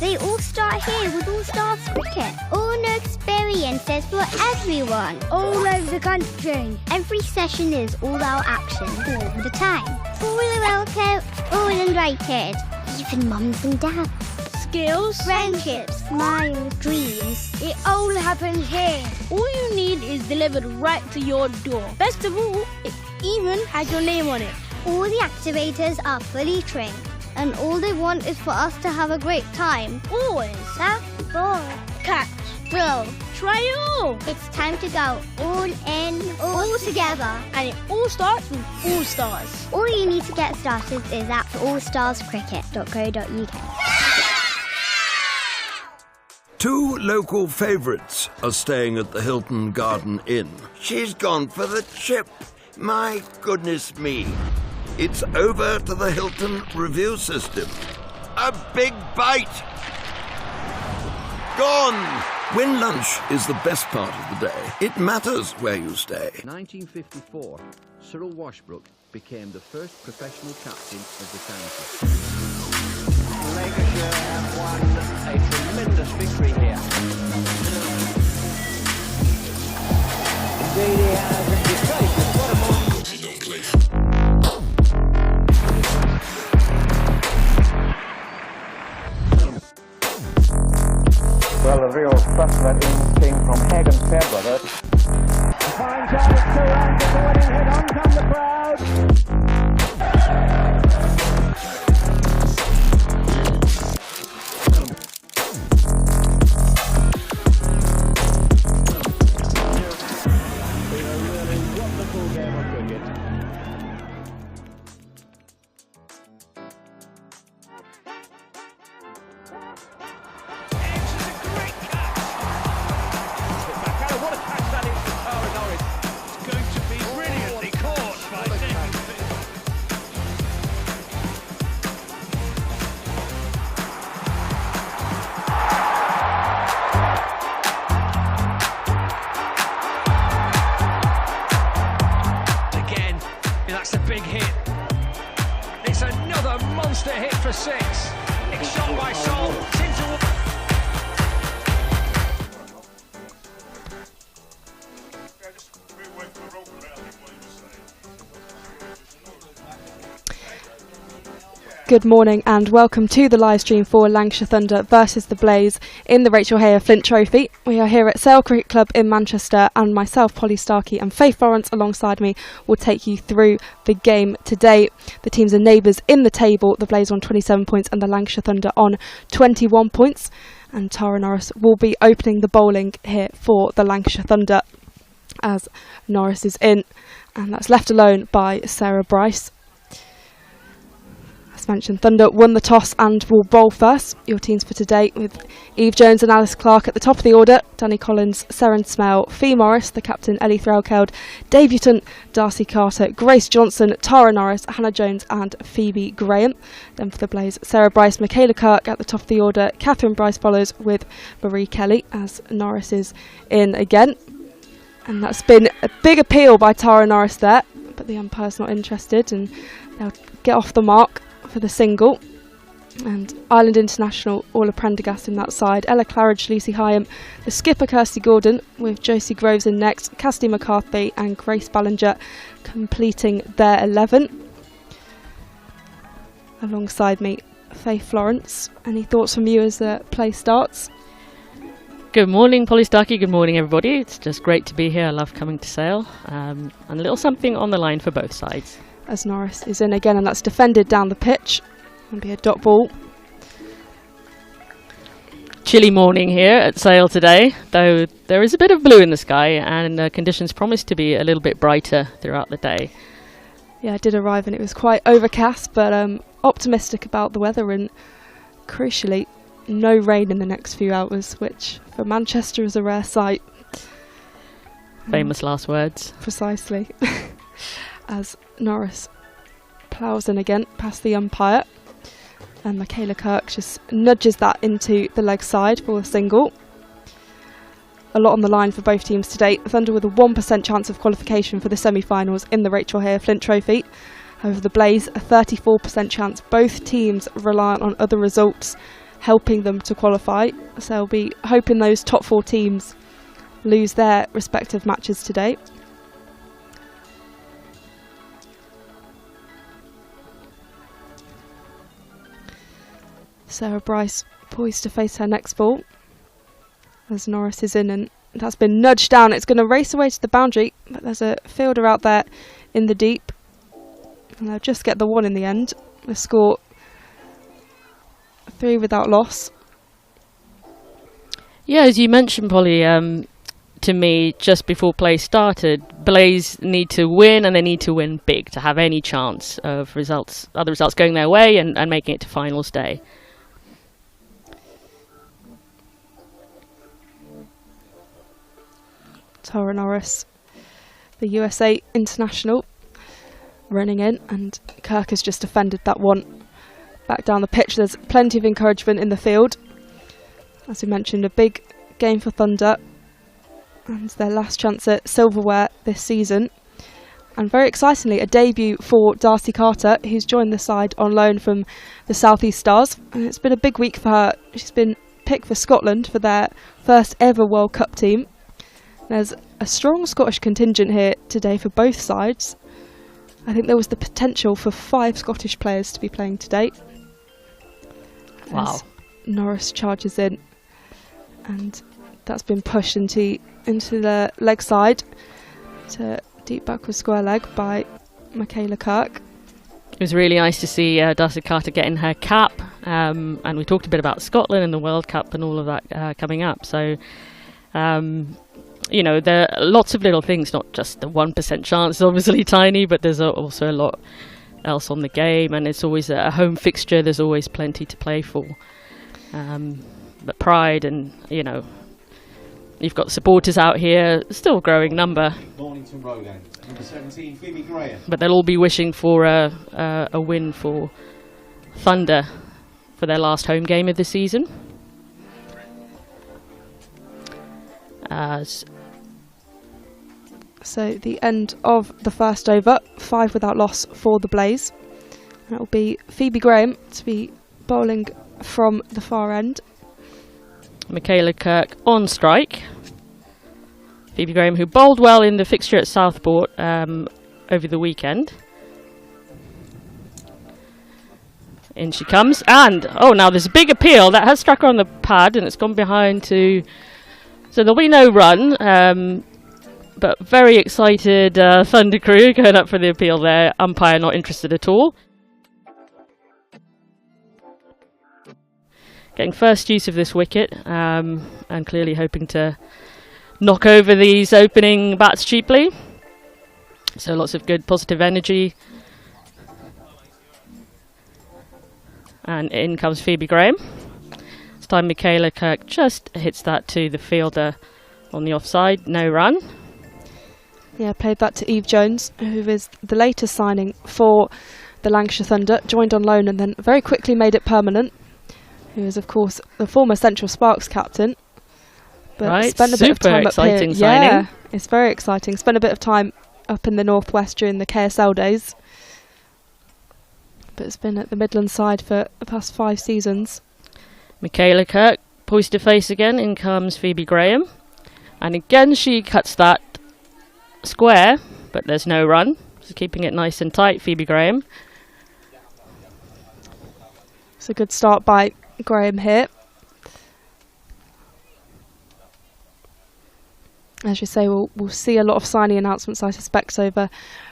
They all start here with All Stars Cricket. All new experiences for everyone. All over the country. Every session is all-out action all the time. All welcome, all invited. Even mums and dads. Skills, Friendships, smiles, dreams. it all happens here. All you need is delivered right to your door. Best of all, it even has your name on it. All the activators are fully trained. And all they want is for us to have a great time. Always. Have ball, Catch. throw. Try it all. It's time to go all in, all together. And it all starts with All Stars. All you need to get started is at allstarscricket.co.uk. 2 local favourites are staying at the Hilton Garden Inn. She's gone for the chip. My goodness me. It's over to the Hilton review system. A big bite. Gone. When lunch is the best part of the day, it matters where you stay. 1954, Cyril Washbrook became the first professional captain of the county. Lancashire have won a tremendous victory here. Indeed he has, and his face is what a moment. Well, a real suspect came from Hagen Fairbrother. Fine shot, it's 2 runs, it's a winning hit, on come the crowd. Been a really wonderful game of cricket. What a catch that is for Tara Norris. It's going to be brilliantly caught by David. Again, that's a big hit. It's another monster hit for 6. It's shot by Sol. Seems to... Good morning and welcome to the live stream for Lancashire Thunder versus the Blase in the Rachael Heyhoe Flint Trophy. We are here at Sale Cricket Club in Manchester, and myself, Polly Starkey, and Faye Florence alongside me will take you through the game today. The teams are neighbours in the table, the Blase on 27 points and the Lancashire Thunder on 21 points. And Tara Norris will be opening the bowling here for the Lancashire Thunder as Norris is in, and that's left alone by Sarah Bryce. As mentioned, Thunder won the toss and will bowl first. Your teams for today with Eve Jones and Alice Clark at the top of the order, Danny Collins, Seren Smell, Faye Morris, the captain Ellie Threlkeld, debutant Darcy Carter, Grace Johnson, Tara Norris, Hannah Jones and Phoebe Graham. Then for the Blase, Sarah Bryce, Michaela Kirk at the top of the order, Catherine Bryce follows with Marie Kelly as Norris is in again. And that's been a big appeal by Tara Norris there, but the umpire's not interested and they'll get off the mark for the single. And Ireland International, Orla Prendergast in that side, Ella Claridge, Lucy Hyam, the skipper Kirsty Gordon with Josie Groves in next, Cassidy McCarthy and Grace Ballinger completing their 11. Alongside me, Faye Florence. Any thoughts from you as the play starts? Good morning, Polly Starkey. Good morning, everybody. It's just great to be here. I love coming to Sale. And a little something on the line for both sides. As Norris is in again, and that's defended down the pitch. It'll be a dot ball. Chilly morning here at Sale today, though there is a bit of blue in the sky and conditions promise to be a little bit brighter throughout the day. Yeah, I did arrive and it was quite overcast, but optimistic about the weather and crucially no rain in the next few hours, which for Manchester is a rare sight. Famous last words. Precisely. As Norris ploughs in again past the umpire, and Michaela Kirk just nudges that into the leg side for a single. A lot on the line for both teams today. Thunder with a 1% chance of qualification for the semi-finals in the Rachael Heyhoe Flint Trophy. However, the Blase a 34% chance. Both teams reliant on other results helping them to qualify. So we'll be hoping those top 4 teams lose their respective matches today. Sarah Bryce poised to face her next ball as Norris is in, and that's been nudged down. It's going to race away to the boundary, but there's a fielder out there in the deep, and they'll just get the 1 in the end. The score 3 without loss. Yeah, as you mentioned, Polly, to me just before play started, Blase need to win, and they need to win big to have any chance of other results going their way and making it to finals day. Tara Norris, the USA international, running in, and Kirk has just defended that 1 back down the pitch. There's plenty of encouragement in the field. As we mentioned, a big game for Thunder, and it's their last chance at silverware this season. And very excitingly, a debut for Darcy Carter, who's joined the side on loan from the South East Stars. And it's been a big week for her. She's been picked for Scotland for their first ever World Cup team. There's a strong Scottish contingent here today for both sides. I think there was the potential for 5 Scottish players to be playing today. Wow. As Norris charges in, and that's been pushed into the leg side to deep backward square leg by Michaela Kirk. It was really nice to see Darcy Carter getting her cap, and we talked a bit about Scotland and the World Cup and all of that coming up. So, you know, there are lots of little things, not just the 1% chance is obviously tiny, but there's also a lot else on the game, and it's always a home fixture. There's always plenty to play for. But pride, and, you know, you've got supporters out here, still a growing number. Mornington Roland, number 17, Phoebe Graham. But they'll all be wishing for a win for Thunder for their last home game of the season. So the end of the first over, 5 without loss for the Blase. And it will be Phoebe Graham to be bowling from the far end. Michaela Kirk on strike. Phoebe Graham, who bowled well in the fixture at Southport over the weekend. In she comes, and now there's a big appeal that has struck her on the pad, and it's gone behind to. So there'll be no run, but very excited Thunder crew going up for the appeal there. Umpire not interested at all. Getting first use of this wicket, and clearly hoping to knock over these opening bats cheaply. So lots of good positive energy. And in comes Phoebe Graham. This time Michaela Kirk just hits that to the fielder on the offside. No run. Yeah, played that to Eve Jones, who is the latest signing for the Lancashire Thunder. Joined on loan and then very quickly made it permanent. Who is, of course, the former Central Sparks captain. But right, spent a bit of time exciting up here. signing. Yeah, it's very exciting. Spent a bit of time up in the northwest during the KSL days. But it's been at the Midlands side for the past 5 seasons. Michaela Kirk poised to face again. In comes Phoebe Graham. And again she cuts that square, but there's no run. So keeping it nice and tight, Phoebe Graham. It's a good start by Graham here. As you say, we'll see a lot of signing announcements, I suspect, over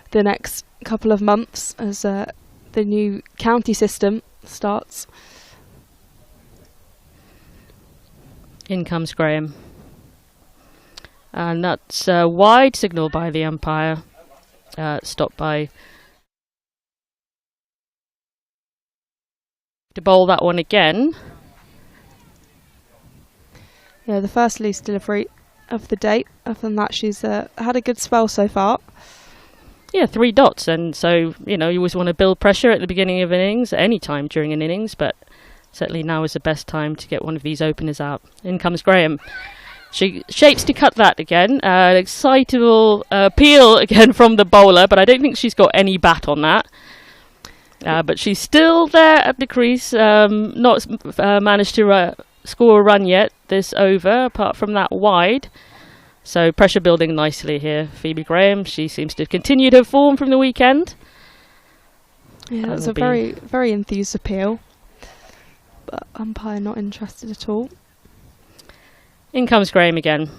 the next couple of months as the new county system starts. In comes Graham. And that's a wide signal by the umpire. Stopped by... To bowl that one again. Yeah, the first loose delivery of the day. Other than that, she's had a good spell so far. Yeah, 3 dots, and so, you know, you always want to build pressure at the beginning of innings, any time during an innings, but certainly now is the best time to get one of these openers out. In comes Graham. She shapes to cut that again. An excitable appeal again from the bowler, but I don't think she's got any bat on that. But she's still there at the crease, not managed to score a run yet this over, apart from that wide. So pressure building nicely here. Phoebe Graham, she seems to have continued her form from the weekend. Yeah, that's a very, very enthused appeal. But umpire not interested at all. In comes Graham again.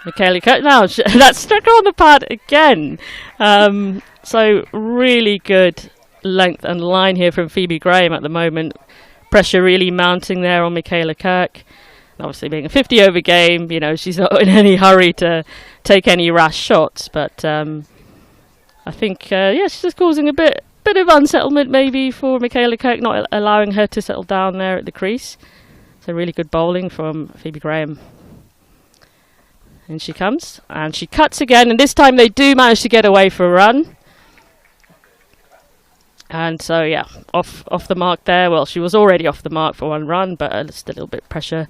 Michaela Kirk. Now, that's struck her on the pad again. So really good length and line here from Phoebe Graham at the moment. Pressure really mounting there on Michaela Kirk. Obviously, being a 50 over game, you know, she's not in any hurry to take any rash shots. But I think, she's just causing a bit of unsettlement maybe for Michaela Kirk, not allowing her to settle down there at the crease. So really good bowling from Phoebe Graham. And she comes and she cuts again, and this time they do manage to get away for a run. And so off the mark there. Well, she was already off the mark for one run, but just a little bit pressure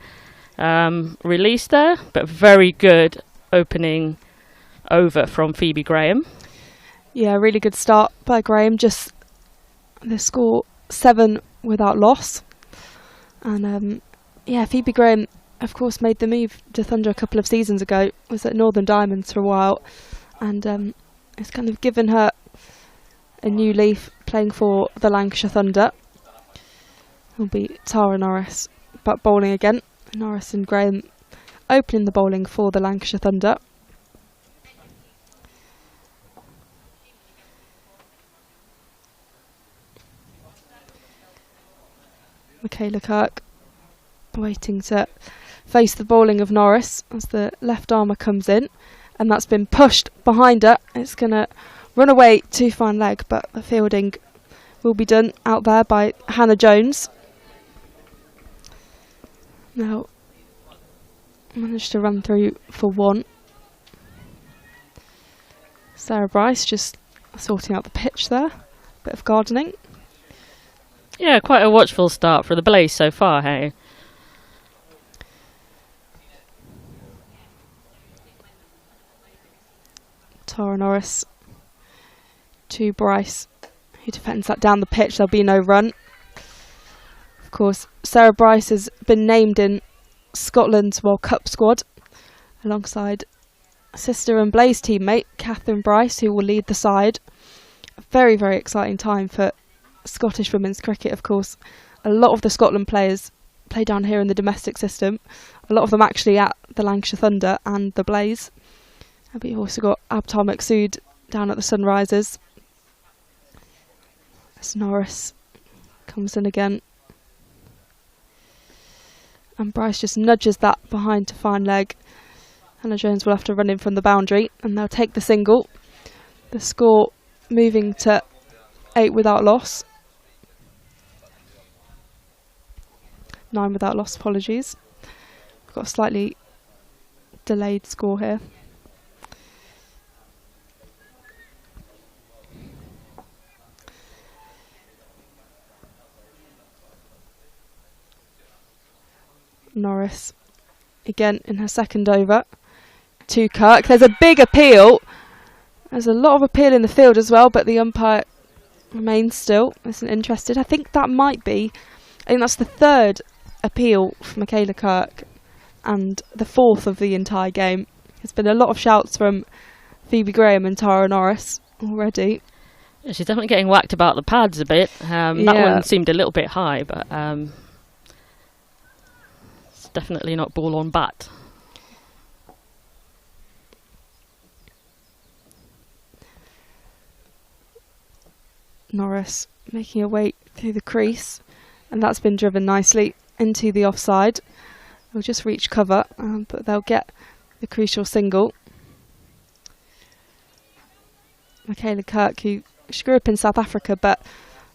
release there. But very good opening over from Phoebe Graham. Yeah, really good start by Graham. Just the score 7 without loss. And Phoebe Graham, of course, made the move to Thunder a couple of seasons ago. Was at Northern Diamonds for a while, and it's kind of given her a new leaf playing for the Lancashire Thunder. Will be Tara Norris, but bowling again. Norris and Graham opening the bowling for the Lancashire Thunder. Michaela Kirk waiting to face the bowling of Norris as the left armour comes in, and that's been pushed behind her. It's going to run away to fine leg, but the fielding will be done out there by Hannah Jones. Now managed to run through for one. Sarah Bryce just sorting out the pitch there, bit of gardening. Yeah, quite a watchful start for the Blase so far, hey? Tara Norris to Bryce, who defends that down the pitch. There'll be no run. Of course, Sarah Bryce has been named in Scotland's World Cup squad alongside sister and Blase teammate Catherine Bryce, who will lead the side. A very, very exciting time for Scottish women's cricket, of course. A lot of the Scotland players play down here in the domestic system. A lot of them actually at the Lancashire Thunder and the Blase. But you've also got Abtar Maqsood down at the Sunrisers. As Norris comes in again. And Bryce just nudges that behind to fine leg. Hannah Jones will have to run in from the boundary, and they'll take the single. The score moving to 8 without loss. 9 without loss, apologies. We've got a slightly delayed score here. Norris again in her second over to Kirk. There's a big appeal. There's a lot of appeal in the field as well, but the umpire remains still, isn't interested. I think that's the third appeal for Michaela Kirk and the fourth of the entire game. There's been a lot of shouts from Phoebe Graham and Tara Norris already. Yeah, she's definitely getting whacked about the pads a bit. That one seemed a little bit high, but it's definitely not ball on bat. Norris making her way through the crease, and that's been driven nicely into the offside. They'll just reach cover, but they'll get the crucial single. Michaela Kirk, who she grew up in South Africa, but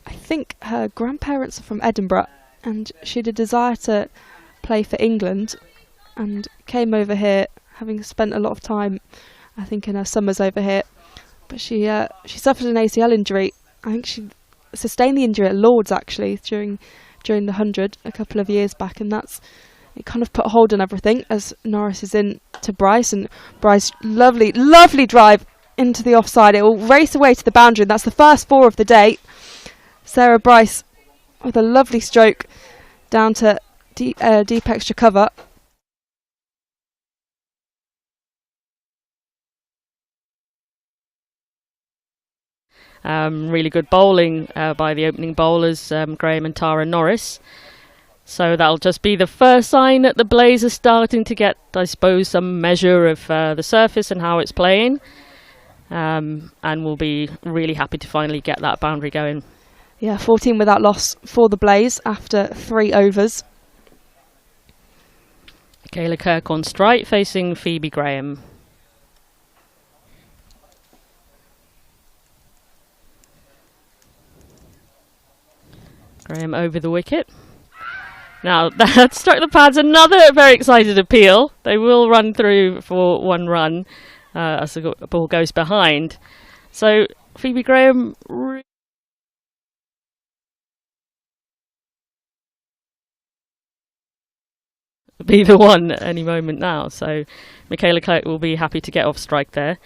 I think her grandparents are from Edinburgh, and she had a desire to play for England and came over here, having spent a lot of time, I think, in her summers over here. But she suffered an ACL injury. I think she sustained the injury at Lord's actually during the 100 a couple of years back, and it kind of put a hold on everything as Norris is in to Bryce, and Bryce, lovely drive into the offside. It will race away to the boundary, and that's the first 4 of the day. Sarah Bryce with a lovely stroke down to deep extra cover. Really good bowling by the opening bowlers, Graham and Tara Norris. So that'll just be the first sign that the Blase are starting to get, I suppose, some measure of the surface and how it's playing. And we'll be really happy to finally get that boundary going. Yeah, 14 without loss for the Blase after 3 overs. Michaela Kirk on strike, facing Phoebe Graham. Graham over the wicket. Now that struck the pads, another very excited appeal. They will run through for 1 run as the ball goes behind. So Phoebe Graham be the one at any moment now. So Michaela Kirk will be happy to get off strike there.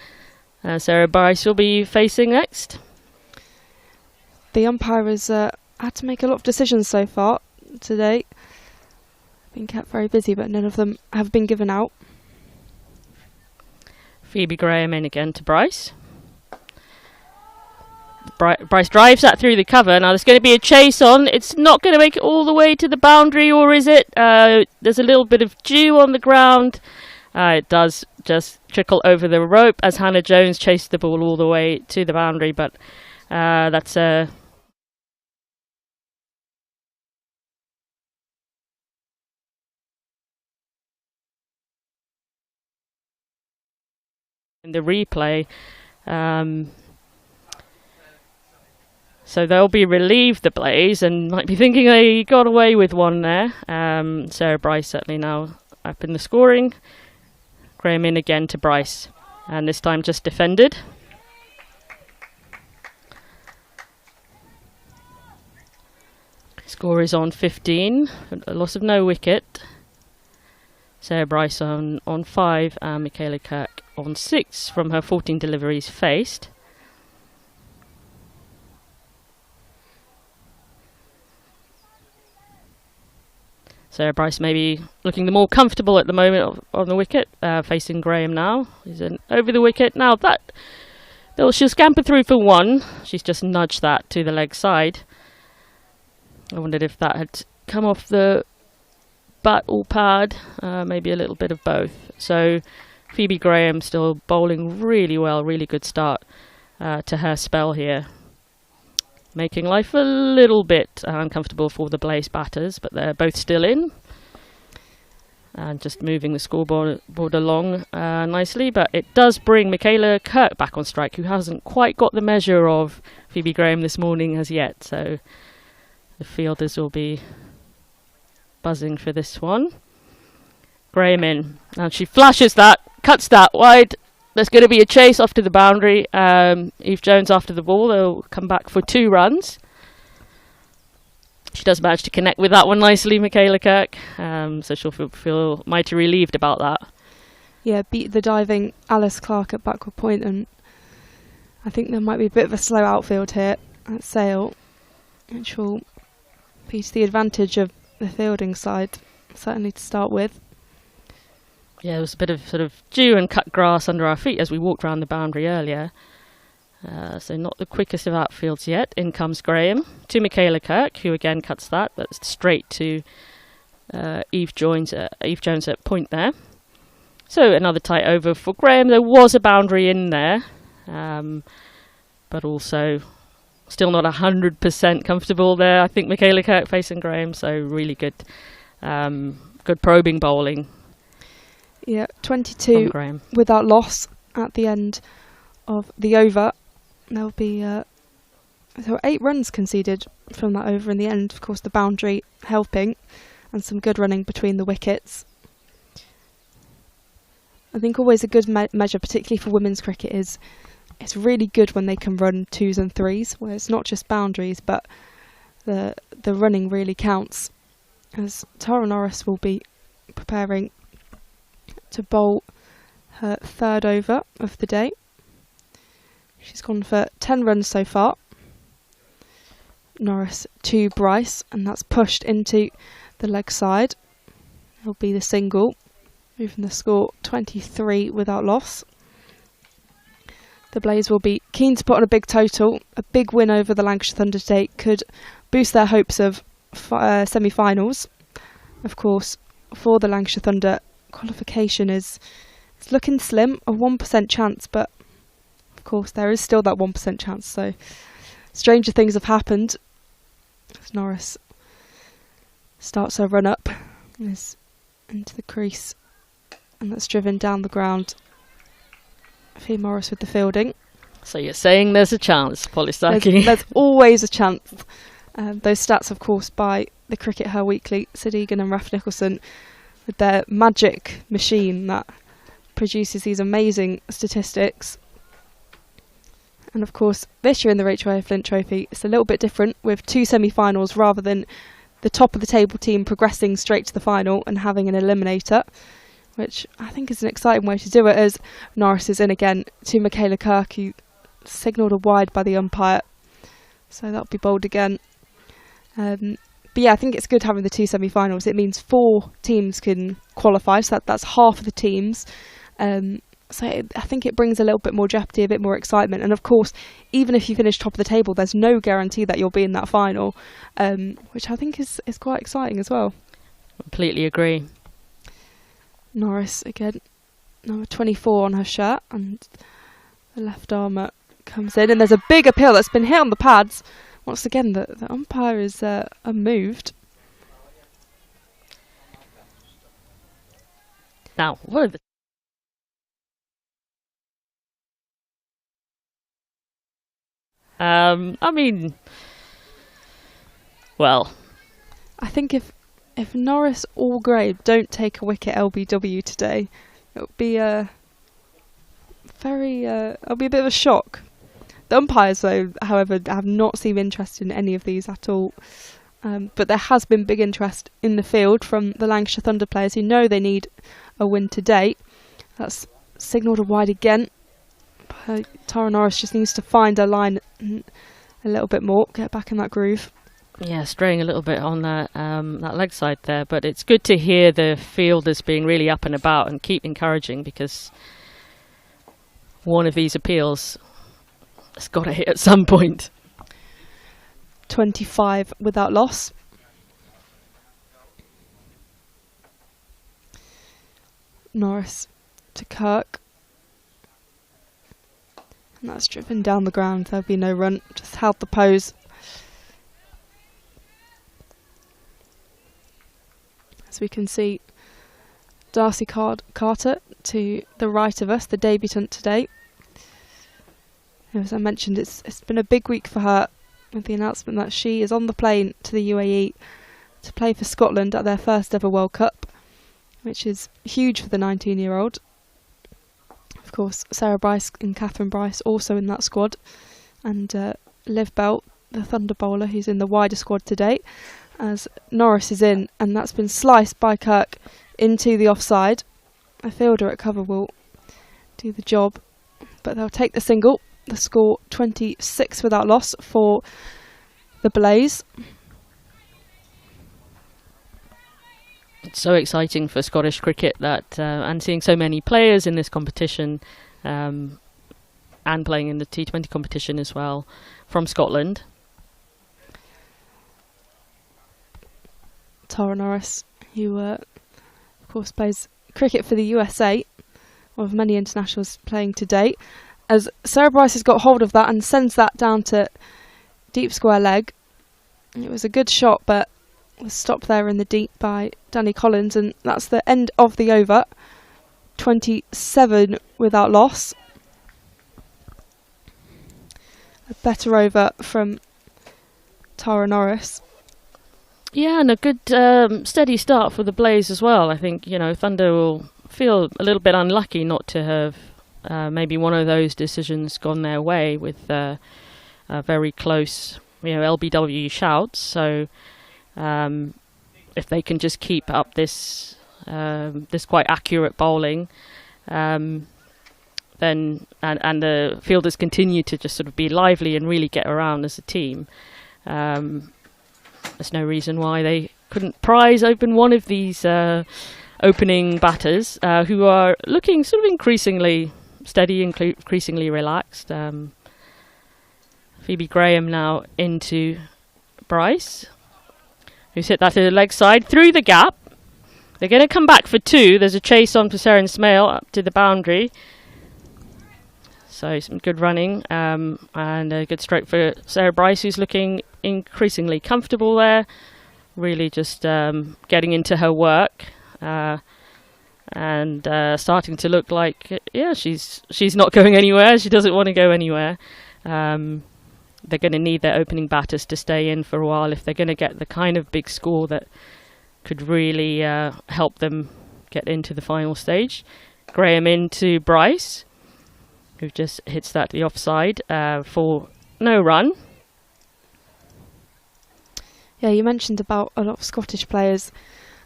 Sarah Bryce will be facing next. The umpire has had to make a lot of decisions so far today. Been kept very busy, but none of them have been given out. Phoebe Graham in again to Bryce. Bryce drives that through the cover. Now there's going to be a chase on. It's not going to make it all the way to the boundary, or is it? There's a little bit of dew on the ground. It does just trickle over the rope as Hannah Jones chased the ball all the way to the boundary, but that's a... in the replay. So they'll be relieved, the Blase, and might be thinking they got away with one there. Sarah Bryce certainly now up in the scoring. Graham in again to Bryce, and this time just defended. Score is on 15, a loss of no wicket. Sarah Bryce on 5 and Michaela Kirk on 6 from her 14 deliveries faced. Sarah Bryce maybe looking the more comfortable at the moment on the wicket, facing Graham now. He's over the wicket. Now she'll scamper through for 1. She's just nudged that to the leg side. I wondered if that had come off the bat or pad, maybe a little bit of both. So Phoebe Graham still bowling really well, really good start to her spell here. Making life a little bit uncomfortable for the Blase batters, but they're both still in. And just moving the scoreboard along nicely, but it does bring Michaela Kirk back on strike, who hasn't quite got the measure of Phoebe Graham this morning as yet, so the fielders will be buzzing for this one. Graham in. Now she flashes that, cuts that wide. There's going to be a chase off to the boundary. Eve Jones after the ball. They'll come back for 2 runs. She does manage to connect with that one nicely, Michaela Kirk. So she'll feel mighty relieved about that. Yeah, beat the diving Alice Clark at backward point, and I think there might be a bit of a slow outfield here at Sale, which will be to the advantage of the fielding side, certainly to start with. Yeah, there was a bit of sort of dew and cut grass under our feet as we walked around the boundary earlier. So not the quickest of outfields yet. In comes Graham to Michaela Kirk, who again cuts that, but straight to Eve Jones at point there. So another tight over for Graham. There was a boundary in there, but also still not 100% comfortable there. I think Michaela Kirk facing Graham, so really good, good probing bowling. Yeah, 22 without loss at the end of the over. There'll be there were 8 runs conceded from that over in the end. Of course, the boundary helping, and some good running between the wickets. I think always a good measure, particularly for women's cricket, is it's really good when they can run 2s and 3s, where it's not just boundaries, but the running really counts. As Tara Norris will be preparing to bowl her 3rd over of the day. She's gone for 10 runs so far. Norris to Bryce, and that's pushed into the leg side. It'll be the single, moving the score 23 without loss. The Blase will be keen to put on a big total. A big win over the Lancashire Thunder today could boost their hopes of semi-finals. Of course, for the Lancashire Thunder, qualification is looking slim, a 1% chance, but of course there is still that 1% chance, so stranger things have happened. As Norris starts her run up, is into the crease, and that's driven down the ground. Faye Morris with the fielding. So you're saying there's a chance, Polisaki? There's always a chance. Those stats, of course, by the Cricket Her Weekly, Sid Egan and Raf Nicholson, with their magic machine that produces these amazing statistics. And of course, this year in the Rachael Heyhoe Flint Trophy, it's a little bit different, with 2 semi-finals rather than the top of the table team progressing straight to the final and having an eliminator, which I think is an exciting way to do it, as Norris is in again to Michaela Kirk, who signalled a wide by the umpire. So that'll be bowled again. But yeah, I think it's good having the 2 semi-finals. It means 4 teams can qualify, so that's half of the teams. So I think it brings a little bit more jeopardy, a bit more excitement. And of course, even if you finish top of the table, there's no guarantee that you'll be in that final, which I think is quite exciting as well. Completely agree. Norris again, number 24 on her shirt, and the left armour comes in, and there's a big appeal that's been hit on the pads. Once again, the umpire is unmoved. Now, what are the... I mean, well, I think if Norris or Gray don't take a wicket LBW today, it'll be a it'll be a bit of a shock. The umpires, though, however, have not seemed interested in any of these at all. But there has been big interest in the field from the Lancashire Thunder players who know they need a win today. That's signalled a wide again. Tara Norris just needs to find her line a little bit more, get back in that groove. Yeah, straying a little bit on that leg side there, but it's good to hear the fielders being really up and about and keep encouraging, because one of these appeals has got to hit at some point. 25 without loss. Norris to Kirk. And that's driven down the ground. There'll be no run. Just held the pose. As we can see, Darcy Carter to the right of us, the debutant today. As I mentioned, it's been a big week for her, with the announcement that she is on the plane to the UAE to play for Scotland at their first ever World Cup, which is huge for the 19-year-old. Of course, Sarah Bryce and Catherine Bryce also in that squad, and Liv Bell, the Thunder bowler, who's in the wider squad today, as Norris is in, and that's been sliced by Kirk into the offside. A fielder at cover will do the job, but they'll take the single. The score 26 without loss for the Blase. It's so exciting for Scottish cricket that and seeing so many players in this competition, and playing in the T20 competition as well from Scotland. Tara Norris, who of course plays cricket for the USA, one of many internationals playing to date, as Sarah Bryce has got hold of that and sends that down to deep square leg. It was a good shot, but was stopped there in the deep by Danny Collins, and that's the end of the over. 27 without loss. A better over from Tara Norris. Yeah, and a good steady start for the Blase as well. I think, Thunder will feel a little bit unlucky not to have maybe one of those decisions gone their way with very close, LBW shouts. So if they can just keep up this quite accurate bowling, then and the fielders continue to just sort of be lively and really get around as a team, There's no reason why they couldn't prize open one of these opening batters who are looking sort of increasingly steady, increasingly relaxed. Phoebe Graham now into Bryce, who's hit that to the leg side through the gap. They're going to come back for two. There's a chase on for Seren Smale up to the boundary. So some good running and a good stroke for Sarah Bryce, who's looking increasingly comfortable there. Really just getting into her work and starting to look like, yeah, she's not going anywhere. She doesn't want to go anywhere. They're going to need their opening batters to stay in for a while if they're going to get the kind of big score that could really help them get into the final stage. Graham into Bryce, who just hits that to the offside for no run. Yeah, you mentioned about a lot of Scottish players.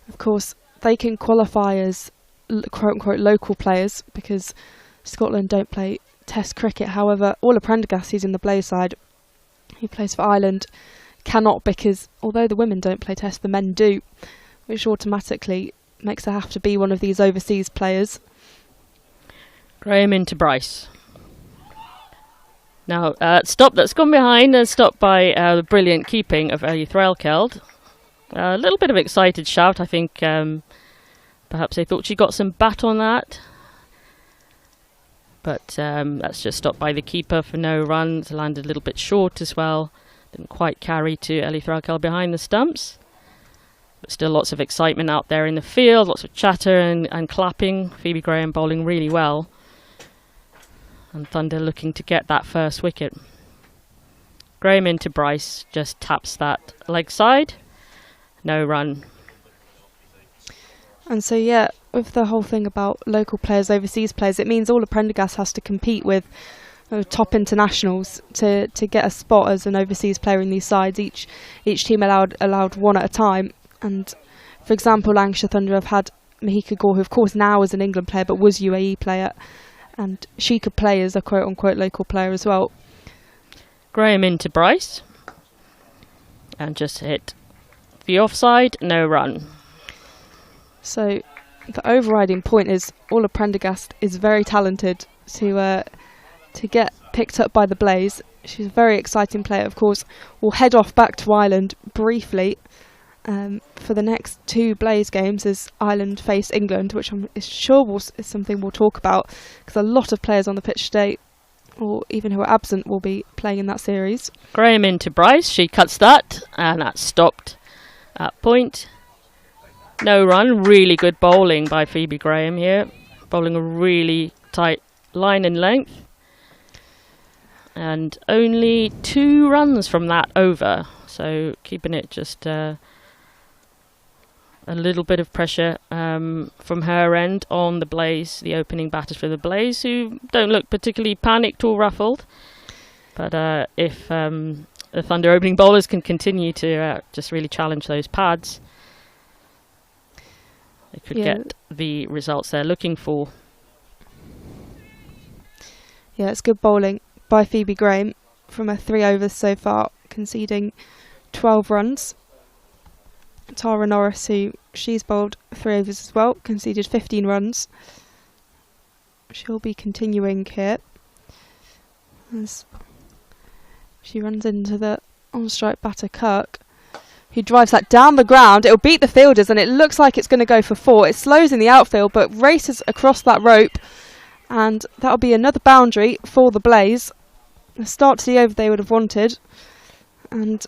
Of course, they can qualify as quote-unquote local players because Scotland don't play Test cricket. However, Orla Prendergast, who's in the Blase side, who plays for Ireland, cannot, because although the women don't play Test, the men do, which automatically makes her have to be one of these overseas players. Graham into Bryce. Now, stop that's gone behind and stopped by the brilliant keeping of Ellie Threlkeld. A little bit of excited shout, I think. Perhaps they thought she got some bat on that. But that's just stopped by the keeper for no runs. Landed a little bit short as well. Didn't quite carry to Ellie Threlkeld behind the stumps. But still lots of excitement out there in the field. Lots of chatter and clapping. Phoebe Graham bowling really well. And Thunder looking to get that first wicket. Graham into Bryce, just taps that leg side. No run. And so, yeah, with the whole thing about local players, overseas players, it means Orla Prendergast has to compete with top internationals to get a spot as an overseas player in these sides. Each team allowed one at a time. And, for example, Lancashire Thunder have had Mahika Gore, who of course now is an England player but was UAE player. And she could play as a quote-unquote local player as well. Graham into Bryce. And just hit the offside, no run. So the overriding point is Orla Prendergast is very talented to get picked up by the Blase. She's a very exciting player, of course. We'll head off back to Ireland briefly for the next two Blase games as Ireland face England, which I'm sure is something we'll talk about because a lot of players on the pitch today, or even who are absent, will be playing in that series. Graham into Bryce, she cuts that and that's stopped at point. No run, really good bowling by Phoebe Graham here. Bowling a really tight line and length. And only 2 runs from that over. So keeping it just a little bit of pressure from her end on the Blase, the opening batters for the Blase, who don't look particularly panicked or ruffled. But if the Thunder opening bowlers can continue to just really challenge those pads, they could get the results they're looking for. Yeah, it's good bowling by Phoebe Graham from her 3 overs so far, conceding 12 runs. Tara Norris, who she's bowled 3 overs as well, conceded 15 runs. She'll be continuing here as she runs into the on-strike batter Kirk, who drives that down the ground. It'll beat the fielders and it looks like it's going to go for 4. It slows in the outfield but races across that rope, and that'll be another boundary for the Blase. A start to the over they would have wanted, and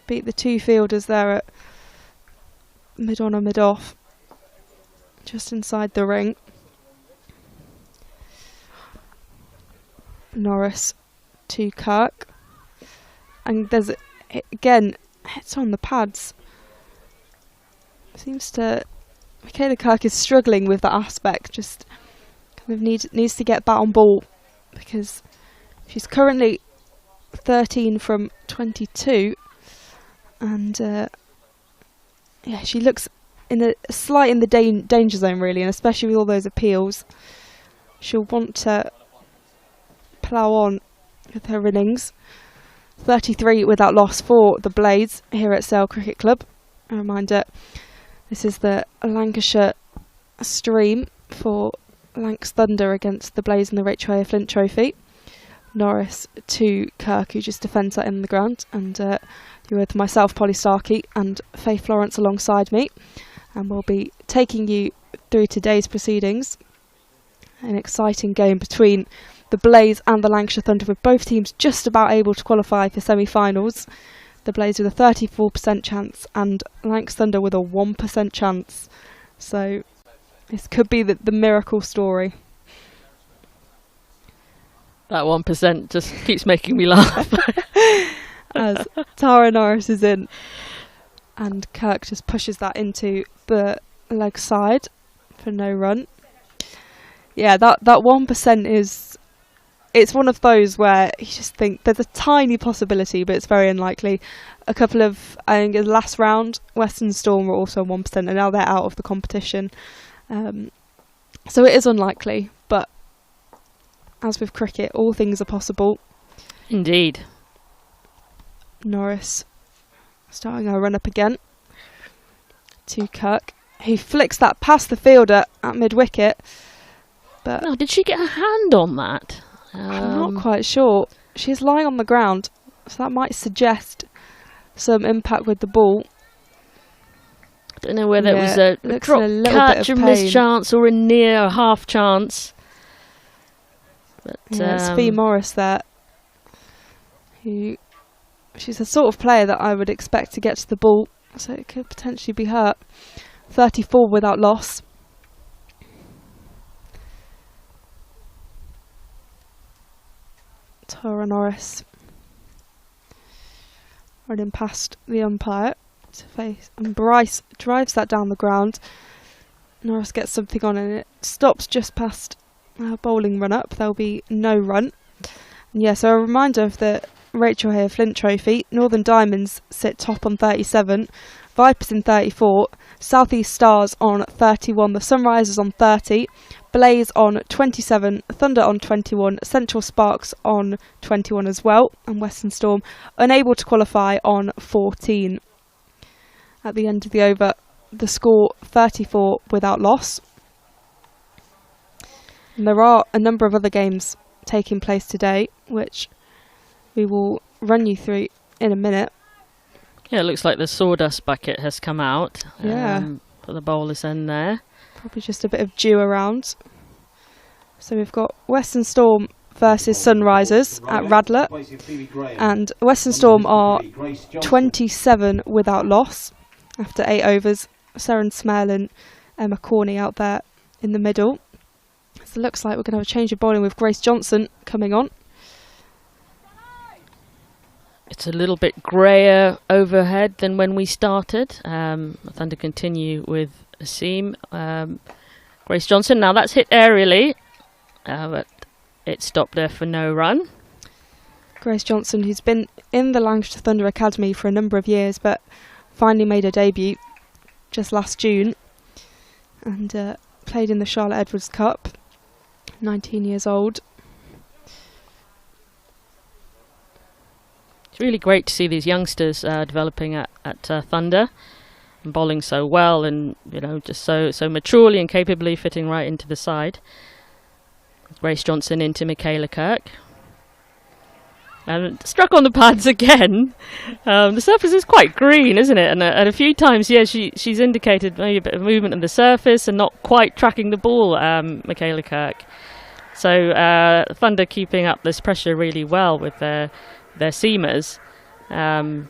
beat the 2 fielders there at mid-on and mid-off, just inside the ring. Norris to Kirk, and there's again hits on the pads. Seems to Michaela Kirk is struggling with that aspect. Just kind of needs to get bat on ball because she's currently 13 from 22, and yeah, she looks in the danger zone really, and especially with all those appeals, she'll want to plough on with her innings. 33 without loss for the Blades here at Sale Cricket Club. A reminder, this is the Lancashire stream for Lancashire Thunder against the Blase in the Rachael Heyhoe Flint Trophy. Norris to Kirk, who just defends that in the ground, and you're with myself, Polly Starkey, and Faye Florence alongside me, and we'll be taking you through today's proceedings. An exciting game between the Blase and the Lancashire Thunder, with both teams just about able to qualify for semi-finals. The Blase with a 34% chance and Lancashire Thunder with a 1% chance. So this could be the miracle story. That 1% just keeps making me laugh. As Tara Norris is in, and Kirk just pushes that into the leg side for no run. Yeah, that 1% is, it's one of those where you just think there's a tiny possibility, but it's very unlikely. A couple of, I think, in the last round, Western Storm were also 1%, and now they're out of the competition. So it is unlikely, but as with cricket, all things are possible. Indeed. Norris starting her run up again to Kirk, who flicks that past the fielder at mid-wicket. But oh, did she get her hand on that? I'm not quite sure. She's lying on the ground, so that might suggest some impact with the ball. I don't know whether it was a drop catch, a miss chance, or a near half chance. But it's Faye Morris there. She's the sort of player that I would expect to get to the ball, so it could potentially be hurt. 34 without loss. Tara Norris running past the umpire to face, and Bryce drives that down the ground. Norris gets something on and it stops just past our bowling run up. There'll be no run. And yeah, so a reminder of the Rachael Heyhoe Flint Trophy. Northern Diamonds sit top on 37, Vipers in 34, South East Stars on 31, the Sunrisers on 30, Blase on 27, Thunder on 21, Central Sparks on 21 as well, and Western Storm unable to qualify on 14. At the end of the over, the score 34 without loss. And there are a number of other games taking place today, which we will run you through in a minute. Yeah, it looks like the sawdust bucket has come out. Yeah. For the bowlers in there. Probably just a bit of dew around. So we've got Western Storm versus Sunrisers at Radler. And Western Storm are 27 without loss after 8 overs. Seren Smell and Emma Corney out there in the middle. So it looks like we're going to have a change of bowling with Grace Johnson coming on. It's a little bit greyer overhead than when we started. Thunder continue with a seam. Grace Johnson, now that's hit aerially, but it stopped there for no run. Grace Johnson, who's been in the Lancashire Thunder Academy for a number of years, but finally made her debut just last June, and played in the Charlotte Edwards Cup, 19 years old. It's really great to see these youngsters developing at Thunder and bowling so well, and just so maturely and capably fitting right into the side. Grace Johnson into Michaela Kirk, and struck on the pads again. The surface is quite green, isn't it? And a few times, yeah, she's indicated maybe a bit of movement on the surface and not quite tracking the ball, Michaela Kirk. So Thunder keeping up this pressure really well with their seamers, and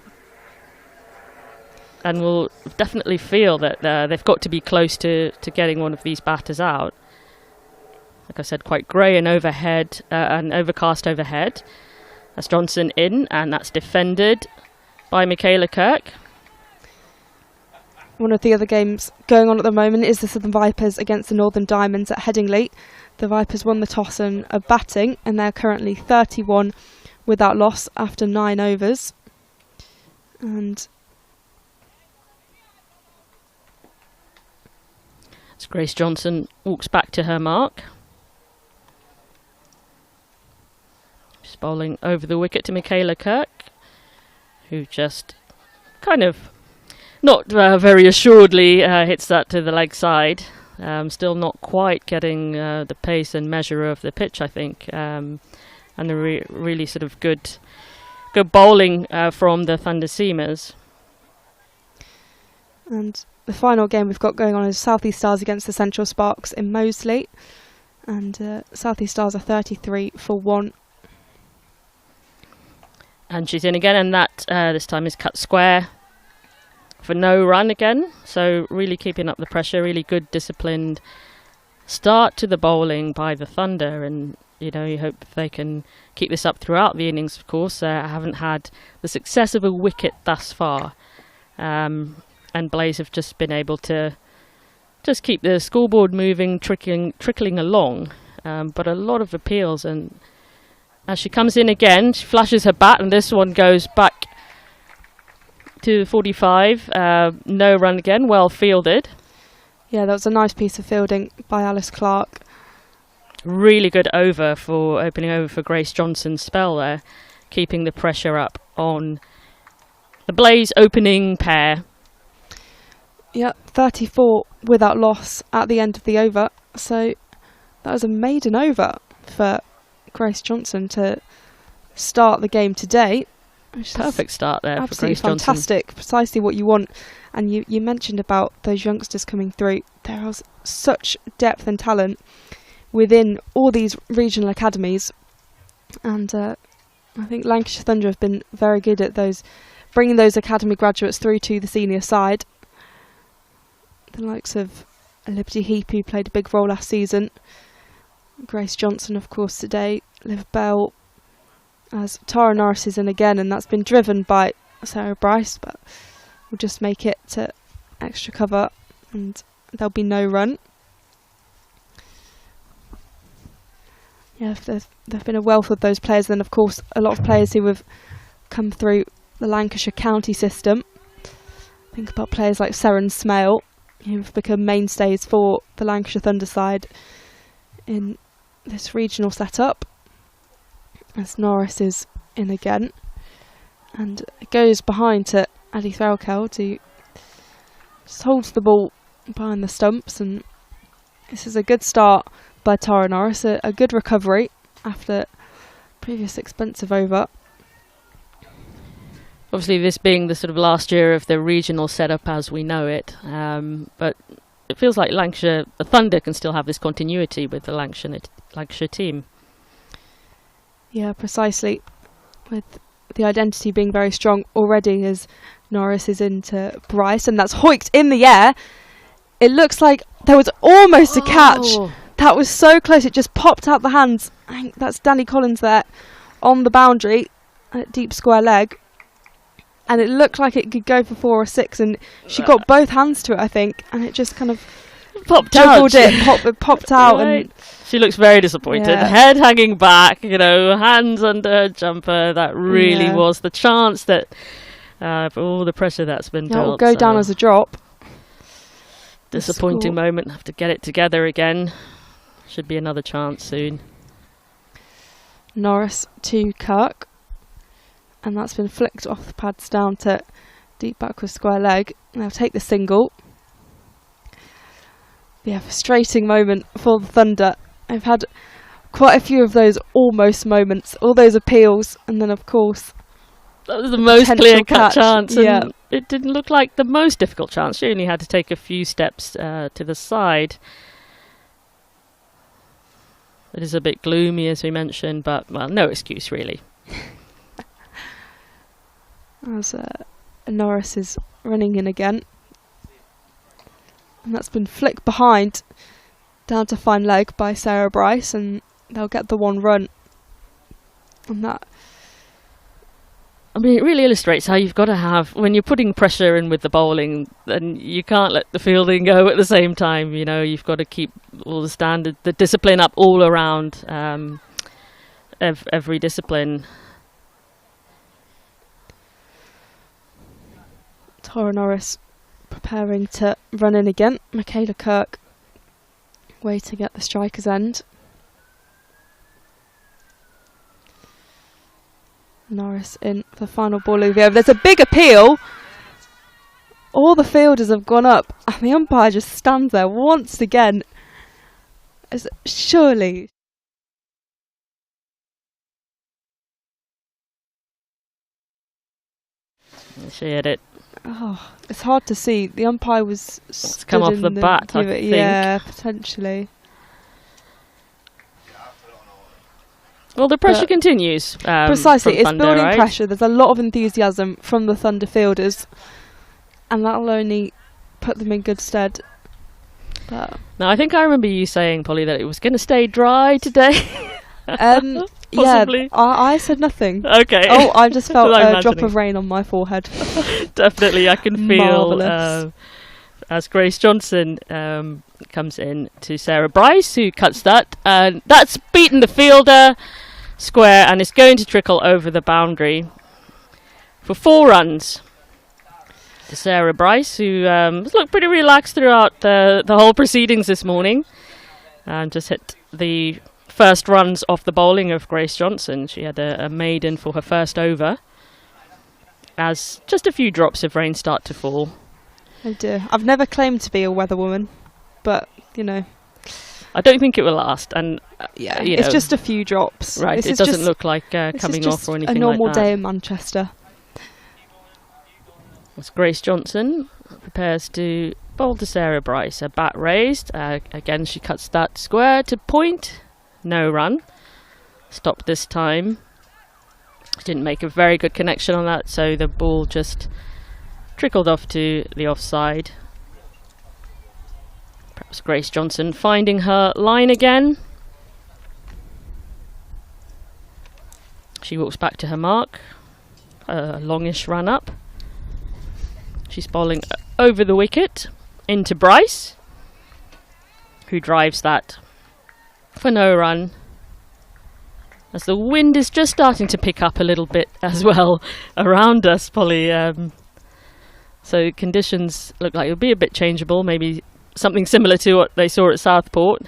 will definitely feel that they've got to be close to getting one of these batters out. Like I said, quite grey and overhead, and overcast overhead. That's Johnson in, and that's defended by Michaela Kirk. One of the other games going on at the moment is the Southern Vipers against the Northern Diamonds at Headingley. The Vipers won the toss and are batting, and they're currently 31 without loss after 9 overs. And As Grace Johnson walks back to her mark. She's bowling over the wicket to Michaela Kirk, who just kind of not very assuredly hits that to the leg side. Still not quite getting the pace and measure of the pitch, I think. And a really sort of good bowling from the Thunder seamers. And the final game we've got going on is South East Stars against the Central Sparks in Moseley. And South East Stars are 33 for 1. And she's in again, and that this time is cut square for no run again. So really keeping up the pressure, really good disciplined start to the bowling by the Thunder. And, you know, you hope they can keep this up throughout the innings, of course. I haven't had the success of a wicket thus far. And Blase have just been able to just keep the scoreboard moving, trickling along. But a lot of appeals, and as she comes in again, she flashes her bat, and this one goes back to 45. No run again, well fielded. Yeah, that was a nice piece of fielding by Alice Clark. Really good opening over for Grace Johnson's spell there, keeping the pressure up on the Blase opening pair. Yeah, 34 without loss at the end of the over. So that was a maiden over for Grace Johnson to start the game today. Perfect start there for absolutely Grace Johnson. Fantastic, precisely what you want. And you mentioned about those youngsters coming through. There was such depth and talent within all these regional academies, and I think Lancashire Thunder have been very good at bringing those academy graduates through to the senior side. The likes of Liberty Heap, who played a big role last season, Grace Johnson, of course, today, Liv Bell, as Tara Norris is in again, and that's been driven by Sarah Bryce, but we'll just make it to extra cover and there'll be no run. Yeah, there've been a wealth of those players, then of course a lot of players who have come through the Lancashire county system. Think about players like Seren Smale, who've become mainstays for the Lancashire Thunder side in this regional setup. As Norris is in again, and it goes behind to Adi Threlkeld, who just holds the ball behind the stumps, and this is a good start by Tara Norris, a good recovery after previous expensive over. Obviously this being the sort of last year of the regional setup as we know it, but it feels like Lancashire, the Thunder can still have this continuity with the Lancashire team. Yeah, precisely, with the identity being very strong already as Norris is into Bryce, and that's hoiked in the air. It looks like there was almost a catch. That was so close, it just popped out the hands. I think that's Danny Collins there on the boundary at deep square leg. And it looked like it could go for 4 or 6, and she got both hands to it, I think, and it just kind of popped out. It popped out. Right. And she looks very disappointed. Yeah. Head hanging back, hands under her jumper. That really was the chance that, for all the pressure that's been built. It will go down as a drop. Disappointing moment. Have to get it together again. Should be another chance soon. Norris to Kirk. And that's been flicked off the pads down to deep back with square leg. They'll take the single. Yeah, frustrating moment for the Thunder. I've had quite a few of those almost moments, all those appeals, and then of course that was the most clear-cut chance. Yeah. And it didn't look like the most difficult chance. She only had to take a few steps to the side. It is a bit gloomy, as we mentioned, but well, no excuse really. As Norris is running in again, and that's been flicked behind down to fine leg by Sarah Bryce, and they'll get the 1 run. And that, I mean, it really illustrates how you've got to have, when you're putting pressure in with the bowling, then you can't let the fielding go at the same time. You've got to keep all the discipline up all around every discipline. Tara Norris preparing to run in again. Michaela Kirk waiting at the striker's end. Norris in for the final ball of the over. There's a big appeal. All the fielders have gone up, and the umpire just stands there once again. Surely. She hit it. Oh, it's hard to see. The umpire was It's come off the bat, I think. Yeah, potentially. Well, the pressure continues. Precisely, from it's Thunder, building right? pressure. There's a lot of enthusiasm from the Thunder fielders, and that'll only put them in good stead. But Now, I think I remember you saying, Polly, that it was going to stay dry today. yeah, I said nothing. Okay. Oh, I just felt I'm a drop imagining. of rain on my forehead. Definitely, I can feel Marvellous. as Grace Johnson comes in to Sarah Bryce, who cuts that, and that's beaten the fielder square, and it's going to trickle over the boundary for 4 runs to Sarah Bryce, who has looked pretty relaxed throughout the whole proceedings this morning, and just hit the first runs off the bowling of Grace Johnson. She had a maiden for her first over, as just a few drops of rain start to fall. Oh dear. I've never claimed to be a weather woman, but, you know. I don't think it will last, and Yeah, you it's know, just a few drops. right. This It is doesn't just- look like this is coming just off or anything a normal like that. day in Manchester. As Grace Johnson prepares to bowl to Sarah Bryce, her bat raised. Again, she cuts that square to point. No run. Stopped this time. Didn't make a very good connection on that, so the ball just trickled off to the offside. Perhaps Grace Johnson finding her line again. She walks back to her mark. A longish run up. She's bowling over the wicket into Bryce, who drives that for no run. As the wind is just starting to pick up a little bit as well around us, Polly. So conditions look like it'll be a bit changeable, maybe something similar to what they saw at Southport.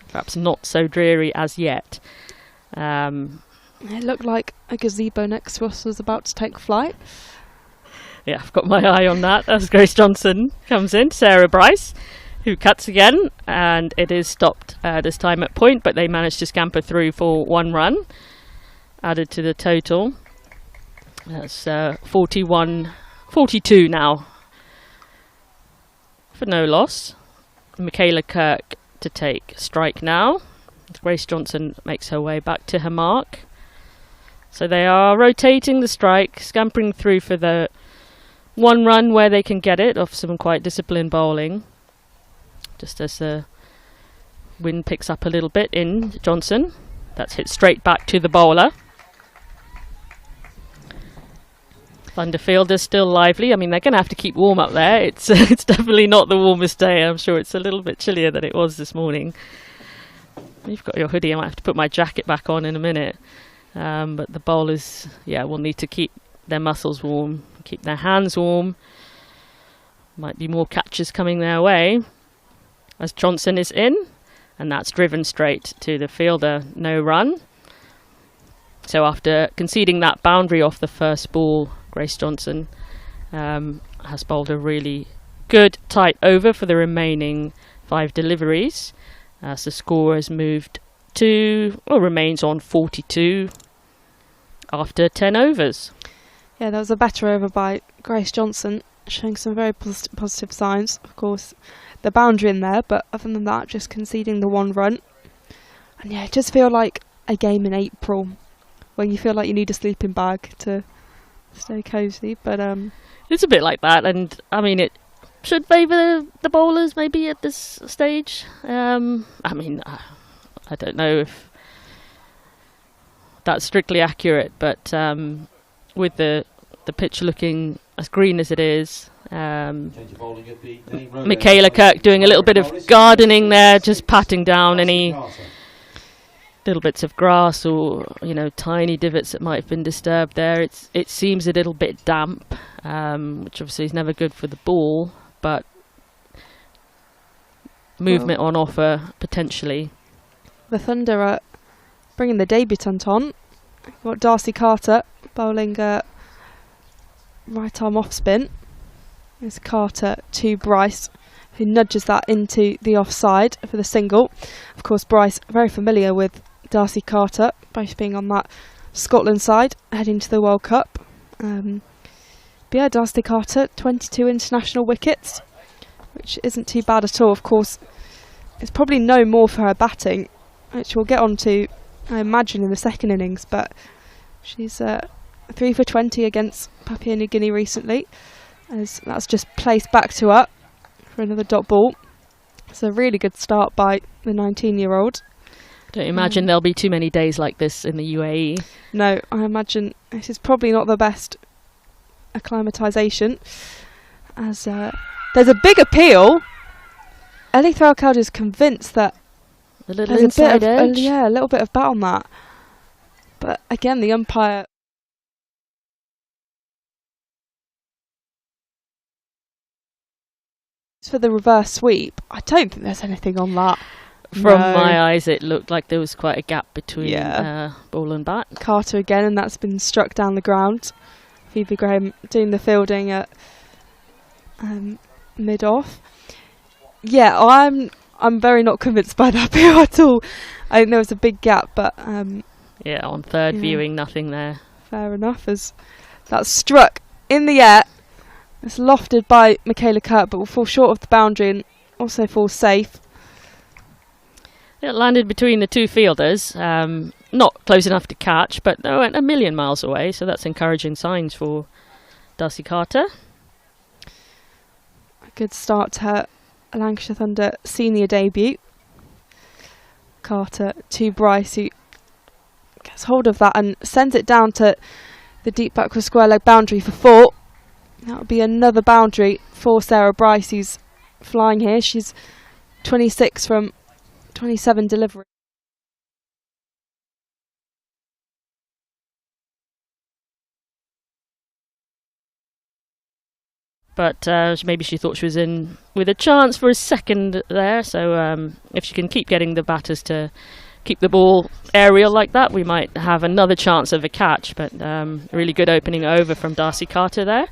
Perhaps not so dreary as yet. It looked like a gazebo next to us was about to take flight. Yeah, I've got my eye on that as Grace Johnson comes in. Sarah Bryce, who cuts again, and it is stopped this time at point, but they managed to scamper through for 1 run, added to the total. That's 42 now for no loss. Michaela Kirk to take strike now. Grace Johnson makes her way back to her mark. So they are rotating the strike, scampering through for the 1 run where they can get it off some quite disciplined bowling. Just as the wind picks up a little bit in Johnson. That's hit straight back to the bowler. Thunder fielders still lively. I mean, they're going to have to keep warm up there. It's definitely not the warmest day. I'm sure it's a little bit chillier than it was this morning. You've got your hoodie. I might have to put my jacket back on in a minute. But the bowlers, will need to keep their muscles warm, keep their hands warm. Might be more catches coming their way. As Johnson is in, and that's driven straight to the fielder. No run. So after conceding that boundary off the first ball, Grace Johnson has bowled a really good tight over for the remaining 5 deliveries. As the score has moved remains on 42 after 10 overs. Yeah, that was a better over by Grace Johnson, showing some very positive signs. Of course, the boundary in there, but other than that, just conceding the 1 run. And yeah, it just feel like a game in April, when you feel like you need a sleeping bag to stay cosy. But it's a bit like that, and I mean it should favour the bowlers maybe at this stage. I mean, I don't know if that's strictly accurate, but with the pitch looking as green as it is, Michaela Kirk doing a little bit of gardening there, just patting down any little bits of grass or tiny divots that might have been disturbed there. It seems a little bit damp, which obviously is never good for the ball, but movement on offer, potentially. The Thunder are bringing the debutant on. We've got Darcy Carter bowling right arm off spin. There's Carter to Bryce, who nudges that into the offside for the single. Of course, Bryce very familiar with Darcy Carter, both being on that Scotland side heading to the World Cup. But yeah, Darcy Carter, 22 international wickets, which isn't too bad at all. Of course, it's probably no more for her batting, which we'll get on to, I imagine, in the second innings, but she's 3 for 20 against Papua New Guinea recently, as that's just placed back to her for another dot ball. It's a really good start by the 19-year-old. Don't imagine there'll be too many days like this in the UAE. No, I imagine this is probably not the best acclimatisation, as there's a big appeal. Ellie Threlkeld is convinced that A little there's inside a edge. a little bit of bat on that. But again, the umpire for the reverse sweep. I don't think there's anything on that. From No. my eyes, it looked like there was quite a gap between ball and bat. Carter again, and that's been struck down the ground. Phoebe Graham doing the fielding at mid-off. Yeah, I'm very not convinced by that appeal at all. I think there was a big gap, but Yeah, on third viewing, nothing there. fair enough, as that's struck in the air. It's lofted by Michaela Kirk, but will fall short of the boundary and also falls safe. It landed between the two fielders, not close enough to catch, but they went a million miles away, so that's encouraging signs for Darcy Carter. A good start to her Lancashire Thunder senior debut. Carter to Bryce, who gets hold of that and sends it down to the deep backward square leg boundary for 4. That'll be another boundary for Sarah Bryce, who's flying here. She's 26 from 27 delivery. But maybe she thought she was in with a chance for a second there, so if she can keep getting the batters to keep the ball aerial like that, we might have another chance of a catch. But really good opening over from Darcy Carter there.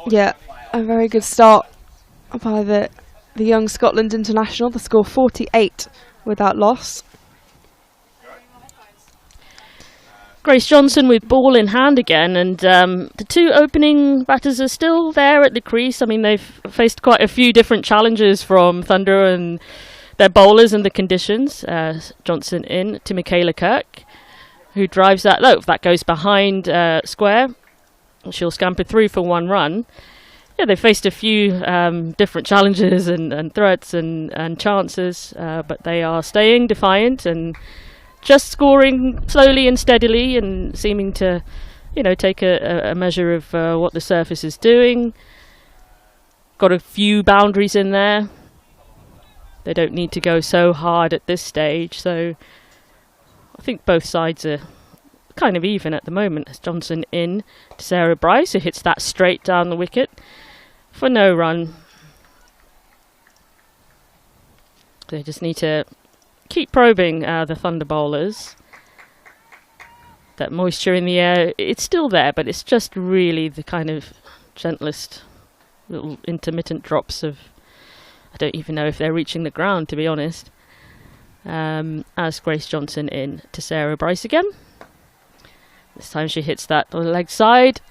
Yeah, a very good start by the young Scotland international. The score 48 without loss. Grace Johnson with ball in hand again, and the two opening batters are still there at the crease. I mean, they've faced quite a few different challenges from Thunder and their bowlers and the conditions. Johnson in to Michaela Kirk, who drives that low. That goes behind square. She'll scamper through for 1 run. Yeah, they faced a few different challenges and threats and chances, but they are staying defiant and just scoring slowly and steadily and seeming to, take a measure of what the surface is doing. Got a few boundaries in there. They don't need to go so hard at this stage, so I think both sides are kind of even at the moment. As Johnson in to Sarah Bryce, who hits that straight down the wicket for no run. They just need to keep probing the Thunder bowlers. That moisture in the air, it's still there, but it's just really the kind of gentlest little intermittent drops of, I don't even know if they're reaching the ground, to be honest. As Grace Johnson in to Sarah Bryce again. This time she hits that leg side.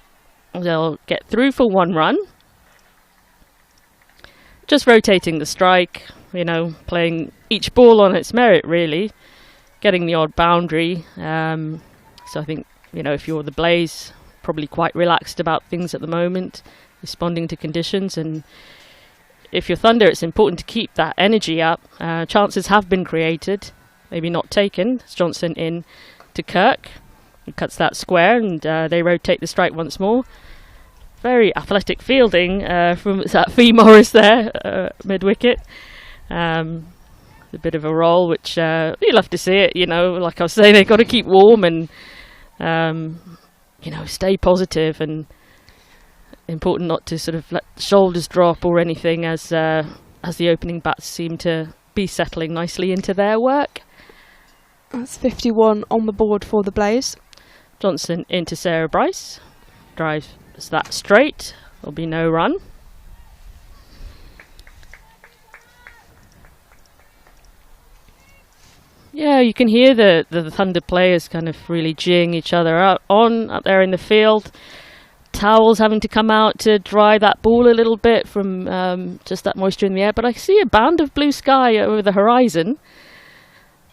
They'll get through for 1 run. Just rotating the strike, playing each ball on its merit, really. Getting the odd boundary. So I think, if you're the Blase, probably quite relaxed about things at the moment, responding to conditions. And if you're Thunder, it's important to keep that energy up. Chances have been created, maybe not taken. It's Johnson in to Kirk. He cuts that square, and they rotate the strike once more. Very athletic fielding from that Faye Morris there, mid-wicket. A bit of a roll, which you'll have to see it. Like I was saying, they've got to keep warm and stay positive, and important not to sort of let shoulders drop or anything as as the opening bats seem to be settling nicely into their work. That's 51 on the board for the Blase. Johnson into Sarah Bryce. Drives that straight. There'll be no run. Yeah, you can hear the Thunder players kind of really geeing each other up there in the field. Towels having to come out to dry that ball a little bit from just that moisture in the air. But I see a band of blue sky over the horizon.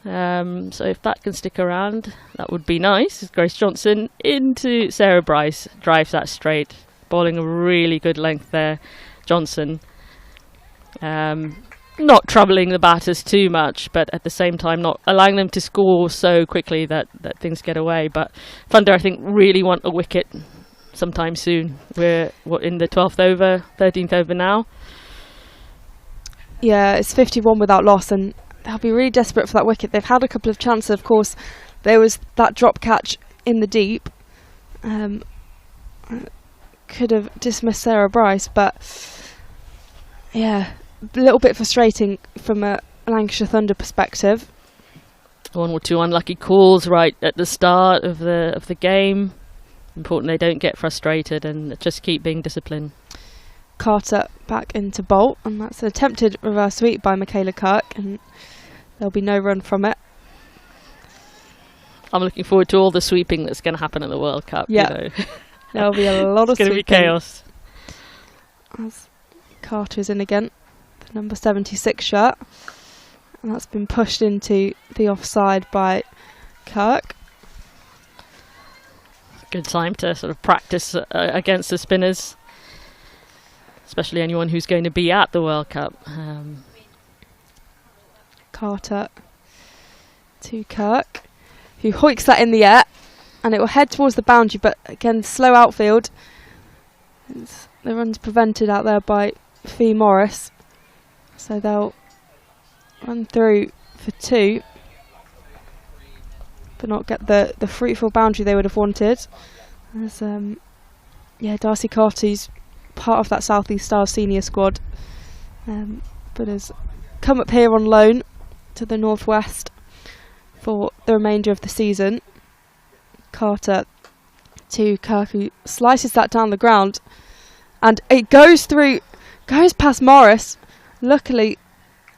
So if that can stick around, that would be nice. Grace Johnson into Sarah Bryce, drives that straight, bowling a really good length there. Johnson not troubling the batters too much, but at the same time not allowing them to score so quickly that things get away. But Thunder, I think, really want a wicket sometime soon. We're in the 12th over, 13th over now. Yeah, it's 51 without loss, and they'll be really desperate for that wicket. They've had a couple of chances, of course. There was that drop catch in the deep. Could have dismissed Sarah Bryce, but yeah, a little bit frustrating from a Lancashire Thunder perspective. One or two unlucky calls right at the start of the game. Important they don't get frustrated and just keep being disciplined. Carter back into bowl, and that's an attempted reverse sweep by Michaela Kirk, and there'll be no run from it. I'm looking forward to all the sweeping that's going to happen at the World Cup. Yeah, you know. There'll be a lot of sweeping. It's going to be chaos. As Carter's in again, the number 76 shirt, and that's been pushed into the offside by Kirk. Good time to sort of practice against the spinners, especially anyone who's going to be at the World Cup. Carter to Kirk, who hoiks that in the air, and it will head towards the boundary, but again, slow outfield. The run's prevented out there by Faye Morris, so they'll run through for two, but not get the fruitful boundary they would have wanted. As Darcy Carty's part of that South East Stars senior squad, but has come up here on loan to the Northwest for the remainder of the season. Carter to Kirk, who slices that down the ground, and it goes past Morris. Luckily,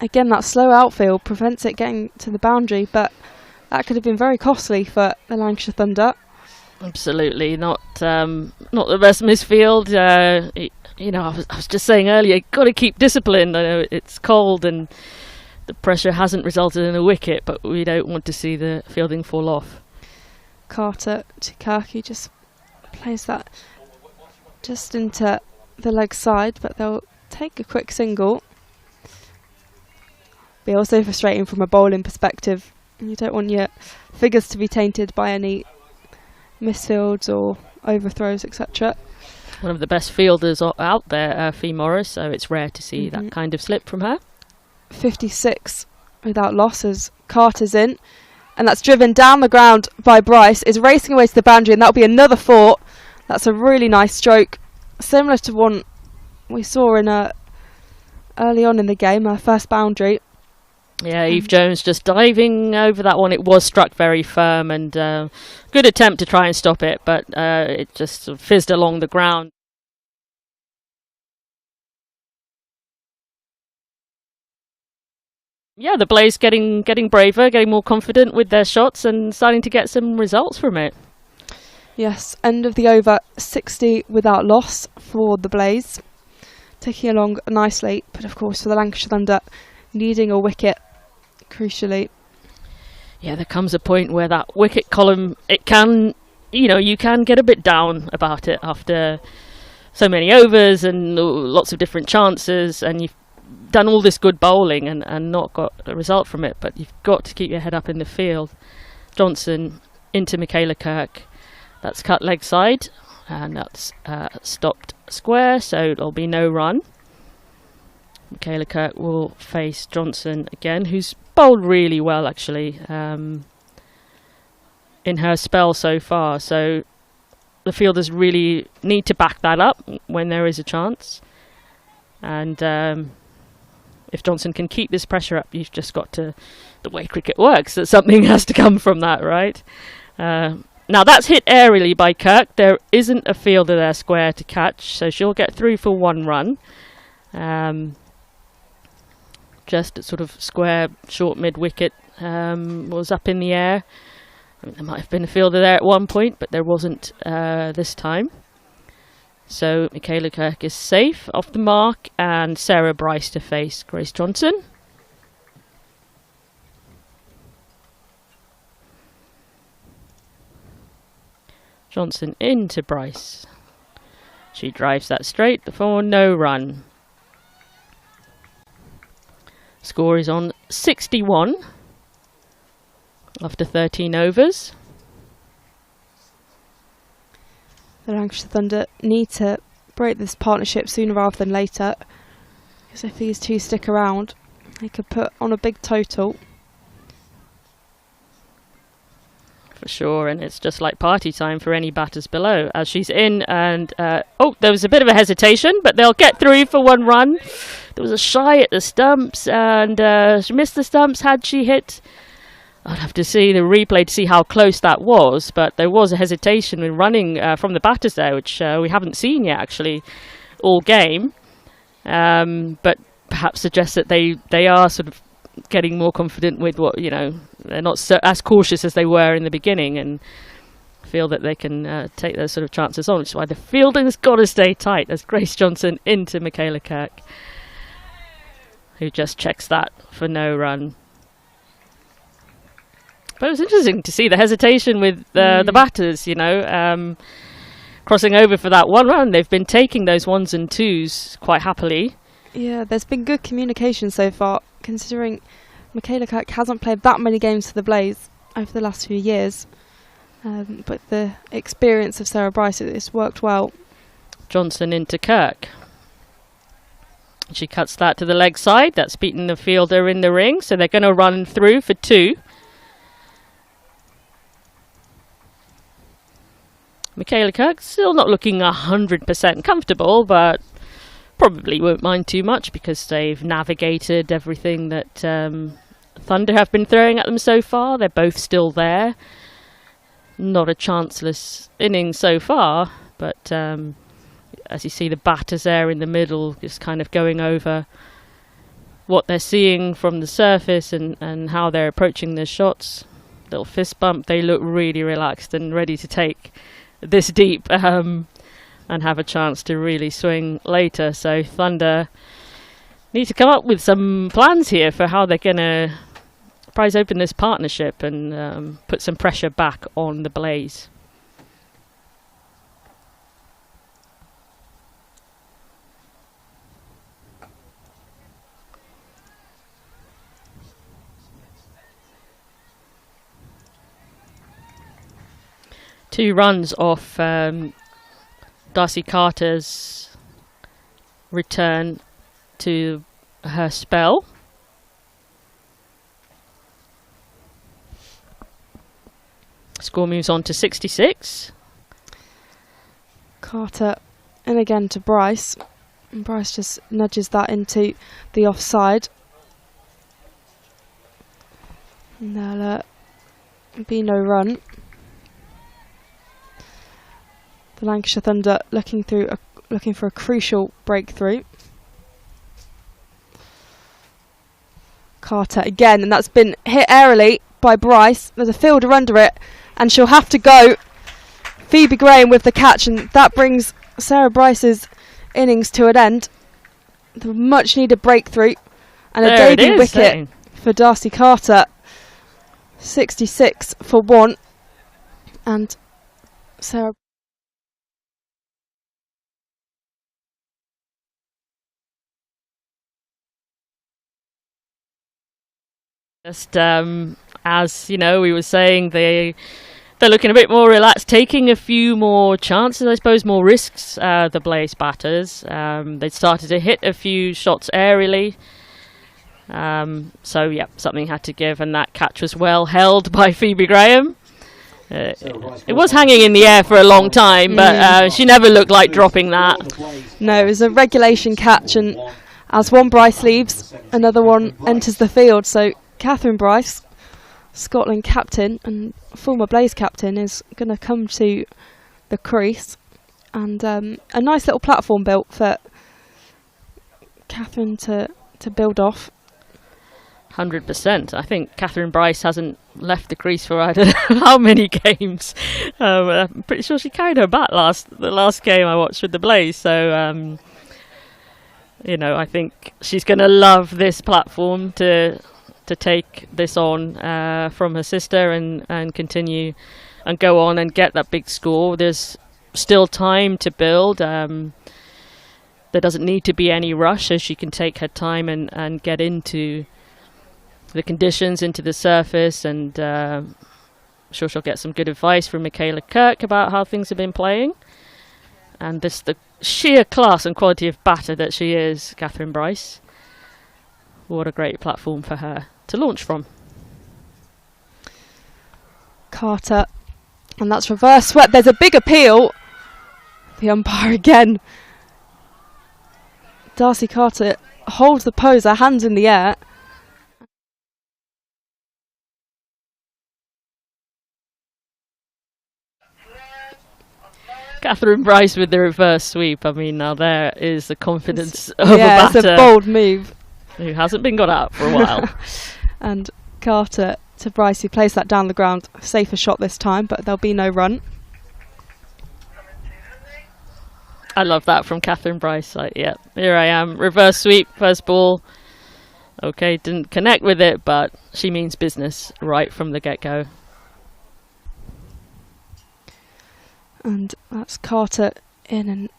again, that slow outfield prevents it getting to the boundary, but that could have been very costly for the Lancashire Thunder. Absolutely not the best misfield. I was just saying earlier, got to keep disciplined. I know it's cold and the pressure hasn't resulted in a wicket, but we don't want to see the fielding fall off. Carter to Kirk, who just plays that just into the leg side, but they'll take a quick single. Be also frustrating from a bowling perspective. You don't want your figures to be tainted by any misfields or overthrows, etc. One of the best fielders out there, Faye Morris, so it's rare to see that kind of slip from her. 56 without loss as Carter's in, and that's driven down the ground by Bryce, is racing away to the boundary, and that'll be another 4. That's a really nice stroke, similar to one we saw in early on in the game, our first boundary. Yeah, Eve Jones just diving over that one. It was struck very firm, and good attempt to try and stop it, but it just sort of fizzed along the ground. Yeah, the Blase getting braver, getting more confident with their shots and starting to get some results from it. Yes, end of the over, 60 without loss for the Blase. Ticking along nicely, but of course for the Lancashire Thunder, needing a wicket, crucially. Yeah, there comes a point where that wicket column, it can, you can get a bit down about it after so many overs and lots of different chances, and you've done all this good bowling and not got a result from it, but you've got to keep your head up in the field. Johnson into Michaela Kirk. That's cut leg side, and that's stopped square, so there'll be no run. Michaela Kirk will face Johnson again, who's bowled really well actually in her spell so far, so the fielders really need to back that up when there is a chance. And if Johnson can keep this pressure up, you've just got to, the way cricket works, that something has to come from that, right? Now that's hit aerially by Kirk. There isn't a fielder there square to catch, so she'll get through for 1 run. Just sort of square, short mid-wicket was up in the air. I mean, there might have been a fielder there at one point, but there wasn't this time. So Michaela Kirk is safe off the mark, and Sarah Bryce to face Grace Johnson. Johnson into Bryce. She drives that straight for no run. Score is on 61 after 13 overs. The Lancashire Thunder need to break this partnership sooner rather than later, because if these two stick around, they could put on a big total. For sure, and it's just like party time for any batters below as she's in, and oh, there was a bit of a hesitation, but they'll get through for 1 run. There was a shy at the stumps, and she missed the stumps. Had she hit, I'd have to see the replay to see how close that was, but there was a hesitation in running from the batters there, which we haven't seen yet actually all game, but perhaps suggests that they are sort of getting more confident with what, you know, they're not so as cautious as they were in the beginning, and feel that they can take those sort of chances on, which is why the fielding's got to stay tight as Grace Johnson into Michaela Kirk, who just checks that for no run. But it was interesting to see the hesitation with the batters, you know, crossing over for that 1 run. They've been taking those 1s and 2s quite happily. Yeah, there's been good communication so far, considering Michaela Kirk hasn't played that many games for the Blase over the last few years. But the experience of Sarah Bryce, it's worked well. Johnson into Kirk. She cuts that to the leg side. That's beaten the fielder in the ring, so they're going to run through for 2. Michaela Kirk still not looking 100% comfortable, but probably won't mind too much because they've navigated everything that Thunder have been throwing at them so far. They're both still there. Not a chanceless innings so far, but as you see the batters there in the middle just kind of going over what they're seeing from the surface and how they're approaching their shots. Little fist bump. They look really relaxed and ready to take this deep and have a chance to really swing later. So Thunder need to come up with some plans here for how they're going to prize open this partnership and put some pressure back on the Blase. Two runs off Darcy Carter's return to her spell. Score moves on to 66. Carter in again to Bryce. And Bryce just nudges that into the offside. And there'll be no run. The Lancashire Thunder looking for a crucial breakthrough. Carter again, and that's been hit airily by Bryce. There's a fielder under it, and she'll have to go. Phoebe Graham with the catch, and that brings Sarah Bryce's innings to an end. The much needed breakthrough, and a debut wicket for Darcy Carter. 66 for 1, and Sarah. Just as you know, we were saying they're looking a bit more relaxed, taking a few more chances, I suppose, more risks. The Blase batters, they started to hit a few shots aerially. So yeah, something had to give, and that catch was well held by Phoebe Graham. It was hanging in the air for a long time, but she never looked like dropping that. No, it was a regulation catch, and As one Bryce leaves, another one enters the field. So Catherine Bryce, Scotland captain and former Blase captain, is going to come to the crease, and a nice little platform built for Catherine to build off. 100%. I think Catherine Bryce hasn't left the crease for I don't know how many games. I'm pretty sure she carried her bat the last game I watched with the Blase. So, you know, I think she's going to love this platform to take this on from her sister and continue and go on and get that big score. There's still time to build. There doesn't need to be any rush, so she can take her time and get into the conditions, into the surface, and I'm sure she'll get some good advice from Michaela Kirk about how things have been playing. And the sheer class and quality of batter that she is, Catherine Bryce. What a great platform for her to launch from. Carter, and that's reverse swept. There's a big appeal. The umpire again. Darcy Carter holds the pose, her hands in the air. Catherine Bryce with the reverse sweep. I mean, now there is the confidence of a batter. It's a bold move. Who hasn't been got out for a while. And Carter to Bryce, who plays that down the ground. Safer shot this time, but there'll be no run. I love that from Catherine Bryce. Like, yeah, here I am. Reverse sweep, first ball. Okay, didn't connect with it, but she means business right from the get-go. And that's Carter in, and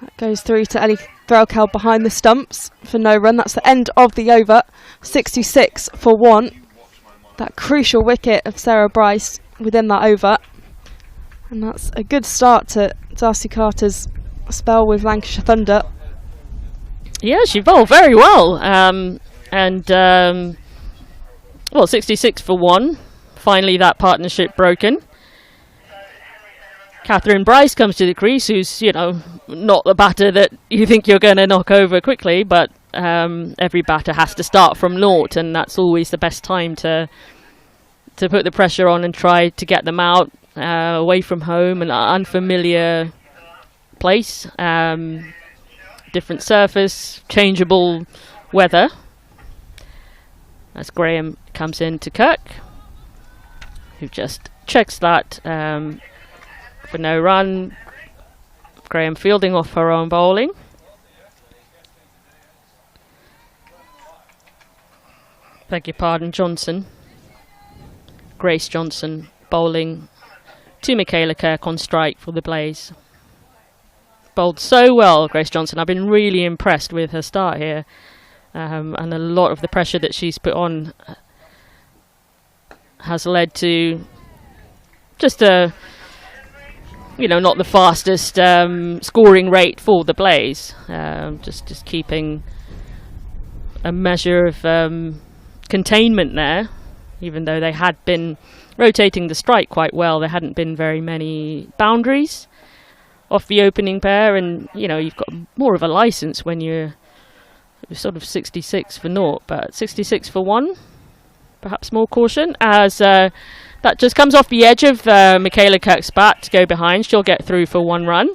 that goes through to Ellie Threlkeld behind the stumps for no run. That's the end of the over. 66 for 1. That crucial wicket of Sarah Bryce within that over. And that's a good start to Darcy Carter's spell with Lancashire Thunder. Yeah, she bowled very well. Well, 66 for 1. Finally, that partnership broken. Catherine Bryce comes to the crease, who's, you know, not the batter that you think you're going to knock over quickly, but every batter has to start from naught, and that's always the best time to put the pressure on and try to get them out away from home, an unfamiliar place, different surface, changeable weather. As Graham comes in to Kirk, who just checks that for no run. Graham fielding off her own bowling. Beg your pardon, Johnson. Grace Johnson bowling to Michaela Kirk on strike for the Blase. Bowled so well, Grace Johnson. I've been really impressed with her start here. And a lot of the pressure that she's put on has led to just a, you know, not the fastest scoring rate for the Blase. Just keeping a measure of containment there, even though they had been rotating the strike quite well. There hadn't been very many boundaries off the opening pair, and you know, you've got more of a license when you're sort of 66 for naught, but 66 for 1, perhaps more caution, as that just comes off the edge of Michaela Kirk's bat to go behind. She'll get through for 1 run.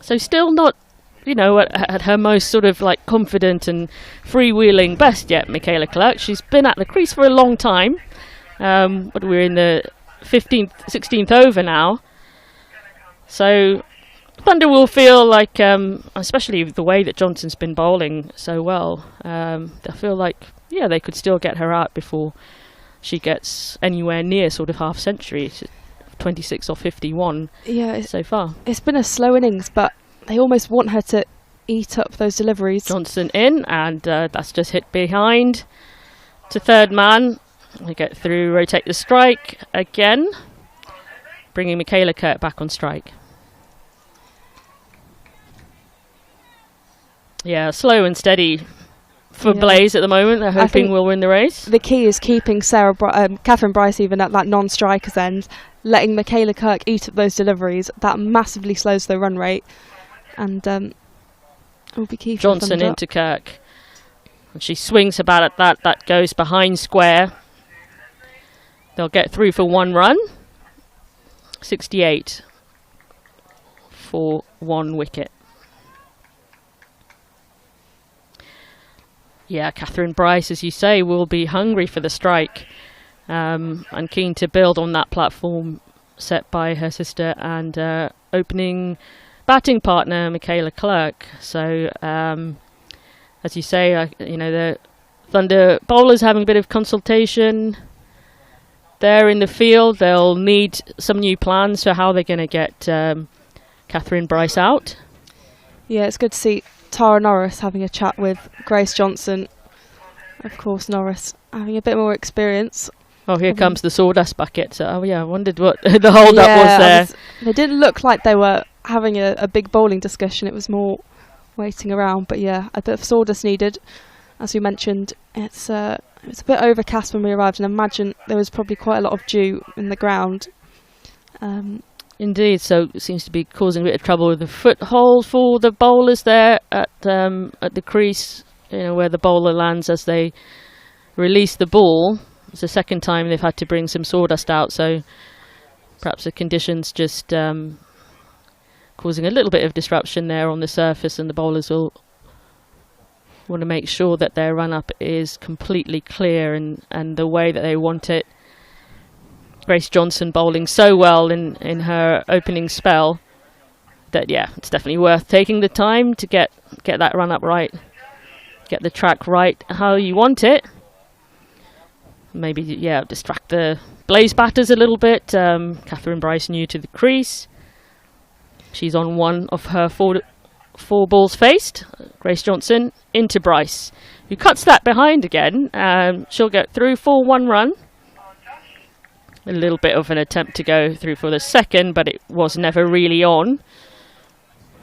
So still not, you know, at her most sort of like confident and freewheeling best yet, Michaela Kirk. She's been at the crease for a long time. But we're in the 16th over now. So Thunder will feel like, especially the way that Johnson's been bowling so well, they'll feel like, yeah, they could still get her out before she gets anywhere near sort of half century. 26 or 51 so far. It's been a slow innings, but they almost want her to eat up those deliveries. Johnson in, and that's just hit behind to third man. They get through, rotate the strike again, bringing Michaela Kirk back on strike. Yeah, slow and steady for Blase at the moment. They're hoping we'll win the race. The key is keeping Catherine Bryce even at that non-striker's end, letting Michaela Kirk eat up those deliveries. That massively slows their run rate. And will be key for Johnson Thunder. into Kirk. And she swings about at that. That goes behind square. They'll get through for 1 run. 68 for 1 wicket. Yeah, Catherine Bryce, as you say, will be hungry for the strike and keen to build on that platform set by her sister and opening batting partner Michaela Clark. So, as you say, the Thunder bowlers having a bit of consultation there in the field. They'll need some new plans for how they're going to get Catherine Bryce out. Yeah, it's good to see Tara Norris having a chat with Grace Johnson. Of course, Norris having a bit more experience. Oh, here comes the sawdust bucket. So, I wondered what the hold-up was there. They didn't look like they were having a big bowling discussion. It was more waiting around. But yeah, a bit of sawdust needed. As we mentioned, it was a bit overcast when we arrived, and I imagine there was probably quite a lot of dew in the ground. Indeed, so it seems to be causing a bit of trouble with the foothold for the bowlers there at the crease, where the bowler lands as they release the ball. It's the second time they've had to bring some sawdust out, so perhaps the conditions just causing a little bit of disruption there on the surface, and the bowlers will want to make sure that their run-up is completely clear and the way that they want it. Grace Johnson bowling so well in her opening spell that, yeah, it's definitely worth taking the time to get that run-up right, get the track right how you want it. Maybe, yeah, distract the Blase batters a little bit. Catherine Bryce new to the crease. She's on one of her four balls faced. Grace Johnson into Bryce, who cuts that behind again. She'll get through for 1 run. A little bit of an attempt to go through for the second, but it was never really on.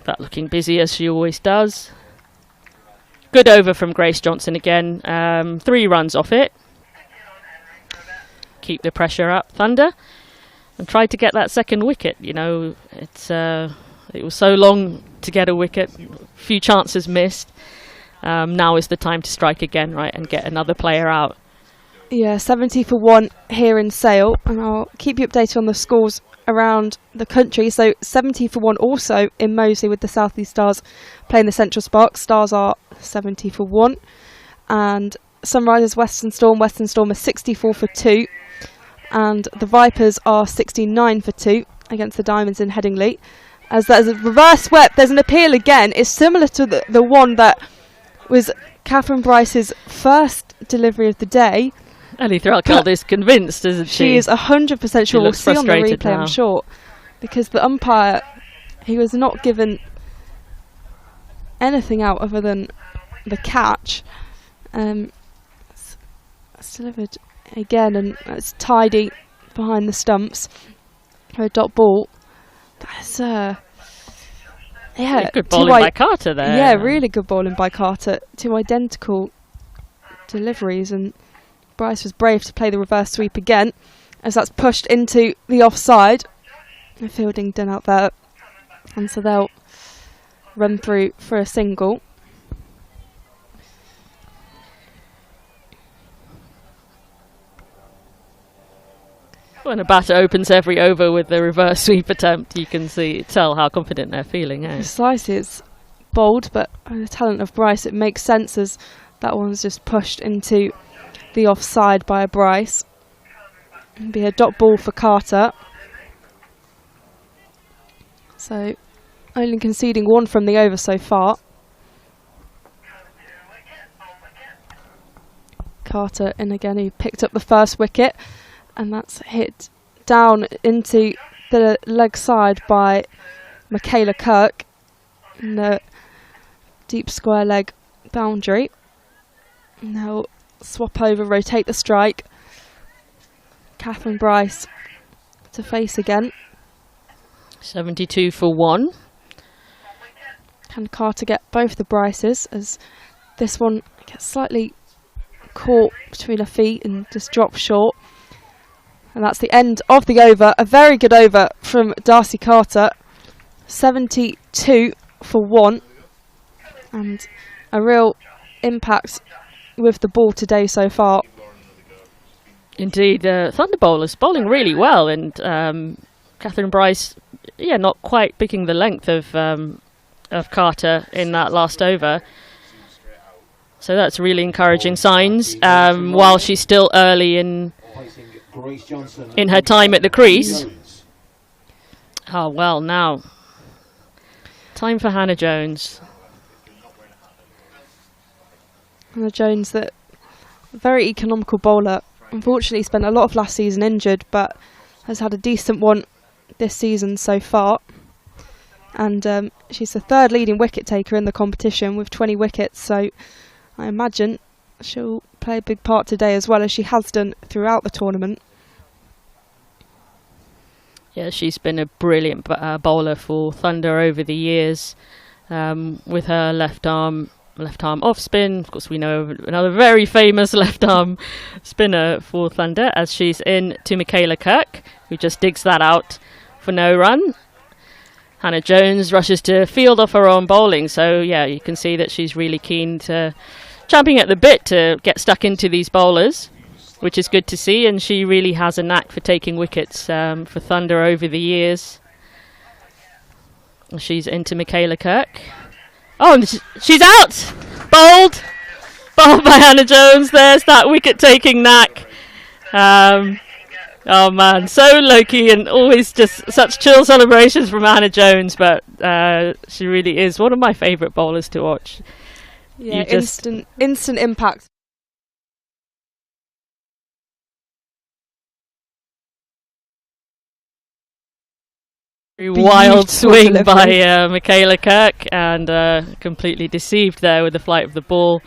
That looking busy as she always does. Good over from Grace Johnson again. 3 runs off it. Keep the pressure up, Thunder, and try to get that second wicket. It was so long to get a wicket, few chances missed. Now is the time to strike again, right, and get another player out. Yeah, 70 for 1 here in Sale, and I'll keep you updated on the scores around the country. So 70 for 1 also in Moseley with the South East Stars playing the Central Sparks. Stars are 70 for 1, and Sunrisers Western Storm are 64 for 2, and the Vipers are 69 for 2 against the Diamonds in Headingley. As there's a reverse swept, there's an appeal again. It's similar to the one that was Catherine Bryce's first delivery of the day. Ellie Threlkeld is convinced, isn't she? She is 100% sure. We'll see on the replay, now. I'm sure. Because the umpire, he was not given anything out other than the catch. It's delivered again, and it's tidy behind the stumps for a dot ball. That's good bowling by Carter there. Yeah, really good bowling by Carter. 2 identical deliveries, and Bryce was brave to play the reverse sweep again, as that's pushed into the offside. The fielding done out there, and so they'll run through for a single. When a batter opens every over with the reverse sweep attempt, you can tell how confident they're feeling. Precisely, it's bold, but the talent of Bryce, it makes sense, as that one's just pushed into the offside by Bryce. It'll be a dot ball for Carter. So only conceding 1 from the over so far. Carter in again, who picked up the first wicket, and that's hit down into the leg side by Michaela Kirk in the deep square leg boundary. And they'll swap over, rotate the strike. Catherine Bryce to face again. 72 for 1. Can Carter get both the Bryces, as this one gets slightly caught between her feet and just drops short. And that's the end of the over. A very good over from Darcy Carter. 72 for 1. and a real impact with the ball today so far. Indeed, Thunder bowlers bowling really well, and Catherine Bryce, not quite picking the length of Carter in that last over. So that's really encouraging signs. While she's still early in her time at the crease. Oh well, now time for Hannah Jones. Hannah Jones, that very economical bowler. Unfortunately, spent a lot of last season injured, but has had a decent one this season so far. And she's the third leading wicket taker in the competition with 20 wickets, so I imagine she'll play a big part today, as well as she has done throughout the tournament. Yeah, she's been a brilliant bowler for Thunder over the years, with her left arm off spin. Of course, we know another very famous left arm spinner for Thunder, as she's in to Michaela Kirk, who just digs that out for no run. Hannah Jones rushes to field off her own bowling, so yeah, you can see that she's really keen to, champing at the bit to get stuck into these bowlers, which is good to see, and she really has a knack for taking wickets for Thunder over the years. She's into Michaela Kirk. Oh, and she's out! Bowled by Hannah Jones. There's that wicket-taking knack. Oh man, so low-key, and always just such chill celebrations from Hannah Jones, but she really is one of my favourite bowlers to watch. Yeah, instant impact. Wild swing by Michaela Kirk, and completely deceived there with the flight of the ball.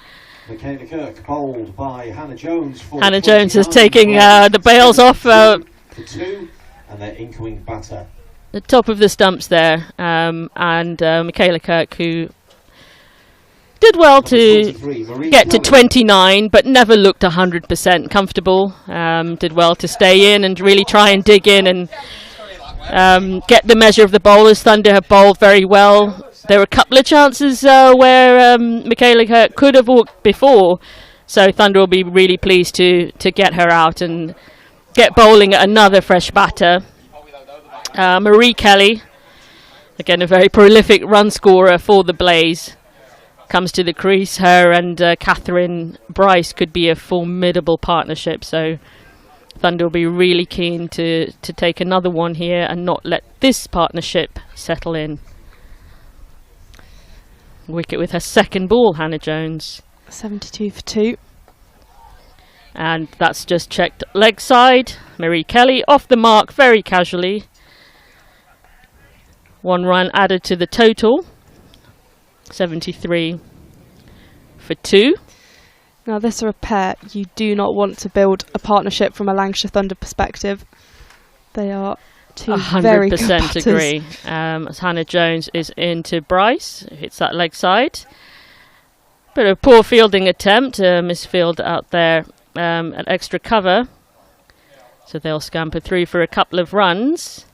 Michaela Kirk bowled by Hannah Jones. Hannah Jones is taking the bails off for two, and their incoming batter. The top of the stumps there, and Michaela Kirk, who did well to get to 29, but never looked 100% comfortable. Did well to stay in and really try and dig in and get the measure of the bowlers. Thunder have bowled very well. There were a couple of chances where Michaela Kirk could have walked before, so Thunder will be really pleased to get her out and get bowling at another fresh batter. Marie Kelly, again a very prolific run scorer for the Blase, comes to the crease. Her and Catherine Bryce could be a formidable partnership, so Thunder will be really keen to take another one here and not let this partnership settle in. Wicket with her second ball, Hannah Jones. 72 for 2. And that's just checked leg side. Marie Kelly off the mark very casually. 1 run added to the total. 73 for 2. Now, this are a pair you do not want to build a partnership from a Lancashire Thunder perspective. They are two very good batters. 100% agree. As Hannah Jones is into Bryce, hits that leg side. Bit of poor fielding attempt, misfield out there at extra cover. So they'll scamper through for a couple of runs.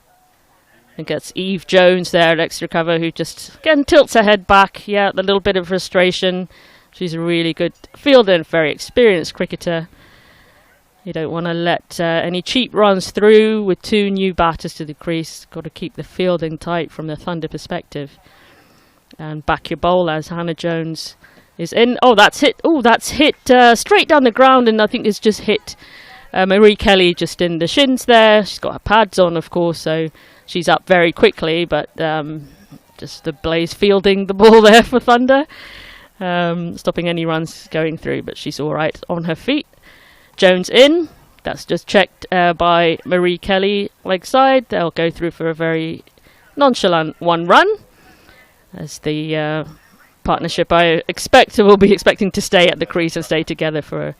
And gets Eve Jones there at extra cover, who just again tilts her head back. Yeah, a little bit of frustration. She's a really good fielder and very experienced cricketer. You don't want to let any cheap runs through with 2 new batters to the crease. Got to keep the fielding tight from the Thunder perspective. And back your bowl as Hannah Jones is in. Oh, that's hit. Oh, that's hit straight down the ground, and I think it's just hit Marie Kelly just in the shins there. She's got her pads on, of course, so she's up very quickly, but just the Blase fielding the ball there for Thunder. Stopping any runs going through, but she's all right on her feet. Jones in. That's just checked by Marie Kelly leg side. They'll go through for a very nonchalant 1 run, as the partnership I expect will be expecting to stay at the crease and stay together for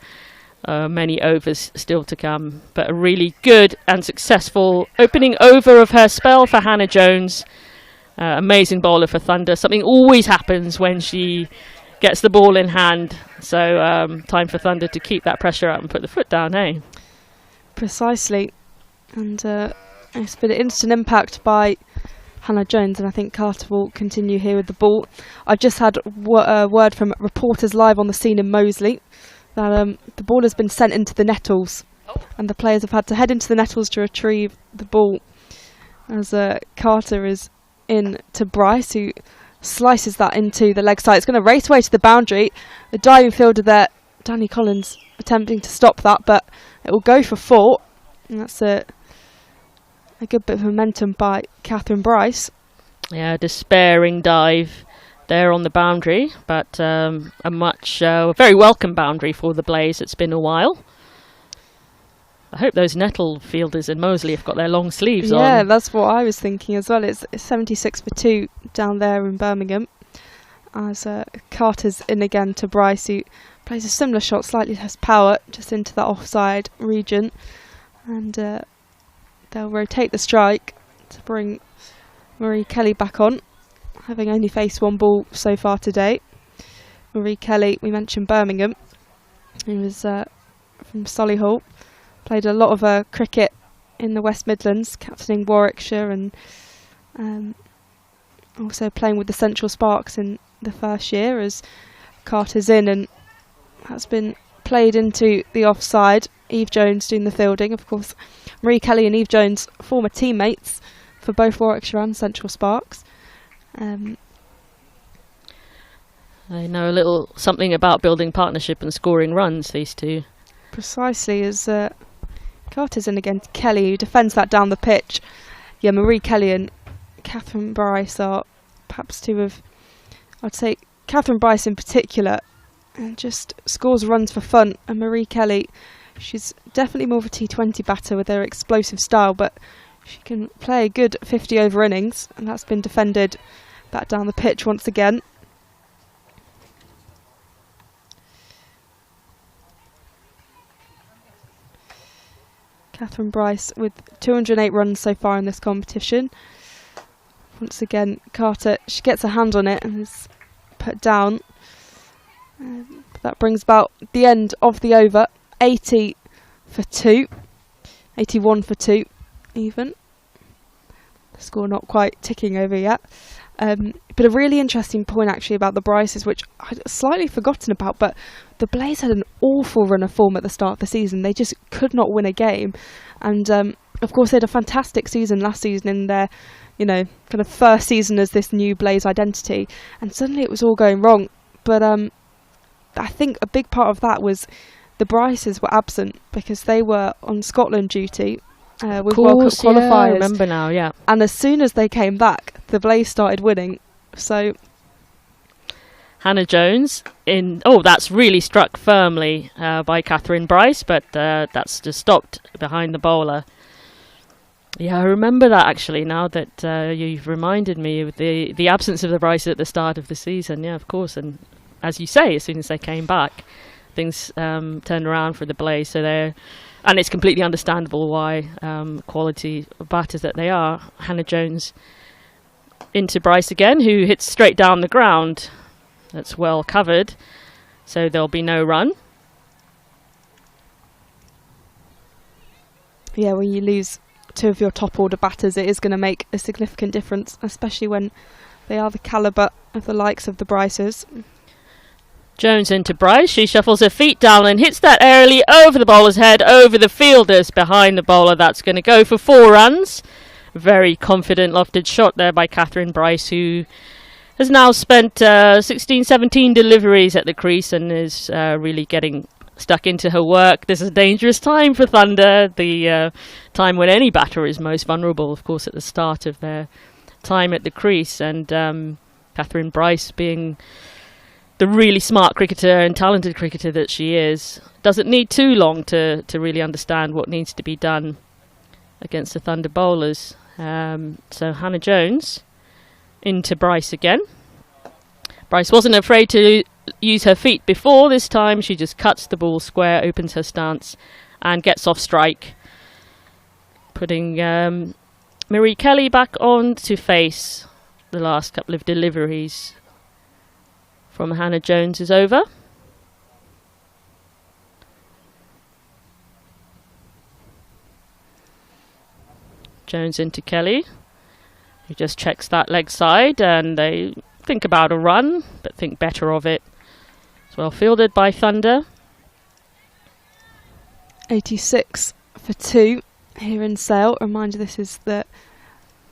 many overs still to come. But a really good and successful opening over of her spell for Hannah Jones. Amazing bowler for Thunder. Something always happens when she gets the ball in hand, so time for Thunder to keep that pressure up and put the foot down, eh? Precisely. And it's been an instant impact by Hannah Jones, and I think Carter will continue here with the ball. I've just had word from reporters live on the scene in Moseley that the ball has been sent into the nettles, and the players have had to head into the nettles to retrieve the ball, as Carter is in to Bryce, who slices that into the leg side. It's going to race away to the boundary. The diving fielder there, Danny Collins, attempting to stop that, but it will go for 4, and that's a good bit of momentum by Catherine Bryce. Yeah, despairing dive there on the boundary, but a very welcome boundary for the Blase. It's been a while. I hope those nettle fielders in Moseley have got their long sleeves on. Yeah, that's what I was thinking as well. It's 76 for 2 down there in Birmingham. As Carter's in again to Bryce, who plays a similar shot, slightly less power, just into that offside region. And they'll rotate the strike to bring Marie Kelly back on, having only faced 1 ball so far today. Marie Kelly, we mentioned Birmingham, who was from Solihull. Played a lot of cricket in the West Midlands, captaining Warwickshire and also playing with the Central Sparks in the first year as Carter's in, and that's been played into the offside. Eve Jones doing the fielding. Of course, Marie Kelly and Eve Jones, former teammates for both Warwickshire and Central Sparks. They know a little something about building partnership and scoring runs, these two. Precisely, as Carter's in again to Kelly, who defends that down the pitch. Yeah, Marie Kelly and Catherine Bryce are perhaps two of, I'd say Catherine Bryce in particular, and just scores runs for fun. And Marie Kelly, she's definitely more of a T20 batter with her explosive style, but she can play a good 50 over innings, and that's been defended back down the pitch once again. Catherine Bryce with 208 runs so far in this competition. Once again, Carter, she gets her hand on it and is put down. That brings about the end of the over. 80 for 2. 81 for 2 even. The score not quite ticking over yet. But a really interesting point actually about the Bryces, which I'd slightly forgotten about, but the Blase had an awful run of form at the start of the season. They just could not win a game. And of course they had a fantastic season last season in their, kind of first season as this new Blase identity. And suddenly it was all going wrong. But I think a big part of that was the Bryces were absent because they were on Scotland duty with World Cup qualifiers. Yeah, I remember now, yeah. And as soon as they came back, the Blase started winning. So Hannah Jones that's really struck firmly by Catherine Bryce, but that's just stopped behind the bowler. Yeah, I remember that actually, now that you've reminded me of the absence of the Bryce at the start of the season. Yeah, of course. And as you say, as soon as they came back, things turned around for the Blase. And it's completely understandable why quality batters that they are. Hannah Jones into Bryce again, who hits straight down the ground. That's well covered, so there'll be no run. Yeah, when you lose 2 of your top order batters, it is going to make a significant difference, especially when they are the calibre of the likes of the Bryces. Jones into Bryce. She shuffles her feet down and hits that airily over the bowler's head, over the fielders behind the bowler. That's going to go for 4 runs. Very confident lofted shot there by Catherine Bryce, who has now spent 16-17 deliveries at the crease and is really getting stuck into her work. This is a dangerous time for Thunder, the time when any batter is most vulnerable, of course, at the start of their time at the crease. And Catherine Bryce, being the really smart cricketer and talented cricketer that she is, doesn't need too long to really understand what needs to be done against the Thunder bowlers. So Hannah Jones into Bryce again. Bryce wasn't afraid to use her feet before. This time she just cuts the ball square, opens her stance and gets off strike, putting Marie Kelly back on to face the last couple of deliveries from Hannah Jones is over. Jones into Kelly. who just checks that leg side, and they think about a run, but think better of it. It's well fielded by Thunder. 86 for 2 here in Sale. Reminder, this is the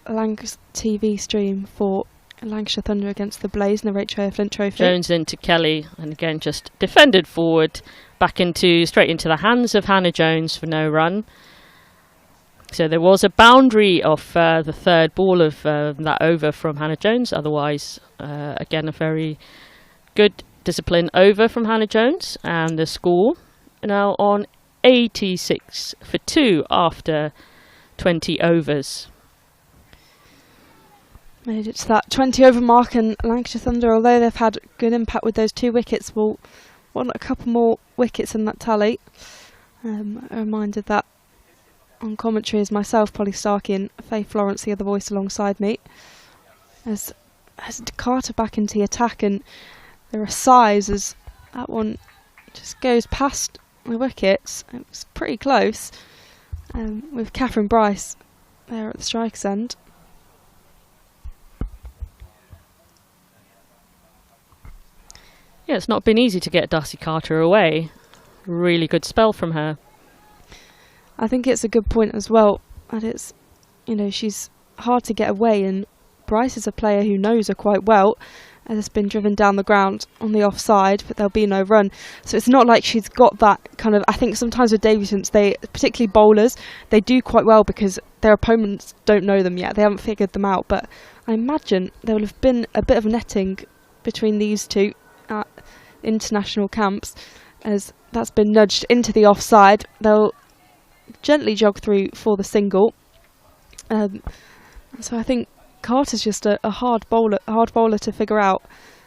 TV stream for Lancashire Thunder against the Blase in the Rachael Heyhoe Flint Trophy. Jones into Kelly, and again just defended forward, straight into the hands of Hannah Jones for no run. So there was a boundary of the third ball of that over from Hannah Jones. Otherwise, again, a very good discipline over from Hannah Jones, and the score now on 86 for 2 after 20 overs. Made it to that 20 over mark, and Lancashire Thunder, although they've had good impact with those 2 wickets, will want a couple more wickets in that tally. A reminder that on commentary is myself, Polly Starkey, and Faye Florence, the other voice alongside me, as Carter back into the attack, and there are sighs as that one just goes past the wickets. It was pretty close, with Catherine Bryce there at the strike's end. Yeah, it's not been easy to get Darcy Carter away. Really good spell from her. I think it's a good point as well, that it's, she's hard to get away, and Bryce is a player who knows her quite well, and has been driven down the ground on the offside, but there'll be no run. So it's not like she's got that kind of, I think sometimes with debutants, particularly bowlers, they do quite well because their opponents don't know them yet, they haven't figured them out, but I imagine there will have been a bit of netting between these two at international camps, as that's been nudged into the offside. They'll gently jog through for the single. So I think Carter's just a hard bowler to figure out.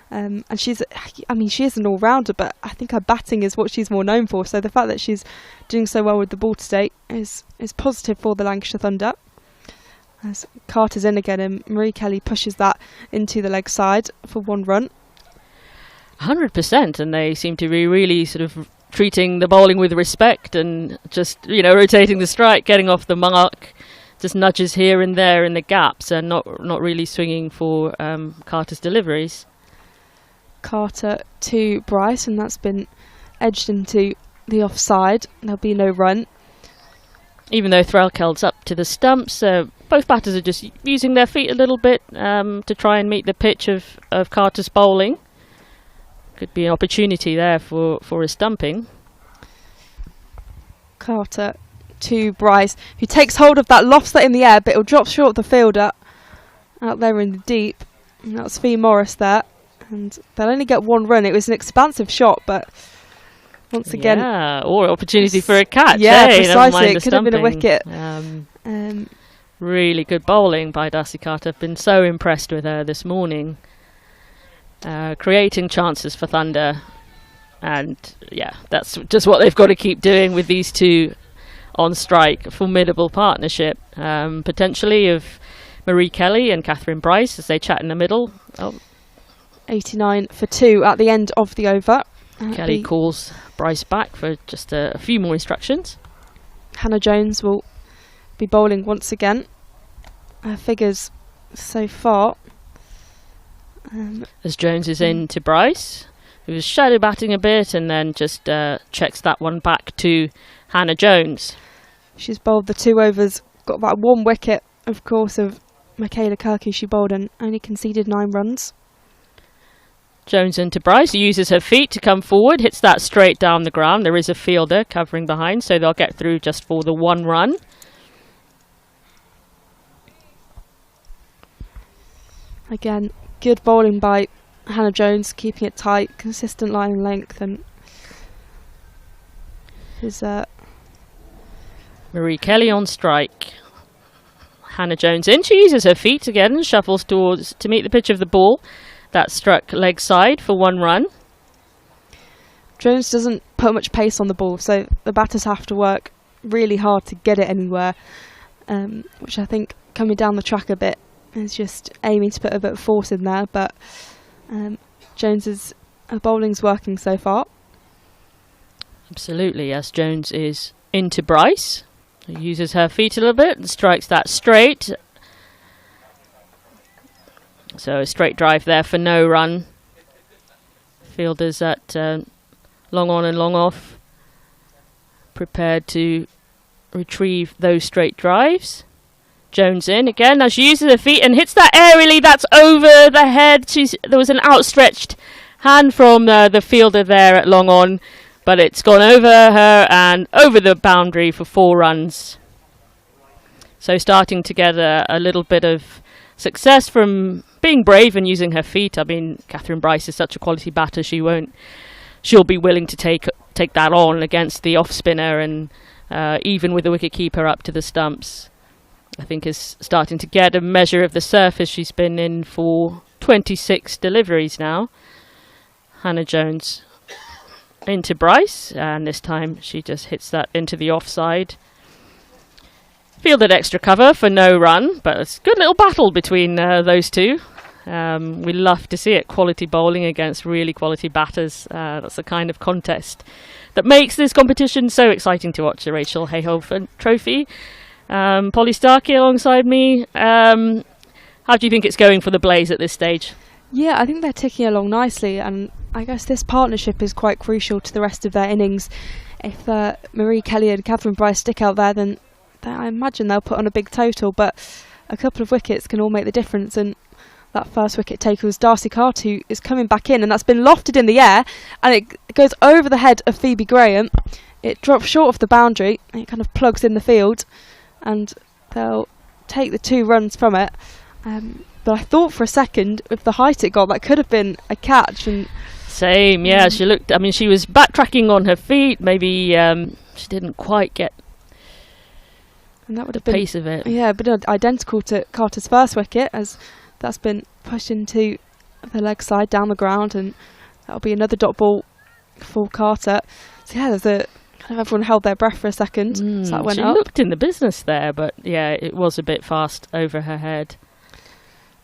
And she is an all-rounder, but I think her batting is what she's more known for. So the fact that she's doing so well with the ball today is positive for the Lancashire Thunder. As Carter's in again, and Marie Kelly pushes that into the leg side for 1 run. 100%, and they seem to be really sort of treating the bowling with respect, and just rotating the strike, getting off the mark, just nudges here and there in the gaps, and not really swinging for Carter's deliveries. Carter to Bryce, and that's been edged into the offside. There'll be no run. Even though Threlkeld's up to the stumps, both batters are just using their feet a little bit to try and meet the pitch of Carter's bowling. Could be an opportunity there for a stumping. Carter to Bryce, who takes hold of that, lofts that in the air, but it'll drop short of the fielder out there in the deep. And that's Faye Morris there, and they'll only get 1 run. It was an expansive shot, but once again, or opportunity for a catch. Yeah, hey, precisely. It could have been a wicket. Really good bowling by Darcy Carter. I've been so impressed with her this morning. Creating chances for Thunder, and that's just what they've got to keep doing with these two on strike. A formidable partnership, potentially, of Marie Kelly and Catherine Bryce as they chat in the middle. 89 for 2 at the end of the over. Kelly calls Bryce back for just a few more instructions. Hannah Jones will be bowling once again. Her figures so far. As Jones is in to Bryce, who was shadow batting a bit, and then just checks that one back to Hannah Jones. She's bowled the 2 overs, got that 1 wicket, of course, of Michaela Kirk, who she bowled, and only conceded 9 runs. Jones into Bryce, who uses her feet to come forward, hits that straight down the ground. There is a fielder covering behind, so they'll get through just for the 1 run. Again, good bowling by Hannah Jones, keeping it tight, consistent line and length, and is Marie Kelly on strike. Hannah Jones in. She uses her feet again and shuffles towards to meet the pitch of the ball. That struck leg side for 1 run. Jones doesn't put much pace on the ball, so the batters have to work really hard to get it anywhere, which I think coming down the track a bit is just aiming to put a bit of force in there, but Jones's bowling's working so far. Absolutely, yes. Jones is into Bryce, who uses her feet a little bit and strikes that straight. So a straight drive there for no run. Fielders at long on and long off, prepared to retrieve those straight drives. Jones in again. Now she uses her feet and hits that aerially. That's over the head. There was an outstretched hand from the fielder there at long on, but it's gone over her and over the boundary for 4 runs. So starting to get a little bit of success from being brave and using her feet. I mean, Catherine Bryce is such a quality batter. She'll be willing to take that on against the off spinner, and even with the wicket keeper up to the stumps. I think is starting to get a measure of the surface. She's been in for 26 deliveries now. Hannah Jones into Bryce, and this time she just hits that into the offside. Fielded extra cover for no run, but it's a good little battle between those two. We love to see it. Quality bowling against really quality batters. That's the kind of contest that makes this competition so exciting to watch. The Rachael Heyhoe Flint Trophy. Polly Starkey alongside me. How do you think it's going for the Blase at this stage? Yeah, I think they're ticking along nicely, and I guess this partnership is quite crucial to the rest of their innings. If Marie Kelly and Catherine Bryce stick out there, then I imagine they'll put on a big total, but a couple of wickets can all make the difference, and that first wicket taker was Darcy Carter, who is coming back in, and that's been lofted in the air, and it goes over the head of Phoebe Graham. It drops short of the boundary, and it kind of plugs in the field, and they'll take the 2 runs from it. But I thought for a second, with the height it got, that could have been a catch. And same, yeah. She looked. I mean, she was backtracking on her feet. Maybe she didn't quite get. And that would have been pace of it. Yeah, but identical to Carter's first wicket, as that's been pushed into the leg side down the ground, and that'll be another dot ball for Carter. So yeah, there's a kind of everyone held their breath for a second. So that went she up. Looked in the business there, but yeah, it was a bit fast over her head.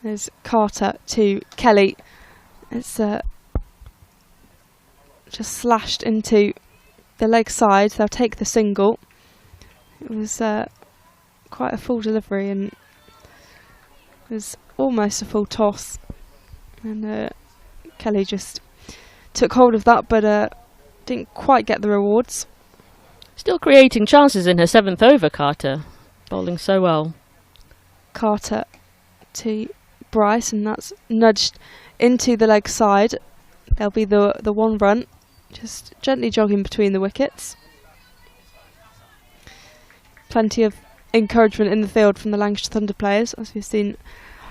There's Carter to Kelly. It's just slashed into the leg side. They'll take the single. It was quite a full delivery, and it was almost a full toss. And Kelly just took hold of that, but didn't quite get the rewards. Still creating chances in her 7th over, Carter. Bowling so well. Carter to Bryce, and that's nudged into the leg side. There'll be the 1 run, just gently jogging between the wickets. Plenty of encouragement in the field from the Lancashire Thunder players, as we've seen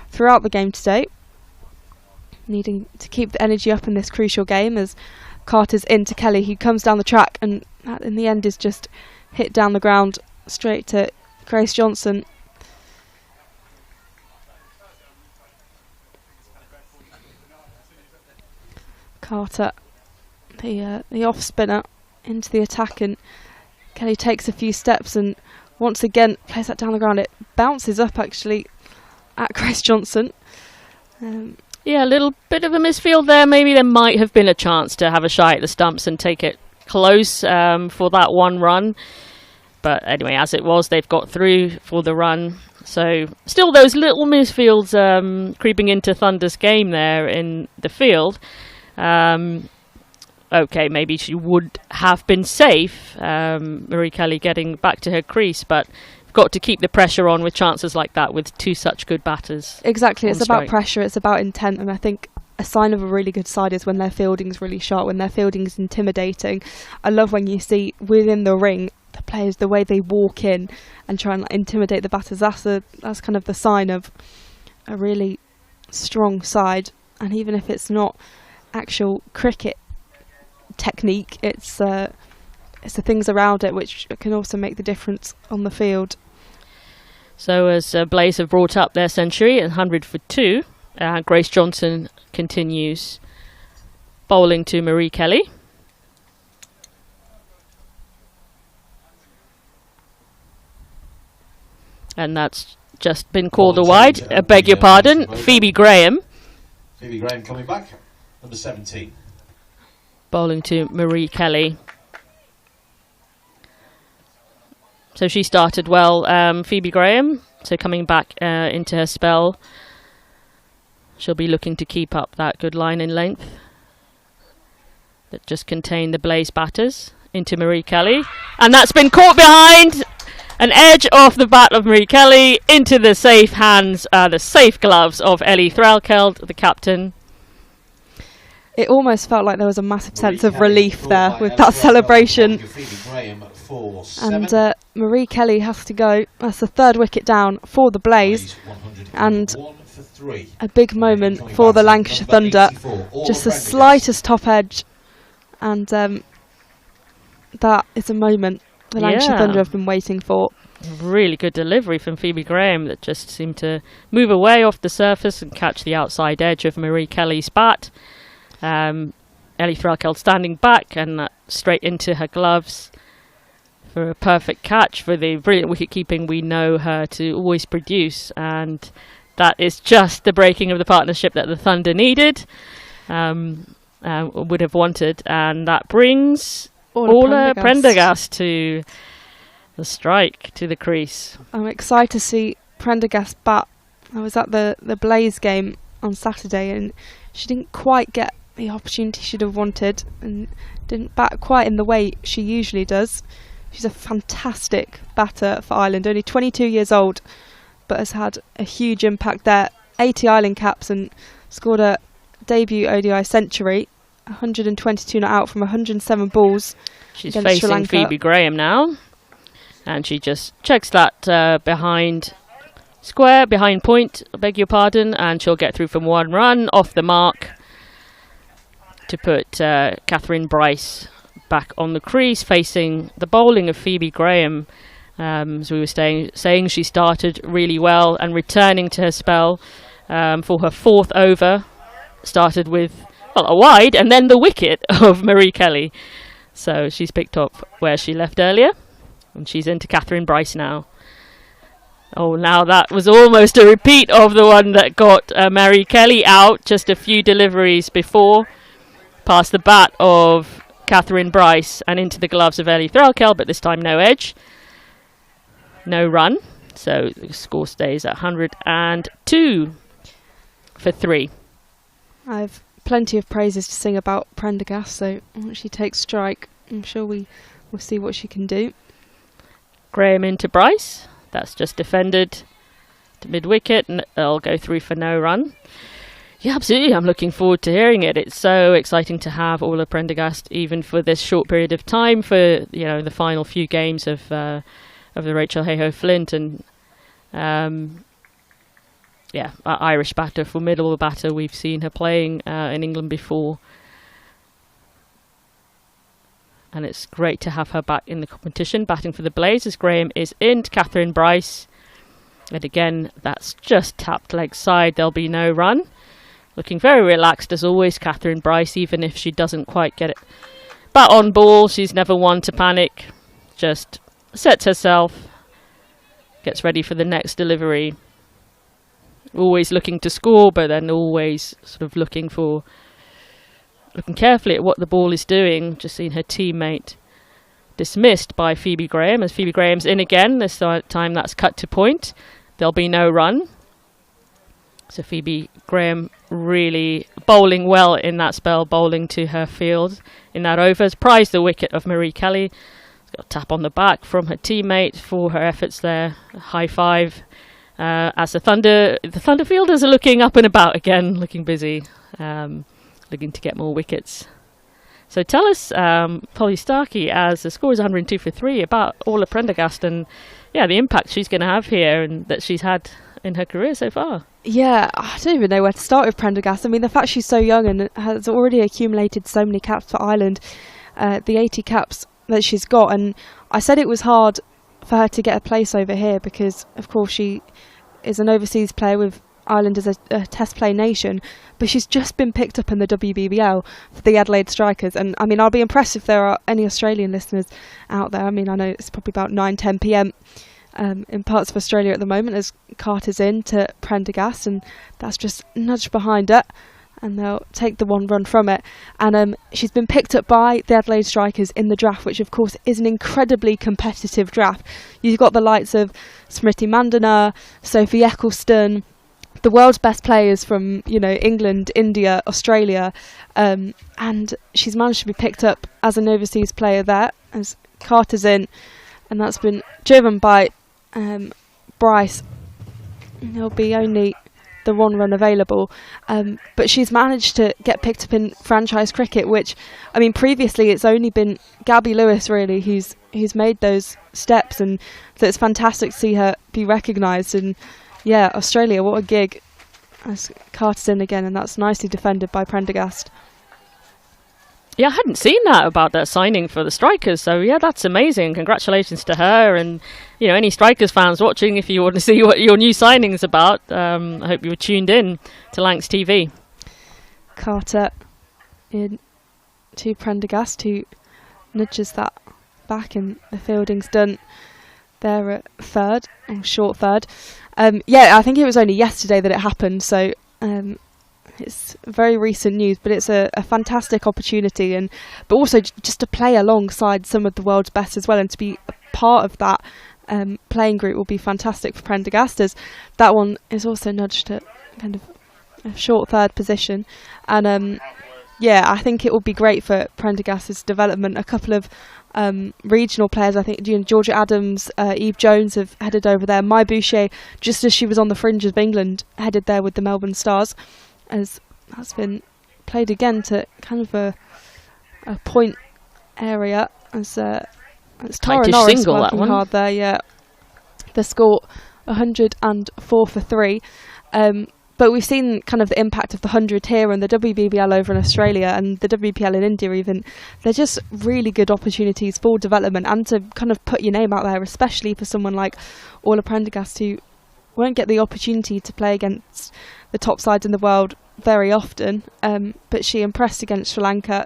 throughout the game today. Needing to keep the energy up in this crucial game, as Carter's into Kelly, who comes down the track, and that in the end is just hit down the ground straight to Grace Johnson. Carter, the off spinner, into the attack, and Kelly takes a few steps and once again plays that down the ground. It bounces up actually at Grace Johnson. Yeah, a little bit of a misfield there. Maybe there might have been a chance to have a shy at the stumps and take it close for that 1 run. But anyway, as it was, they've got through for the run. So still those little misfields creeping into Thunder's game there in the field. Okay, maybe she would have been safe, Marie Kelly getting back to her crease, but got to keep the pressure on with chances like that with 2 such good batters. Exactly, it's about pressure, it's about intent, and I think a sign of a really good side is when their fielding's really sharp, when their fielding's intimidating. I love when you see within the ring the players, the way they walk in and try and intimidate the batters. That's kind of the sign of a really strong side, and even if it's not actual cricket technique, it's the things around it which can also make the difference on the field. So as Blase have brought up their century at 100 for 2, Grace Johnson continues bowling to Marie Kelly. And that's just been called a wide. I beg your pardon, Phoebe Graham. Phoebe Graham coming back, number 17. Bowling to Marie Kelly. So she started well, Phoebe Graham, so coming back into her spell. She'll be looking to keep up that good line in length that just contain the Blase batters into Marie Kelly. And that's been caught behind. An edge off the bat of Marie Kelly into the safe hands, the safe gloves of Ellie Threlkeld, the captain. It almost felt like there was a massive sense of relief there with that celebration. And Marie Kelly has to go. That's the third wicket down for the Blase. And a big moment for the Lancashire Thunder. Just the slightest top edge. And that is a moment the Lancashire Thunder have been waiting for. Really good delivery from Phoebe Graham that just seemed to move away off the surface and catch the outside edge of Marie Kelly's bat. Ellie Threlkeld standing back and straight into her gloves for a perfect catch for the brilliant wicket keeping we know her to always produce, and that is just the breaking of the partnership that the Thunder needed, would have wanted, and that brings Orla Prendergast to the strike, to the crease. I'm excited to see Prendergast bat. I was at the Blase game on Saturday and she didn't quite get the opportunity she'd have wanted and didn't bat quite in the way she usually does. She's a fantastic batter for Ireland, only 22 years old, but has had a huge impact there. 80 Ireland caps and scored a debut ODI century, 122 not out from 107 balls. She's facing Phoebe Graham now, and she just checks that behind point, I beg your pardon, and she'll get through from 1 run off the mark to put Catherine Bryce back on the crease, facing the bowling of Phoebe Graham. As we were saying, she started really well and returning to her spell for her 4th over. Started with a wide and then the wicket of Marie Kelly. So she's picked up where she left earlier, and she's into Catherine Bryce now. Oh, now that was almost a repeat of the one that got Marie Kelly out just a few deliveries before, past the bat of Catherine Bryce and into the gloves of Ellie Threlkeld, but this time no edge, no run. So the score stays at 102 for 3. I've plenty of praises to sing about Prendergast, so once she takes strike, I'm sure we will see what she can do. Graham into Bryce. That's just defended to mid-wicket, and they'll go through for no run. Yeah, absolutely. I'm looking forward to hearing it. It's so exciting to have Orla Prendergast, even for this short period of time, for the final few games of the Rachael Heyhoe Flint, and Irish batter, formidable batter. We've seen her playing in England before, and it's great to have her back in the competition, batting for the Blase as Graham is in. Catherine Bryce, and again that's just tapped leg side. There'll be no run. Looking very relaxed as always, Catherine Bryce, even if she doesn't quite get it bat on ball. She's never one to panic, just sets herself, gets ready for the next delivery, always looking to score, but then always sort of looking carefully at what the ball is doing. Just seen her teammate dismissed by Phoebe Graham, as Phoebe Graham's in again. This time that's cut to point. There'll be no run. So Phoebe Graham really bowling well in that spell, bowling to her field in that over. Has prized the wicket of Marie Kelly. Got a tap on the back from her teammate for her efforts there. A high five. As the Thunder fielders are looking up and about again, looking busy, looking to get more wickets. So tell us, Polly Starkey, as the score is 102 for 3, about Orla Prendergast and the impact she's going to have here and that she's had in her career so far. Yeah, I don't even know where to start with Prendergast. I mean, the fact she's so young and has already accumulated so many caps for Ireland, the 80 caps that she's got, and I said it was hard for her to get a place over here because, of course, she is an overseas player with Ireland as a test play nation, but she's just been picked up in the WBBL for the Adelaide Strikers. And I mean, I'll be impressed if there are any Australian listeners out there. I mean, I know it's probably about 9-10 p.m. In parts of Australia at the moment as Carter's in to Prendergast, and that's just nudged behind it, and they'll take the 1 run from it. And she's been picked up by the Adelaide Strikers in the draft, which of course is an incredibly competitive draft. You've got the likes of Smriti Mandana, Sophie Eccleston, the world's best players from, England, India, Australia, and she's managed to be picked up as an overseas player there, as Carter's in, and that's been driven by Bryce. There'll be only the one run available, but she's managed to get picked up in franchise cricket, which, previously it's only been Gabby Lewis really who's made those steps, and so it's fantastic to see her be recognised. And yeah, Australia, what a gig, as Carter's in again, and that's nicely defended by Prendergast. Yeah, I hadn't seen that about that signing for the Strikers, so yeah, that's amazing. Congratulations to her, and any Strikers fans watching, if you want to see what your new signing's about, I hope you were tuned in to Lancs TV. Carter in to Prendergast, who nudges that back, and the fielding's done. They're at third, and short third. I think it was only yesterday that it happened, so it's very recent news, but it's a fantastic opportunity, but also just to play alongside some of the world's best as well, and to be a part of that playing group will be fantastic for Prendergast, as that one is also nudged to kind of a short third position. And I think it will be great for Prendergast's development. A couple of regional players, I think Georgia Adams, Eve Jones have headed over there. Mai Boucher, just as she was on the fringe of England, headed there with the Melbourne Stars, as that's been played again to kind of a point area, as Tara Norris single, working that one. hard there. Yeah, the score 104 for 3. But we've seen kind of the impact of the 100 here, and the WBBL over in Australia, and the WBL in India even. They're just really good opportunities for development and to kind of put your name out there, especially for someone like Orla Prendergast, who won't get the opportunity to play against the top sides in the world very often. But she impressed against Sri Lanka,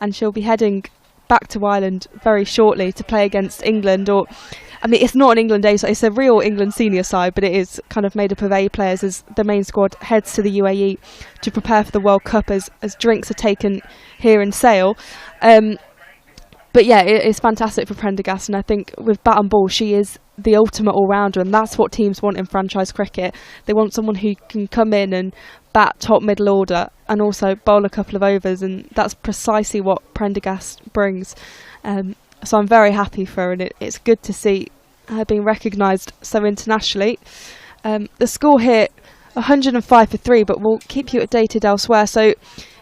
and she'll be heading back to Ireland very shortly to play against England, or it's not an England A side, it's a real England senior side, but it is kind of made up of A players, as the main squad heads to the UAE to prepare for the World Cup as drinks are taken here in Sale. But yeah, it's fantastic for Prendergast, and I think with bat and ball, she is the ultimate all-rounder, and that's what teams want in franchise cricket. They want someone who can come in and bat top middle order and also bowl a couple of overs, and that's precisely what Prendergast brings. So I'm very happy for her, and it's good to see her being recognised so internationally. The score here, 105 for 3, but we'll keep you updated elsewhere. So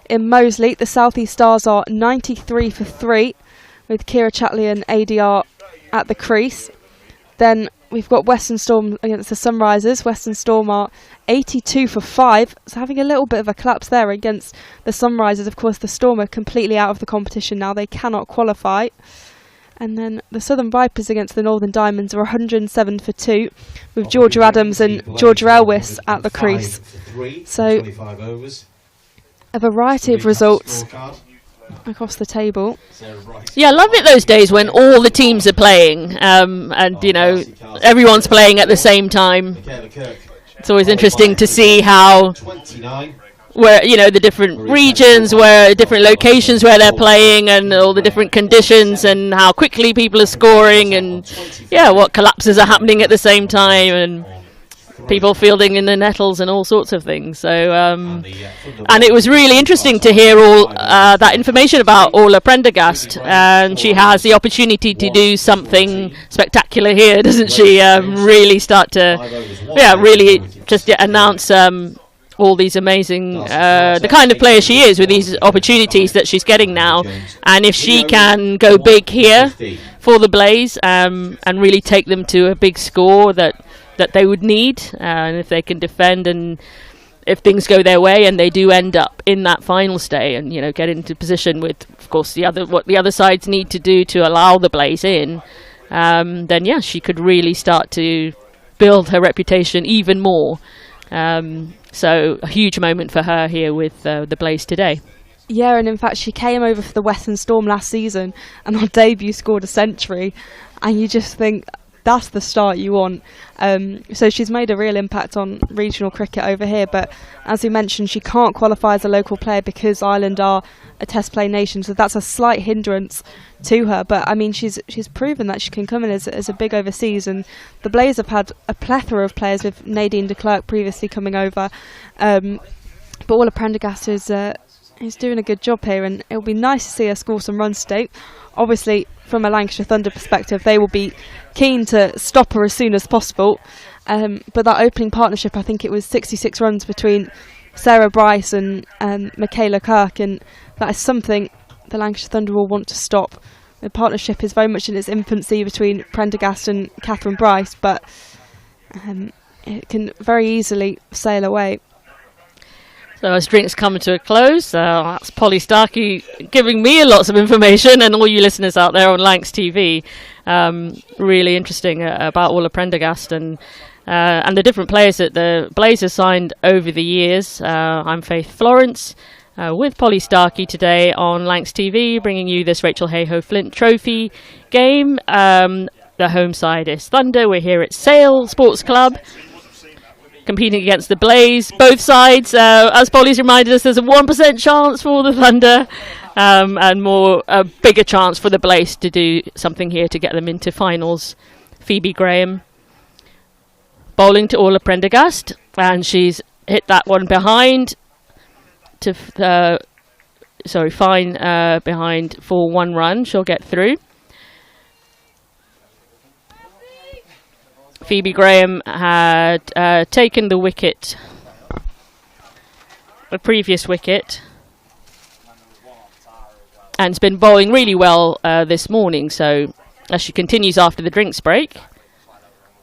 in Moseley, the South East Stars are 93 for 3, with Kira Chatley and ADR at the crease. Then we've got Western Storm against the Sunrisers. Western Storm are 82 for 5, so having a little bit of a collapse there against the Sunrisers. Of course, the Storm are completely out of the competition now. They cannot qualify. And then the Southern Vipers against the Northern Diamonds are 107 for 2, with Georgia Adams and Georgia Elwis at the crease. So a variety of results across the table. Yeah, I love it those days when all the teams are playing, and everyone's playing at the same time. It's always interesting to see how, where the different regions, where different locations where they're playing, and all the different conditions, and how quickly people are scoring, and what collapses are happening at the same time, and people fielding in the nettles and all sorts of things. So and it was really interesting to hear all that information about Orla Prendergast, and she has the opportunity to do something spectacular here, doesn't she? Really start to really just announce all these amazing the kind of player she is, with these opportunities that she's getting now. And if she can go big here for the Blase, and really take them to a big score that they would need, and if they can defend, and if things go their way and they do end up in that final stay, and get into position with, of course, what the other sides need to do to allow the Blase in, then she could really start to build her reputation even more. So a huge moment for her here with the Blase today. Yeah, and in fact she came over for the Western Storm last season, and on debut scored a century, and you just think that's the start you want. So she's made a real impact on regional cricket over here, but as we mentioned, she can't qualify as a local player because Ireland are a test play nation, so that's a slight hindrance to her. But I mean, she's proven that she can come in as a big overseas, and the Blase have had a plethora of players, with Nadine de Klerk previously coming over, but Orla Prendergast is doing a good job here, and it'll be nice to see her score some runs today. Obviously, from a Lancashire Thunder perspective, they will be keen to stop her as soon as possible. But that opening partnership, I think it was 66 runs between Sarah Bryce and Michaela Kirk, and that is something the Lancashire Thunder will want to stop. The partnership is very much in its infancy between Prendergast and Catherine Bryce, but it can very easily sail away. So as drinks come to a close, that's Polly Starkey giving me lots of information, and all you listeners out there on Lancs TV, really interesting about Orla Prendergast and the different players that the Blase has signed over the years. I'm Faith Florence with Polly Starkey today on Lancs TV, bringing you this Rachael Heyhoe Flint Trophy game. The home side is Thunder. We're here at Sale Sports Club, competing against the Blase. Both sides, as Polly's reminded us, there's a 1% chance for the Thunder, and a bigger chance for the Blase to do something here to get them into finals. Phoebe Graham bowling to Orla Prendergast, and she's hit that one behind to fine behind for 1 run. She'll get through. Phoebe Graham had taken the wicket, a previous wicket, and has been bowling really well this morning. So as she continues after the drinks break,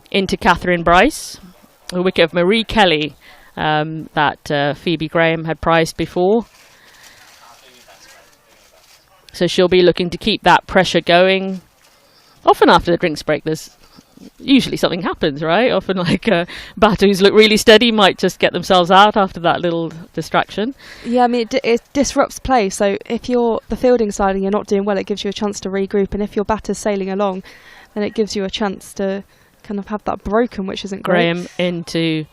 into Catherine Bryce, a wicket of Marie Kelly that Phoebe Graham had prized before. So she'll be looking to keep that pressure going. Often after the drinks break, there's usually something happens, right? Often batter who's look really steady might just get themselves out after that little distraction. Yeah, I mean, it disrupts play. So if you're the fielding side and you're not doing well, it gives you a chance to regroup. And if your batter's sailing along, then it gives you a chance to kind of have that broken, which isn't great. Graham into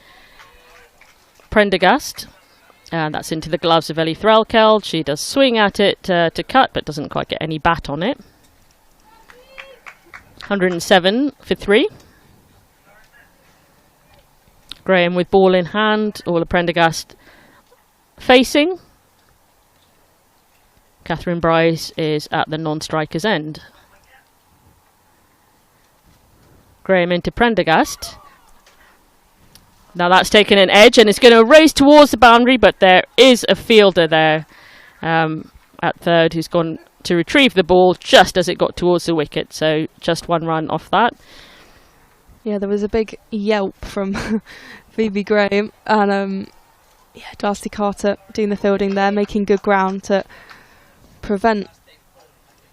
Prendergast. And that's into the gloves of Ellie Threlkeld. She does swing at it to cut, but doesn't quite get any bat on it. 107 for 3. Graham with ball in hand. Orla Prendergast facing. Catherine Bryce is at the non-striker's end. Graham into Prendergast. Now that's taken an edge and it's going to race towards the boundary, but there is a fielder there at third who's gone to retrieve the ball just as it got towards the wicket, so just 1 run off that. Yeah, there was a big yelp from Phoebe Graham, and Darcy Carter doing the fielding there, making good ground to prevent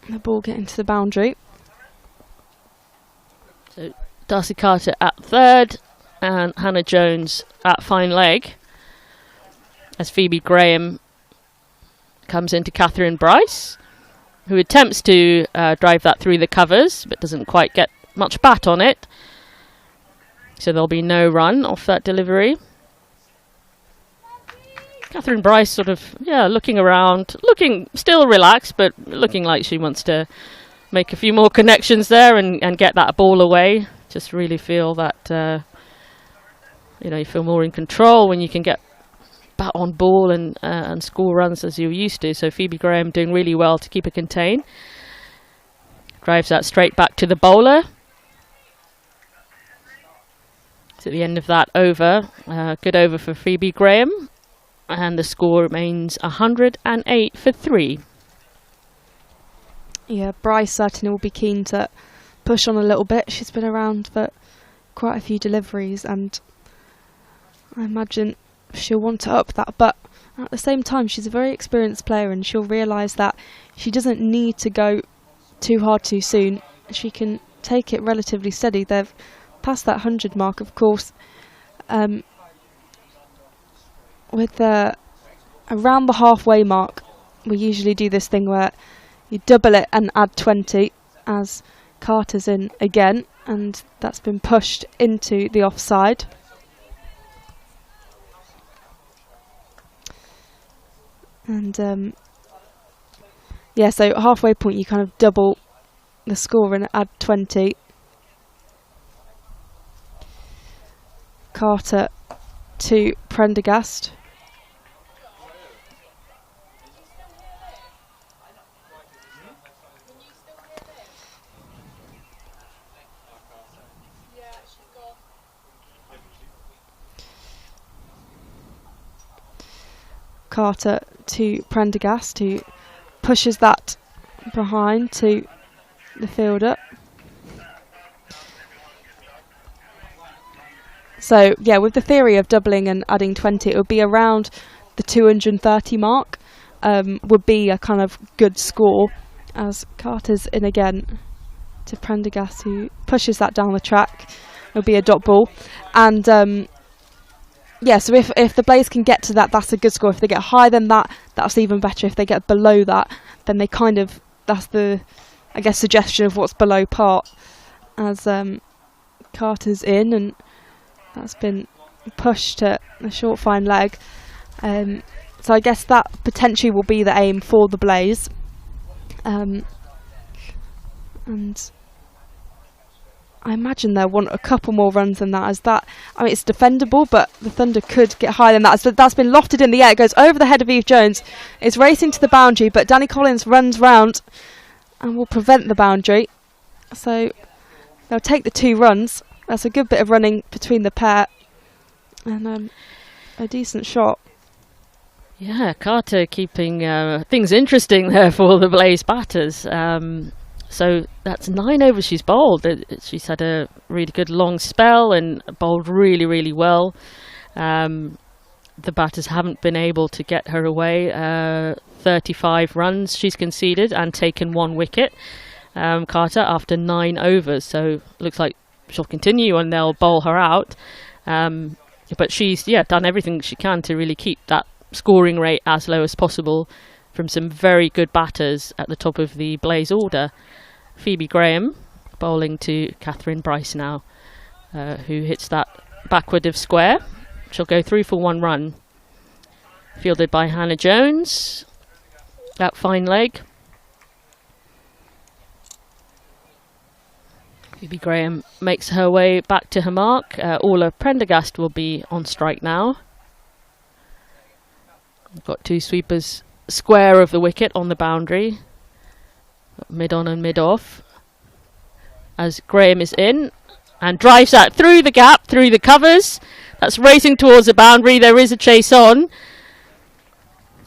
the ball getting to the boundary. So Darcy Carter at third, and Hannah Jones at fine leg, as Phoebe Graham comes into Catherine Bryce, who attempts to drive that through the covers, but doesn't quite get much bat on it. So there'll be no run off that delivery. Catherine Bryce sort of, looking around, looking still relaxed, but looking like she wants to make a few more connections there and get that ball away. Just really feel that, you feel more in control when you can get bat on ball and score runs as you're used to. So Phoebe Graham doing really well to keep it contained. Drives that straight back to the bowler. It's at the end of that over. Good over for Phoebe Graham. And the score remains 108 for 3. Yeah, Bryce certainly will be keen to push on a little bit. She's been around for quite a few deliveries, and I imagine she'll want to up that, but at the same time she's a very experienced player and she'll realise that she doesn't need to go too hard too soon. She can take it relatively steady. They've passed that 100 mark, of course. With around the halfway mark, we usually do this thing where you double it and add 20, as Carter's in again, and that's been pushed into the offside. And yeah, so halfway point you kind of double the score and add 20. Carter to Prendergast. Carter to Prendergast, who pushes that behind to the fielder. So yeah, with the theory of doubling and adding 20, it would be around the 230 mark, would be a kind of good score, as Carter's in again to Prendergast, who pushes that down the track. It'll be a dot ball. And yeah, so if the Blase can get to that, that's a good score. If they get higher than that, that's even better. If they get below that, then they kind of, that's the, I guess, suggestion of what's below par, as Carter's in, and that's been pushed to a short fine leg. So I guess that potentially will be the aim for the Blase. And I imagine they'll want a couple more runs than that, as that, I mean, it's defendable, but the Thunder could get higher than that. So that's been lofted in the air. It goes over the head of Eve Jones. It's racing to the boundary, but Danny Collins runs round and will prevent the boundary. So they'll take the 2 runs. That's a good bit of running between the pair, and a decent shot. Yeah, Carter keeping things interesting there for the Blase batters. So that's 9 overs she's bowled. She's had a really good long spell and bowled really, really well. The batters haven't been able to get her away. 35 runs she's conceded and taken 1 wicket, Carter, after 9 overs. So looks like she'll continue and they'll bowl her out. But she's done everything she can to really keep that scoring rate as low as possible from some very good batters at the top of the Blase order. Phoebe Graham bowling to Catherine Bryce now, who hits that backward of square. She'll go through for 1 run. Fielded by Hannah Jones. That fine leg. Phoebe Graham makes her way back to her mark. Orla Prendergast will be on strike now. We've got 2 sweepers square of the wicket on the boundary. Mid on and mid off. As Graham is in and drives that through the gap, through the covers. That's racing towards the boundary. There is a chase on.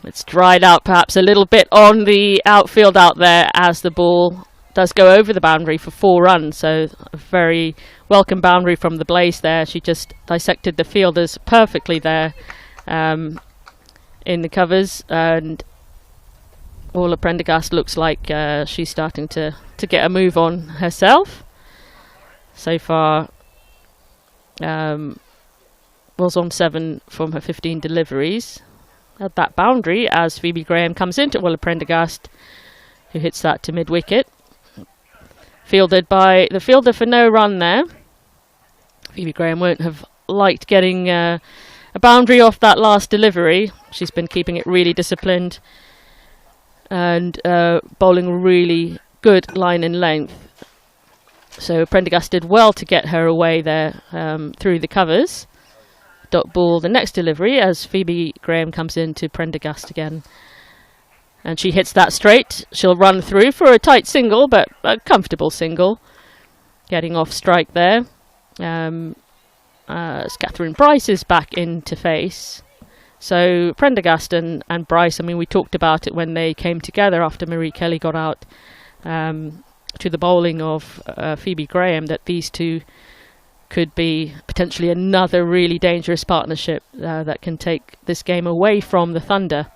It's dried out perhaps a little bit on the outfield out there, as the ball does go over the boundary for 4 runs. So a very welcome boundary from the Blase there. She just dissected the fielders perfectly there in the covers, and Orla Prendergast looks like she's starting to get a move on herself. So far was on 7 from her 15 deliveries. At that boundary as Phoebe Graham comes into Orla Prendergast, who hits that to mid-wicket. Fielded by the fielder for no run there. Phoebe Graham won't have liked getting a boundary off that last delivery. She's been keeping it really disciplined and bowling really good line and length. So Prendergast did well to get her away there through the covers. Dot ball the next delivery as Phoebe Graham comes in to Prendergast again. And she hits that straight. She'll run through for a tight single, but a comfortable single. Getting off strike there. As Catherine Bryce is back in to face. So Prendergast and Bryce, I mean, we talked about it when they came together after Marie Kelly got out to the bowling of Phoebe Graham, that these two could be potentially another really dangerous partnership that can take this game away from the Thunder.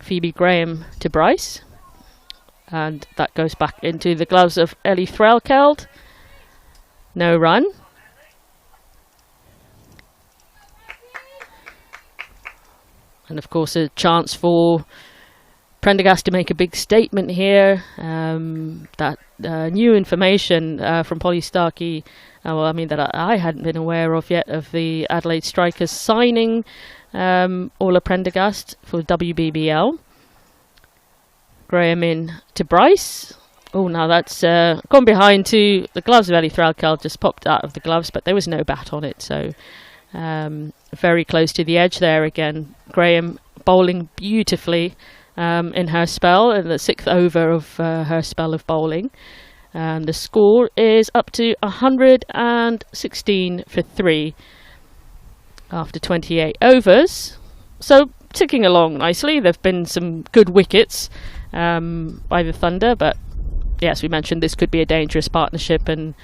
Phoebe Graham to Bryce, and that goes back into the gloves of Ellie Threlkeld. No run. And of course a chance for Prendergast to make a big statement here. That new information from Polly Starkey, that I hadn't been aware of yet, of the Adelaide Strikers signing Orla Prendergast for WBBL. Graham in to Bryce. Oh, now that's gone behind to the gloves of Ellie Threlkeld, just popped out of the gloves, but there was no bat on it, so very close to the edge there again. Graham bowling beautifully in her spell, in the 6th over of her spell of bowling. The score is up to 116 for 3 after 28 overs. So ticking along nicely. There have been some good wickets by the Thunder, but yes, we mentioned this could be a dangerous partnership, and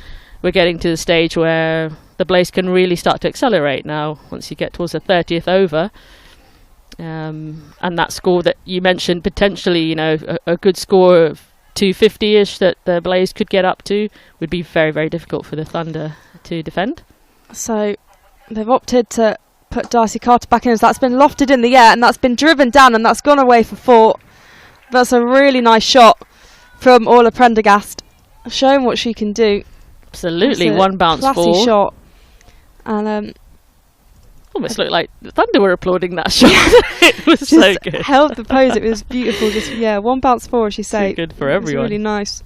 we're getting to the stage where the Blase can really start to accelerate now once you get towards the 30th over. And that score that you mentioned, potentially, a good score of 250-ish that the Blase could get up to, would be very, very difficult for the Thunder to defend. So they've opted to put Darcy Carter back in, as that's been lofted in the air and that's been driven down and that's gone away for 4. That's a really nice shot from Orla Prendergast, showing what she can do. Absolutely, one bounce classy 4. Shot. And almost looked like the Thunder were applauding that shot. It was so good. Held the pose. It was beautiful. Just one bounce 4, as you say. So good for everyone. It was really nice.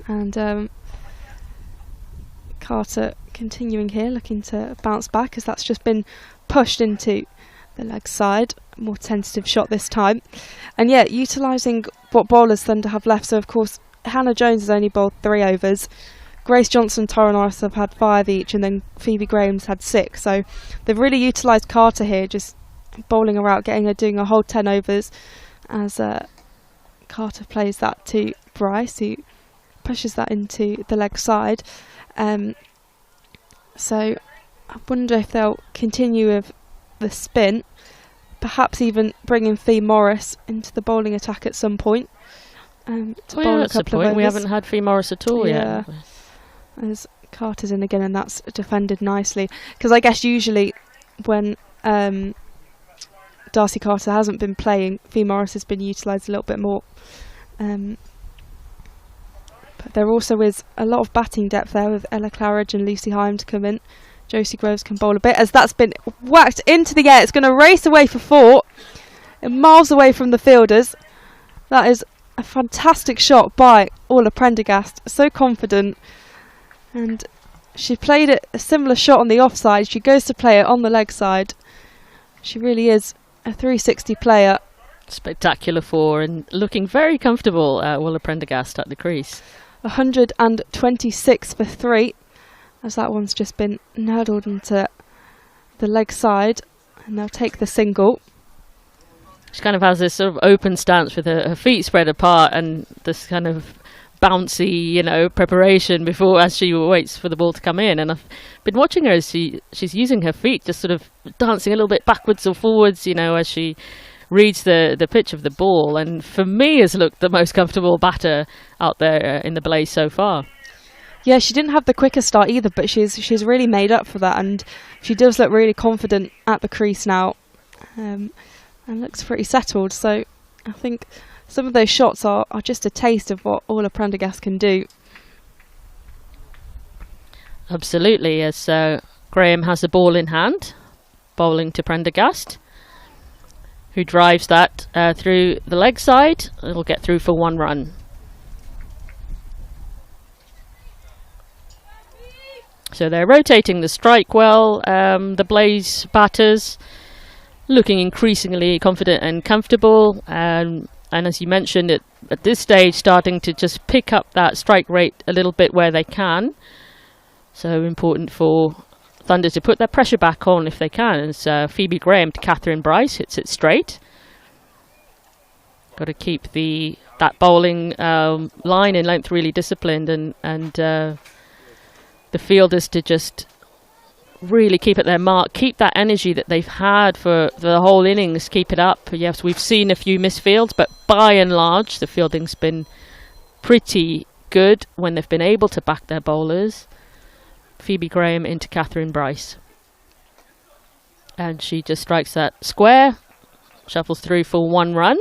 And Carter continuing here, looking to bounce back, as that's just been pushed into the leg side. More tentative shot this time. And utilising what bowlers Thunder have left. So of course Hannah Jones has only bowled 3 overs. Grace Johnson and Tara Norris have had 5 each, and then Phoebe Graham's had 6. So they've really utilised Carter here, just bowling her out, doing a whole 10 overs, as Carter plays that to Bryce, who pushes that into the leg side. So I wonder if they'll continue with the spin, perhaps even bringing Faye Morris into the bowling attack at some point. That's a point. We haven't had Faye Morris at all yet. As Carter's in again, and that's defended nicely. Because I guess usually when Darcy Carter hasn't been playing, Faye Morris has been utilised a little bit more. But there also is a lot of batting depth there, with Ella Claridge and Lucy Hyam to come in. Josie Groves can bowl a bit, as that's been whacked into the air. It's going to race away for 4, miles away from the fielders. That is a fantastic shot by Orla Prendergast, so confident. And she played a similar shot on the offside. She goes to play it on the leg side. She really is a 360 player. Spectacular 4, and looking very comfortable, Orla Prendergast at the crease. 126 for 3, as that one's just been nurdled into the leg side, and they'll take the single. She kind of has this sort of open stance with her feet spread apart, and this kind of bouncy, preparation before, as she waits for the ball to come in. And I've been watching her as she's using her feet, just sort of dancing a little bit backwards or forwards, as she reads the pitch of the ball. And for me, has looked the most comfortable batter out there in the Blase so far. Yeah, she didn't have the quickest start either, but she's really made up for that, and she does look really confident at the crease now, and looks pretty settled. So I think some of those shots are just a taste of what Orla Prendergast can do. Absolutely, as Graham has the ball in hand, bowling to Prendergast, who drives that through the leg side. It'll get through for 1 run. So they're rotating the strike well. The Blase batters looking increasingly confident and comfortable, and as you mentioned, at this stage starting to just pick up that strike rate a little bit where they can. So important for Thunder to put their pressure back on if they can. As Phoebe Graham to Catherine Bryce hits it straight. Got to keep that bowling line in length really disciplined, and the fielders to just really keep at their mark, keep that energy that they've had for the whole innings, keep it up. Yes, we've seen a few misfields, but by and large the fielding's been pretty good when they've been able to back their bowlers. Phoebe Graham into Catherine Bryce, and she just strikes that square, shuffles through for 1 run.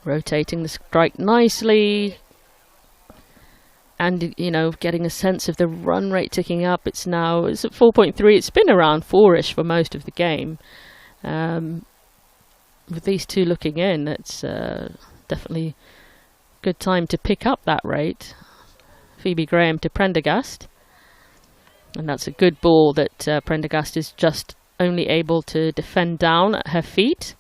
rotating the strike nicely. And, you know, getting a sense of the run rate ticking up. It's at 4.3. It's been around 4-ish for most of the game. With these two looking in, it's definitely a good time to pick up that rate. Phoebe Graham to Prendergast. And that's a good ball that Prendergast is just only able to defend down at her feet.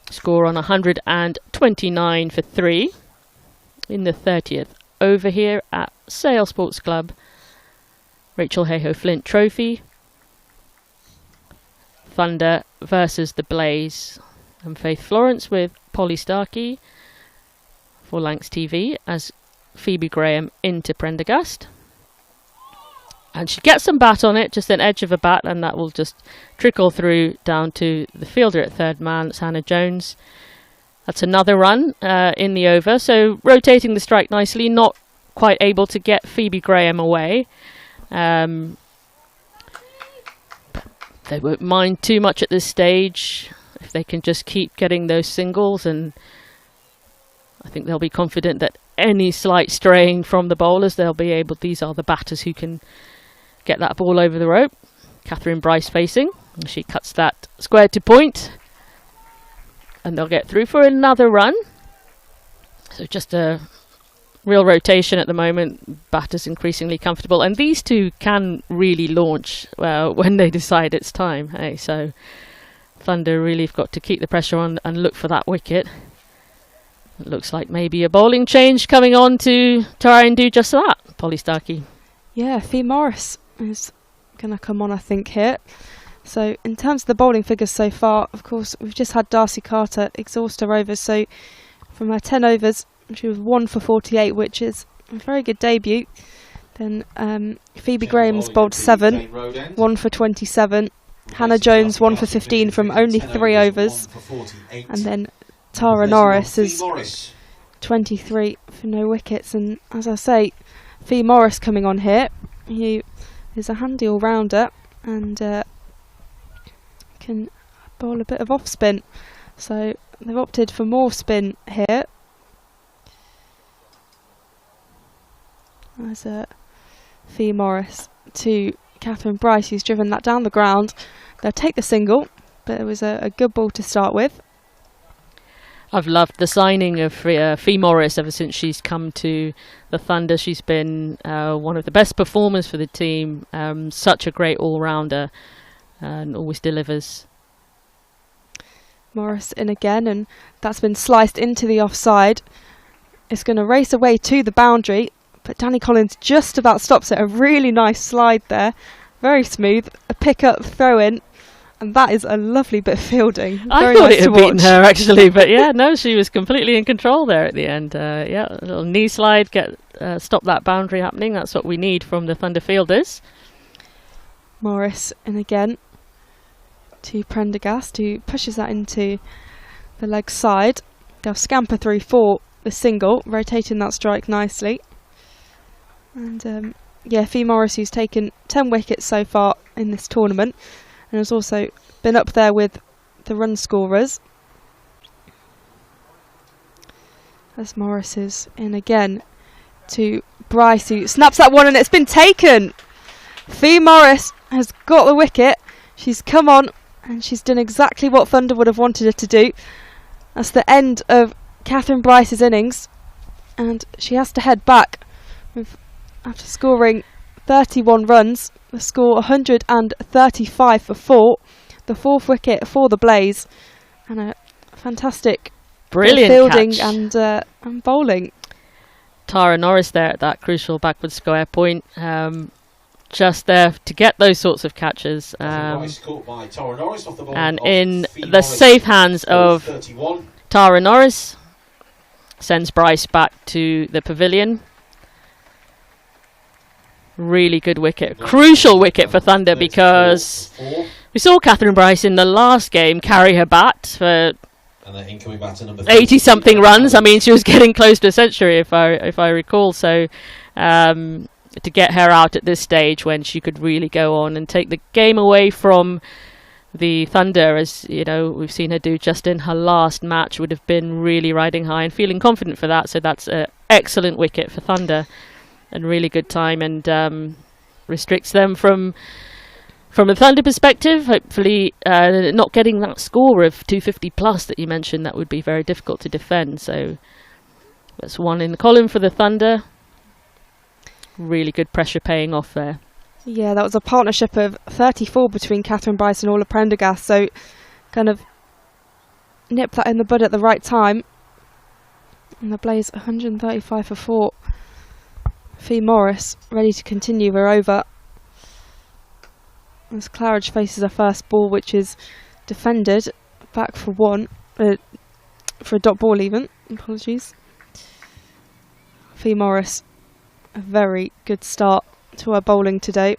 Score on 129 for 3 in the 30th over here at Sale Sports Club. Rachael Heyhoe Flint Trophy. Thunder versus the Blase. And Faith Florence with Polly Starkey for Lancs TV as Phoebe Graham into Prendergast. And she gets some bat on it, just an edge of a bat, and that will just trickle through down to the fielder at third man, it's Hannah Jones. That's another run in the over. So rotating the strike nicely, not quite able to get Phoebe Graham away. But they won't mind too much at this stage if they can just keep getting those singles, and I think they'll be confident that any slight straying from the bowlers, they'll be able, these are the batters who can get that ball over the rope. Catherine Bryce facing, and she cuts that square to point, and they'll get through for another run. So just a real rotation at the moment. Batters increasingly comfortable, and these two can really launch when they decide it's time. Hey, so Thunder really have got to keep the pressure on and look for that wicket. It looks like maybe a bowling change coming on to try and do just that. Polly Starkey. Yeah, Faye Morris is going to come on, I think, here. So in terms of the bowling figures so far, of course, we've just had Darcy Carter exhaust her overs. So from her 10 overs, she was 1 for 48, which is a very good debut. Then Phoebe Graham's bowled 7, 1 for 27. Hannah Jones 1 for 15 from only 3 overs. And then Tara Norris is 23 for no wickets. And as I say, Faye Morris coming on here, who is a handy all-rounder and can bowl a bit of off-spin. So they've opted for more spin here. As Faye Morris to Catherine Bryce, who's driven that down the ground. They'll take the single, but it was a good ball to start with. I've loved the signing of Faye Morris ever since she's come to the Thunder. She's been one of the best performers for the team. Such a great all-rounder and always delivers. Morris in again, and that's been sliced into the offside. It's going to race away to the boundary, but Danny Collins just about stops it. A really nice slide there. Very smooth. A pick-up, throw-in. And that is a lovely bit of fielding. I thought it had beaten her, actually. But yeah, no, she was completely in control there at the end. Yeah, a little knee slide, stop that boundary happening. That's what we need from the Thunder fielders. Morris in again to Prendergast, who pushes that into the leg side. They'll scamper through for the single, rotating that strike nicely. And yeah, Faye Morris, who's taken 10 wickets so far in this tournament, and has also been up there with the run scorers. As Morris is in again to Bryce, who snaps that one, and it's been taken. Faye Morris has got the wicket. She's come on and she's done exactly what Thunder would have wanted her to do. That's the end of Catherine Bryce's innings, and she has to head back after scoring 31 runs. The score 135 for 4. The 4th wicket for the Blase, and a fantastic brilliant fielding catch. And bowling. Tara Norris there at that crucial backward square point, just there to get those sorts of catches. And in the safe hands of Tara Norris, sends Bryce back to the pavilion. Really good wicket, crucial wicket for Thunder, because we saw Catherine Bryce in the last game carry her bat for 80-something runs. I mean, she was getting close to a century, if I recall. So to get her out at this stage when she could really go on and take the game away from the Thunder, as you know, we've seen her do just in her last match, would have been really riding high and feeling confident for that. So that's an excellent wicket for Thunder, and really good time, and restricts them from a Thunder perspective. Hopefully, not getting that score of 250 plus that you mentioned, that would be very difficult to defend. So that's one in the column for the Thunder. Really good pressure paying off there. Yeah, that was a partnership of 34 between Catherine Bryce and Orla Prendergast, so kind of nipped that in the bud at the right time. And the Blase 135 for 4. Faye Morris ready to continue her over. As Claridge faces her first ball, which is defended back for 1, for a dot ball even. Apologies. Faye Morris, a very good start to her bowling today.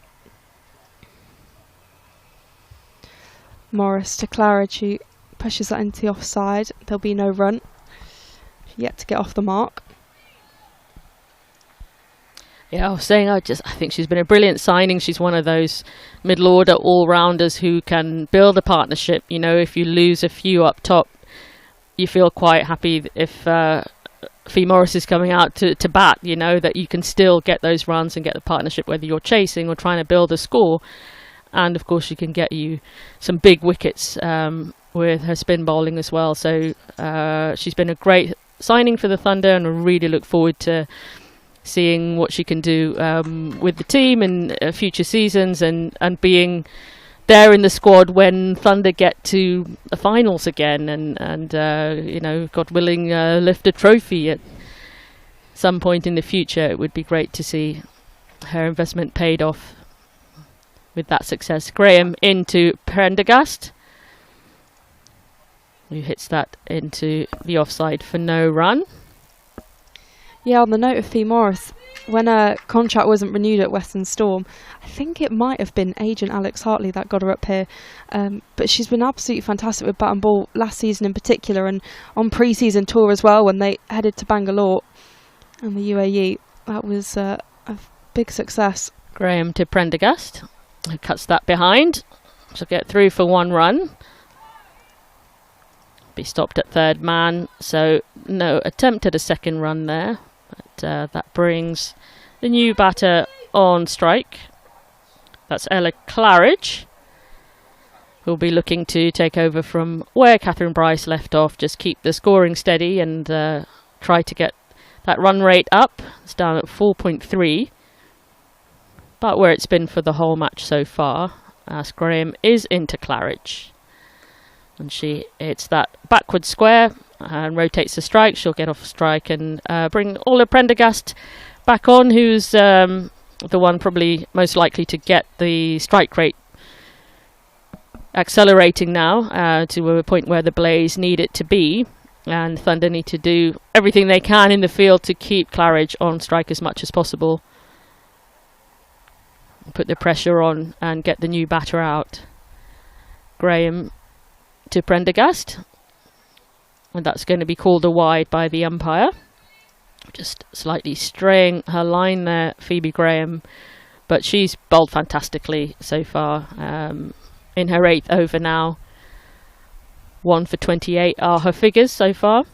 Morris to Claridge, who pushes that into the offside. There'll be no run. Yet to get off the mark. Yeah, I was saying, I think she's been a brilliant signing. She's one of those middle order all-rounders who can build a partnership. You know, if you lose a few up top, you feel quite happy if Faye Morris is coming out to bat, you know, that you can still get those runs and get the partnership, whether you're chasing or trying to build a score. And of course she can get you some big wickets with her spin bowling as well. So she's been a great signing for the Thunder, and I really look forward to seeing what she can do with the team in future seasons, and being there in the squad when Thunder get to the finals again, and you know, God willing, lift a trophy at some point in the future. It would be great to see her investment paid off with that success. Graham into Prendergast, who hits that into the offside for no run. Yeah, on the note of Faye Morris, when her contract wasn't renewed at Western Storm, I think it might have been agent Alex Hartley that got her up here. But she's been absolutely fantastic with bat and ball last season in particular, and on pre-season tour as well when they headed to Bangalore and the UAE. That was a big success. Graham to Prendergast, who cuts that behind. She'll get through for 1 run. Be stopped at third man, so no attempt at a second run there. But that brings the new batter on strike. That's Ella Claridge, who'll be looking to take over from where Catherine Bryce left off. Just keep the scoring steady and try to get that run rate up. It's down at 4.3, but where it's been for the whole match so far. As Graham is into Claridge, and she hits that backward square and rotates the strike. She'll get off strike and bring Orla Prendergast back on, who's the one probably most likely to get the strike rate accelerating now to a point where the Blase need it to be, and Thunder need to do everything they can in the field to keep Claridge on strike as much as possible, put the pressure on and get the new batter out. Graham to Prendergast, and that's going to be called a wide by the umpire. Just slightly straying her line there, Phoebe Graham, but she's bowled fantastically so far. In her 8th over now, 1 for 28 are her figures so far,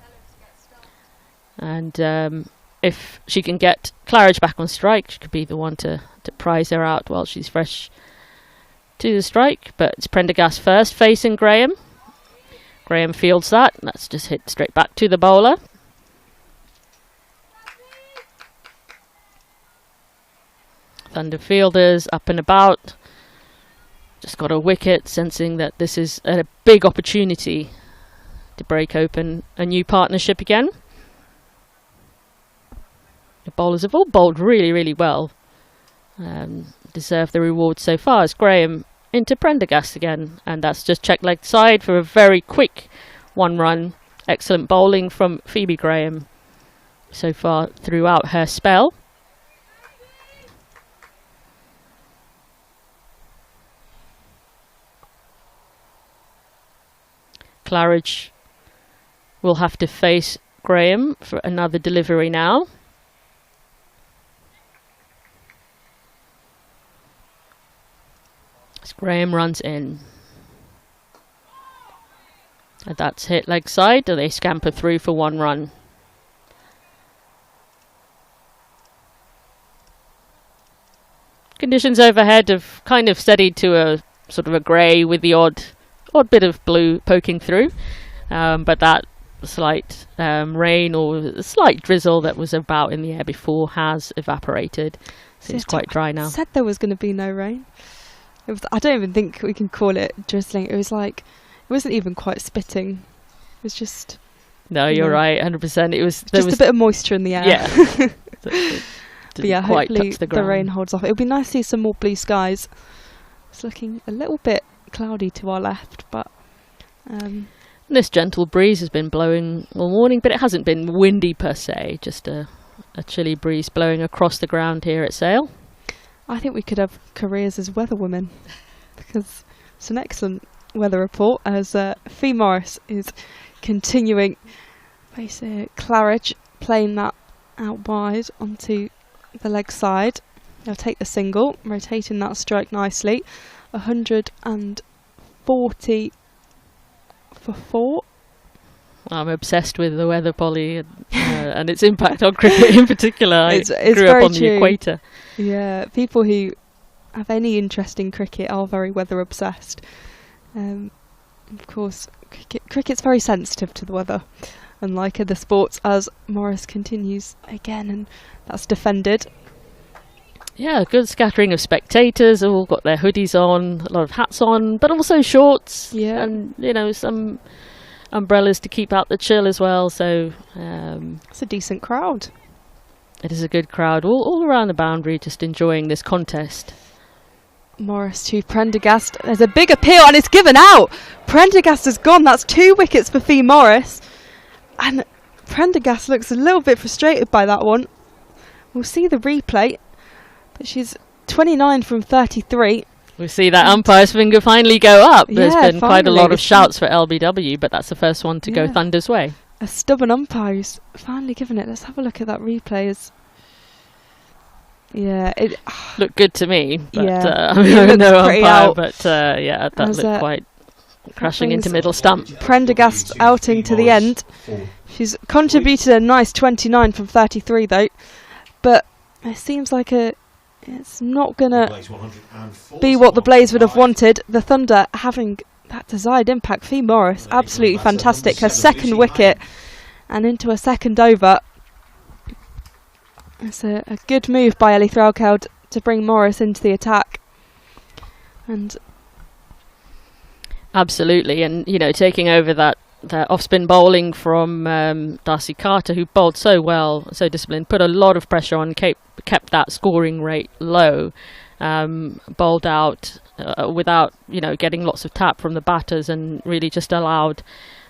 and if she can get Claridge back on strike, she could be the one to prize her out while she's fresh to the strike. But it's Prendergast first facing Graham. Graham fields that. That's just hit straight back to the bowler. Thunder fielders up and about. Just got a wicket, sensing that this is a big opportunity to break open a new partnership again. The bowlers have all bowled really, really well. Deserve the reward so far. As Graham into Prendergast again, and that's just check leg side for a very quick 1 run. Excellent bowling from Phoebe Graham so far throughout her spell. Claridge will have to face Graham for another delivery now. As Graham runs in. And that's hit leg side, and they scamper through for 1 run. Conditions overhead have kind of steadied to a sort of a grey with the odd bit of blue poking through, but that slight rain or slight drizzle that was about in the air before has evaporated. So it's quite dry now. I said there was going to be no rain. I don't even think we can call it drizzling. It was like, it wasn't even quite spitting. It was just... No, you're right, 100%. It was just a bit of moisture in the air. Yeah. But yeah, hopefully the rain holds off. It'll be nice to see some more blue skies. It's looking a little bit cloudy to our left, but... this gentle breeze has been blowing all morning, but it hasn't been windy per se, just a chilly breeze blowing across the ground here at Sale. I think we could have careers as weatherwomen, because it's an excellent weather report as Faye Morris is continuing Claridge, playing that out wide onto the leg side. They'll take the single, rotating that strike nicely. 140 for 4. I'm obsessed with the weather, Polly, and its impact on cricket in particular. It's grew up on the equator. Yeah, people who have any interest in cricket are very weather obsessed. Of course, cricket's very sensitive to the weather, unlike other sports, as Morris continues again, and that's defended. Yeah, good scattering of spectators, all got their hoodies on, a lot of hats on, but also shorts, and some umbrellas to keep out the chill as well. So it's a decent crowd. It is a good crowd all around the boundary, just enjoying this contest. Morris to Prendergast. There's a big appeal and it's given out. Prendergast has gone. That's 2 wickets for Faye Morris. And Prendergast looks a little bit frustrated by that one. We'll see the replay. But she's 29 from 33. We see that umpire's finger finally go up. There's been quite a lot of it's shouts for LBW, but that's the first one to go Thunder's way. A stubborn umpire who's finally given it. Let's have a look at that replay. It looked good to me. But, I'm no umpire, out. But that looked quite crashing into middle stump. Prendergast outing to the end. She's contributed a nice 29 from 33 though, but it seems like it's not going to be what the Blase would have wanted. The Thunder having that desired impact. Faye Morris, absolutely fantastic. Her second wicket and into a second over. It's a good move by Ellie Threlkeld to bring Morris into the attack. And absolutely, and taking over that off-spin bowling from Darcy Carter, who bowled so well, so disciplined, put a lot of pressure on, kept that scoring rate low, bowled out without getting lots of tap from the batters, and really just allowed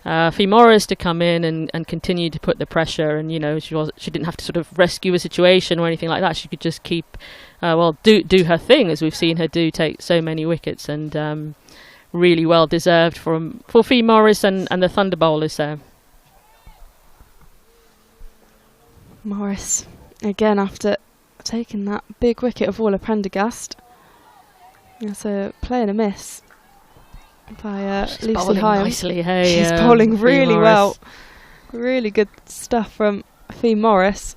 Faye Morris to come in and continue to put the pressure. And she didn't have to sort of rescue a situation or anything like that. She could just keep do her thing, as we've seen her do, take so many wickets, and really well deserved for Faye Morris and the Thunder bowlers there. Morris again after taking that big wicket of Orla Prendergast. That's a play and a miss by Lucy Heyhoe. Nicely, she's bowling really well. Really good stuff from Faye Morris.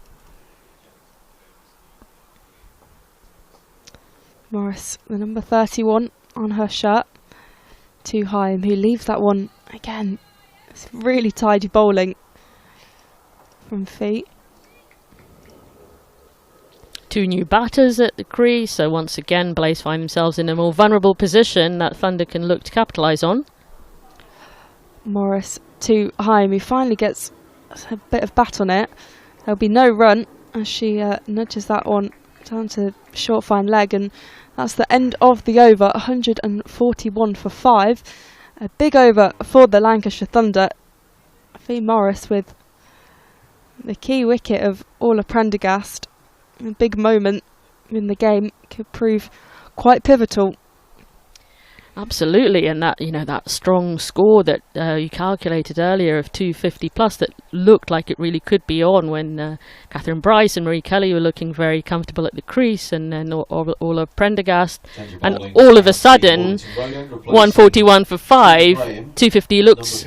Morris, the number 31 on her shirt. To Heyhoe, who leaves that one again. It's really tidy bowling from Faye. 2 new batters at the crease, so once again Blase find themselves in a more vulnerable position that Thunder can look to capitalise on. Morris to Heyhoe, who finally gets a bit of bat on it. There'll be no run as she nudges that one down to short fine leg, and that's the end of the over. 141 for 5. A big over for the Lancashire Thunder. Faye Morris with the key wicket of Orla Prendergast. A big moment in the game, could prove quite pivotal. Absolutely, and that strong score that you calculated earlier of 250 plus, that looked like it really could be on when Catherine Bryce and Marie Kelly were looking very comfortable at the crease, and then all of Prendergast, and all of a sudden 141 for 5, 250 looks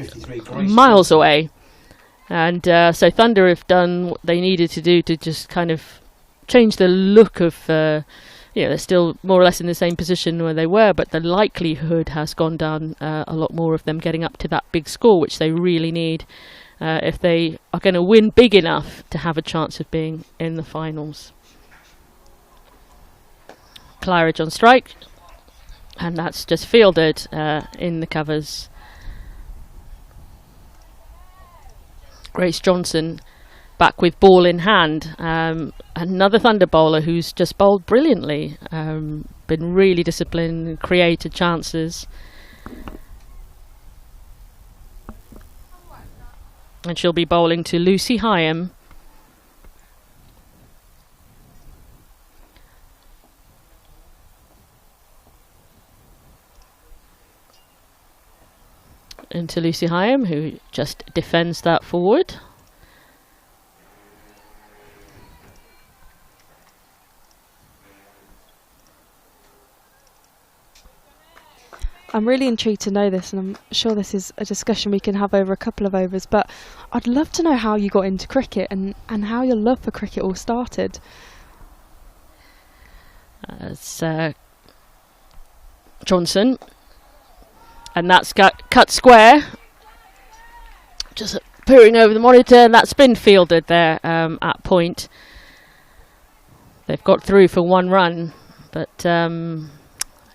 miles away. And so Thunder have done what they needed to do to just kind of change the look of they're still more or less in the same position where they were, but the likelihood has gone down a lot more of them getting up to that big score, which they really need if they are going to win big enough to have a chance of being in the finals. Claridge on strike, and that's just fielded in the covers. Grace Johnson back with ball in hand. Another Thunder bowler who's just bowled brilliantly, been really disciplined, created chances. And she'll be bowling to Lucy Hyam. Into Lucy Hyam, who just defends that forward. I'm really intrigued to know this, and I'm sure this is a discussion we can have over a couple of overs, but I'd love to know how you got into cricket and how your love for cricket all started. It's Johnson, and that's cut square, just peering over the monitor, and that's been fielded there at point. They've got through for 1 run, but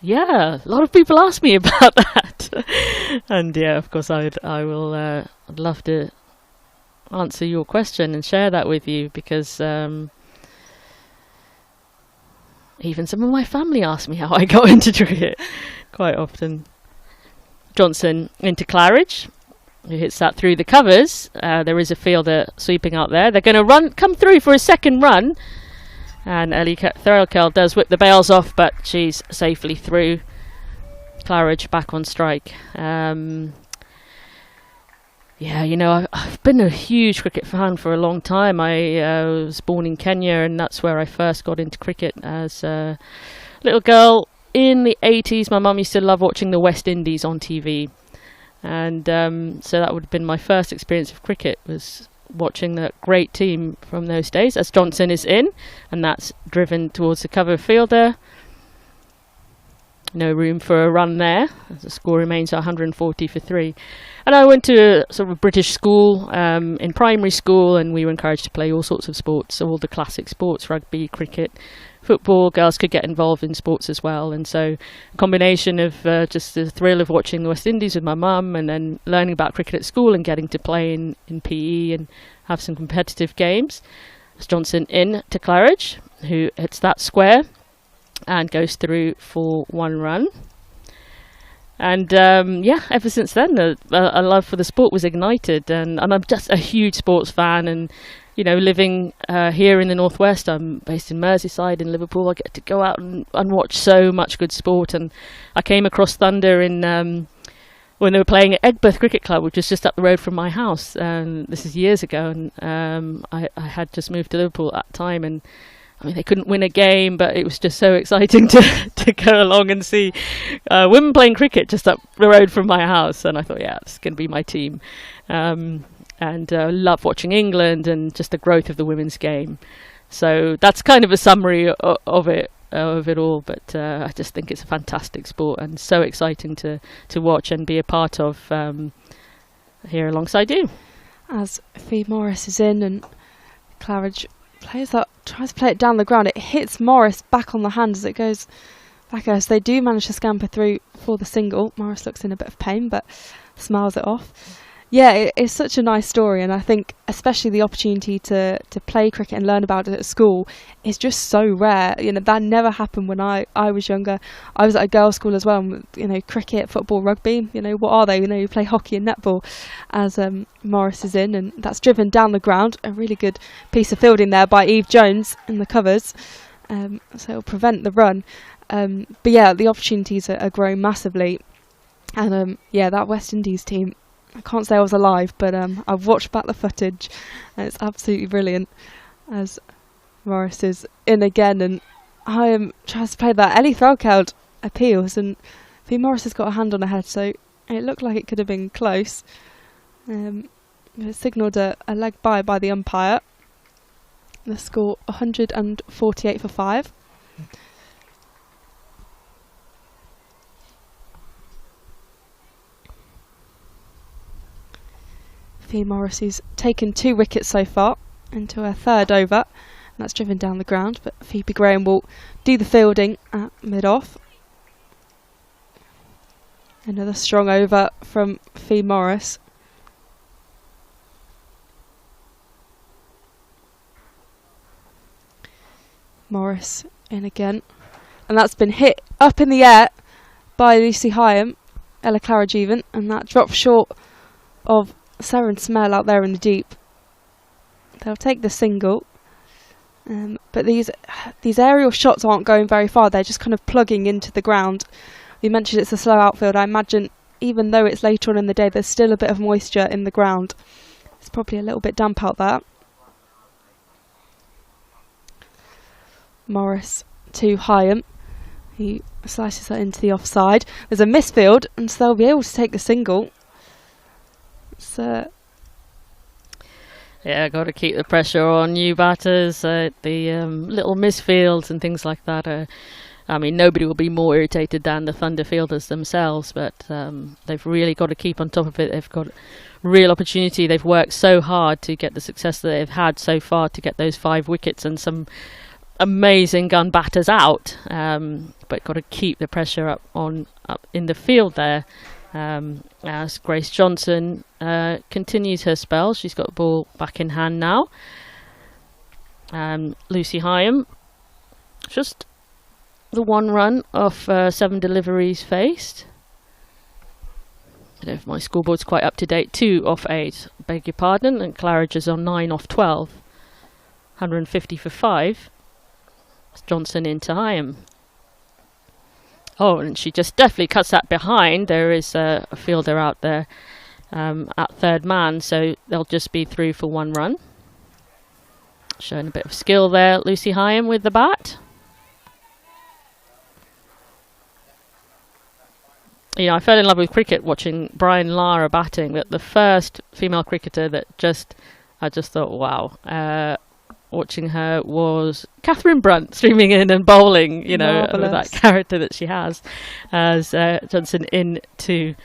yeah, a lot of people ask me about that. And yeah, of course I'd love to answer your question and share that with you, because even some of my family ask me how I got into cricket quite often. Johnson into Claridge, who hits that through the covers. There is a fielder sweeping out there. They're going to come through for a second run. And Ellie Threlkeld does whip the bails off, but she's safely through. Claridge back on strike. Yeah, I've been a huge cricket fan for a long time. I was born in Kenya, and that's where I first got into cricket as a little girl. In the 80s, my mum used to love watching the West Indies on TV. And so that would have been my first experience of cricket, was watching that great team from those days. As Johnson is in, and that's driven towards the cover fielder. No room for a run there. The score remains 140 for 3. And I went to a sort of British school in primary school, and we were encouraged to play all sorts of sports, all the classic sports, rugby, cricket, football. Girls could get involved in sports as well, and so a combination of just the thrill of watching the West Indies with my mum, and then learning about cricket at school and getting to play in PE and have some competitive games. It's Johnson in to Claridge, who hits that square and goes through for 1 run. And ever since then a love for the sport was ignited, and I'm just a huge sports fan. And living here in the northwest, I'm based in Merseyside in Liverpool. I get to go out and watch so much good sport. And I came across Thunder in when they were playing at Egbert Cricket Club, which was just up the road from my house. And this is years ago, and I had just moved to Liverpool at that time. And I mean, they couldn't win a game, but it was just so exciting to go along and see women playing cricket just up the road from my house. And I thought, yeah, this is going to be my team. And love watching England and just the growth of the women's game. So that's kind of a summary of it all. But I just think it's a fantastic sport and so exciting to watch and be a part of here alongside you. As Faye Morris is in, and Claridge tries to play it down the ground. It hits Morris back on the hand as it goes back as they do manage to scamper through for the single. Morris looks in a bit of pain, but smiles it off. Yeah, it's such a nice story, and I think especially the opportunity to play cricket and learn about it at school is just so rare. That never happened when I was younger. I was at a girls' school as well, and, cricket, football, rugby, what are they? You play hockey and netball, as Morris is in, and that's driven down the ground. A really good piece of fielding there by Eve Jones in the covers. so it'll prevent the run. But yeah, the opportunities are growing massively. And yeah, that West Indies team, I can't say I was alive, but I've watched back the footage and it's absolutely brilliant. As Morris is in again, and I tries to play that. Ellie Threlkeld appeals, and Faye Morris has got a hand on her head, so it looked like it could have been close. It signalled a leg by the umpire. The score 148 for 5. Faye Morris, who's taken 2 wickets so far into her 3rd over, and that's driven down the ground, but Phoebe Graham will do the fielding at mid-off. Another strong over from Faye Morris. Morris in again, and that's been hit up in the air by Lucy Heyhoe, Ella Claridge even, and that dropped short of Seren Smell out there in the deep. They'll take the single, but these aerial shots aren't going very far. They're just kind of plugging into the ground. You mentioned it's a slow outfield. I imagine even though it's later on in the day, there's still a bit of moisture in the ground. It's probably a little bit damp out there. Morris to Heyhoe. He slices that into the offside. There's a misfield, and so they'll be able to take the single. Yeah, got to keep the pressure on new batters. The little misfields and things like that. I mean, nobody will be more irritated than the Thunder fielders themselves, but they've really got to keep on top of it. They've got real opportunity. They've worked so hard to get the success that they've had so far to get those 5 wickets and some amazing gun batters out. But got to keep the pressure up in the field there. As Grace Johnson continues her spell. She's got the ball back in hand now. Lucy Heyhoe, just the 1 run off 7 deliveries faced. I don't know if my scoreboard's quite up to date. 2 off 8, beg your pardon, and Claridge is on 9 off 12. 150 for 5. Johnson into Heyhoe. Oh, and she just definitely cuts that behind. There is a fielder out there at 3rd man, so they'll just be through for 1 run. Showing a bit of skill there, Lucy Heyhoe with the bat. You know, I fell in love with cricket watching Brian Lara batting. That the first female cricketer that I just thought, wow. Watching her was Catherine Brunt streaming in and bowling, you know, with that character that she has, as Johnson into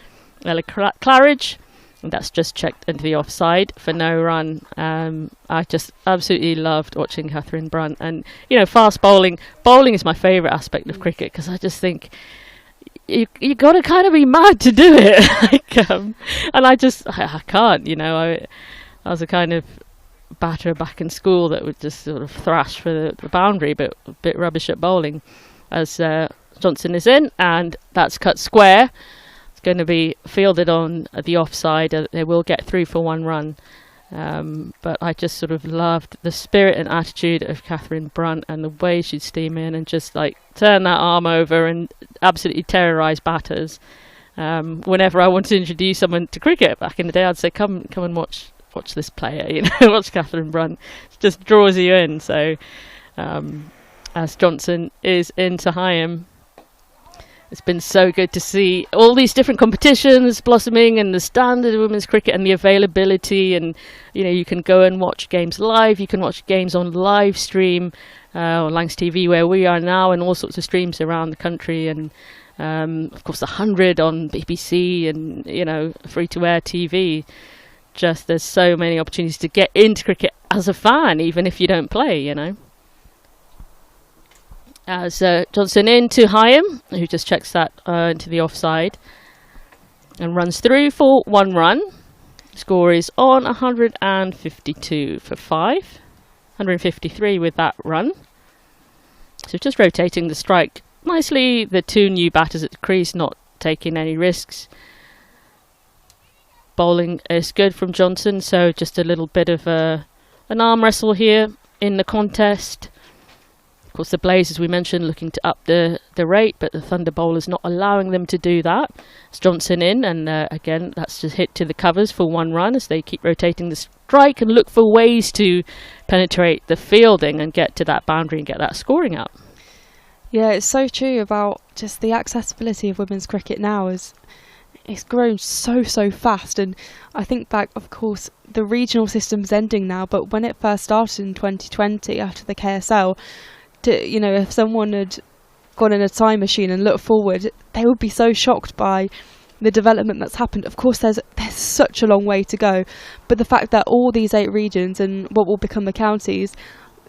Ella Claridge, and that's just checked into the offside for no run. I just absolutely loved watching Catherine Brunt, and you know, fast bowling is my favourite aspect of cricket, because I just think you got to kind of be mad to do it. And I can't, you know, I was a kind of batter back in school that would just sort of thrash for the boundary, but a bit rubbish at bowling. As Johnson is in, and that's cut square. It's going to be fielded on the offside. They will get through for 1 run. But I just sort of loved the spirit and attitude of Catherine Brunt, and the way she'd steam in and just like turn that arm over and absolutely terrorise batters. Whenever I wanted to introduce someone to cricket back in the day, I'd say, come and watch this player, you know, watch Catherine Brunt. She just draws you in. So as Johnson is into Heyhoe, it's been so good to see all these different competitions blossoming, and the standard of women's cricket and the availability, and you know, you can go and watch games live, you can watch games on live stream on Lancs TV where we are now, and all sorts of streams around the country, and of course the 100 on BBC, and you know, free to air TV. Just there's so many opportunities to get into cricket as a fan, even if you don't play, you know. As Johnson into Heyhoe, who just checks that into the offside and runs through for 1 run. Score is on 152 for 5, 153 with that run. So just rotating the strike nicely. The 2 new batters at the crease, not taking any risks. Bowling is good from Johnson, so just a little bit of an arm wrestle here in the contest. Of course, the Blase, as we mentioned, looking to up the rate, but the Thunder bowlers not allowing them to do that. It's Johnson in, and again, that's just hit to the covers for 1 run as they keep rotating the strike and look for ways to penetrate the fielding and get to that boundary and get that scoring up. Yeah, it's so true about just the accessibility of women's cricket now. It's grown so fast, and I think back, of course, the regional system's ending now, but when it first started in 2020 after the KSL, if someone had gone in a time machine and looked forward, they would be so shocked by the development that's happened. Of course, there's such a long way to go, but the fact that all these 8 regions and what will become the counties,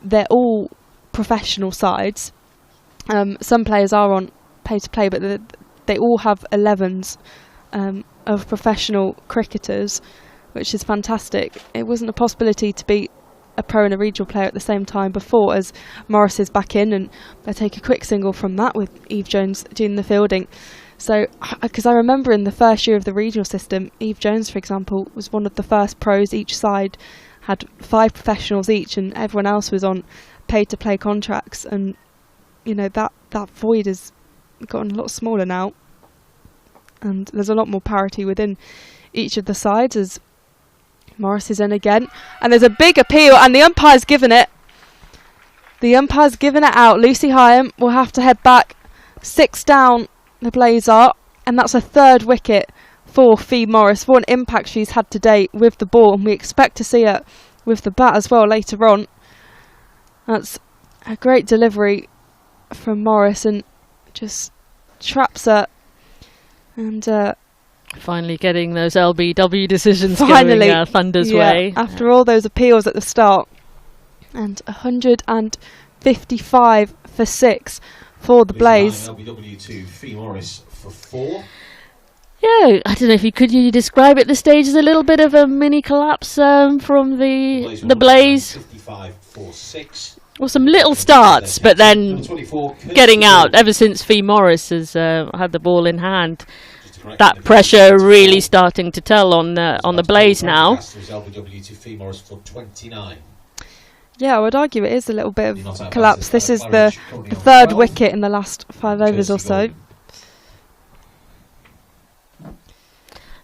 they're all professional sides. Some players are on pay-to-play, but they all have 11s of professional cricketers, which is fantastic. It wasn't a possibility to beat a pro and a regional player at the same time before, as Morris is back in, and they take a quick single from that with Eve Jones doing the fielding. So, because I remember in the first year of the regional system, Eve Jones, for example, was one of the first pros. Each side had 5 professionals each, and everyone else was on pay-to-play contracts. And that void has gotten a lot smaller now, and there's a lot more parity within each of the sides as Morris is in again, and there's a big appeal, and the umpire's given it. The umpire's given it out. Lucy Hyam will have to head back. 6 down, the Blase are, and that's a 3rd wicket for Faye Morris. What an impact she's had to date with the ball, and we expect to see her with the bat as well later on. That's a great delivery from Morris, and just traps her, and finally getting those LBW decisions going Thunder's way. After all those appeals at the start. And 155 for 6 for the Blase. LBW to Faye Morris for 4. Yeah, I don't know if you describe it at this stage as a little bit of a mini collapse from the Blase. 55 for 6. Well, some little starts, but then getting out ever since Faye Morris has had the ball in hand. That pressure really starting to tell on the Blase now. Yeah, I would argue it is a little bit of collapse. This is the 3rd wicket in the last 5 overs or so.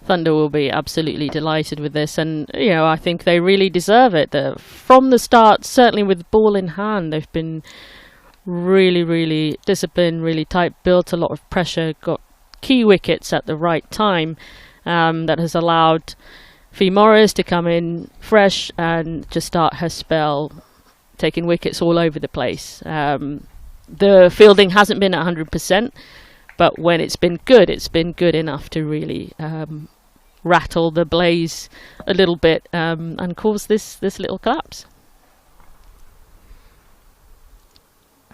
Thunder will be absolutely delighted with this, and I think they really deserve it. From the start, certainly with ball in hand, they've been really, really disciplined, really tight, built a lot of pressure, got key wickets at the right time, that has allowed Faye Morris to come in fresh and just start her spell, taking wickets all over the place. The fielding hasn't been at 100%, but when it's been good enough to really rattle the Blase a little bit and cause this little collapse.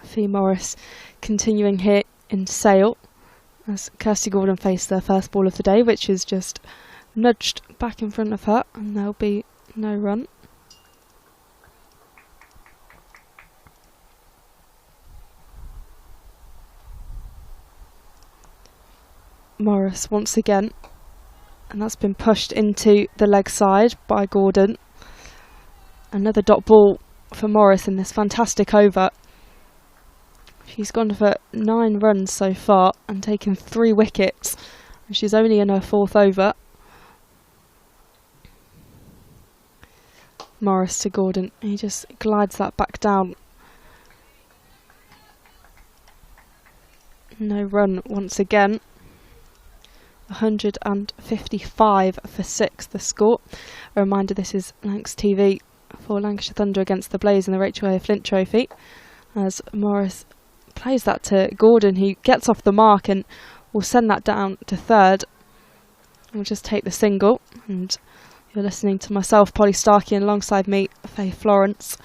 Faye Morris continuing here in Sale as Kirsty Gordon faced their first ball of the day, which is just nudged back in front of her, and there'll be no run. Morris once again, and that's been pushed into the leg side by Gordon. Another dot ball for Morris in this fantastic over. She's gone for 9 runs so far and taken 3 wickets, and she's only in her 4th over. Morris to Gordon, he just glides that back down. No run once again. 155 for 6 the score. A reminder, this is Lancs TV for Lancashire Thunder against the Blase in the Rachael Heyhoe Flint Trophy, as Morris plays that to Gordon, who gets off the mark and will send that down to 3rd. We'll just take the single, and you're listening to myself, Polly Starkey, and alongside me, Faye Florence,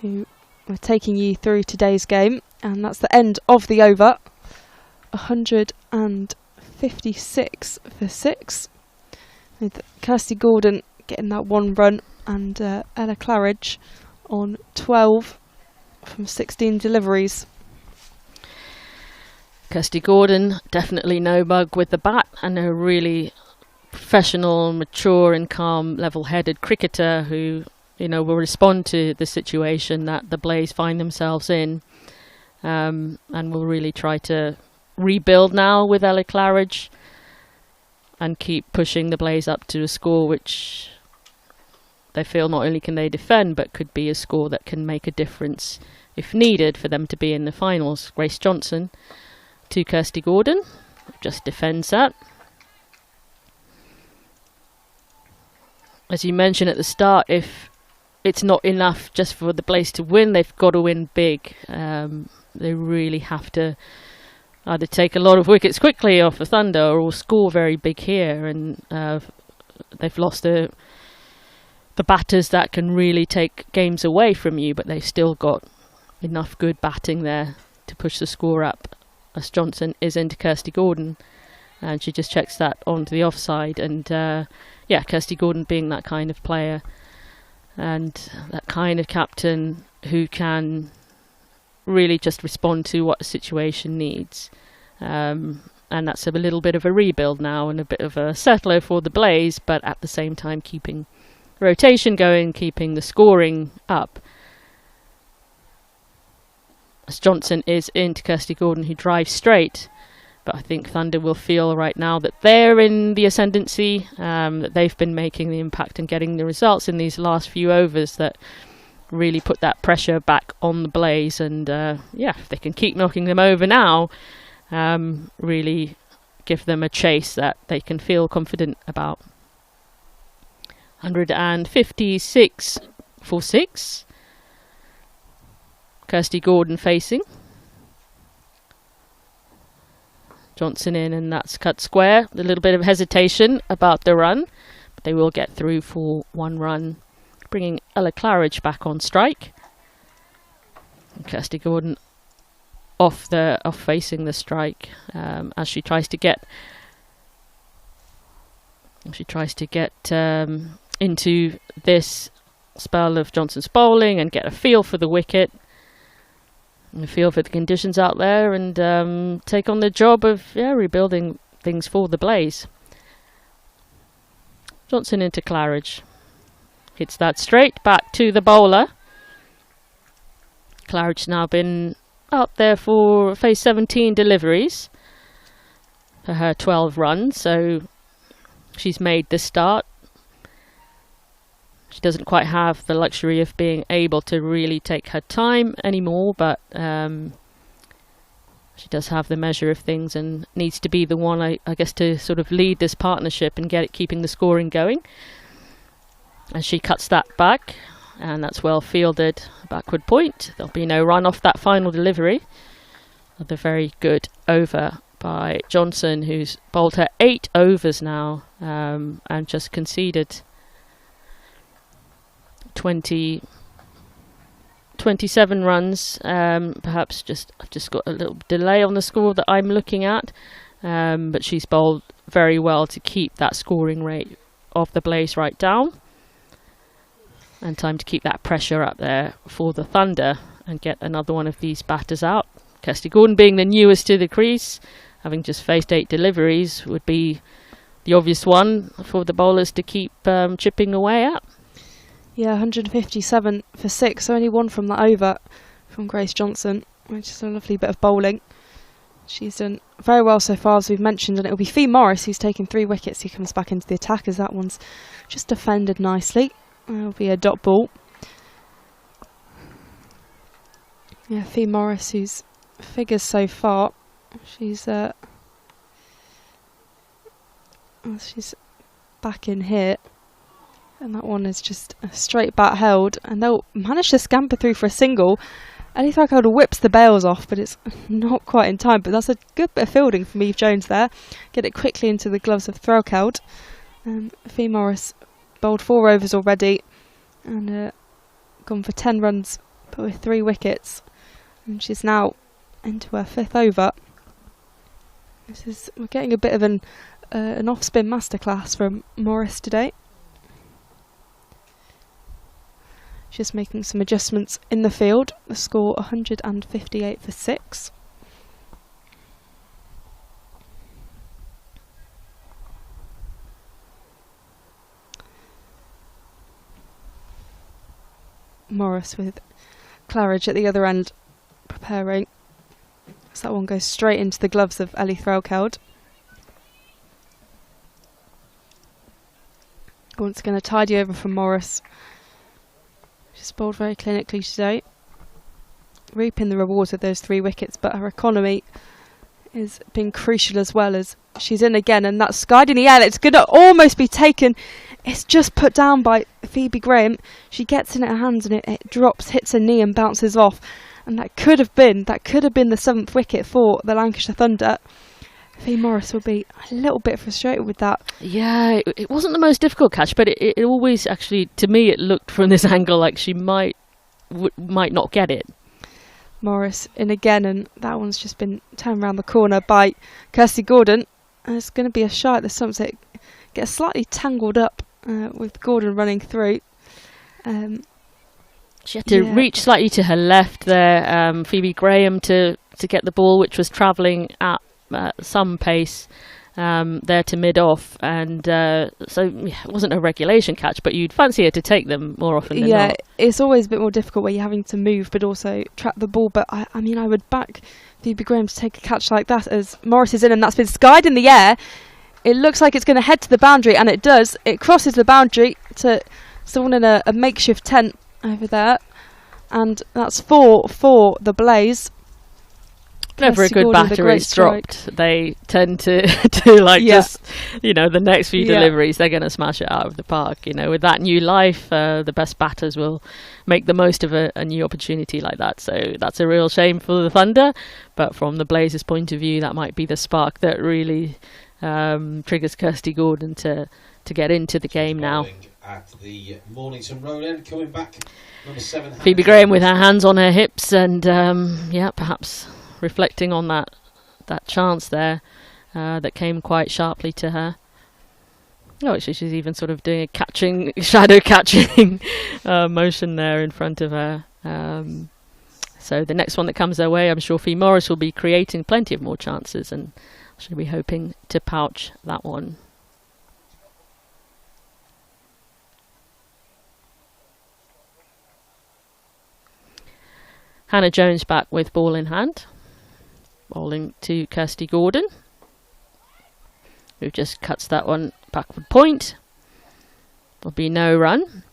who are taking you through today's game. And that's the end of the over. 156 for 6, with Kirsty Gordon getting that 1 run, and Ella Claridge on 12 from 16 deliveries. Kirsty Gordon, definitely no bug with the bat, and a really professional, mature and calm, level-headed cricketer who, will respond to the situation that the Blase find themselves in. and will really try to rebuild now with Ella Claridge and keep pushing the Blase up to a score which they feel not only can they defend, but could be a score that can make a difference if needed for them to be in the finals. Grace Johnson to Kirsty Gordon, just defends that. As you mentioned at the start, if it's not enough just for the Blase to win, they've got to win big. They really have to either take a lot of wickets quickly off the Thunder or score very big here, and they've lost the batters that can really take games away from you, but they've still got enough good batting there to push the score up. As Johnson is into Kirsty Gordon, and she just checks that onto the offside, and yeah, Kirsty Gordon being that kind of player and that kind of captain who can really just respond to what the situation needs. And that's a little bit of a rebuild now and a bit of a settler for the Blase, but at the same time keeping rotation going, keeping the scoring up. As Johnson is into Kirsty Gordon, who drives straight, but I think Thunder will feel right now that they're in the ascendancy, that they've been making the impact and getting the results in these last few overs that really put that pressure back on the Blase, and yeah, if they can keep knocking them over now, really give them a chase that they can feel confident about. 156 for 6. Kirsty Gordon facing. Johnson in, and that's cut square. A little bit of hesitation about the run, but they will get through for 1 run, bringing Ella Claridge back on strike. And Kirsty Gordon off facing the strike, as she tries to get into this spell of Johnson's bowling and get a feel for the wicket, and a feel for the conditions out there, and take on the job of rebuilding things for the Blase. Johnson into Claridge. Hits that straight back to the bowler. Claridge's now been up there for phase 17 deliveries for her 12 runs, so she's made the start. She doesn't quite have the luxury of being able to really take her time anymore, but she does have the measure of things and needs to be the one, I guess, to sort of lead this partnership and get it keeping the scoring going. And she cuts that back, and that's well fielded. Backward point. There'll be no run off that final delivery. Another very good over by Johnson, who's bowled her 8 overs now, and just conceded 27 runs. Perhaps I've just got a little delay on the score that I'm looking at, but she's bowled very well to keep that scoring rate of the Blase right down, and time to keep that pressure up there for the Thunder and get another one of these batters out. Kirsty Gordon, being the newest to the crease, having just faced 8 deliveries, would be the obvious one for the bowlers to keep chipping away at. Yeah, 157 for 6, only 1 from that over from Grace Johnson, which is a lovely bit of bowling. She's done very well so far, as we've mentioned, and it'll be Faye Morris who's taken 3 wickets who comes back into the attack, as that one's just defended nicely. It'll be a dot ball. Yeah, Faye Morris, whose figures so far, she's back in here. And that one is just a straight bat held, and they'll manage to scamper through for a single. Ellie Threlkeld whips the bails off, but it's not quite in time. But that's a good bit of fielding from Eve Jones there. Get it quickly into the gloves of Threlkeld. Faye Morris bowled 4 overs already, and gone for 10 runs, but with 3 wickets. And she's now into her 5th over. We're getting a bit of an off-spin masterclass from Morris today. Just making some adjustments in the field. The score 158 for 6. Morris with Claridge at the other end, preparing So that one goes straight into the gloves of Ellie Threlkeld. Once again, a tidy over from Morris. She's bowled very clinically today, reaping the rewards of those 3 wickets, but her economy has been crucial as well, as she's in again, and that's skied in the air. It's going to almost be taken. It's just put down by Phoebe Graham. She gets in her hands and it drops, hits her knee and bounces off. And that could have been the 7th wicket for the Lancashire Thunder. Faye Morris will be a little bit frustrated with that. Yeah, it wasn't the most difficult catch, but it always actually, to me, it looked from this angle like she might not get it. Morris in again, and that one's just been turned around the corner by Kirsty Gordon. And it's going to be a shy at the stumps. It gets slightly tangled up with Gordon running through. She had to reach slightly to her left there, Phoebe Graham, to get the ball, which was travelling at some pace there to mid-off. And so it wasn't a regulation catch, but you'd fancy her to take them more often than not. It's always a bit more difficult where you're having to move but also trap the ball. But I mean, I would back Phoebe Graham to take a catch like that, as Morris is in, and that's been skied in the air. It looks like it's going to head to the boundary, and it does. It crosses the boundary to someone in a makeshift tent over there, and that's 4 for the Blaze. Whenever a good batter is dropped, they tend to just, the next few deliveries, they're going to smash it out of the park. With that new life, the best batters will make the most of a new opportunity like that. So that's a real shame for the Thunder, but from the Blazers' point of view, that might be the spark that really triggers Kirsty Gordon to get into the game now. At the Mornington Road end, coming back, number 7. Phoebe Graham with her hands on her hips and perhaps reflecting on that chance there that came quite sharply to her. Actually, she's even sort of doing a shadow catching motion there in front of her. So the next one that comes her way, I'm sure Faye Morris will be creating plenty of more chances, and she'll be hoping to pouch that one. Hannah Jones back with ball in hand, bowling to Kirsty Gordon, who just cuts that one backward point. There'll be no run.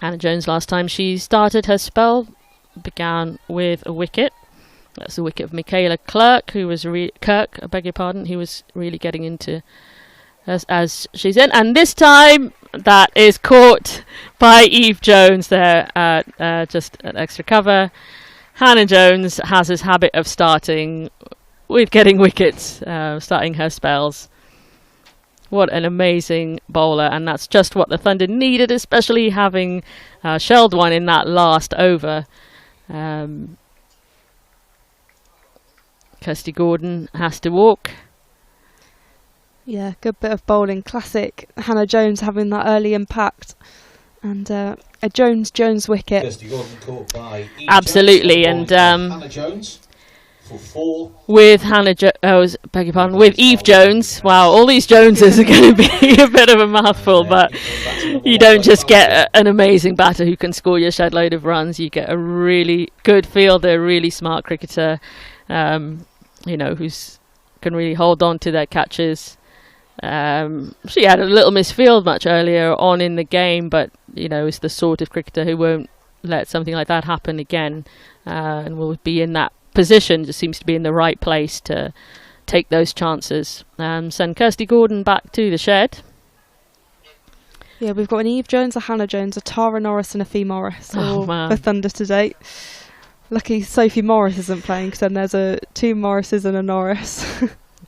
Hannah Jones, last time she started her spell, began with a wicket. That's the wicket of Michaela Kirk, who was who was really getting into as she's in, and this time that is caught by Eve Jones there at just an extra cover. Hannah Jones has this habit of starting with getting wickets, starting her spells. What an amazing bowler, and that's just what the Thunder needed, especially having shelled one in that last over. Kirsty Gordon has to walk. Yeah, good bit of bowling. Classic Hannah Jones having that early impact. And a Jones wicket. Kirsty Gordon caught by Eve absolutely, Jones, and Hannah Jones for 4. With with Eve Jones. Wow, all these Joneses are going to be a bit of a mouthful, but you don't just get an amazing batter who can score your shed load of runs. You get a really good fielder, really smart cricketer, who's can really hold on to their catches. She had a little misfield much earlier on in the game, but is the sort of cricketer who won't let something like that happen again, and will be in that position, just seems to be in the right place to take those chances. Send Kirsty Gordon back to the shed. Yeah, we've got an Eve Jones, a Hannah Jones, a Tara Norris and a Faye Morris for Thunder today. Lucky Sophie Morris isn't playing, because then there's 2 Morrises and a Norris.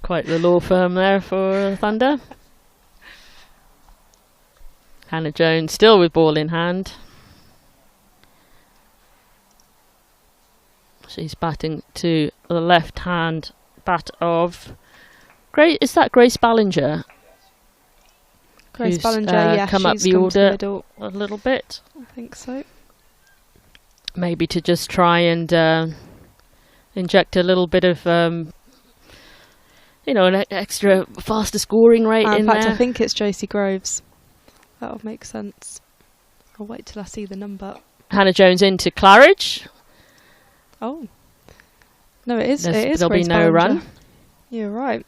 Quite the law firm there for Thunder. Hannah Jones still with ball in hand. She's batting to the left hand bat of Is that Grace Ballinger? Grace Ballinger, yeah, come up the order a little bit. I think so. Maybe to just try and inject a little bit of an extra faster scoring rate in fact, there. I think it's Josie Groves. That'll make sense. I'll wait till I see the number. Hannah Jones into Claridge. Oh. No, it is. There'll be Grace no Ballinger. run. You're right.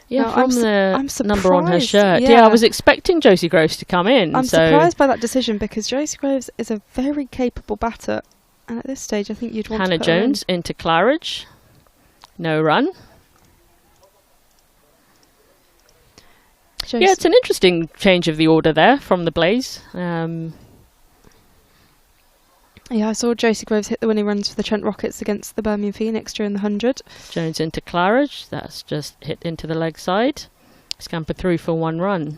Yeah, No, from I'm the number on her surprised. shirt. Yeah. I was expecting Josie Groves to come in. I'm so surprised by that decision because Josie Groves is a very capable batter. And at this stage, I think you'd want Hannah to put her in. Jones into Claridge. No run. Yeah, it's an interesting change of the order there from the Blase. Yeah, I saw Josie Groves hit the winning runs for the Trent Rockets against the Birmingham Phoenix during the 100. Jones into Claridge. That's just hit into the leg side. Scampered through for 1 run.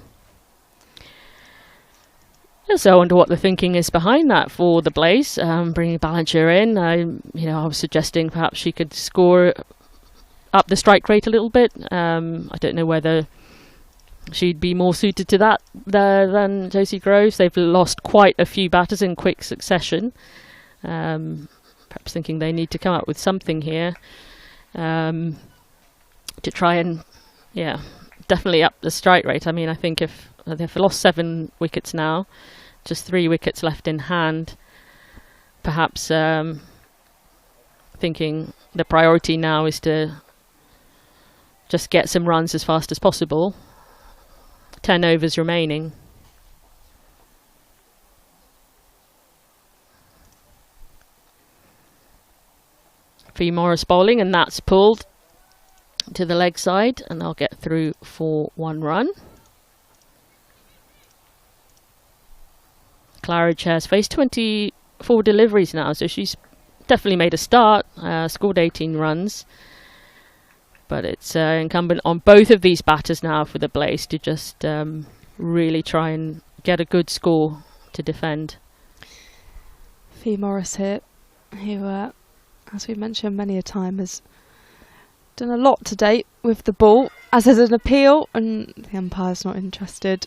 So I wonder what the thinking is behind that for the Blase, bringing Ballinger in. I was suggesting perhaps she could score up the strike rate a little bit. I don't know whether she'd be more suited to that than Josie Groves. They've lost quite a few batters in quick succession. Perhaps thinking they need to come up with something here to try and, definitely up the strike rate. I mean, I think if they've lost 7 wickets now, just 3 wickets left in hand, perhaps thinking the priority now is to just get some runs as fast as possible. 10 overs remaining. Faye Morris bowling, and that's pulled to the leg side, and they'll get through for 1 run. Claridge has faced 24 deliveries now, so she's definitely made a start, scored 18 runs. But it's incumbent on both of these batters now for the Blase to just really try and get a good score to defend. Faye Morris here, who, as we've mentioned many a time, has done a lot to date with the ball, as is an appeal, and the umpire's not interested.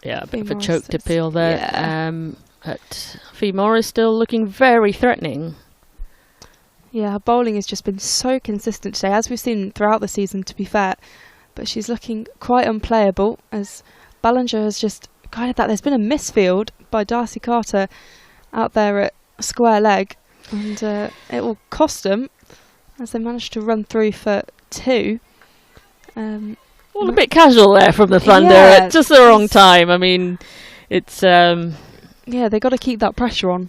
Yeah, a bit Faye of a Morris choked is- appeal there. yeah. But Faye Morris still looking very threatening. Yeah, her bowling has just been so consistent today, as we've seen throughout the season, to be fair. But she's looking quite unplayable, as Ballinger has just guided that. There's been a misfield by Darcy Carter out there at square leg, and it will cost them, as they managed to run through for 2. Well, a bit casual there from the Thunder Yeah, at just the wrong time. I mean, it's... yeah, they got to keep that pressure on.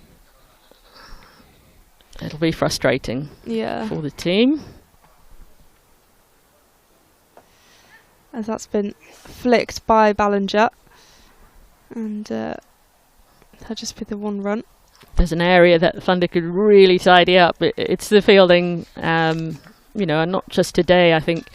It'll be frustrating for the team. As that's been flicked by Ballinger. And that'll just be the 1 run. There's an area that the Thunder could really tidy up. It's the fielding, and not just today. I think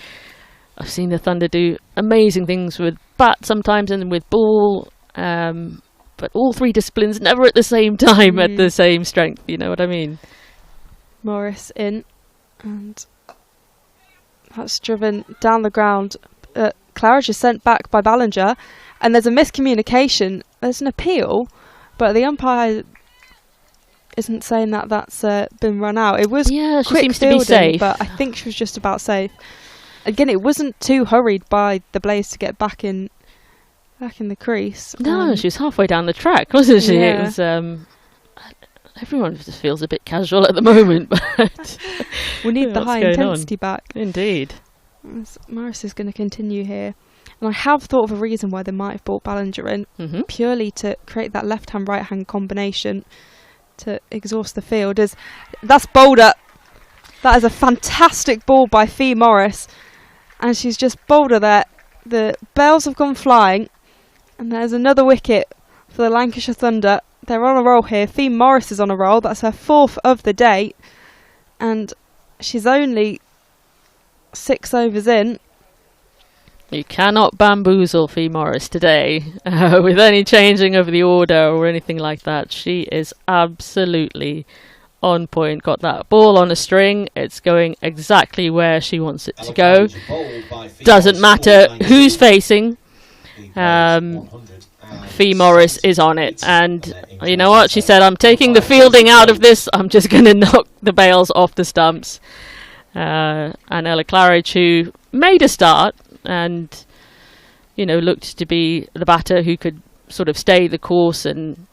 I've seen the Thunder do amazing things with bat sometimes and with ball, but all 3 disciplines never at the same time at the same strength. You know what I mean? Morris in, and that's driven down the ground. Claridge is sent back by Ballinger, and there's a miscommunication. There's an appeal, but the umpire isn't saying that that's been run out. It was she quick seems to be fielding, safe. but I think she was just about safe. Again, it wasn't too hurried by the Blase to get back in the crease. No, she was halfway down the track, wasn't she? Yeah. It was. Everyone just feels a bit casual at the moment, but we need the what's high going intensity on? back. Indeed. Morris is going to continue here. And I have thought of a reason why they might have brought Ballinger in, purely to create that left-hand, right-hand combination to exhaust the field. That's bowled up. That is a fantastic ball by Faye Morris. And she's just bowled her there. The bells have gone flying. And there's another wicket for the Lancashire Thunder. They're on a roll here. Faye Morris is on a roll. That's her 4th of the day. And she's only 6 overs in. You cannot bamboozle Faye Morris today with any changing of the order or anything like that. She is absolutely on point. Got that ball on a string. It's going exactly where she wants it to go. Doesn't matter who's facing. Faye Morris is on it, and you know what she said, I'm taking the fielding out of this, I'm just going to knock the bails off the stumps. And Ella Claridge, who made a start and looked to be the batter who could sort of stay the course, and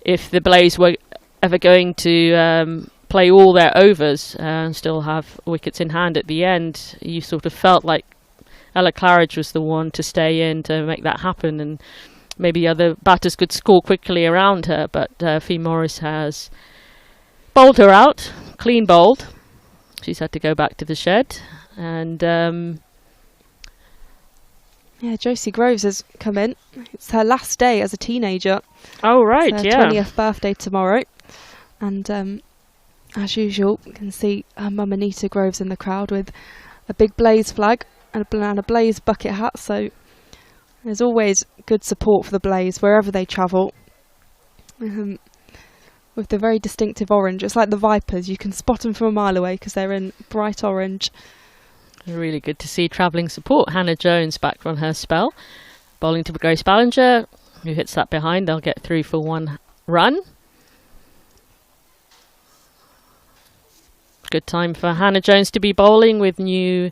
if the Blase were ever going to play all their overs and still have wickets in hand at the end. You sort of felt like Ella Claridge was the one to stay in to make that happen, and maybe other batters could score quickly around her, but Faye Morris has bowled her out, clean bowled. She's had to go back to the shed, and Josie Groves has come in. It's her last day as a teenager. Oh right, it's her 20th birthday tomorrow, and as usual, you can see her mum Anita Groves in the crowd with a big Blase flag and a Blase bucket hat. So there's always good support for the Blase wherever they travel. With the very distinctive orange, it's like the Vipers. You can spot them from a mile away because they're in bright orange. Really good to see travelling support. Hannah Jones back on her spell, bowling to Grace Ballinger, who hits that behind. They'll get through for 1 run. Good time for Hannah Jones to be bowling with new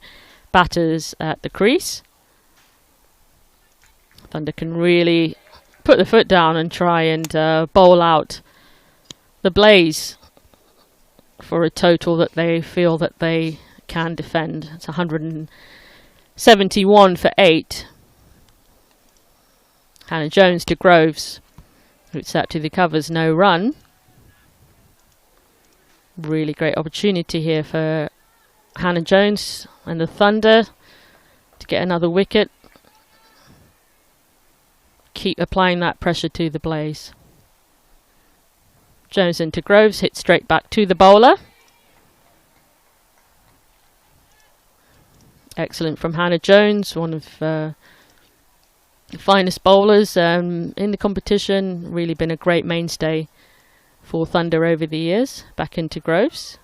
batters at the crease. Thunder can really put the foot down and try and bowl out the Blase for a total that they feel that they can defend. It's 171 for 8. Hannah Jones to Groves, who's out to the covers, no run. Really great opportunity here for Hannah Jones and the Thunder to get another wicket. Keep applying that pressure to the Blase. Jones into Groves, hit straight back to the bowler. Excellent from Hannah Jones, one of the finest bowlers in the competition. Really been a great mainstay for Thunder over the years. Back into Groves.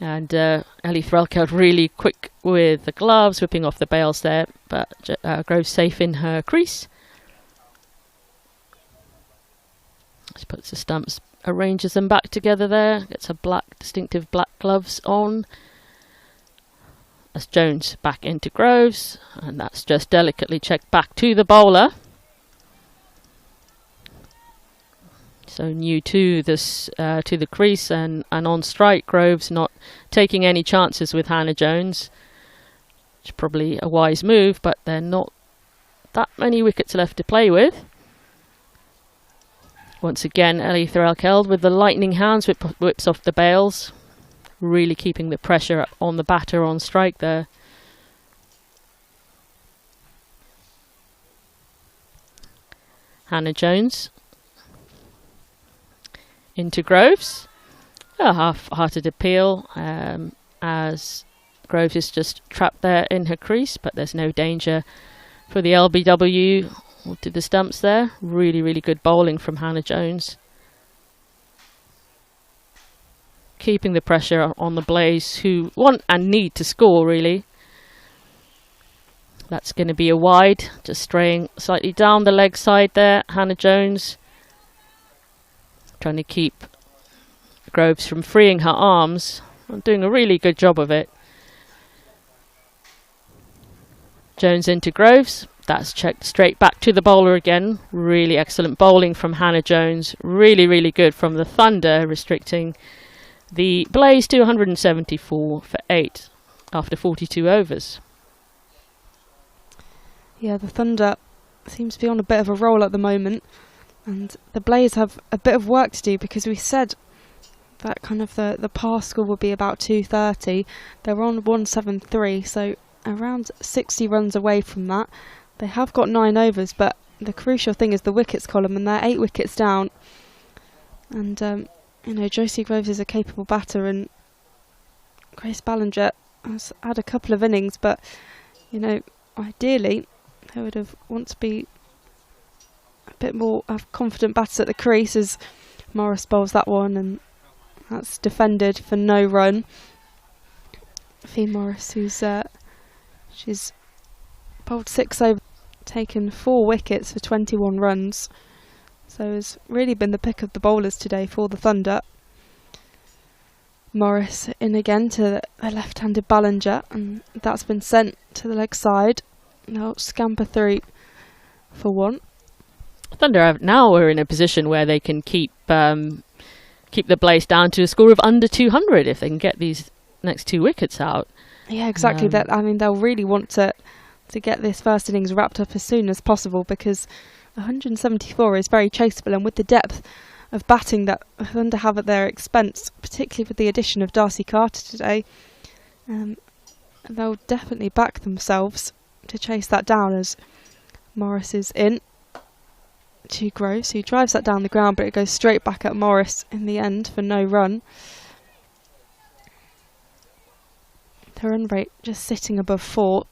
And Ellie Threlkeld really quick with the gloves, whipping off the bails there, but Groves safe in her crease. Just puts the stumps, arranges them back together there, gets her distinctive black gloves on. That's Jones back into Groves, and that's just delicately checked back to the bowler. So new to this to the crease and on strike. Groves not taking any chances with Hannah Jones. It's probably a wise move, but there are not that many wickets left to play with. Once again, Ellie Threlkeld with the lightning hands, whips off the bails, really keeping the pressure on the batter on strike there. Hannah Jones into Groves. A half-hearted appeal as Groves is just trapped there in her crease, but there's no danger for the LBW. To the stumps there. Really, really good bowling from Hannah Jones. Keeping the pressure on the Blase, who want and need to score, really. That's going to be a wide. Just straying slightly down the leg side there. Hannah Jones trying to keep Groves from freeing her arms. Doing a really good job of it. Jones into Groves. That's checked straight back to the bowler again. Really excellent bowling from Hannah Jones. Really, really good from the Thunder, restricting the Blase to 174 for 8 after 42 overs. Yeah, the Thunder seems to be on a bit of a roll at the moment, and the Blase have a bit of work to do, because we said that kind of the pass score would be about 230. They're on 173, so around 60 runs away from that. They have got 9 overs, but the crucial thing is the wickets column, and they're 8 wickets down. And, Josie Groves is a capable batter, and Grace Ballinger has had a couple of innings, but, ideally, they would want to be a bit more confident batters at the crease, as Morris bowls that one, and that's defended for no run. Faye Morris, she's bowled 6 overs, taken 4 wickets for 21 runs, so has really been the pick of the bowlers today for the Thunder. Morris in again to the left-handed Ballinger, and that's been sent to the leg side. They'll scamper through for 1. Thunder now are in a position where they can keep keep the Blase down to a score of under 200 if they can get these next 2 wickets out. Yeah, exactly. That, I mean, they'll really want to get this first innings wrapped up as soon as possible, because 174 is very chaseable, and with the depth of batting that Thunder have at their expense, particularly with the addition of Darcy Carter today, they'll definitely back themselves to chase that down, as Morris is in to Groves, who drives that down the ground, but it goes straight back at Morris in the end for no run. The run rate just sitting above 4.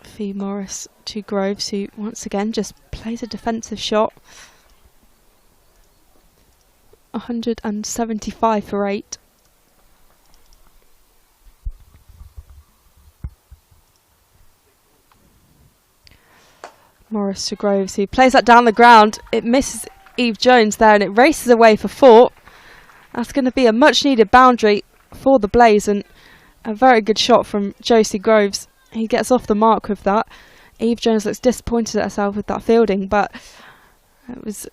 Faye Morris to Groves, who once again just plays a defensive shot. 175 for 8. Morris to Groves, who plays that down the ground. It misses Eve Jones there, and it races away for 4. That's going to be a much needed boundary for the Blase, and a very good shot from Josie Groves. He gets off the mark with that. Eve Jones looks disappointed at herself with that fielding, but it was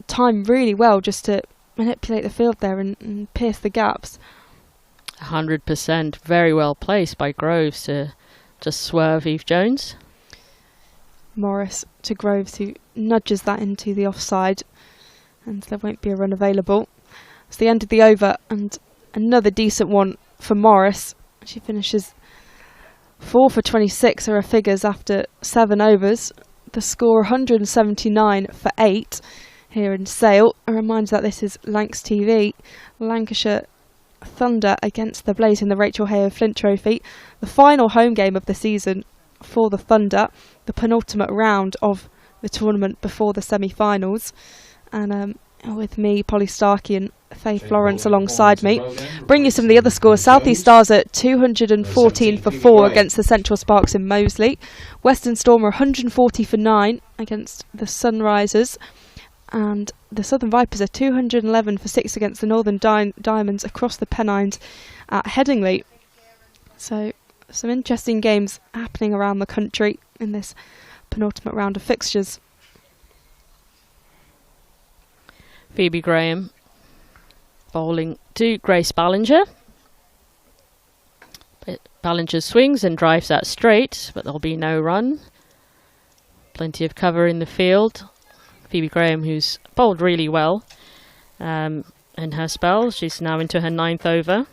timed really well just to manipulate the field there and pierce the gaps. 100%. Very well placed by Groves to just swerve Eve Jones. Morris to Groves, who nudges that into the offside, and there won't be a run available. It's the end of the over, and another decent one for Morris. She finishes 4 for 26 are her figures after 7 overs. The score 179 for 8 here in Sale. A reminder that this is Lancs TV, Lancashire Thunder against the Blase in the Rachael Heyhoe Flint Trophy, the final home game of the season for the Thunder, the penultimate round of the tournament before the semi-finals. And with me, Polly Starkey and Faye Florence alongside me, bring you some of the other scores. South East Stars at 214 for 4 against the Central Sparks in Moseley. Western Storm are 140 for 9 against the Sunrisers. And the Southern Vipers are 211 for 6 against the Northern Diamonds across the Pennines at Headingley. So some interesting games happening around the country in this penultimate round of fixtures. Phoebe Graham bowling to Grace Ballinger. Ballinger swings and drives that straight, but there'll be no run. Plenty of cover in the field. Phoebe Graham, who's bowled really well in her spell. She's now into her 9th over.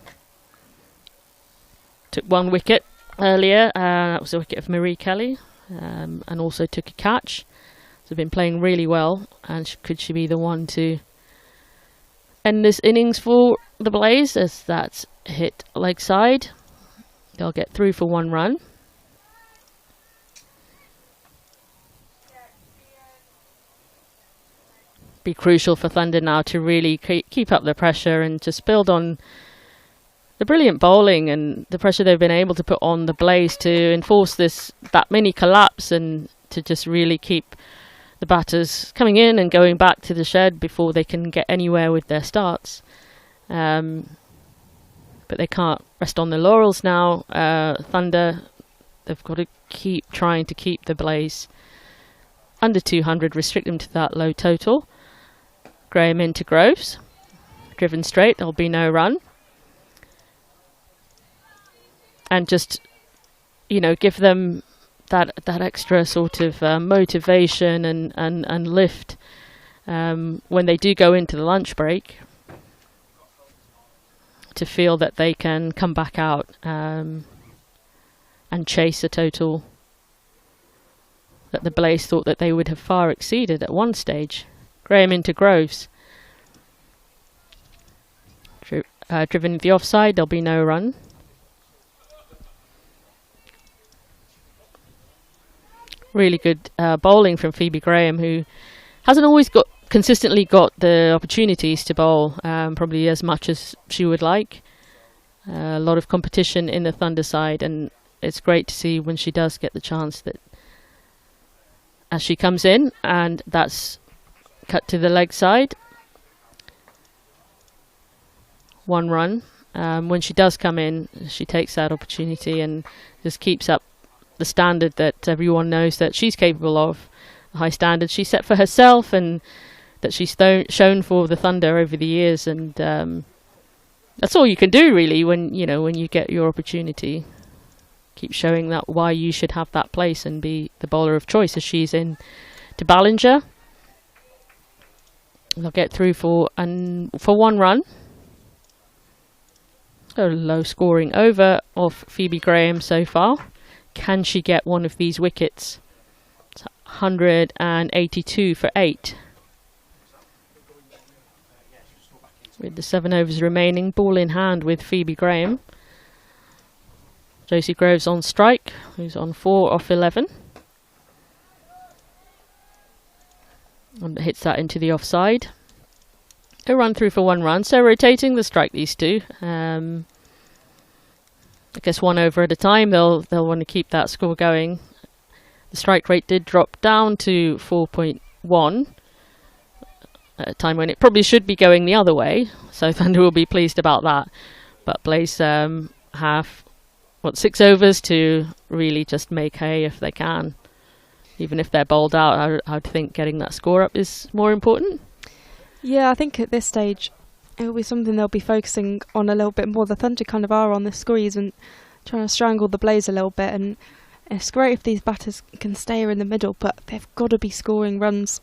Took 1 wicket earlier. That was a wicket of Marie Kelly, and also took a catch. So been playing really well, and could she be the one to end this innings for the Blase, as that's hit leg side? They'll get through for 1 run. Be crucial for Thunder now to really keep up the pressure and just build on the brilliant bowling and the pressure they've been able to put on the Blase to enforce that mini collapse, and to just really keep the batters coming in and going back to the shed before they can get anywhere with their starts. But they can't rest on their laurels now. Thunder, they've got to keep trying to keep the Blase under 200, restrict them to that low total. Graham into Groves, driven straight, there'll be no run. And just, give them that extra sort of motivation and lift when they do go into the lunch break, to feel that they can come back out and chase a total that the Blase thought that they would have far exceeded at one stage. Graham into Groves. Driven into the offside, there'll be no run. Really good bowling from Phoebe Graham, who hasn't always consistently got the opportunities to bowl, probably as much as she would like. A lot of competition in the Thunder side, and it's great to see when she does get the chance that as she comes in, and that's cut to the leg side. 1 run. When she does come in, she takes that opportunity and just keeps up the standard that everyone knows that she's capable of. high standards she set for herself and that she's shown for the Thunder over the years, and that's all you can do really when you get your opportunity. Keep showing that why you should have that place and be the bowler of choice, as she's in to Ballinger. They'll get through for 1 run. A low scoring over of Phoebe Graham so far. Can she get one of these wickets? It's 182 for 8. With the 7 overs remaining, ball in hand with Phoebe Graham. Josie Groves on strike, who's on 4 off 11. And hits that into the offside. A run through for 1 run, so rotating the strike, these two. I guess 1 over at a time, they'll want to keep that score going. The strike rate did drop down to 4.1 at a time when it probably should be going the other way, so Thunder will be pleased about that. But Blase have 6 overs to really just make hay if they can. Even if they're bowled out, I'd think getting that score up is more important. Yeah, I think at this stage it'll be something they'll be focusing on a little bit more. The Thunder kind of are on the squeeze and trying to strangle the Blase a little bit, and it's great if these batters can stay in the middle, but they've got to be scoring runs.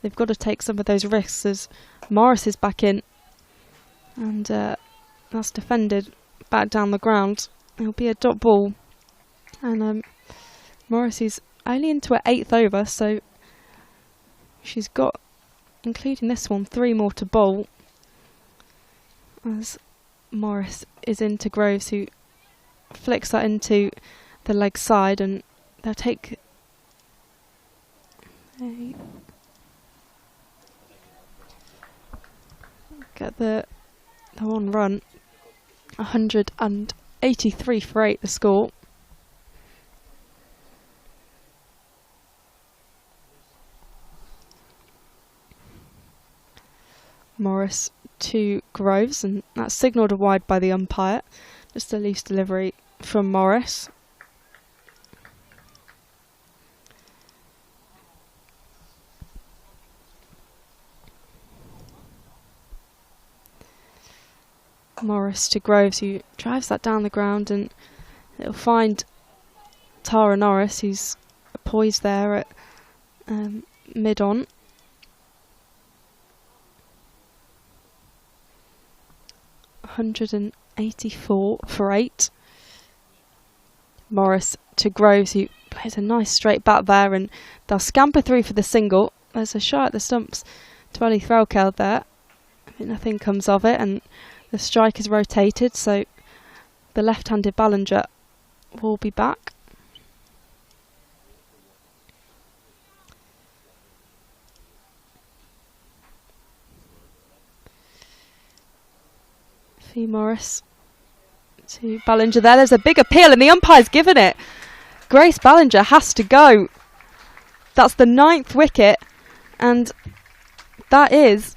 They've got to take some of those risks as Morris is back in, and that's defended back down the ground. It'll be a dot ball, and Morris is only into her 8th over, so she's got, including this one, 3 more to bowl. As Morris is into Groves, who flicks that into the leg side, and they'll take get the 1 run. 183 for 8 the score. Morris to Groves, and that's signalled a wide by the umpire. Just a loose delivery from Morris. Morris to Groves, who drives that down the ground, and it'll find Tara Norris, who's poised there at mid-on. $184 for 8. Morris to Groves, who plays a nice straight bat there, and they'll scamper through for the single. There's a shot at the stumps to Ali Threlkeld there. I think nothing comes of it, and the strike is rotated, so the left-handed Ballinger will be back. Faye Morris to Ballinger there. There's a big appeal, and the umpire's given it. Grace Ballinger has to go. That's the 9th wicket, and that is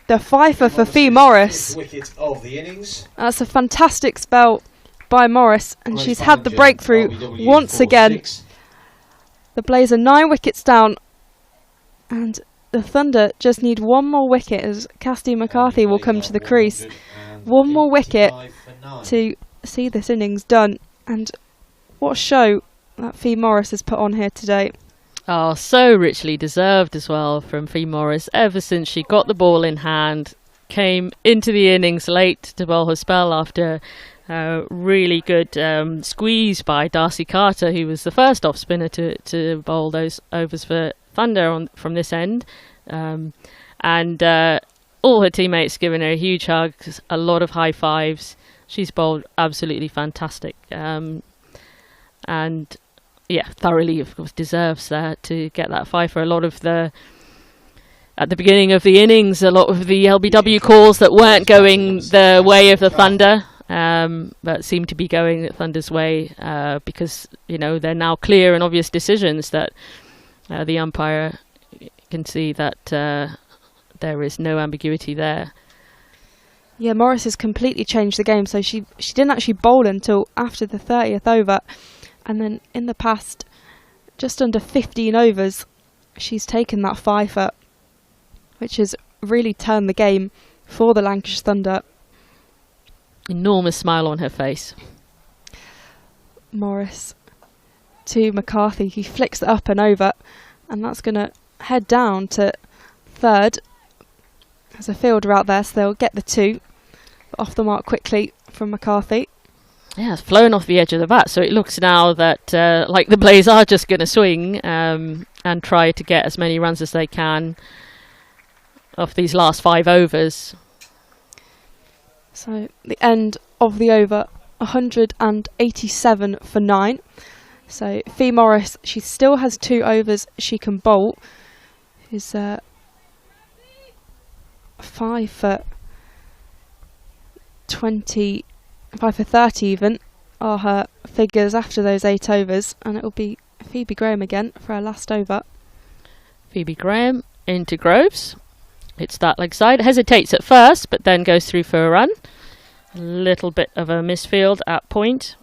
the fifer for Faye Morris. Wicket of the innings. That's a fantastic spell by Morris, and she's had the breakthrough once again. The Blase are 9 wickets down, and the Thunder just need 1 more wicket as Cassidy McCarthy will come to the crease. 1 more wicket to see this innings done, and what a show that Faye Morris has put on here today. Oh, so richly deserved as well from Faye Morris. Ever since she got the ball in hand, came into the innings late to bowl her spell after a really good squeeze by Darcy Carter, who was the first off spinner to bowl those overs for Thunder from this end. And all her teammates giving her a huge hug, a lot of high fives. She's bowled absolutely fantastic. And yeah, thoroughly, of course, deserves to get that fifer. A lot of at the beginning of the innings, a lot of the LBW calls that weren't going the way of the Thunder, but seem to be going the Thunder's way because, they're now clear and obvious decisions that the umpire can see that there is no ambiguity there. Yeah, Morris has completely changed the game, so she didn't actually bowl until after the 30th over. And then in the past, just under 15 overs, she's taken that fifer, which has really turned the game for the Lancashire Thunder. Enormous smile on her face. Morris to McCarthy, he flicks it up and over, and that's going to head down to third. There's a fielder out there, so they'll get the 2, but off the mark quickly from McCarthy. Yeah, it's flown off the edge of the bat, so it looks now that like the Blase are just going to swing and try to get as many runs as they can off these last 5 overs. So the end of the over, 187 for 9. So Faye Morris, she still has 2 overs she can bowl. She's 5 for 20, 5 for 30 even are her figures after those 8 overs, and it will be Phoebe Graham again for her last over. Phoebe Graham into Groves. It's that leg side. Hesitates at first, but then goes through for a run. A little bit of a misfield at point.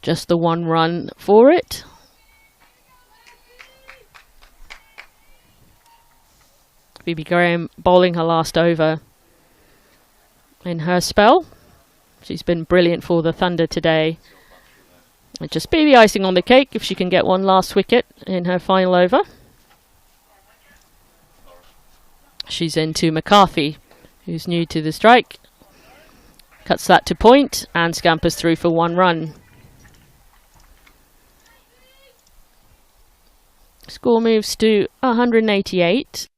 Just the 1 run for it. Phoebe Graham bowling her last over in her spell. She's been brilliant for the Thunder today. It'll just be the icing on the cake if she can get 1 last wicket in her final over. She's into McCarthy, who's new to the strike. Cuts that to point and scampers through for 1 run. Score moves to 188.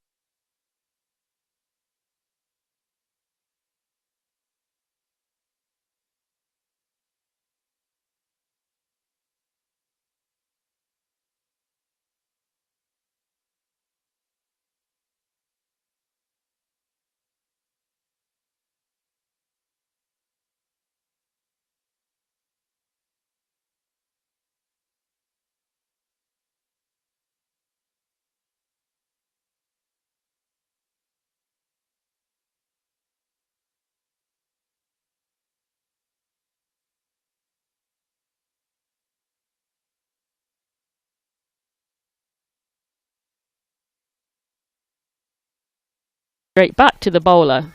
Straight back to the bowler.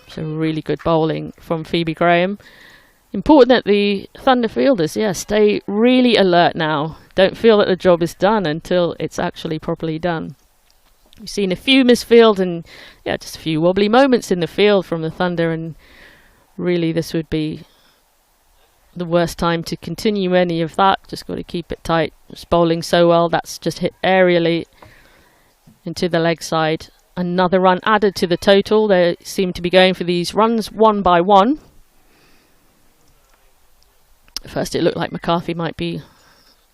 So really good bowling from Phoebe Graham. Important that the Thunder fielders, stay really alert now. Don't feel that the job is done until it's actually properly done. We've seen a few misfield and just a few wobbly moments in the field from the Thunder, and really this would be the worst time to continue any of that. Just got to keep it tight. Just bowling so well, that's just hit aerially into the leg side. Another run added to the total. They seem to be going for these runs 1 by 1. First it looked like McCarthy might be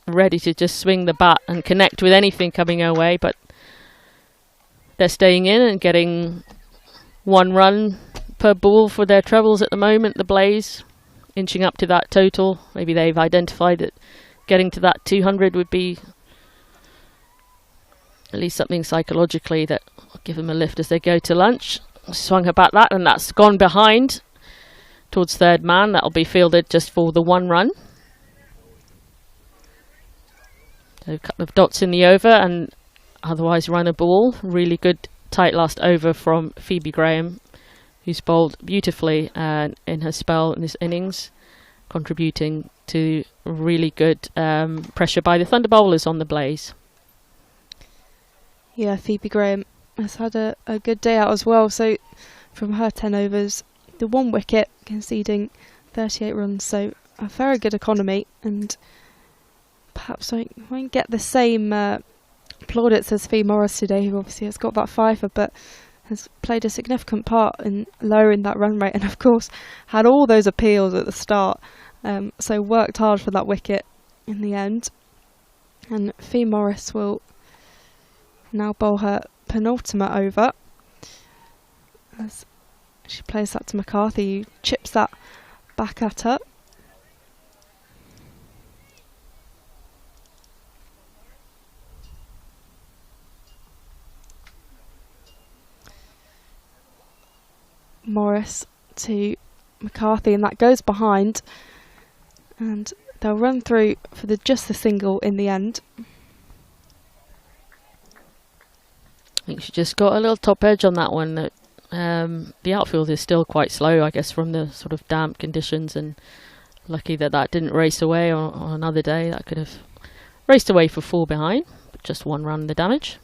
ready to just swing the bat and connect with anything coming her way, but they're staying in and getting 1 run per ball for their trebles at the moment. The Blase inching up to that total. Maybe they've identified that getting to that 200 would be at least something psychologically that will give them a lift as they go to lunch. Swung her back that, and that's gone behind towards third man. That'll be fielded just for the 1 run. So a couple of dots in the over and otherwise run a ball. Really good tight last over from Phoebe Graham, who's bowled beautifully in her spell in this innings, contributing to really good pressure by the Thunder bowlers on the Blase. Yeah, Phoebe Graham has had a good day out as well. So from her 10 overs, the 1 wicket, conceding 38 runs. So a very good economy, and perhaps won't get the same plaudits as Faye Morris today, who obviously has got that fifer, but has played a significant part in lowering that run rate, and of course had all those appeals at the start. So worked hard for that wicket in the end. And Faye Morris will now bowl her penultimate over as she plays that to McCarthy, who chips that back at her. Morris to McCarthy, and that goes behind, and they'll run through for just the single in the end. I think she just got a little top edge on that one. That the outfield is still quite slow, I guess, from the sort of damp conditions, and lucky that didn't race away on another day. That could have raced away for 4 behind, but just 1 run the damage.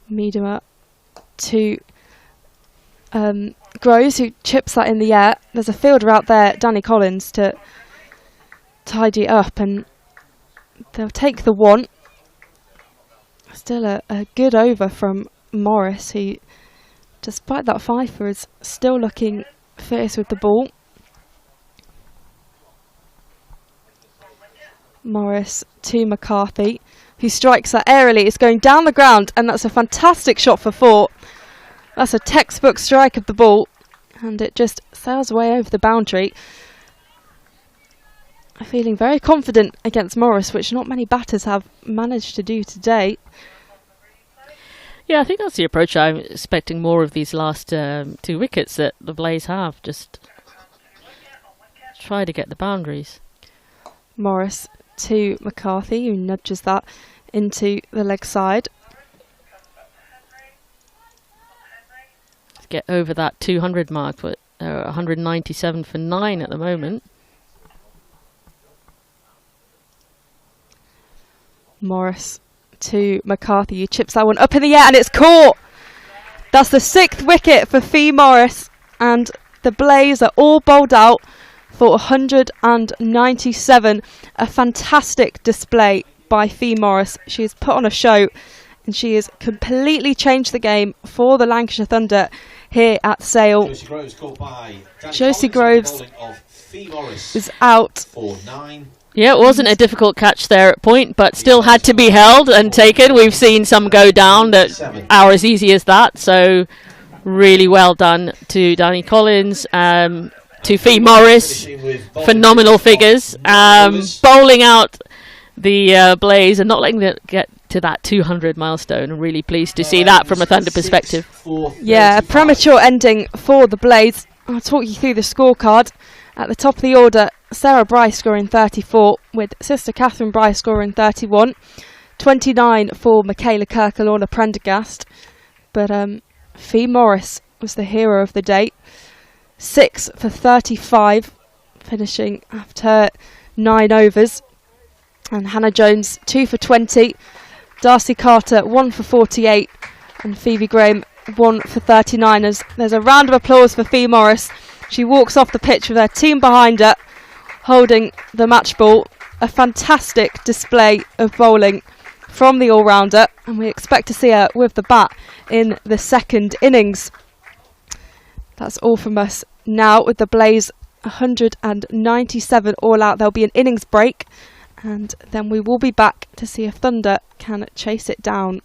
Medium to Groves, who chips that in the air. There's a fielder out there, Danny Collins, to tidy it up, and they'll take the 1. Still a good over from Morris, who, despite that fifer, is still looking fierce with the ball. Morris to McCarthy, who strikes that aerially. It's going down the ground, and that's a fantastic shot for 4. That's a textbook strike of the ball, and it just sails away over the boundary. Feeling very confident against Morris, which not many batters have managed to do today. Yeah, I think that's the approach I'm expecting more of these last 2 wickets that the Blase have. Just try to get the boundaries. Morris to McCarthy, who nudges that into the leg side. To get over that 200 mark, but 197 for 9 at the moment. Morris to McCarthy, he chips that one up in the air, and it's caught. That's the 6th wicket for Faye Morris, and the Blase are all bowled out for 197. A fantastic display by Faye Morris. She has put on a show, and she has completely changed the game for the Lancashire Thunder here at Sale. Josie Groves is out for 9. Yeah, it wasn't a difficult catch there at point, but still had to be held and taken. We've seen some go down that are as easy as that. So really well done to Danny Collins, to Faye Morris. Phenomenal figures. Bowling out the Blase and not letting them get to that 200 milestone. I'm really pleased to see that from a Thunder perspective. Yeah, a premature ending for the Blase. I'll talk you through the scorecard. At the top of the order, Sarah Bryce scoring 34, with sister Catherine Bryce scoring 31. 29 for Michaela Kirkalorna Prendergast. But Faye Morris was the hero of the day. 6 for 35, finishing after 9 overs. And Hannah Jones, 2 for 20. Darcy Carter, 1 for 48. And Phoebe Graham, 1 for 39. There's a round of applause for Faye Morris. She walks off the pitch with her team behind her, holding the match ball. A fantastic display of bowling from the all-rounder, and we expect to see her with the bat in the 2nd innings. That's all from us now, with the Blase 197 all out. There'll be an innings break, and then we will be back to see if Thunder can chase it down.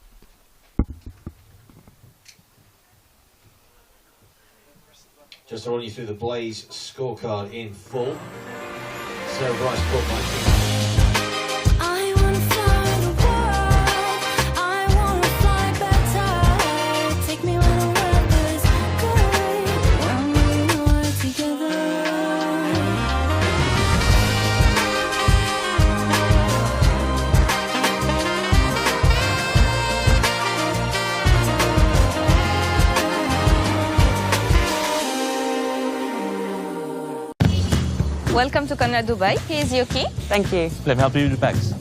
Just to run you through the Blase scorecard in full. Sarah Bryce caught by I wanna fly the world. I wanna fly better. Take me where the weather's good. When we are together. Welcome to Conrad Dubai. Here's your key. Thank you. Let me help you with the bags.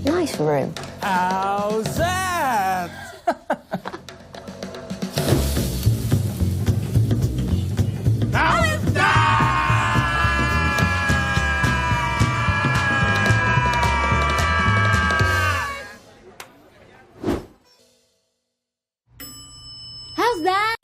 Nice room. How's that? How's that? How's that?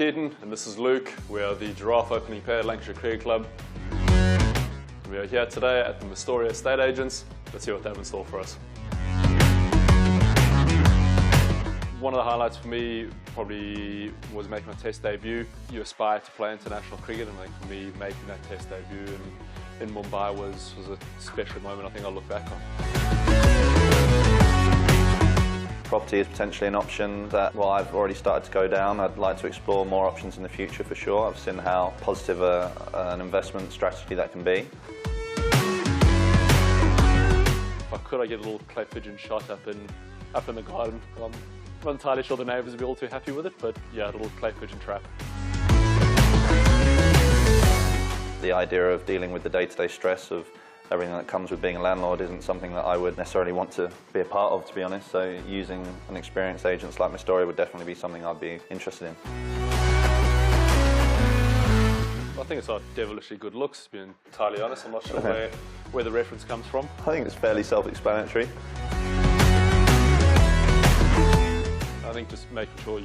Keaton, and this is Luke. We are the Giraffe opening pair at Lancashire Cricket Club. We are here today at the Astoria Estate Agents. Let's see what they have in store for us. One of the highlights for me probably was making my Test debut. You aspire to play international cricket, and I think for me making that Test debut in Mumbai was a special moment I think I'll look back on. Property is potentially an option that, well, I've already started to go down. I'd like to explore more options in the future for sure. I've seen how positive an investment strategy that can be. If I could, I'd get a little clay pigeon shot up in the garden. I'm not entirely sure the neighbours would be all too happy with it, but yeah, a little clay pigeon trap. The idea of dealing with the day-to-day stress of everything that comes with being a landlord isn't something that I would necessarily want to be a part of, to be honest. So using an experienced agent like Astoria would definitely be something I'd be interested in. I think it's our devilishly good looks, to be entirely honest. I'm not sure where the reference comes from. I think it's fairly self-explanatory. I think just making sure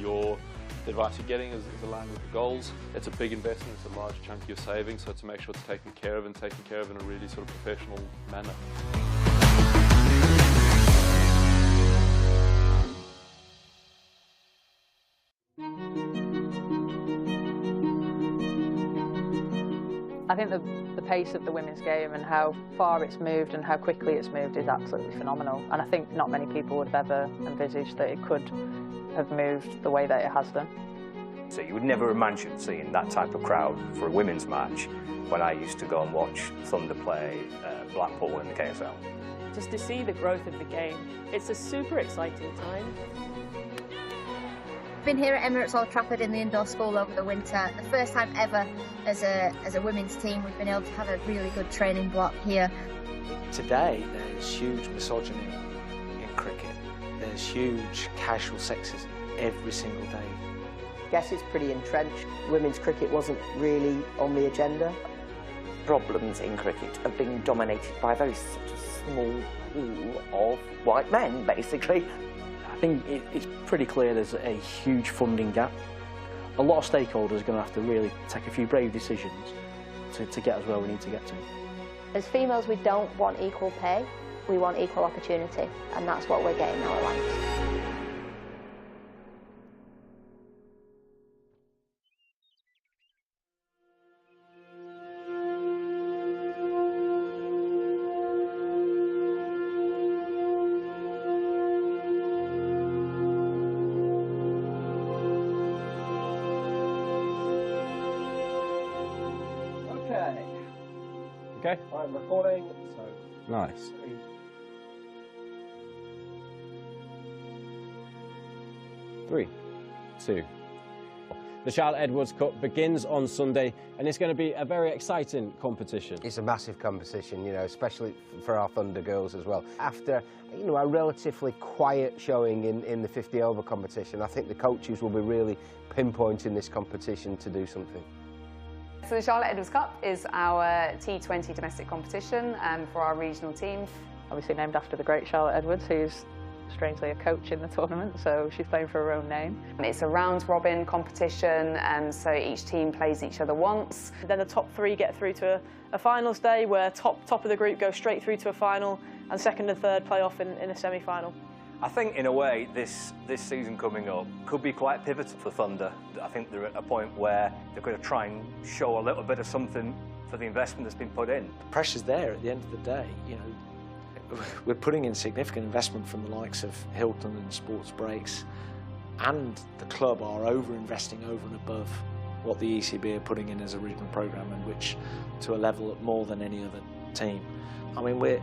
the advice you're getting is aligned with the goals. It's a big investment, it's a large chunk of your savings, so to make sure it's taken care of in a really sort of professional manner. I think the pace of the women's game and how far it's moved and how quickly it's moved is absolutely phenomenal. And I think not many people would have ever envisaged that it could have moved the way that it has done. So you would never imagine seeing that type of crowd for a women's match when I used to go and watch Thunder play Blackpool in the KSL. Just to see the growth of the game, it's a super exciting time. Been here at Emirates Old Trafford in the indoor school over the winter. The first time ever as a women's team we've been able to have a really good training block here. Today there's huge misogyny in cricket. There's huge casual sexism every single day. I guess it's pretty entrenched. Women's cricket wasn't really on the agenda. Problems in cricket are being dominated by a very sort of small pool of white men, basically. I think it's pretty clear there's a huge funding gap. A lot of stakeholders are going to have to really take a few brave decisions to get us where we need to get to. As females, we don't want equal pay, we want equal opportunity, and that's what we're getting now at Lancashire. Okay. I'm recording, so... Nice. 3, 2. The Charlotte Edwards Cup begins on Sunday, and it's going to be a very exciting competition. It's a massive competition, you know, especially for our Thunder girls as well. After, you know, a relatively quiet showing in the 50-over competition, I think the coaches will be really pinpointing this competition to do something. So the Charlotte Edwards Cup is our T20 domestic competition for our regional team. Obviously named after the great Charlotte Edwards, who's strangely a coach in the tournament, so she's playing for her own name. It's a round-robin competition, so each team plays each other once. Then the top 3 get through to a finals day, where top of the group goes straight through to a final, and second and third play off in a semi-final. I think, in a way, this season coming up could be quite pivotal for Thunder. I think they're at a point where they're going to try and show a little bit of something for the investment that's been put in. The pressure's there at the end of the day. You know, we're putting in significant investment from the likes of Hilton and Sports Breaks, and the club are over-investing over and above what the ECB are putting in as a regional programme, and which to a level more than any other team. I mean, we're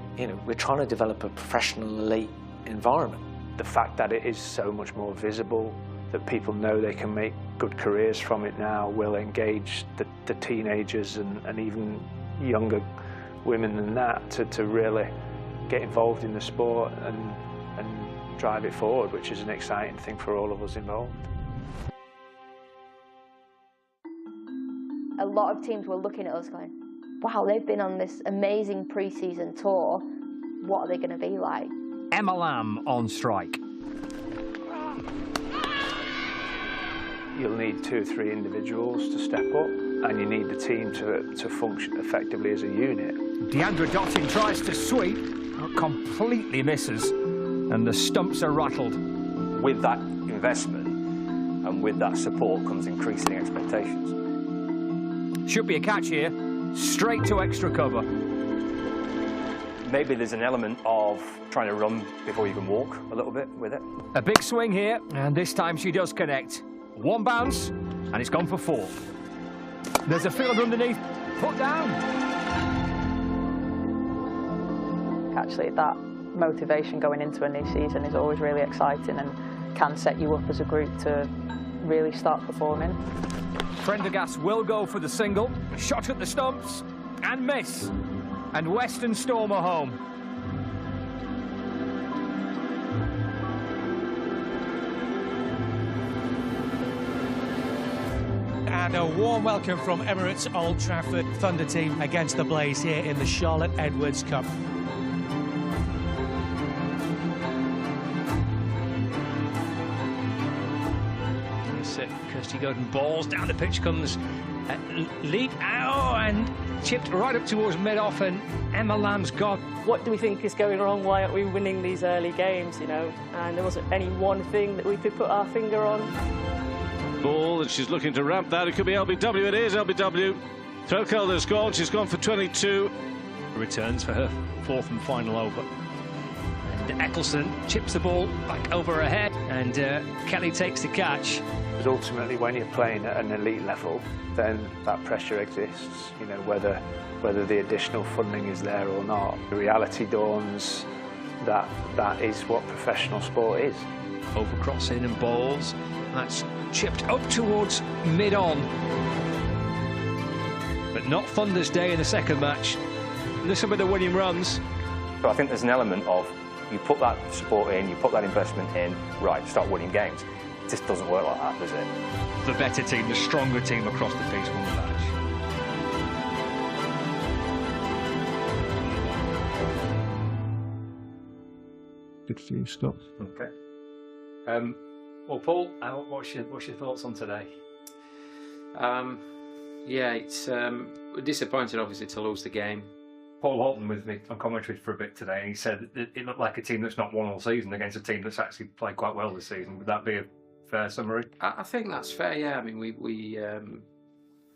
trying to develop a professional elite environment. The fact that it is so much more visible, that people know they can make good careers from it now, will engage the teenagers and even younger women than that to really get involved in the sport and drive it forward, which is an exciting thing for all of us involved. A lot of teams were looking at us going, wow, they've been on this amazing pre-season tour, what are they going to be like? Emma Lamb on strike. you'll need 2 or 3 individuals to step up, and you need the team to function effectively as a unit. Deandra Dotting tries to sweep, but completely misses, and the stumps are rattled. With that investment and with that support comes increasing expectations. Should be a catch here, straight to extra cover. Maybe there's an element of trying to run before you can walk a little bit with it. A big swing here, and this time she does connect. 1 bounce, and it's gone for 4. There's a fielder underneath, put down. Actually, that motivation going into a new season is always really exciting and can set you up as a group to really start performing. Prendergast will go for the single, shot at the stumps, and miss. And Western Storm are home. And a warm welcome from Emirates Old Trafford. Thunder team against the Blase here in the Charlotte Edwards Cup. Kirsty Godden balls down the pitch, comes leap out and chipped right up towards mid-off, and Emma Lamb's got. What do we think is going wrong? Why aren't we winning these early games, you know? And there wasn't any one thing that we could put our finger on. Ball, and she's looking to ramp that. It could be LBW. It is LBW. Rachael has gone. She's gone for 22. Returns for her 4th and final over. And Eccleston chips the ball back over her head, and Kelly takes the catch. But ultimately, when you're playing at an elite level, then that pressure exists, you know, whether the additional funding is there or not. The reality dawns that that is what professional sport is. Overcrossing and balls. That's chipped up towards mid-on. But not Thunder's day in the second match. This will be the winning runs. So I think there's an element of you put that support in, you put that investment in, right, start winning games. It just doesn't work like that, does it? The better team, the stronger team across the piece won the match. Good for you, Scott. Okay. Well, Paul, what's your thoughts on today? Yeah, it's disappointing, obviously, to lose the game. Paul Holton with me on commentary for a bit today, and he said it looked like a team that's not won all season against a team that's actually played quite well this season. Would that be a fair summary? I think that's fair, yeah. I mean, we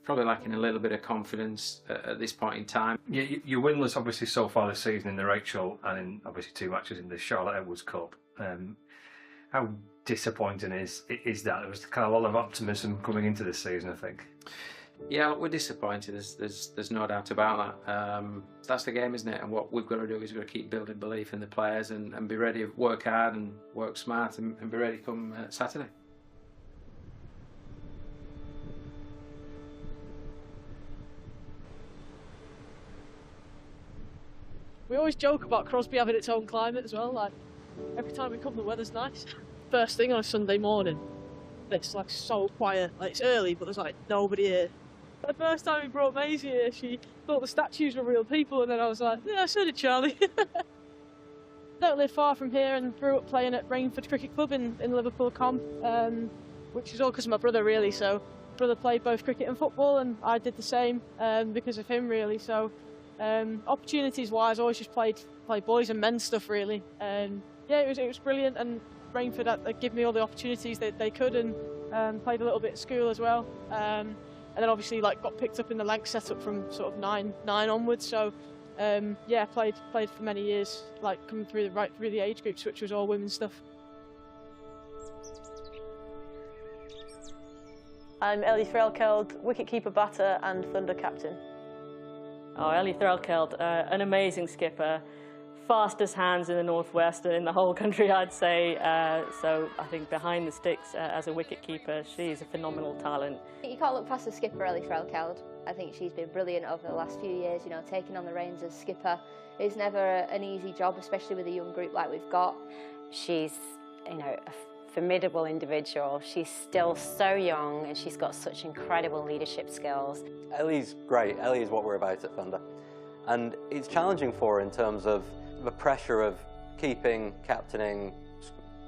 probably lacking a little bit of confidence at this point in time. Yeah, you're winless, obviously, so far this season in the Rachael and in, obviously, 2 matches in the Charlotte Edwards Cup. How disappointing is that? There was kind of a lot of optimism coming into this season, I think. Yeah, we're disappointed. There's no doubt about that. That's the game, isn't it? And what we've got to do is we've got to keep building belief in the players and be ready to work hard and work smart and be ready come Saturday. We always joke about Crosby having its own climate as well. Like every time we come, the weather's nice. First thing on a Sunday morning, it's like so quiet. Like it's early, but there's like nobody here. The first time we brought Maisie here, she thought the statues were real people, and then I was like, yeah, so did Charlie. Don't live far from here and grew up playing at Rainford Cricket Club in Liverpool Comp, which is all because of my brother, really. So, brother played both cricket and football, and I did the same because of him, really. So, opportunities-wise, I always just played boys and men's stuff, really. Yeah, it was brilliant, and Rainford gave me all the opportunities that they could, and played a little bit at school as well. And then obviously got picked up in the Lancashire setup from sort of nine onwards. So yeah, played for many years, coming through the age groups, which was all women's stuff. I'm Ellie Threlkeld, wicket-keeper, batter and Thunder captain. Oh, Ellie Threlkeld, an amazing skipper, fastest hands in the Northwest and in the whole country, I'd say. So I think behind the sticks as a wicket-keeper, she's a phenomenal talent. You can't look past the skipper, Ellie Threlkeld. I think she's been brilliant over the last few years, you know, taking on the reins as skipper. It's never an easy job, especially with a young group like we've got. She's, you know, a formidable individual. She's still so young and she's got such incredible leadership skills. Ellie's great. Ellie is what we're about at Thunder. And it's challenging for her in terms of the pressure of keeping, captaining,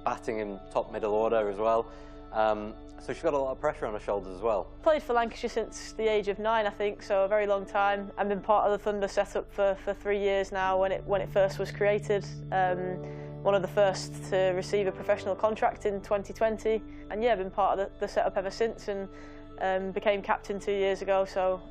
batting in top middle order as well. So she's got a lot of pressure on her shoulders as well. Played for Lancashire since the age of 9, I think, so a very long time. I've been part of the Thunder setup for 3 years now when it first was created. One of the first to receive a professional contract in 2020. And yeah, I've been part of the setup ever since and became captain 2 years ago. So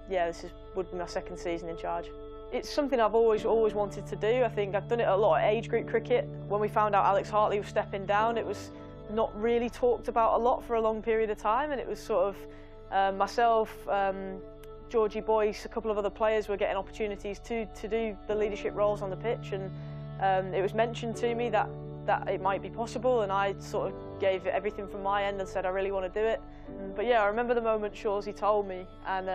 yeah, this would be my second season in charge. It's something I've always wanted to do. I think I've done it a lot at age group cricket. When we found out Alex Hartley was stepping down, it was not really talked about a lot for a long period of time, and it was sort of myself, Georgie Boyce, a couple of other players were getting opportunities to do the leadership roles on the pitch, and it was mentioned to me that it might be possible, and I sort of gave it everything from my end and said I really want to do it. But yeah, I remember the moment Shawsey told me, and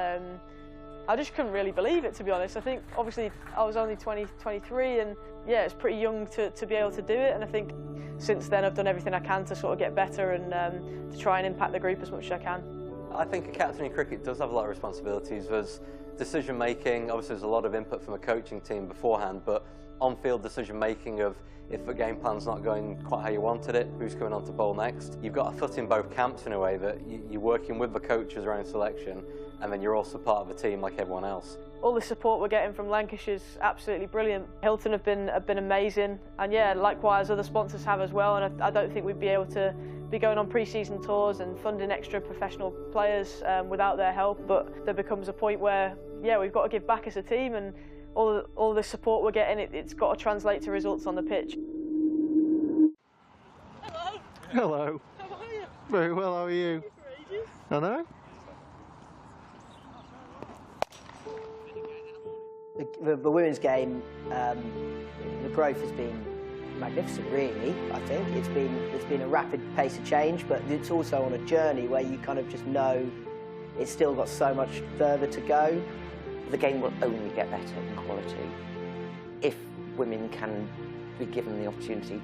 I just couldn't really believe it, to be honest. I think obviously I was only 23, and yeah, it's pretty young to be able to do it, and I think since then I've done everything I can to sort of get better and to try and impact the group as much as I can. I think a captain in cricket does have a lot of responsibilities. There's decision making, obviously there's a lot of input from a coaching team beforehand, but on-field decision making of if the game plan's not going quite how you wanted it, who's coming on to bowl next. You've got a foot in both camps in a way that you're working with the coaches around selection, and then you're also part of the team like everyone else. All the support we're getting from Lancashire's absolutely brilliant. Hilton have been amazing, and yeah, likewise other sponsors have as well, and I don't think we'd be able to be going on pre-season tours and funding extra professional players without their help, but there becomes a point where yeah, we've got to give back as a team, and all the support we're getting, it's got to translate to results on the pitch. Hello. Hello. How are you? Very well, how are you? For ages. I know. The women's game, the growth has been magnificent, really. I think it's been a rapid pace of change, but it's also on a journey where you kind of just know it's still got so much further to go. The game will only get better in quality if women can be given the opportunity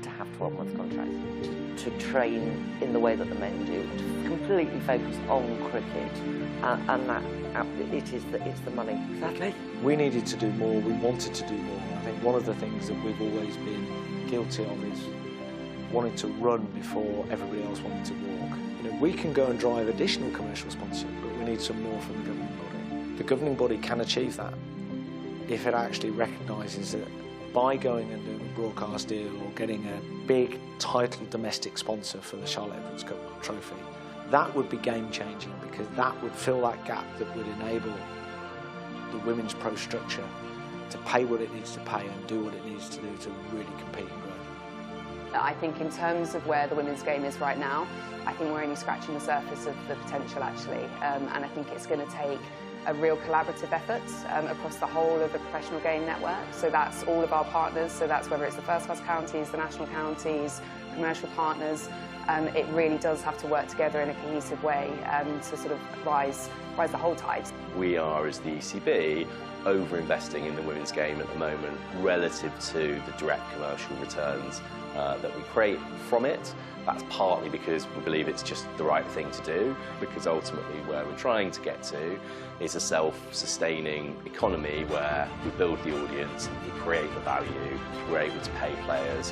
to have 12-month contracts, to train in the way that the men do, to completely focus on cricket, and that it's the money. Exactly. We needed to do more, we wanted to do more. I think one of the things that we've always been guilty of is wanting to run before everybody else wanted to walk. You know, we can go and drive additional commercial sponsorship, but we need some more from the governing body. The governing body can achieve that if it actually recognises that by going and doing a broadcast deal or getting a big title domestic sponsor for the Charlotte Edwards Cup trophy, that would be game-changing, because that would fill that gap that would enable the women's pro structure to pay what it needs to pay and do what it needs to do to really compete and grow. I think in terms of where the women's game is right now, I think we're only scratching the surface of the potential actually, and I think it's going to take a real collaborative effort across the whole of the professional game network. So that's all of our partners, so that's whether it's the first-class counties, the national counties, commercial partners. It really does have to work together in a cohesive way to sort of rise the whole tide. We are, as the ECB, over-investing in the women's game at the moment relative to the direct commercial returns that we create from it. That's partly because we believe it's just the right thing to do, because ultimately where we're trying to get to is a self-sustaining economy where we build the audience, we create the value, we're able to pay players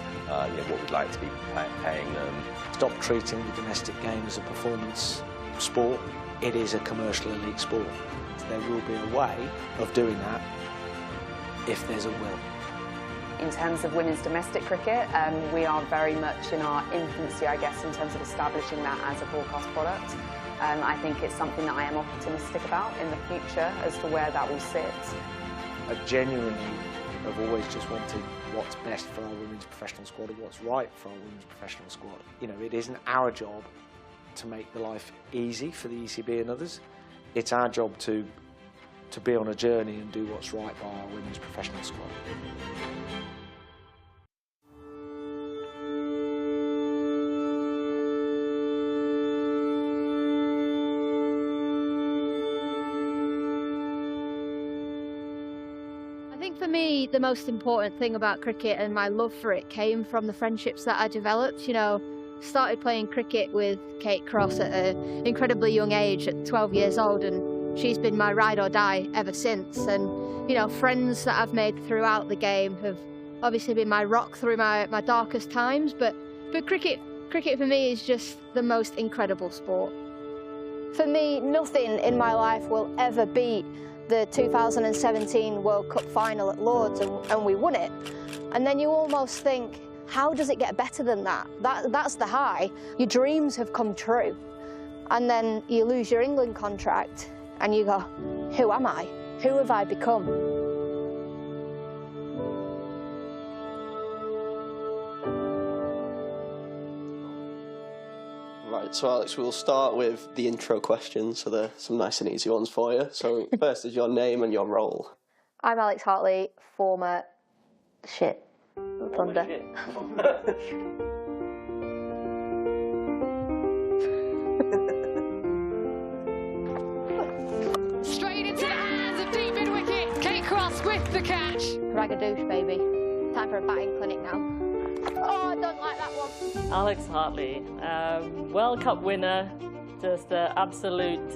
what we'd like to be paying them. Stop treating the domestic game as a performance sport. It is a commercial elite sport. There will be a way of doing that if there's a will. In terms of women's domestic cricket, we are very much in our infancy, I guess, in terms of establishing that as a broadcast product. I think it's something that I am optimistic about in the future as to where that will sit. I genuinely have always just wanted what's best for our women's professional squad and what's right for our women's professional squad. You know, it isn't our job to make the life easy for the ECB and others. It's our job to be on a journey and do what's right by our women's professional squad. I think for me, the most important thing about cricket and my love for it came from the friendships that I developed. You know, started playing cricket with Kate Cross at an incredibly young age, at 12 years old, and she's been my ride or die ever since. And, you know, friends that I've made throughout the game have obviously been my rock through my darkest times, but cricket Cricket for me is just the most incredible sport. For me, nothing in my life will ever beat the 2017 World Cup final at Lord's, and we won it. And then you almost think, how does it get better than that? That's the high. Your dreams have come true. And then you lose your England contract and you go, who am I? Who have I become? Right, so Alex, we'll start with the intro questions, so they're some nice and easy ones for you. So first is your name and your role. I'm Alex Hartley, former Thunder. Straight into the hands of deep mid wicket. Kate Cross with the catch. Ragadoosh, baby. Time for a batting clinic now. Oh, I don't like that one. Alex Hartley, World Cup winner, just an absolute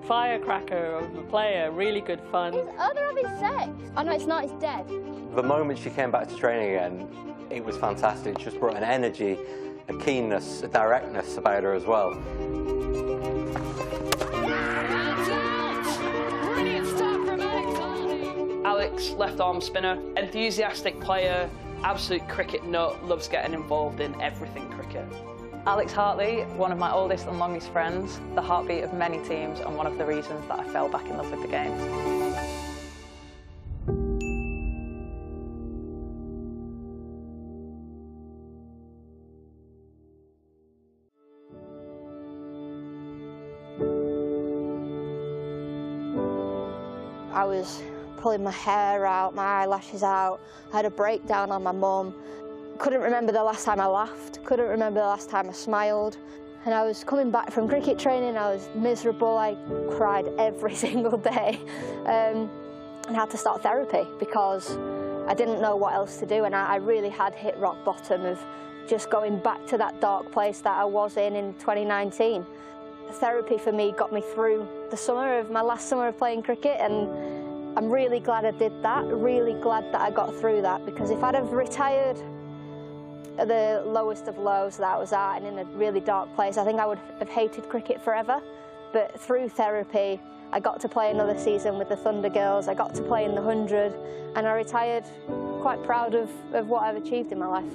firecracker of a player, really good fun. Oh, they're having sex. Oh no, it's not, it's dead. The moment she came back to training again, it was fantastic. She just brought an energy, a keenness, a directness about her as well. Brilliant start from Alex Hartley. Alex, left arm spinner, enthusiastic player, absolute cricket nut, loves getting involved in everything cricket. Alex Hartley, one of my oldest and longest friends, the heartbeat of many teams and one of the reasons that I fell back in love with the game. I was pulling my hair out, my eyelashes out. I had a breakdown on my mum. Couldn't remember the last time I laughed, couldn't remember the last time I smiled. And I was coming back from cricket training, I was miserable, I cried every single day. And had to start therapy because I didn't know what else to do, and I really had hit rock bottom of just going back to that dark place that I was in 2019. Therapy for me got me through the summer of my last summer of playing cricket, and I'm really glad I did that, really glad that I got through that, because if I'd have retired at the lowest of lows that I was at and in a really dark place, I think I would have hated cricket forever. But through therapy, I got to play another season with the Thunder girls, I got to play in the 100, and I retired quite proud of what I've achieved in my life.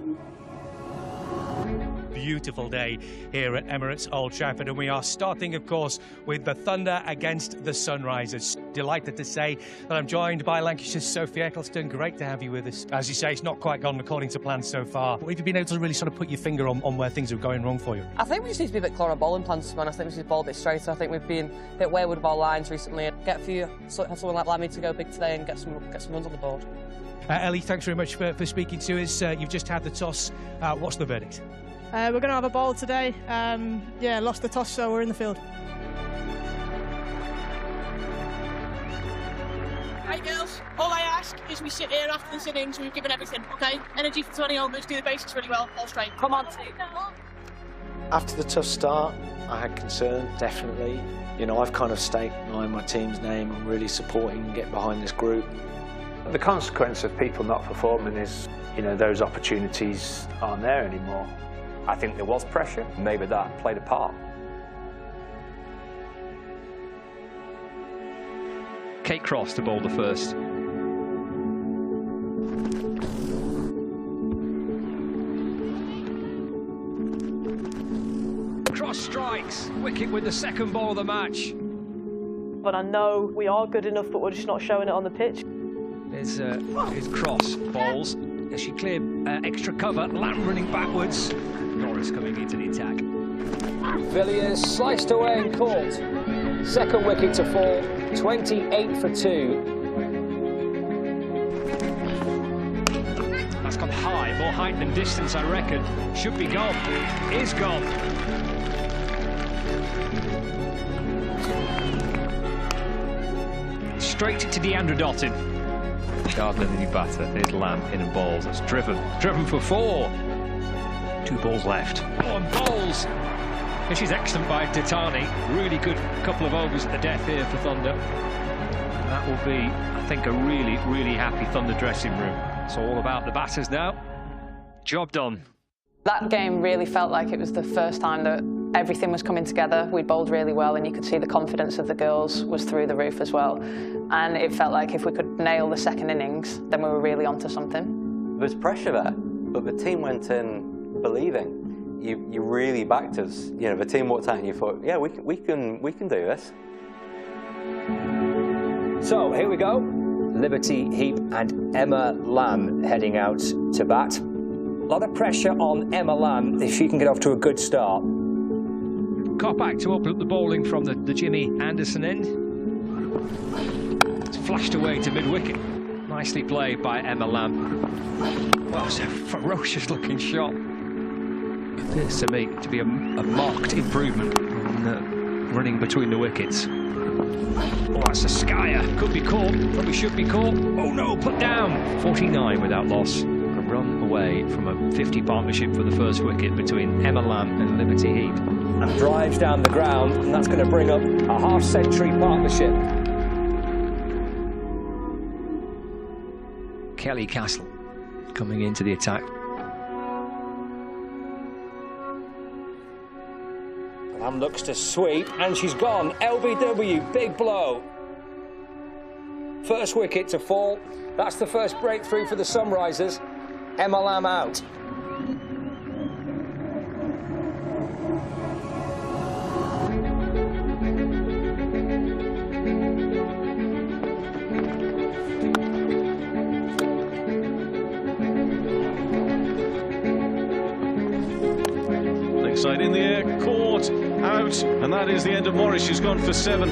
Beautiful day here at Emirates Old Trafford, and we are starting, of course, with the Thunder against the Sunrisers. Delighted to say that I'm joined by Lancashire's Sophie Eccleston. Great to have you with us. As you say, it's not quite gone according to plan so far. Have you been able to really sort of put your finger on where things are going wrong for you? I think we just need to be a bit clearer on bowling plans, man. I think we should bowl a bit straighter. I think we've been a bit wayward with our lines recently. Get a few, have someone like Lammy to go big today and get some runs on the board. Ellie, thanks very much for speaking to us. You've just had the toss. What's the verdict? We're going to have a bowl today. Yeah, lost the toss, so we're in the field. Right, girls, all I ask is we sit here after this innings, we've given everything, okay? Energy for 20 overs, do the basics really well, all straight. Come on. After the tough start, I had concern, definitely. You know, I've kind of staked behind my team's name. I'm really supporting and getting behind this group. The consequence of people not performing is, you know, those opportunities aren't there anymore. I think there was pressure, maybe that played a part. Kate Cross to bowl the first. Cross strikes, wicket with the second ball of the match. But I know we are good enough, but we're just not showing it on the pitch. There's Cross bowls. As she cleared extra cover, Lamb running backwards. Norris coming into the attack. Villiers sliced away and caught. Second wicket to fall, 28 for 2. That's gone high, more height than distance, I reckon. Should be gone. Is gone. Straight to Deandra Dottin. Gardner, the new batter. There's Lamb in and bowls. That's driven for 4. 2 balls left. Oh, and bowls. This is excellent by Titani. Really good couple of overs at the death here for Thunder. And that will be, I think, a really, really happy Thunder dressing room. It's all about the batters now. Job done. That game really felt like it was the first time that everything was coming together. We bowled really well, and you could see the confidence of the girls was through the roof as well. And it felt like if we could nail the second innings, then we were really onto something. There's pressure there, but the team went in believing. You really backed us. You know, the team walked out and you thought, yeah, we can do this. So here we go. Liberty Heap and Emma Lamb heading out to bat. A lot of pressure on Emma Lamb if she can get off to a good start. Kopak to open up the bowling from the Jimmy Anderson end. It's flashed away to mid-wicket. Nicely played by Emma Lamb. Well, it's a ferocious looking shot. It appears to me to be a marked improvement in running between the wickets. Oh, that's a skyer. Could be caught. Probably should be caught. Oh no, put down. 49 without loss. A run away from a 50 partnership for the first wicket between Emma Lamb and Liberty Heap. And drives down the ground, and that's going to bring up a half-century partnership. Kelly Castle coming into the attack. Lamb looks to sweep, and she's gone. LBW, big blow. First wicket to fall. That's the first breakthrough for the Sunrisers. Emma Lamb out. Side in the air, caught, out, and that is the end of Morris. She's gone for 7.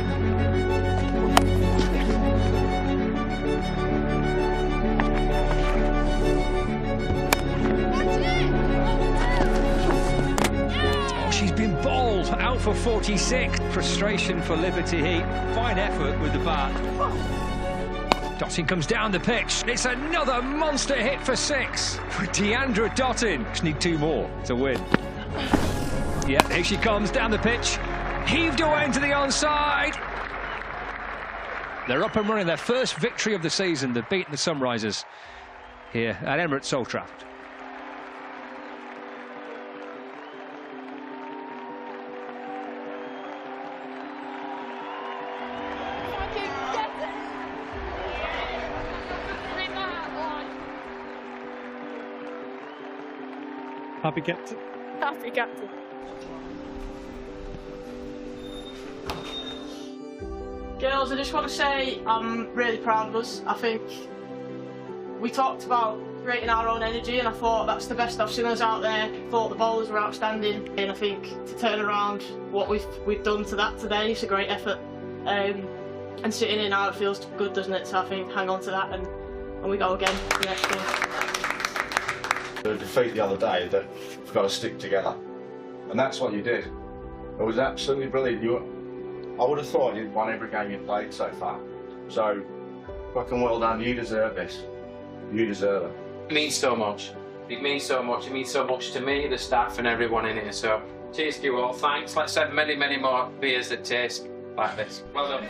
Oh, she's been bowled, out for 46. Frustration for Liberty Heap. Fine effort with the bat. Dottin comes down the pitch. It's another monster hit for 6 for Deandra Dottin. Just need 2 more to win. Yeah, here she comes down the pitch. Heaved away into the onside. They're up and running. Their first victory of the season. They've beaten the Sunrisers here at Emirates Old Trafford. Happy captain. Happy captain. Girls, I just want to say I'm really proud of us. I think we talked about creating our own energy, and I thought that's the best I've seen us out there. I thought the bowlers were outstanding, and I think to turn around what we've done to that today, it's a great effort. And sitting in now, it feels good, doesn't it? So I think hang on to that, and we go again for the next one. The defeat the other day, that we've got to stick together, and that's what you did. It was absolutely brilliant. I would have thought you'd won every game you played so far. So, fucking well done. You deserve this. You deserve it. It means so much. It means so much. It means so much to me, the staff, and everyone in here. So, cheers to you all. Thanks. Let's have many, many more beers that taste like this. Well done.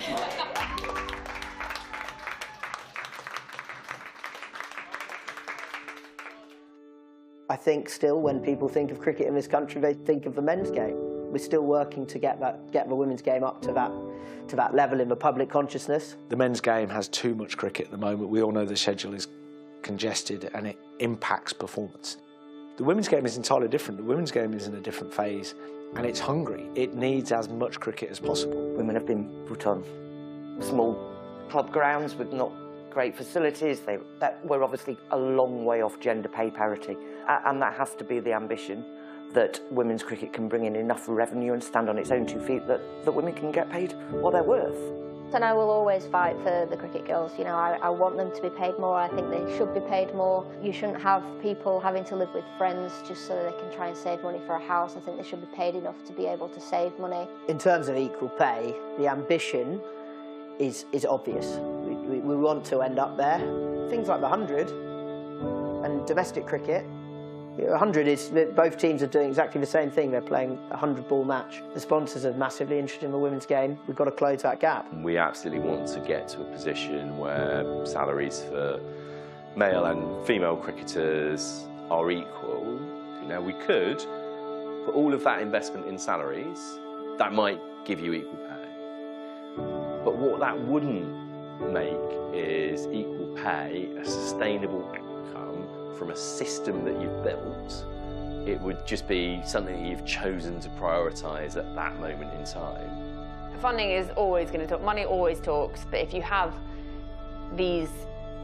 I think still when people think of cricket in this country, they think of the men's game. We're still working to get the women's game up to that level in the public consciousness. The men's game has too much cricket at the moment. We all know the schedule is congested and it impacts performance. The women's game is entirely different. The women's game is in a different phase and it's hungry. It needs as much cricket as possible. Women have been put on small club grounds with not great facilities. We're obviously a long way off gender pay parity, and that has to be the ambition, that women's cricket can bring in enough revenue and stand on its own 2 feet that women can get paid what they're worth. And I will always fight for the cricket girls. You know, I want them to be paid more. I think they should be paid more. You shouldn't have people having to live with friends just so that they can try and save money for a house. I think they should be paid enough to be able to save money. In terms of equal pay, the ambition is obvious. We want to end up there. Things like the 100 and domestic cricket, 100 is that both teams are doing exactly the same thing. They're playing a 100-ball match. The sponsors are massively interested in the women's game. We've got to close that gap. We absolutely want to get to a position where salaries for male and female cricketers are equal. Now, we could put all of that investment in salaries. That might give you equal pay. But what that wouldn't make is equal pay a sustainable outcome from a system that you've built. It would just be something that you've chosen to prioritise at that moment in time. Funding is always going to talk, money always talks, but if you have these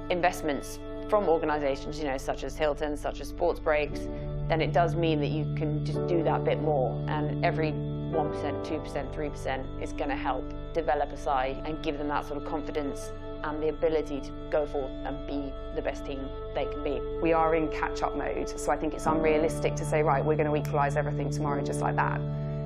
investments from organisations, you know, such as Hilton, such as Sports Breaks, then it does mean that you can just do that bit more, and every 1%, 2%, 3% is going to help develop a side and give them that sort of confidence and the ability to go forth and be the best team they can be. We are in catch-up mode, so I think it's unrealistic to say, right, we're going to equalise everything tomorrow just like that.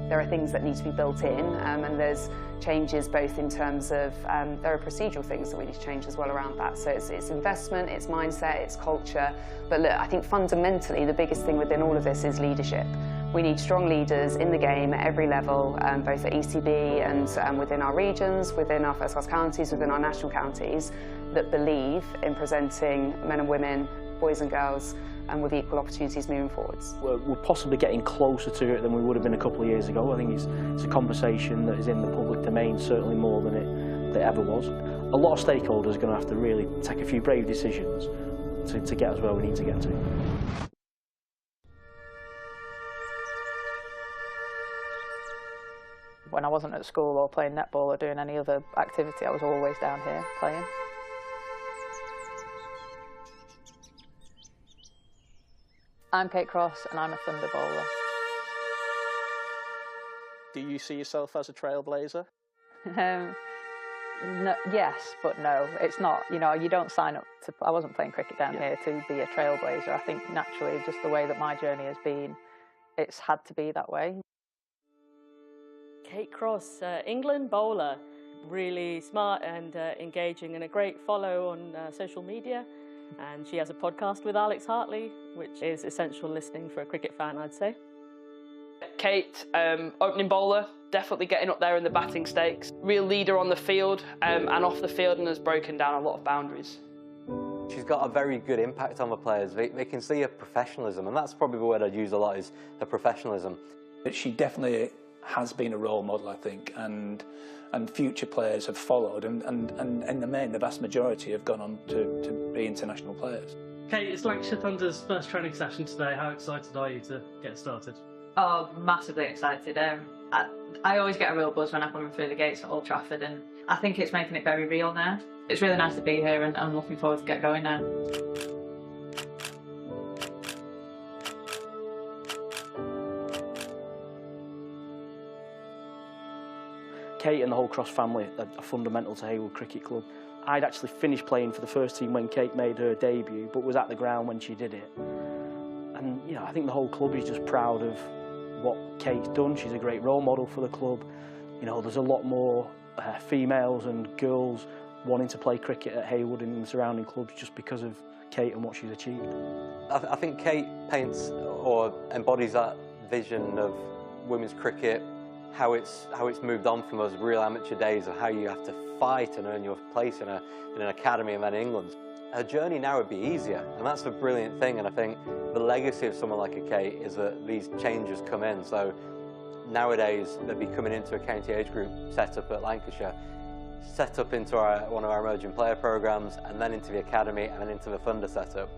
There are things that need to be built in, and there's changes both in terms of, there are procedural things that we need to change as well around that. So it's investment, it's mindset, it's culture. But look, I think fundamentally the biggest thing within all of this is leadership. We need strong leaders in the game at every level, both at ECB and within our regions, within our first-class counties, within our national counties, that believe in presenting men and women, boys and girls, and with equal opportunities moving forwards. We're possibly getting closer to it than we would have been a couple of years ago. I think it's a conversation that is in the public domain, certainly more than it ever was. A lot of stakeholders are going to have to really take a few brave decisions to get us where we need to get to. When I wasn't at school or playing netball or doing any other activity, I was always down here playing. I'm Kate Cross and I'm a Thunder bowler. Do you see yourself as a trailblazer? No, yes, but no, it's not. You know, you don't sign up to... I wasn't playing cricket down here to be a trailblazer. I think naturally, just the way that my journey has been, it's had to be that way. Kate Cross, England bowler, really smart and engaging, and a great follow on social media. And she has a podcast with Alex Hartley, which is essential listening for a cricket fan, I'd say. Kate, opening bowler, definitely getting up there in the batting stakes. Real leader on the field and off the field, and has broken down a lot of boundaries. She's got a very good impact on the players. They can see her professionalism, and that's probably the word I'd use a lot, is the professionalism. She definitely has been a role model, I think, and future players have followed, and in the main, the vast majority have gone on to be international players. Kate, it's Lancashire Thunder's first training session today. How excited are you to get started? Oh, massively excited. I always get a real buzz when I come in through the gates at Old Trafford, and I think it's making it very real now. It's really nice to be here, and I'm looking forward to get going now. Kate and the whole Cross family are fundamental to Heywood Cricket Club. I'd actually finished playing for the first team when Kate made her debut, but was at the ground when she did it. And you know, I think the whole club is just proud of what Kate's done. She's a great role model for the club. You know, there's a lot more females and girls wanting to play cricket at Heywood and the surrounding clubs just because of Kate and what she's achieved. I think Kate paints or embodies that vision of women's cricket, how it's moved on from those real amateur days of how you have to fight and earn your place in an academy and then in England. Her journey now would be easier, and that's the brilliant thing. And I think the legacy of someone like a Kate is that these changes come in. So nowadays they'd be coming into a county age group set up at Lancashire, set up into one of our emerging player programmes, and then into the academy, and then into the Thunder setup.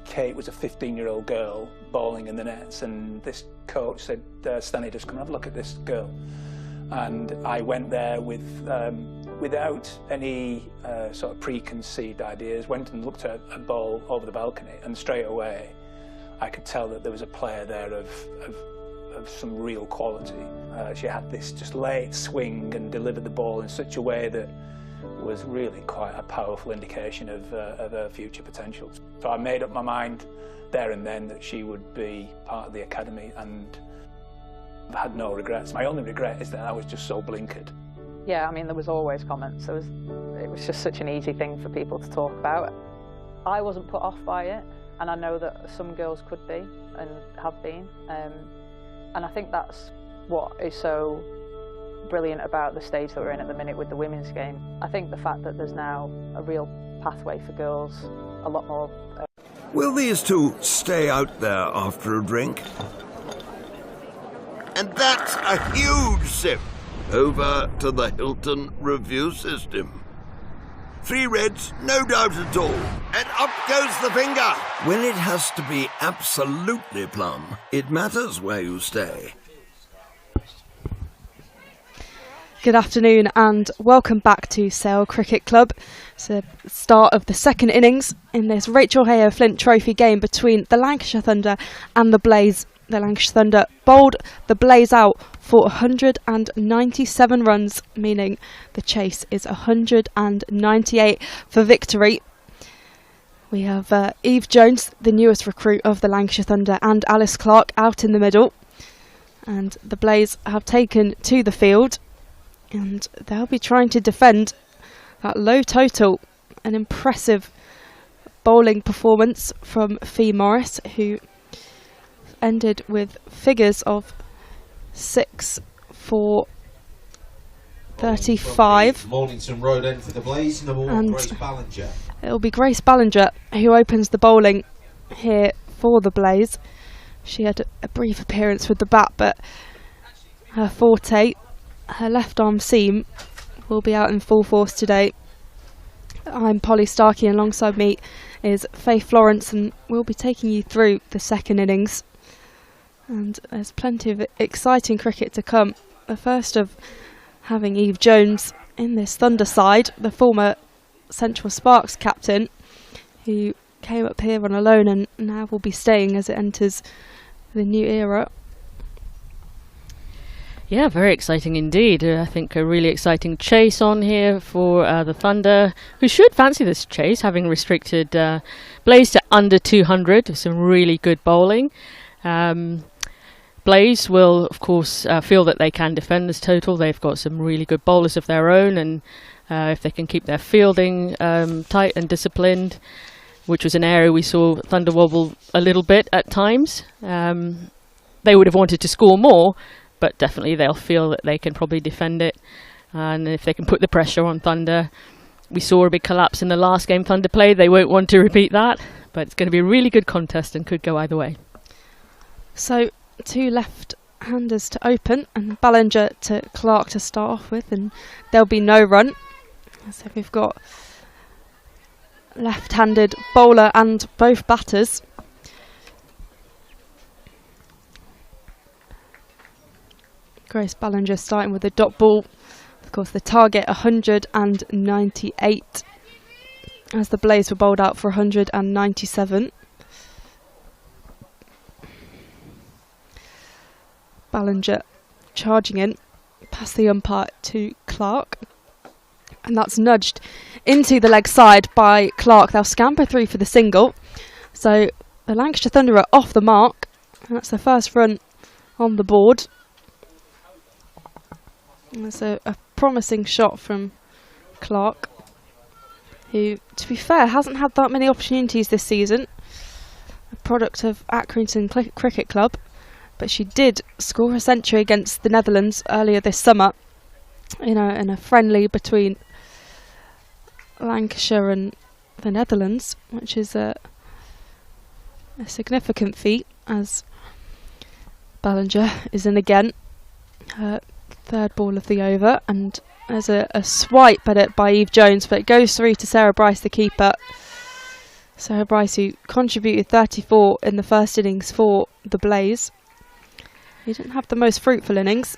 Kate was a 15-year-old girl bowling in the nets, and this coach said, Stanley, just come have a look at this girl. And I went there without any sort of preconceived ideas, went and looked at a ball over the balcony, and straight away I could tell that there was a player there of some real quality. She had this just late swing and delivered the ball in such a way that was really quite a powerful indication of her future potential. So I made up my mind there and then that she would be part of the academy, and I've had no regrets. My only regret is that I was just so blinkered. Yeah, I mean, there was always comments. It was just such an easy thing for people to talk about. I wasn't put off by it, and I know that some girls could be and have been. And I think that's what is so brilliant about the stage that we're in at the minute with the women's game. I think the fact that there's now a real pathway for girls, a lot more Will these two stay out there after a drink? And that's a huge sip. Over to the Hilton review system. 3 reds, no doubt at all. And up goes the finger. When it has to be absolutely plumb, it matters where you stay. Good afternoon and welcome back to Sale Cricket Club. It's the start of the second innings in this Rachael Heyhoe Flint Trophy game between the Lancashire Thunder and the Blase. The Lancashire Thunder bowled the Blase out for 197 runs, meaning the chase is 198 for victory. We have Eve Jones, the newest recruit of the Lancashire Thunder, and Alice Clark out in the middle. And the Blase have taken to the field and they'll be trying to defend that low total. An impressive bowling performance from Faye Morris, who ended with figures of 6 for 35. Mornington Road end for the Blase, number 1, Grace Ballinger. It'll be Grace Ballinger who opens the bowling here for the Blase. She had a brief appearance with the bat, but her forte, her left arm seam, will be out in full force today. I'm Polly Starkey, and alongside me is Faye Florence, and we'll be taking you through the second innings. And there's plenty of exciting cricket to come. The first of having Eve Jones in this Thunder side, the former Central Sparks captain, who came up here on a loan and now will be staying as it enters the new era. Yeah, very exciting indeed. I think a really exciting chase on here for the Thunder, who should fancy this chase, having restricted Blase to under 200 with some really good bowling. Blase will, of course, feel that they can defend this total. They've got some really good bowlers of their own, and if they can keep their fielding tight and disciplined, which was an area we saw Thunder wobble a little bit at times, they would have wanted to score more, but definitely they'll feel that they can probably defend it. And if they can put the pressure on Thunder, we saw a big collapse in the last game Thunder played. They won't want to repeat that, but it's going to be a really good contest and could go either way. So 2 left-handers to open, and Ballinger to Clark to start off with, and there'll be no run. So we've got left-handed bowler and both batters. Grace Ballinger starting with a dot ball. Of course, the target 198, as the Blase were bowled out for 197. Ballinger charging in past the umpire to Clark, and that's nudged into the leg side by Clark. They'll scamper through for the single, so the Lancashire Thunder are off the mark, and that's the first run on the board. And there's a promising shot from Clark, who, to be fair, hasn't had that many opportunities this season, a product of Accrington Cricket Club. But she did score a century against the Netherlands earlier this summer in a friendly between Lancashire and the Netherlands, which is a significant feat, as Ballinger is in again. Her 3rd ball of the over, and there's a swipe at it by Eve Jones, but it goes through to Sarah Bryce, the keeper. Sarah Bryce, who contributed 34 in the first innings for the Blase. He didn't have the most fruitful innings.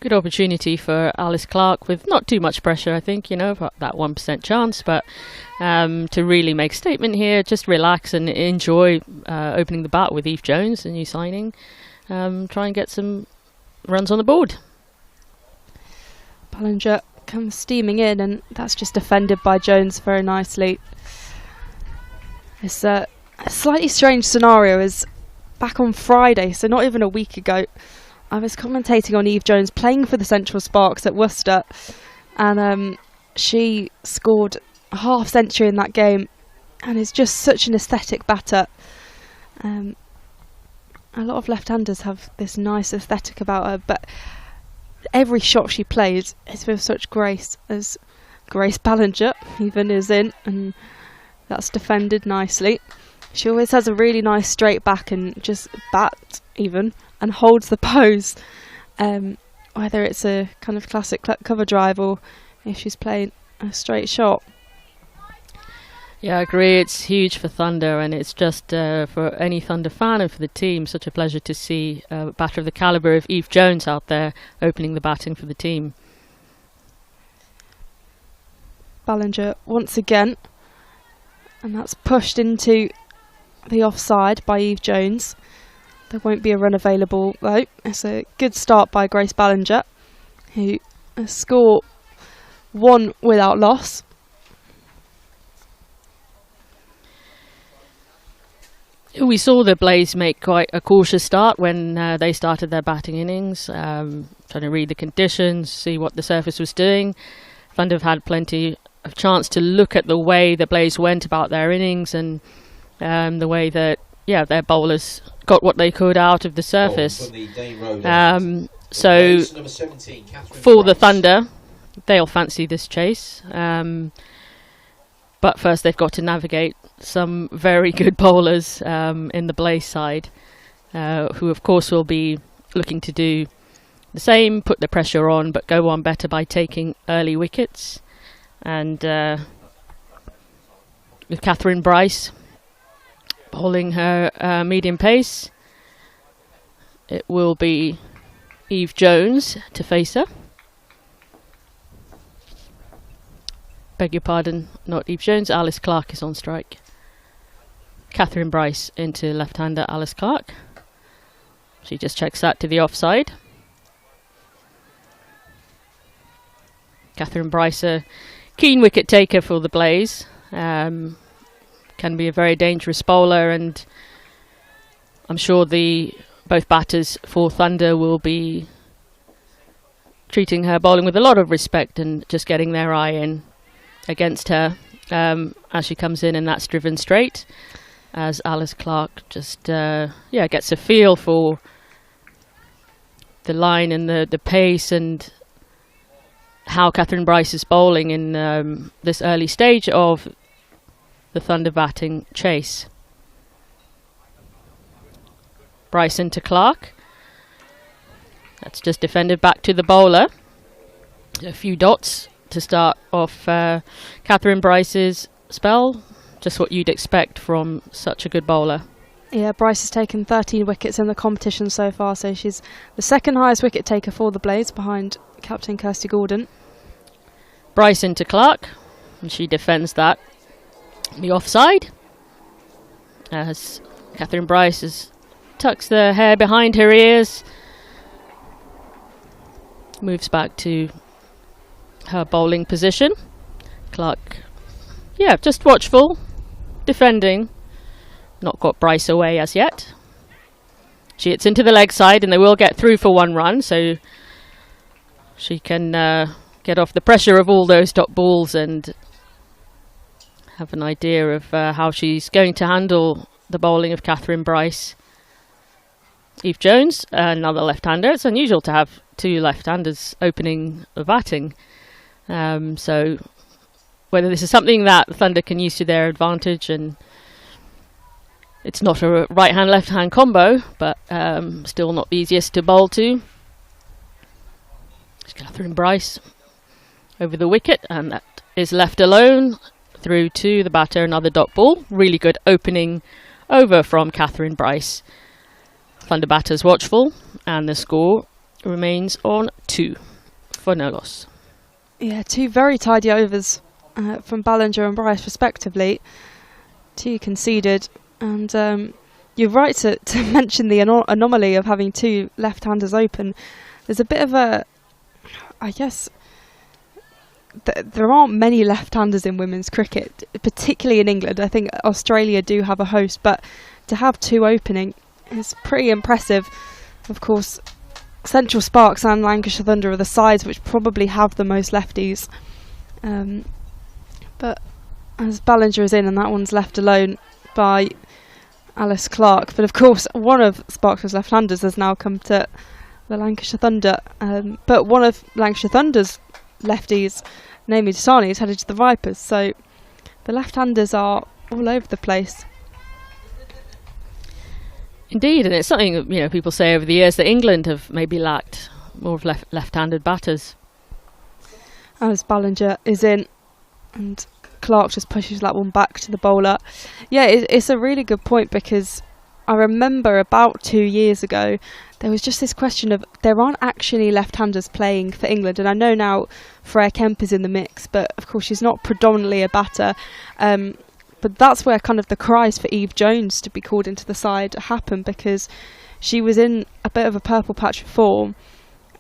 Good opportunity for Alice Clark with not too much pressure, I think, that 1% chance, but to really make a statement here, just relax and enjoy opening the bat with Eve Jones, the new signing. Try and get some runs on the board. Ballinger comes steaming in, and that's just defended by Jones very nicely. It's a slightly strange scenario, is back on Friday, so not even a week ago, I was commentating on Eve Jones playing for the Central Sparks at Worcester, and she scored a half century in that game and is just such an aesthetic batter. A lot of left-handers have this nice aesthetic about her, but every shot she plays is with such grace, as Grace Ballinger even is in, and That's defended nicely. She always has a really nice straight back and just bats even and holds the pose. Whether it's a kind of classic cover drive or if she's playing a straight shot. Yeah, I agree. It's huge for Thunder, and it's just for any Thunder fan and for the team, such a pleasure to see a batter of the calibre of Eve Jones out there opening the batting for the team. Ballinger once again, and that's pushed into the offside by Eve Jones. There won't be a run available though. It's a good start by Grace Ballinger, who score 1 without loss. We saw the Blase make quite a cautious start when they started their batting innings, trying to read the conditions, see what the surface was doing. Thunder have had plenty of chance to look at the way the Blase went about their innings and the way that their bowlers got what they could out of the surface. So for the Thunder, they'll fancy this chase. But first they've got to navigate some very good bowlers in the Blase side, who of course will be looking to do the same, put the pressure on, but go on better by taking early wickets. And with Catherine Bryce bowling her medium pace, it will be Eve Jones to face her. Beg your pardon, not Eve Jones, Alice Clark is on strike. Catherine Bryce into left-hander Alice Clark. She just checks that to the offside. Catherine Bryce, a keen wicket taker for the Blase. Can be a very dangerous bowler, and I'm sure both batters for Thunder will be treating her bowling with a lot of respect and just getting their eye in against her as she comes in, and that's driven straight as Alice Clark just gets a feel for the line and the pace and how Catherine Bryce is bowling in this early stage of the Thunder batting chase. Bryce into Clark. That's just defended back to the bowler. A few dots to start off Catherine Bryce's spell. Just what you'd expect from such a good bowler. Yeah, Bryce has taken 13 wickets in the competition so far, so she's the second highest wicket taker for the Blase behind captain Kirsty Gordon. Bryce into Clark, and she defends that. The offside, as Catherine Bryce tucks the hair behind her ears, moves back to her bowling position. Clark, just watchful, defending, not got Bryce away as yet. She hits into the leg side, and they will get through for 1 run, so she can get off the pressure of all those dot balls and have an idea of how she's going to handle the bowling of Catherine Bryce. Eve Jones, another left-hander. It's unusual to have 2 left-handers opening the batting. So whether this is something that the Thunder can use to their advantage, and it's not a right-hand, left-hand combo, but still not the easiest to bowl to. It's Catherine Bryce over the wicket, and that is left alone. Through to the batter, another dot ball. Really good opening over from Catherine Bryce. Thunder batters watchful, and the score remains on 2 for no loss. Yeah, 2 very tidy overs from Ballinger and Bryce respectively. 2 conceded, and you're right to mention the anomaly of having 2 left-handers open. There's a bit of a, I guess, there aren't many left-handers in women's cricket, particularly in England. I think Australia do have a host, but to have 2 opening is pretty impressive. Of course, Central Sparks and Lancashire Thunder are the sides which probably have the most lefties. But as Ballinger is in, and that one's left alone by Alice Clark. But of course, one of Sparks' left-handers has now come to the Lancashire Thunder. But one of Lancashire Thunder's lefties, Naomi Dasani, is headed to the Vipers. So the left-handers are all over the place. Indeed, and it's something, you know, people say over the years that England have maybe lacked more of left-handed batters. As Ballinger is in, and Clark just pushes that one back to the bowler. Yeah, it's a really good point, because I remember about 2 years ago there was just this question of there aren't actually left-handers playing for England, and I know now Freya Kemp is in the mix, but of course she's not predominantly a batter. But that's where kind of the cries for Eve Jones to be called into the side happened, because she was in a bit of a purple patch of form,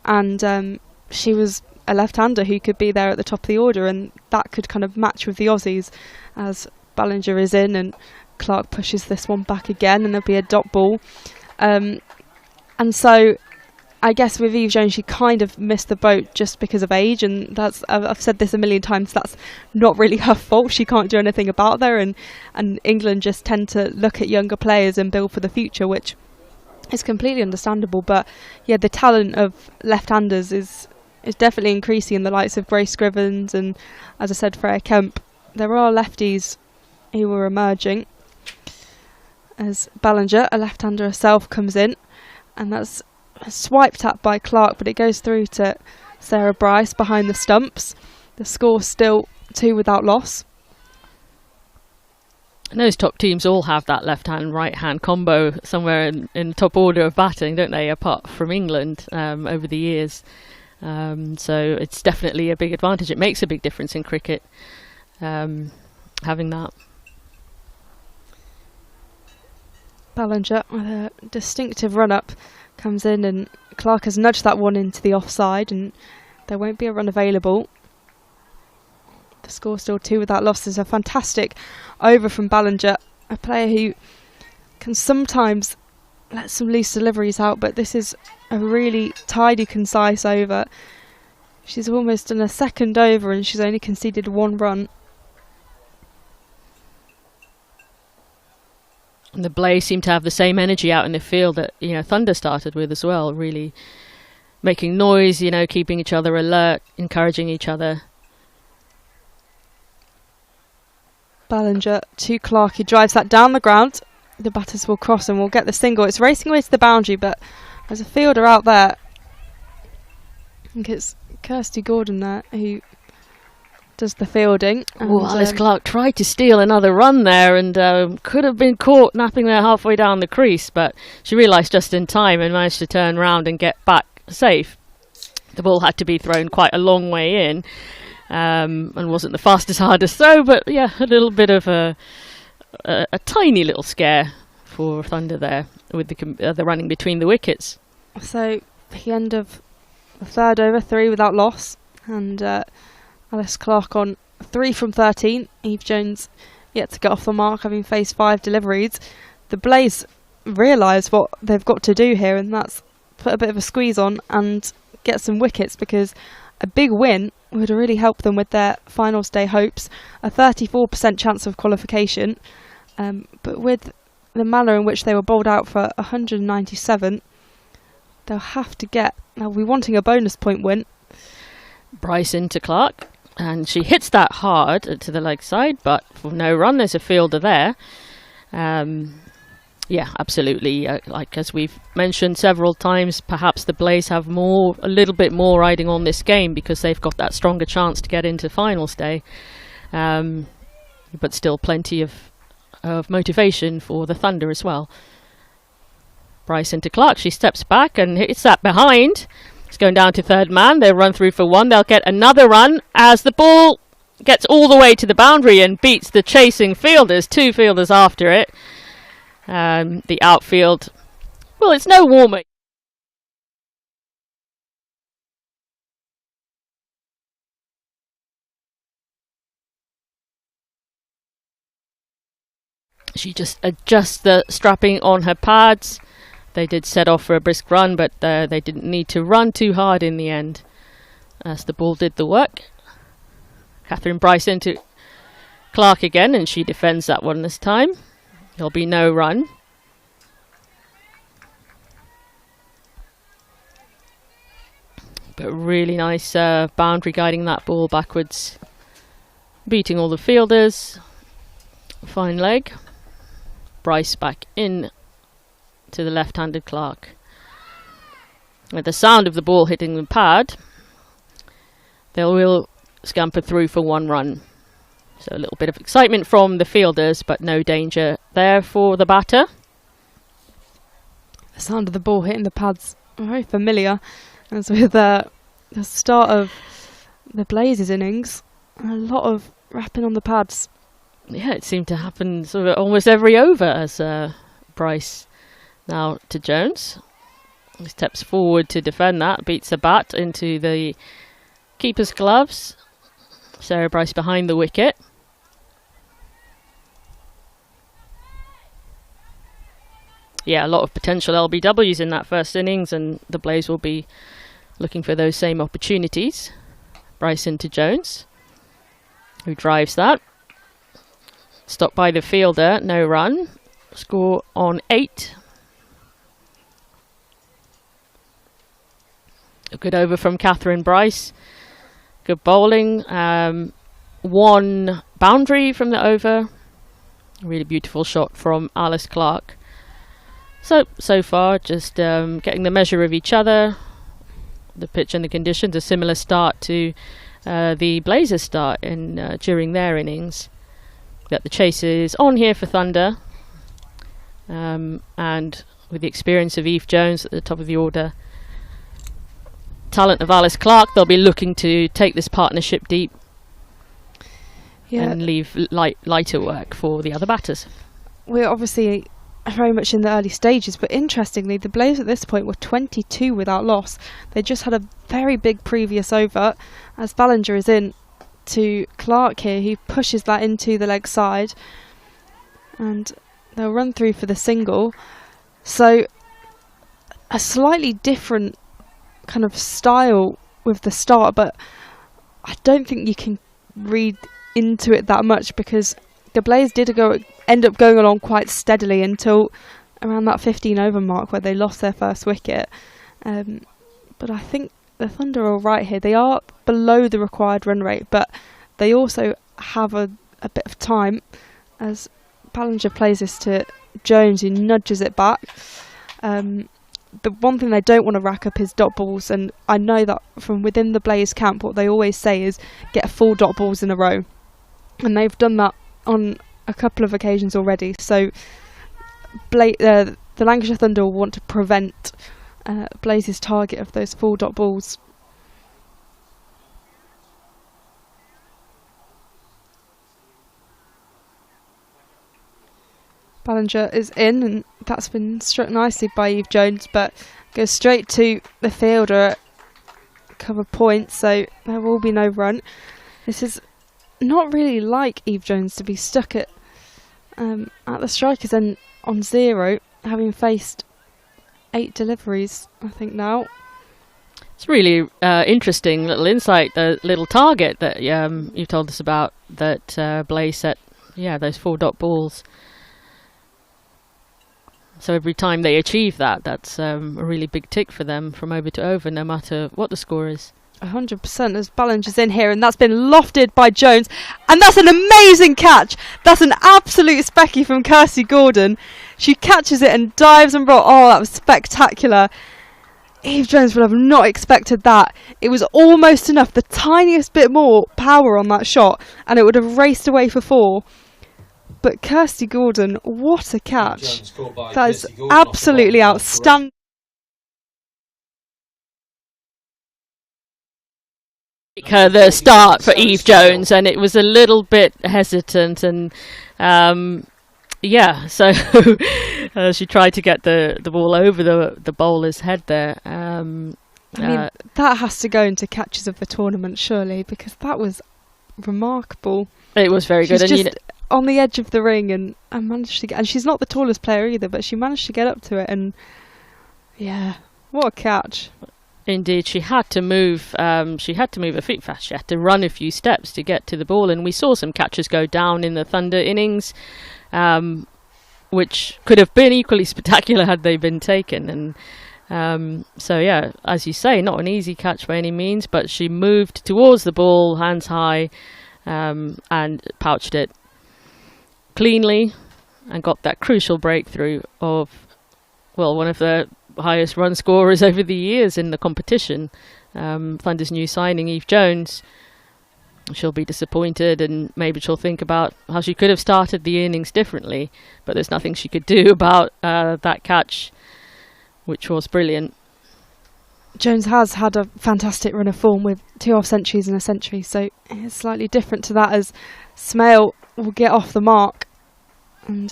and she was a left-hander who could be there at the top of the order, and that could kind of match with the Aussies. As Ballinger is in and Clark pushes this one back again, and there'll be a dot ball. And so I guess with Eve Jones, she kind of missed the boat just because of age, and that's, I've said this a million times, that's not really her fault. She can't do anything about that, and England just tend to look at younger players and build for the future, which is completely understandable. But yeah, the talent of left-handers is definitely increasing in the likes of Grace Scrivens and, as I said, Freya Kemp. There are lefties who are emerging, as Ballinger, a left-hander herself, comes in, and that's swiped at by Clark, but it goes through to Sarah Bryce behind the stumps. The score's still 2 without loss. And those top teams all have that left-hand, right-hand combo somewhere in the top order of batting, don't they, apart from England over the years. So it's definitely a big advantage. It makes a big difference in cricket, having that. Ballinger with a distinctive run-up comes in, and Clark has nudged that one into the offside, and there won't be a run available. The score still 2 without loss. There's a fantastic over from Ballinger, a player who can sometimes let some loose deliveries out, but this is a really tidy, concise over. She's almost done a second over, and she's only conceded 1 run. And the Blase seem to have the same energy out in the field that, you know, Thunder started with as well, really making noise, you know, keeping each other alert, encouraging each other. Ballinger to Clark, he drives that down the ground. The batters will cross and will get the single. It's racing away to the boundary, but there's a fielder out there. I think it's Kirsty Gordon there who does the fielding. Alice Clark tried to steal another run there, and could have been caught napping there halfway down the crease, but she realised just in time and managed to turn round and get back safe. The ball had to be thrown quite a long way in, and wasn't the fastest, hardest throw, but yeah, a little bit of a tiny little scare for Thunder there with the running between the wickets. So the end of the third over, 3 without loss, and Alice Clark on 3 from 13. Eve Jones yet to get off the mark, having faced 5 deliveries. The Blase realise what they've got to do here, and that's put a bit of a squeeze on and get some wickets, because a big win would really help them with their finals day hopes. A 34% chance of qualification, but with the manner in which they were bowled out for 197, they'll have to they'll be wanting a bonus point win. Bryce into Clark, and she hits that hard to the leg side, but for no run. There's a fielder there. Yeah, absolutely. Like as we've mentioned several times, perhaps the Blase have a little bit more riding on this game because they've got that stronger chance to get into finals day. But still plenty of motivation for the Thunder as well. Bryce into Clark. She steps back and hits that behind. It's going down to third man. They'll run through for 1. They'll get another run as the ball gets all the way to the boundary and beats the chasing fielders. 2 fielders after it. The outfield, well, it's no warmer. She just adjusts the strapping on her pads. They did set off for a brisk run, but they didn't need to run too hard in the end, as the ball did the work. Catherine Bryce into Clark again, and she defends that one this time. There'll be no run. But really nice boundary guiding that ball backwards, beating all the fielders. Fine leg. Bryce back in to the left-handed Clark. With the sound of the ball hitting the pad, they will scamper through for 1 run. So a little bit of excitement from the fielders, but no danger there for the batter. The sound of the ball hitting the pads very familiar, as with the start of the Blaze's innings, a lot of rapping on the pads. Yeah, it seemed to happen sort of almost every over as Bryce now to Jones. He steps forward to defend that, beats the bat into the keeper's gloves. Sarah Bryce behind the wicket. Yeah, a lot of potential LBWs in that first innings, and the Blaze will be looking for those same opportunities. Bryce into Jones, who drives that. Stopped by the fielder, no run. Score on 8. A good over from Catherine Bryce. Good bowling. 1 boundary from the over. A really beautiful shot from Alice Clark. So far, just getting the measure of each other. The pitch and the conditions, a similar start to the Blazers start in during their innings. That the chase is on here for Thunder. And with the experience of Eve Jones at the top of the order, talent of Alice Clark, they'll be looking to take this partnership deep and leave lighter work for the other batters. We're obviously very much in the early stages, but interestingly, the Blaze at this point were 22 without loss. They just had a very big previous over, as Ballinger is in to Clark here. He pushes that into the leg side, and they'll run through for the single. So a slightly different kind of style with the start, but I don't think you can read into it that much, because the Blaze did end up going along quite steadily until around that 15 over mark where they lost their first wicket. But I think the Thunder are right here. They are below the required run rate, but they also have a bit of time, as Ballinger plays this to Jones, who nudges it back. The one thing they don't want to rack up is dot balls, and I know that from within the Blaze camp what they always say is get 4 dot balls in a row, and they've done that on a couple of occasions already. So the Lancashire Thunder will want to prevent Blaze's target of those 4 dot balls. Ballinger is in, and that's been struck nicely by Eve Jones, but goes straight to the fielder at cover point, so there will be no run. This is not really like Eve Jones to be stuck at the strikers end on 0, having faced 8 deliveries, I think now. It's really interesting little insight, the little target that you told us about, that Blase set, those 4 dot balls. So every time they achieve that, that's a really big tick for them from over to over, no matter what the score is. 100%, as Ballinger's in here, and that's been lofted by Jones, and that's an amazing catch. That's an absolute specky from Kirsty Gordon. She catches it and dives and that was spectacular. Eve Jones would have not expected that. It was almost enough, the tiniest bit more power on that shot, and it would have raced away for 4. But Kirsty Gordon, what a catch. That is absolutely outstanding. The start for Eve Jones, and it was a little bit hesitant, and so she tried to get the ball over the bowler's head there. I mean, that has to go into catches of the tournament, surely, because that was remarkable. It was very good. She's just on the edge of the ring, and managed to get, and she's not the tallest player either, but she managed to get up to it, and what a catch. Indeed, she had to move her feet fast. She had to run a few steps to get to the ball, and we saw some catches go down in the Thunder innings, which could have been equally spectacular had they been taken. And as you say, not an easy catch by any means, but she moved towards the ball, hands high, and pouched it. cleanly and got that crucial breakthrough of, well, one of the highest run scorers over the years in the competition. Thunder's new signing, Eve Jones. She'll be disappointed, and maybe she'll think about how she could have started the innings differently, but there's nothing she could do about that catch, which was brilliant. Jones has had a fantastic run of form with 2 off-centuries and a century, so it's slightly different to that, as Smale will get off the mark and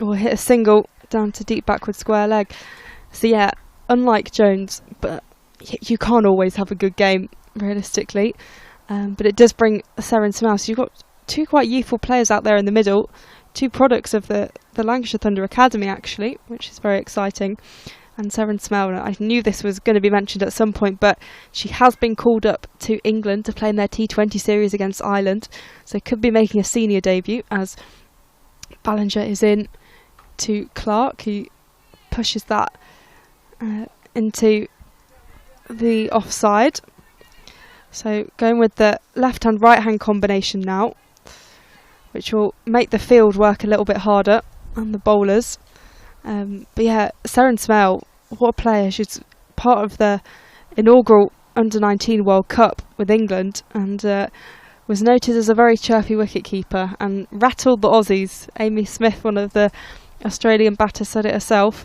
will hit a single down to deep backward square leg. So yeah, unlike Jones, but you can't always have a good game realistically, but it does bring Seren Smale. So you've got 2 quite youthful players out there in the middle, 2 products of the Lancashire Thunder Academy actually, which is very exciting. And Seren Smale, I knew this was going to be mentioned at some point, but she has been called up to England to play in their T20 series against Ireland, so could be making a senior debut, as Ballinger is in to Clark, who pushes that into the offside. So going with the left-hand, right-hand combination now, which will make the field work a little bit harder on the bowlers. But yeah, Seren Smale, what a player. She's part of the inaugural Under-19 World Cup with England, and was noted as a very chirpy wicketkeeper and rattled the Aussies. Amy Smith, one of the Australian batters, said it herself.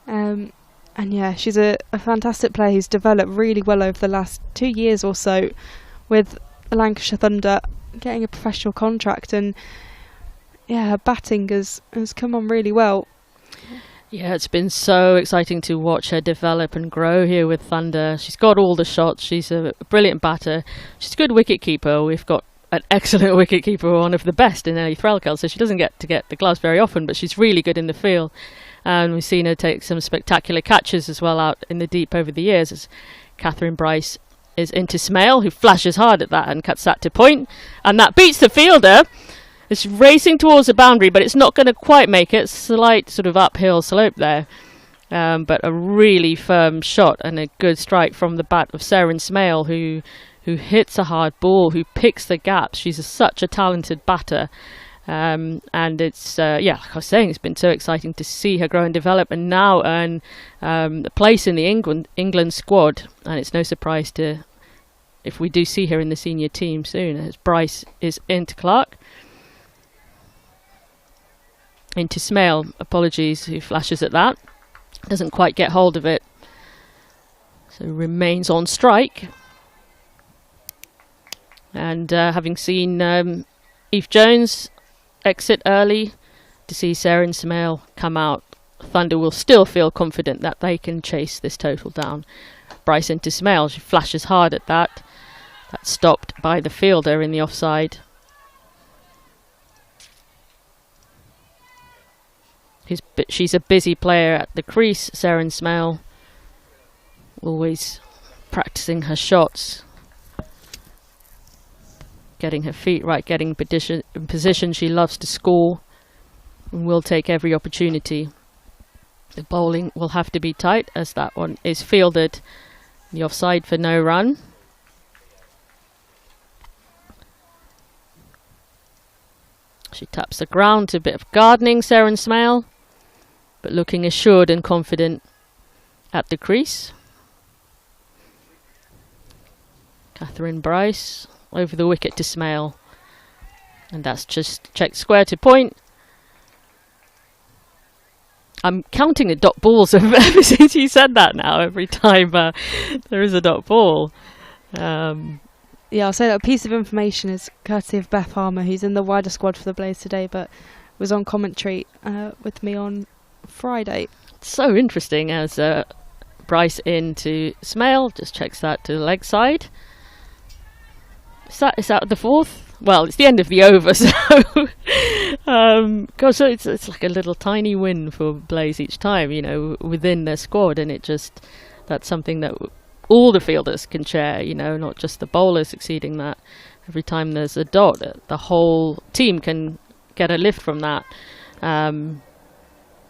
And yeah, she's a fantastic player who's developed really well over the last 2 years or so with the Lancashire Thunder, getting a professional contract, and yeah, her batting has come on really well. Yeah, it's been so exciting to watch her develop and grow here with Thunder. She's got all the shots. She's a brilliant batter. She's a good wicketkeeper. We've got an excellent wicketkeeper, one of the best in Ellie Threlkeld, so she doesn't get the gloves very often, but she's really good in the field. And we've seen her take some spectacular catches as well out in the deep over the years, as Catherine Bryce is into Smale, who flashes hard at that and cuts that to point. And that beats the fielder. It's racing towards the boundary, but it's not going to quite make it. Slight sort of uphill slope there. But a really firm shot and a good strike from the bat of Seren Smale, who hits a hard ball, who picks the gaps. She's such a talented batter. And it's, yeah, like I was saying, it's been so exciting to see her grow and develop and now earn a place in the England squad. And it's no surprise if we do see her in the senior team soon, as Bryce is into Clark. Into Smale, apologies, who flashes at that. Doesn't quite get hold of it. So remains on strike. And having seen Eve Jones exit early, to see Seren Smale come out, Thunder will still feel confident that they can chase this total down. Bryce into Smale, she flashes hard at that. That's stopped by the fielder in the offside. She's a busy player at the crease, Seren Smale, always practicing her shots, getting her feet right, getting in position. She loves to score and will take every opportunity. The bowling will have to be tight, as that one is fielded. The offside for no run. She taps the ground to a bit of gardening, Seren Smale, but looking assured and confident at the crease. Catherine Bryce over the wicket to Smale, and that's just checked square to point. I'm counting the dot balls ever since you said that now. Every time there is a dot ball. Yeah, I'll say that piece of information is courtesy of Beth Harmer, who's in the wider squad for the Blase today, but was on commentary with me on Friday. So interesting, as Bryce into Smale, just checks that to the leg side. Is that the fourth? Well, it's the end of the over, so so it's like a little tiny win for Blase each time, you know, within their squad, and that's something that all the fielders can share, you know, not just the bowlers exceeding that. Every time there's a dot, the whole team can get a lift from that. And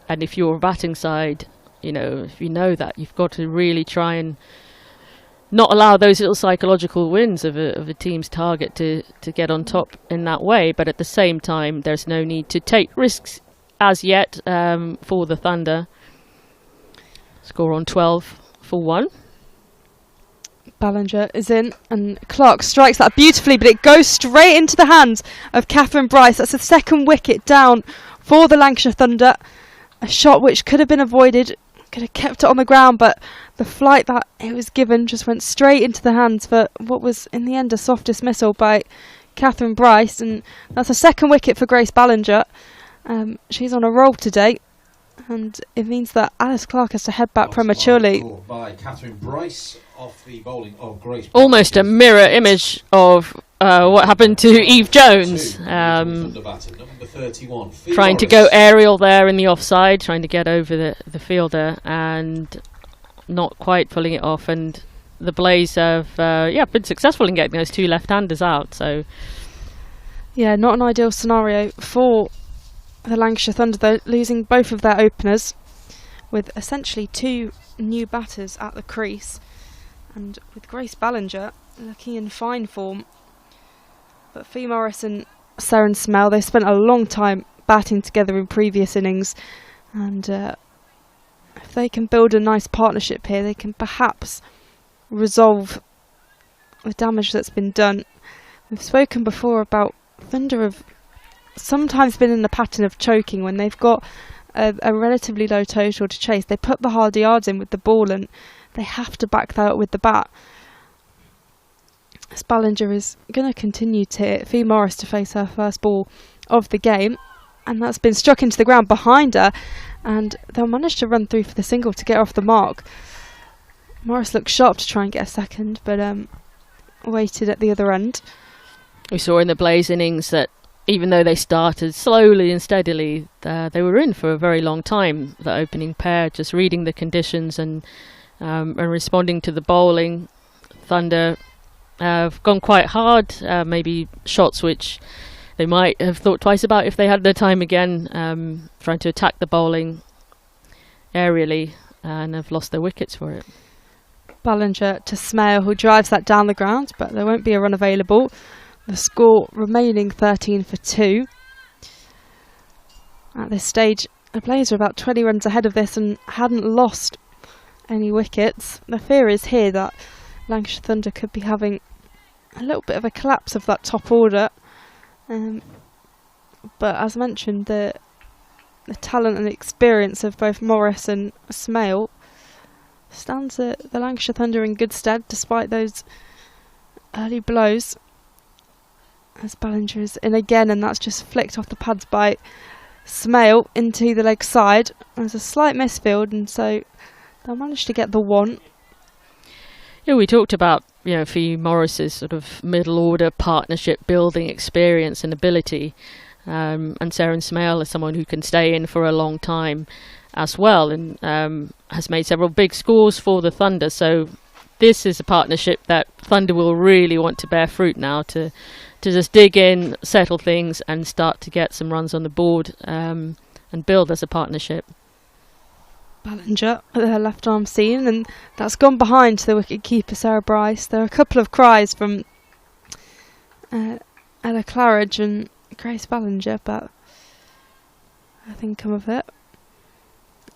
if you're a batting side, you know, if you know that, you've got to really try and not allow those little psychological wins of a team's target to get on top in that way. But at the same time, there's no need to take risks as yet for the Thunder. Score on 12 for 1. Ballinger is in, and Clark strikes that beautifully, but it goes straight into the hands of Catherine Bryce. That's the second wicket down for the Lancashire Thunder. A shot which could have been avoided, could have kept it on the ground, but the flight that it was given just went straight into the hands for what was in the end a soft dismissal by Catherine Bryce, and that's a second wicket for Grace Ballinger. She's on a roll today, and it means that Alice Clark has to head back prematurely. By Catherine Bryce off the bowling of Grace. Almost a mirror image of what happened to Eve Jones. Number 31, trying to go aerial there in the offside, trying to get over the fielder and not quite pulling it off. And the Blase have been successful in getting those two left-handers out. So yeah, not an ideal scenario for the Lancashire Thunder, though, losing both of their openers with essentially two new batters at the crease, and with Grace Ballinger looking in fine form. But Faye Morris and Seren Smell, they spent a long time batting together in previous innings, and if they can build a nice partnership here, they can perhaps resolve the damage that's been done. We've spoken before about Thunder have sometimes been in the pattern of choking when they've got a relatively low total to chase. They put the hard yards in with the ball, and they have to back that up with the bat. As Ballinger is going to continue to hit Faye Morris to face her first ball of the game, and that's been struck into the ground behind her, and they'll manage to run through for the single to get off the mark. Morris looked sharp to try and get a second, but waited at the other end. We saw in the Blase innings that even though they started slowly and steadily, they were in for a very long time, the opening pair, just reading the conditions and responding to the bowling. Thunder have gone quite hard, maybe shots which they might have thought twice about if they had their time again, trying to attack the bowling aerially, and have lost their wickets for it. Ballinger to Smale, who drives that down the ground, but there won't be a run available. The score remaining 13 for 2. At this stage, the Blase are about 20 runs ahead of this and hadn't lost any wickets. The fear is here that Lancashire Thunder could be having a little bit of a collapse of that top order. But as mentioned, the talent and experience of both Morris and Smale stands the Lancashire Thunder in good stead despite those early blows. As Ballinger is in again, and that's just flicked off the pads by Smale into the leg side. There's a slight misfield, and so they'll manage to get the one. Yeah, we talked about Faye Morris's sort of middle order partnership building experience and ability, and Seren Smale is someone who can stay in for a long time as well, and has made several big scores for the Thunder. So this is a partnership that Thunder will really want to bear fruit now, to just dig in, settle things, and start to get some runs on the board, and build as a partnership. Ballinger at her left arm seam, and that's gone behind the wicket keeper Sarah Bryce. There are a couple of cries from Ella Claridge and Grace Ballinger, but nothing come of it.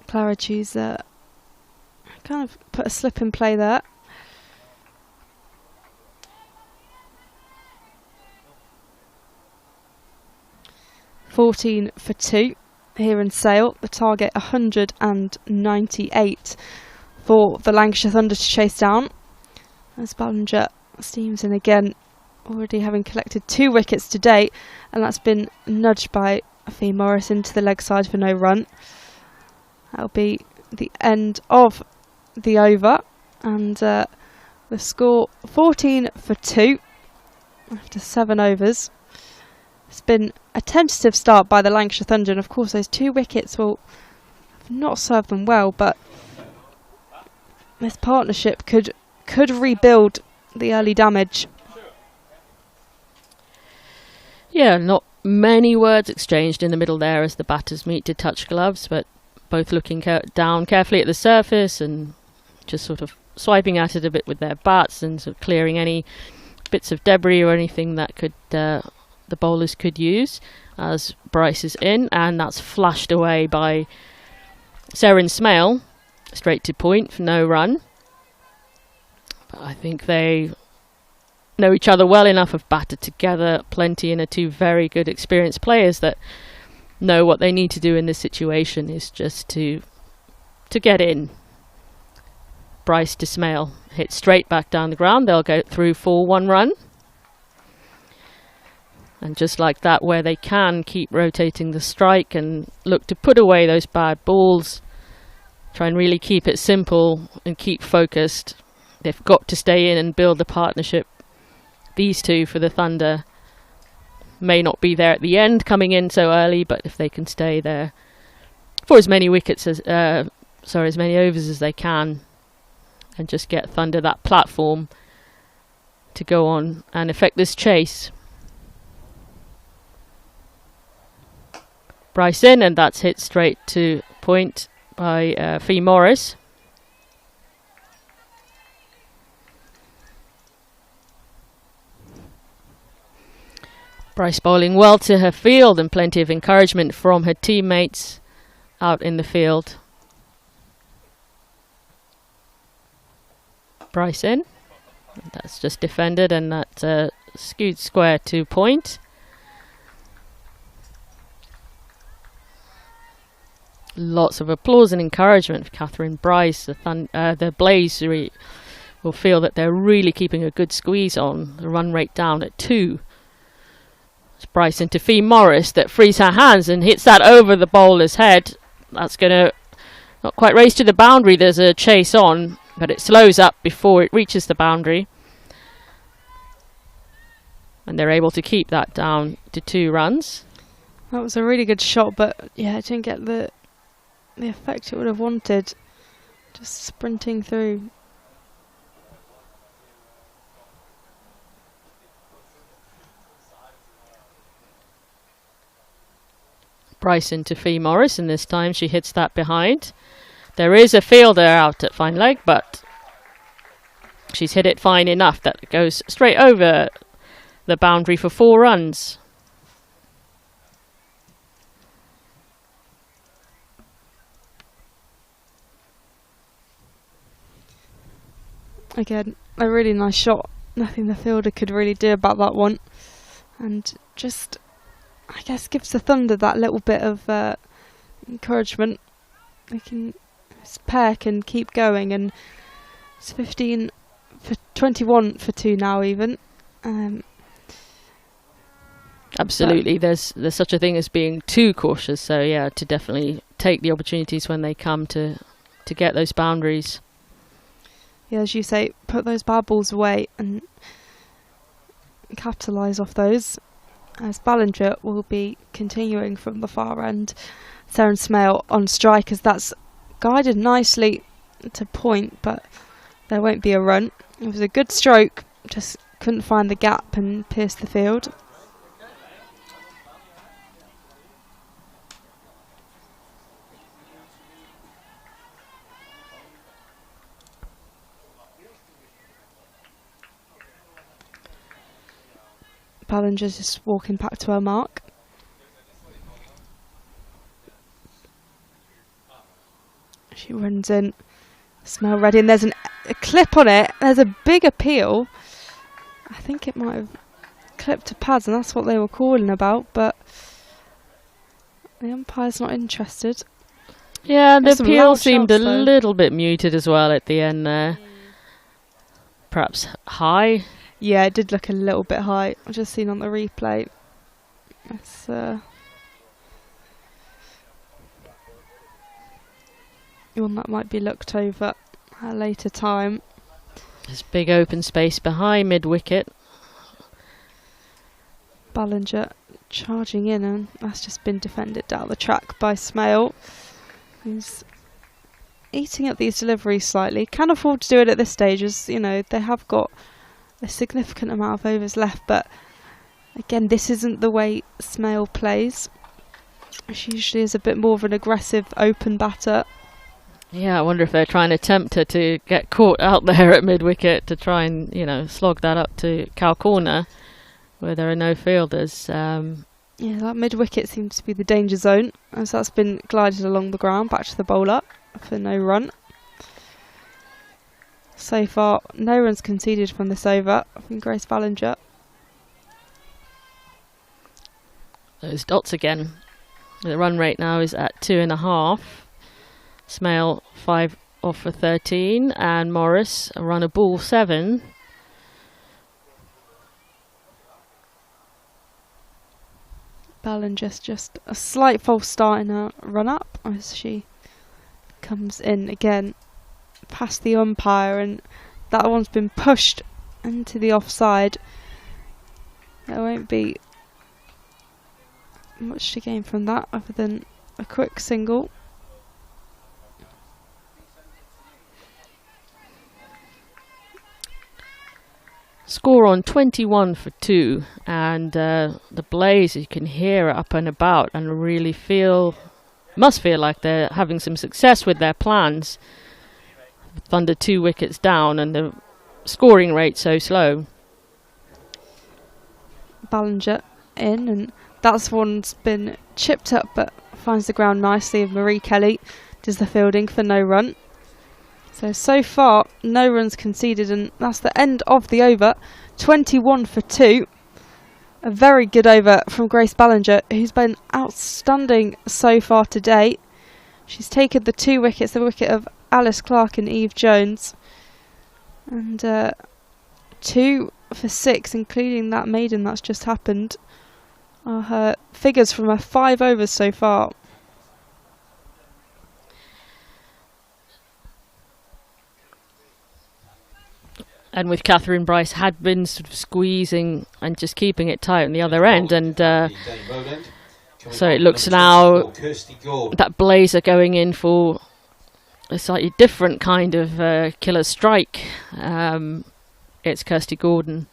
Claridge, who's kind of put a slip in play there. (14 for 2) here in Sale. The target 198 for the Lancashire Thunder to chase down. As Ballinger steams in again, already having collected 2 wickets to date, and that's been nudged by Faye Morris into the leg side for no run. That'll be the end of the over, and the score 14 for 2 after 7 overs. It's been a tentative start by the Lancashire Thunder, and of course those 2 wickets will not serve them well, but this partnership could rebuild the early damage. Yeah, not many words exchanged in the middle there as the batters meet to touch gloves, but both looking down carefully at the surface and just sort of swiping at it a bit with their bats and sort of clearing any bits of debris or anything that could the bowlers could use. As Bryce is in, and that's flashed away by Sarah and Smale, straight to point for no run. But I think they know each other well enough, have batted together plenty, and are two very good experienced players that know what they need to do in this situation is just to get in. Bryce to Smale, hit straight back down the ground. They'll go through for 1 run. And just like that, where they can keep rotating the strike and look to put away those bad balls, try and really keep it simple and keep focused. They've got to stay in and build the partnership. These two for the Thunder may not be there at the end, coming in so early, but if they can stay there for as many wickets as, as many overs as they can, and just get Thunder that platform to go on and affect this chase. Bryce in, and that's hit straight to point by Faye Morris. Bryce bowling well to her field, and plenty of encouragement from her teammates out in the field. Bryce in, that's just defended, and that skewed square to point. Lots of applause and encouragement for Catherine Bryce. The Blase will feel that they're really keeping a good squeeze on. The run rate down at 2. It's Bryce into Faye Morris that frees her hands and hits that over the bowler's head. That's going to not quite race to the boundary. There's a chase on, but it slows up before it reaches the boundary. And they're able to keep that down to 2 runs. That was a really good shot, but yeah, it didn't get the effect it would have wanted. Just sprinting through. Bryce into Faye Morris, and this time she hits that behind. There is a fielder out at fine leg, but she's hit it fine enough that it goes straight over the boundary for 4 runs. Again, a really nice shot. Nothing the fielder could really do about that one. And just, I guess, gives the Thunder that little bit of encouragement. This pair can keep going, and it's 15 for 21 for 2 now even. Absolutely, there's such a thing as being too cautious. So yeah, to definitely take the opportunities when they come to get those boundaries. Yeah, as you say, put those bad balls away and capitalise off those. As Ballinger will be continuing from the far end. Sarah and Smale on strike, as that's guided nicely to point, but there won't be a run. It was a good stroke, just couldn't find the gap and pierce the field. Ballinger's just walking back to her mark. She runs in. Smell ready, and there's a clip on it. There's a big appeal. I think it might have clipped to pads, and that's what they were calling about, but the umpire's not interested. Yeah, the appeal seemed a little bit muted as well at the end there. Perhaps high. Yeah, it did look a little bit high. I've just seen on the replay. It's one that might be looked over at a later time. There's big open space behind mid-wicket. Ballinger charging in, and that's just been defended down the track by Smale, who's eating up these deliveries slightly. Can afford to do it at this stage, as you know, they have got a significant amount of overs left, but again, this isn't the way Smale plays. She usually is a bit more of an aggressive open batter. Yeah, I wonder if they're trying to tempt her to get caught out there at mid-wicket to try and, you know, slog that up to cow corner where there are no fielders. Yeah, that mid-wicket seems to be the danger zone, as that's been glided along the ground back to the bowler for no run. So far, no runs conceded from this over from Grace Ballinger. Those dots again. The run rate now is at 2.5. Smale 5 off for 13, and Morris a run a ball 7. Ballinger's just a slight false start in her run up as she comes in again past the umpire, and that one's been pushed into the offside. There won't be much to gain from that other than a quick single. Score on 21 for 2, and the Blase, you can hear it up and about and really must feel like they're having some success with their plans. Thunder 2 wickets down and the scoring rate so slow. Ballinger in, and that's one's been chipped up but finds the ground nicely, and Marie Kelly does the fielding for no run. So far, no runs conceded, and that's the end of the over. 21 for 2. A very good over from Grace Ballinger, who's been outstanding so far today. She's taken the 2 wickets, the wicket of Alice Clark and Eve Jones. And 2 for 6, including that maiden that's just happened, are her figures from her 5 overs so far. And with Catherine Bryce had been sort of squeezing and just keeping it tight on the other end, and so it looks now that Blase are going in for a slightly different kind of killer strike. It's Kirsty Gordon,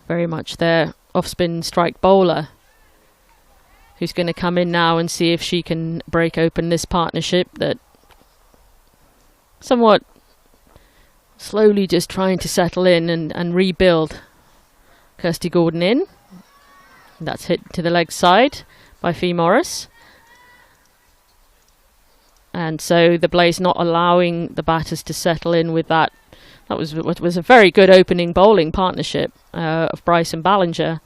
very much their off-spin strike bowler, who's going to come in now and see if she can break open this partnership that somewhat slowly just trying to settle in and rebuild. Kirsty Gordon in. That's hit to the leg side by Faye Morris. And so the Blase not allowing the batters to settle in with that. That was a very good opening bowling partnership of Bryce and Ballinger.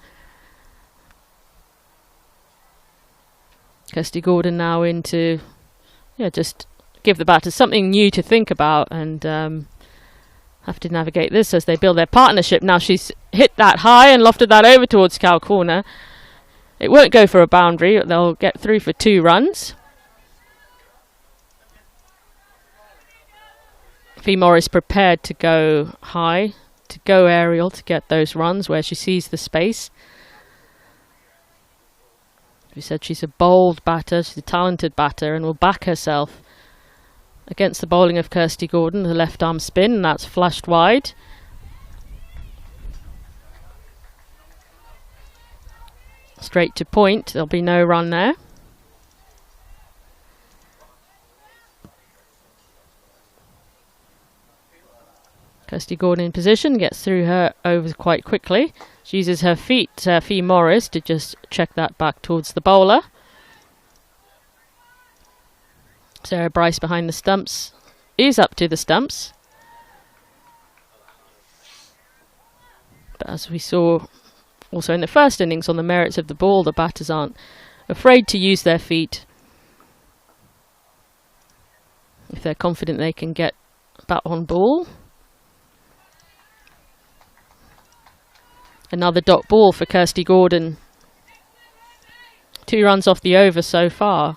Kirsty Gordon now into, just give the batters something new to think about and have to navigate this as they build their partnership. Now she's hit that high and lofted that over towards cow corner. It won't go for a boundary. They'll get through for 2 runs. Faye Morris prepared to go high, to go aerial, to get those runs where she sees the space. We said she's a bold batter, she's a talented batter, and will back herself against the bowling of Kirsty Gordon, the left arm spin, and that's flashed wide. Straight to point, there'll be no run there. Kirsty Gordon in position, gets through her overs quite quickly. She uses her feet, Faye Morris, to just check that back towards the bowler. Sarah Bryce behind the stumps is up to the stumps. But as we saw also in the first innings on the merits of the ball, the batters aren't afraid to use their feet if they're confident they can get bat on ball. Another dot ball for Kirsty Gordon. 2 runs off the over so far.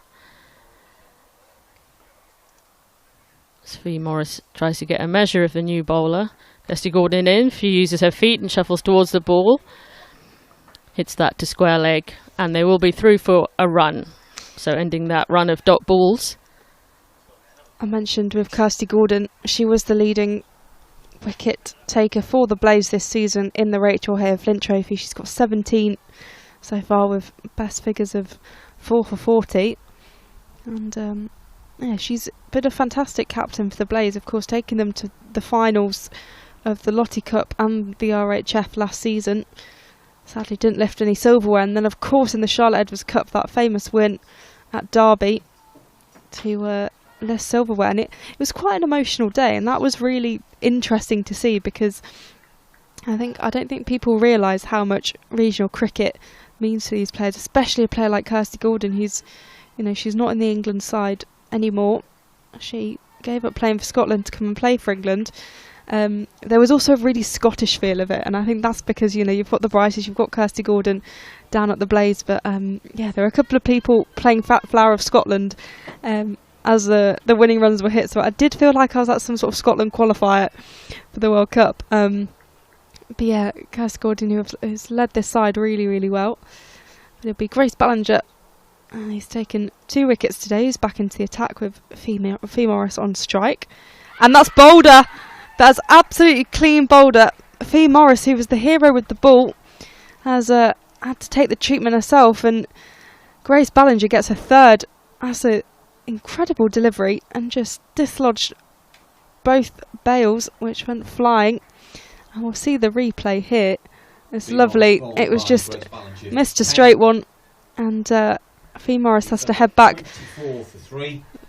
Faye Morris tries to get a measure of the new bowler. Kirsty Gordon in. She uses her feet and shuffles towards the ball. Hits that to square leg, and they will be through for a run. So ending that run of dot balls. I mentioned with Kirsty Gordon, she was the leading wicket taker for the Blase this season in the Rachael Heyhoe Flint Trophy. She's got 17 so far with best figures of 4 for 40. And yeah, she's been a fantastic captain for the Blase, of course, taking them to the finals of the Lottie Cup and the RHF last season. Sadly didn't lift any silverware, and then of course in the Charlotte Edwards Cup, that famous win at Derby to lift silverware. And it was quite an emotional day, and that was really interesting to see, because I don't think people realise how much regional cricket means to these players, especially a player like Kirsty Gordon, who's, she's not in the England side anymore. She gave up playing for Scotland to come and play for England. There was also a really Scottish feel of it, and I think that's because you've got the Bryces, you've got Kirsty Gordon down at the Blase, but there are a couple of people playing Fat Flower of Scotland as the winning runs were hit, so I did feel like I was at some sort of Scotland qualifier for the World Cup. But yeah, Kirsty Gordon, who has led this side really, really well. It'll be Grace Ballinger. He's taken 2 wickets today. He's back into the attack with Faye Morris on strike. And that's Boulder. That's absolutely clean Boulder. Faye Morris, who was the hero with the ball, has had to take the treatment herself. And Grace Ballinger gets her 3rd. That's an incredible delivery, and just dislodged both bails, which went flying. And we'll see the replay here. It's lovely. It was just missed a straight one, and Faye Morris has to head back.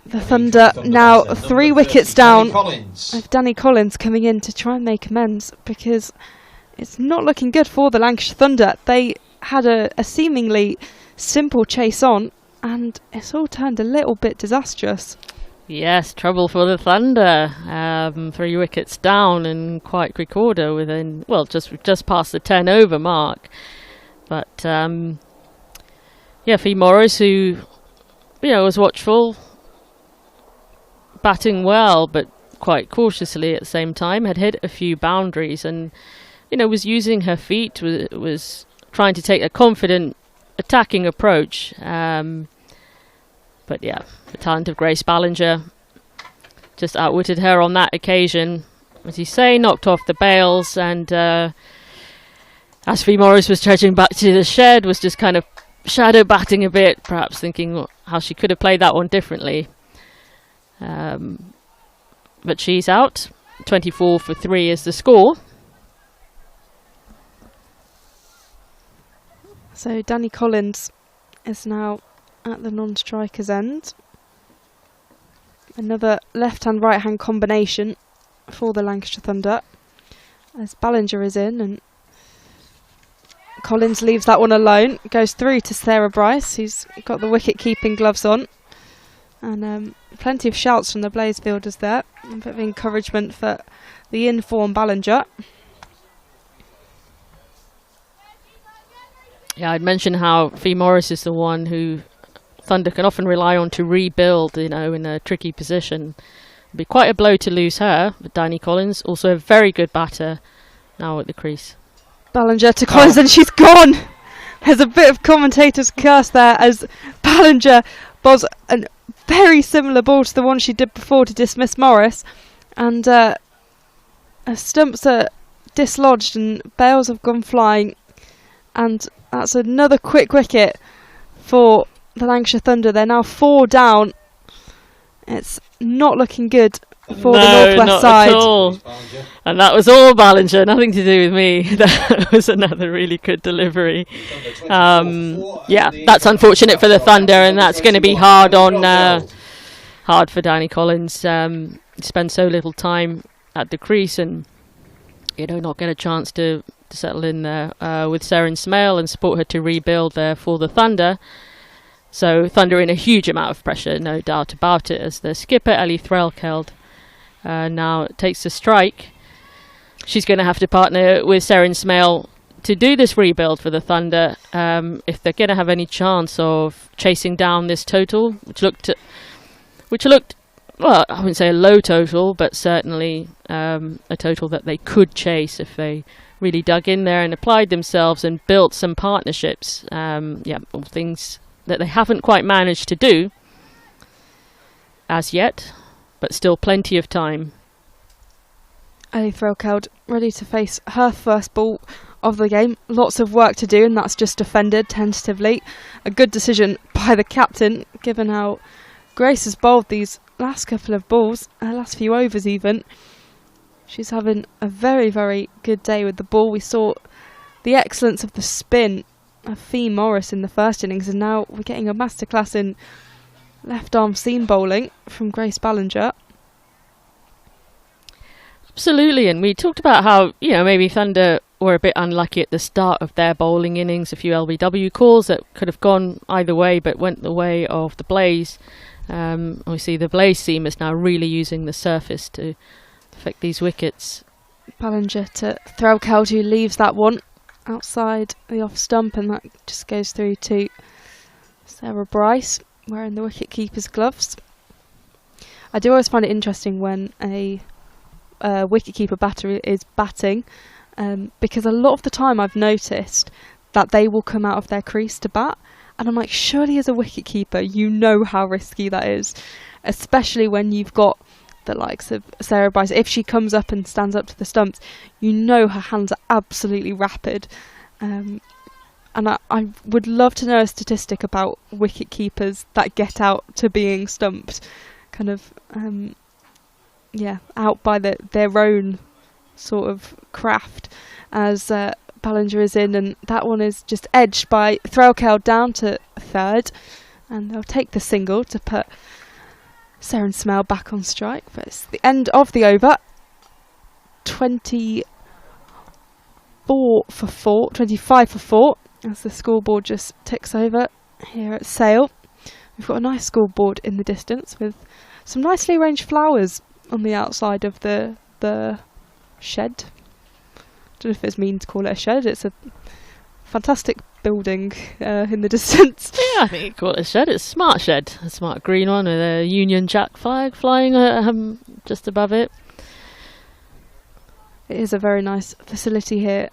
The Thunder now 3 wickets down, with Danny Collins coming in to try and make amends, because it's not looking good for the Lancashire Thunder. They had a seemingly simple chase on, and it's all turned a little bit disastrous. Yes, trouble for the Thunder. 3 wickets down in quite quick order within, just past the 10 over mark. But Faye Morris, who was watchful, batting well but quite cautiously at the same time, had hit a few boundaries, and was using her feet, was trying to take a confident attacking approach. But yeah, the talent of Grace Ballinger just outwitted her on that occasion. As you say, knocked off the bails, and as Faye Morris was trudging back to the shed, was just kind of shadow batting a bit, perhaps thinking how she could have played that one differently. But she's out. 24 for 3 is the score. So Danny Collins is now at the non-striker's end. Another left-hand, right-hand combination for the Lancashire Thunder, as Ballinger is in, and Collins leaves that one alone. Goes through to Sarah Bryce, who's got the wicket-keeping gloves on. And plenty of shouts from the Blase fielders there. A bit of encouragement for the in-form Ballinger. Yeah, I'd mentioned how Faye Morris is the one who Thunder can often rely on to rebuild, in a tricky position. It'd be quite a blow to lose her, but Danny Collins, also a very good batter, now at the crease. Ballinger to Collins, and she's gone! There's a bit of commentator's curse there, as Ballinger bowls a very similar ball to the one she did before to dismiss Morris, and her stumps are dislodged and bails have gone flying, and that's another quick wicket for the Lancashire Thunder. They're now 4 down. It's not looking good for the Northwest side. At all. And that was all Ballinger, nothing to do with me. That was another really good delivery. That's unfortunate for the Thunder, and that's going to be hard for Danny Collins. Spend so little time at the crease, and not get a chance to settle in there with Seren Smale and support her to rebuild there for the Thunder. So Thunder in a huge amount of pressure, no doubt about it, as the skipper Ellie Threlkeld now takes a strike. She's going to have to partner with Seren Smale to do this rebuild for the Thunder if they're going to have any chance of chasing down this total, which looked, well, I wouldn't say a low total, but certainly a total that they could chase if they really dug in there and applied themselves and built some partnerships. All things that they haven't quite managed to do as yet, but still plenty of time. Ellie Threlkeld ready to face her first ball of the game. Lots of work to do, and that's just defended tentatively. A good decision by the captain, given how Grace has bowled these last couple of balls, last few overs even. She's having a very, very good day with the ball. We saw the excellence of the spin of Faye Morris in the first innings, and now we're getting a masterclass in left arm seam bowling from Grace Ballinger. Absolutely, and we talked about how, maybe Thunder were a bit unlucky at the start of their bowling innings. A few LBW calls that could have gone either way, but went the way of the Blase. We see the Blase seam is now really using the surface to affect these wickets. Ballinger to Threlkeld, who leaves that one outside the off stump, and that just goes through to Sarah Bryce wearing the wicket-keeper's gloves. I do always find it interesting when a wicket-keeper batter is batting, because a lot of the time I've noticed that they will come out of their crease to bat, and I'm like, surely as a wicket-keeper you know how risky that is, especially when you've got the likes of Sarah Bryce. If she comes up and stands up to the stumps, you know her hands are absolutely rapid. And I would love to know a statistic about wicket keepers that get out to being stumped, kind of, out by their own sort of craft, as Ballinger is in, and that one is just edged by Threlkeld down to third, and they'll take the single to put Sarah Smell back on strike. But it's the end of the over. 25 for 4, as the scoreboard just ticks over here at Sale. We've got a nice scoreboard in the distance with some nicely arranged flowers on the outside of the shed. I don't know if it's mean to call it a shed. It's a fantastic building in the distance. Yeah, I think you call it a shed. It's a smart shed. A smart green one with a Union Jack flag flying just above it. It is a very nice facility here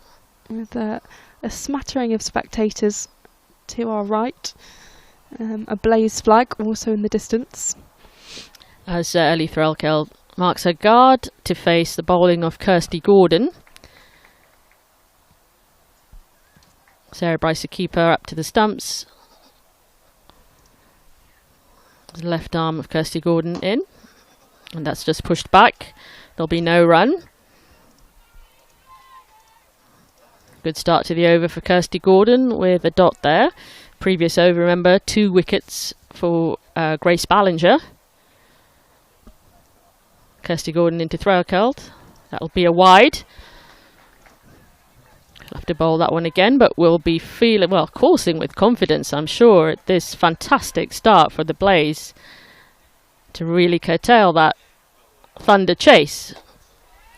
with a smattering of spectators to our right. A Blase flag also in the distance. As Ellie Threlkeld marks her guard to face the bowling of Kirsty Gordon. Sarah Bryce, the keeper, up to the stumps. The left arm of Kirsty Gordon in, and that's just pushed back. There'll be no run. Good start to the over for Kirsty Gordon with a dot there. Previous over, remember, 2 wickets for Grace Ballinger. Kirsty Gordon into Threlkeld. That'll be a wide. We'll have to bowl that one again, but we'll be coursing with confidence, I'm sure, at this fantastic start for the Blase to really curtail that Thunder chase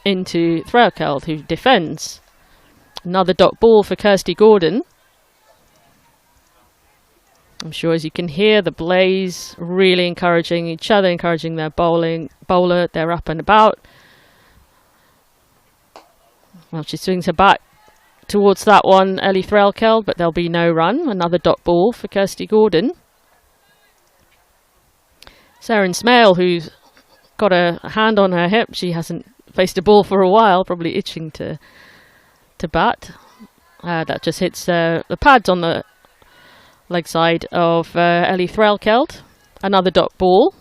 into Threlkeld, who defends. Another dot ball for Kirsty Gordon. I'm sure, as you can hear, the Blase really encouraging each other, encouraging their bowler. They're up and about. Well, she swings her back towards that one, Ellie Threlkeld, but there'll be no run. Another dot ball for Kirsty Gordon. Sarah Smale, who's got a hand on her hip. She hasn't faced a ball for a while, probably itching to bat. That just hits the pads on the leg side of Ellie Threlkeld. Another dot ball.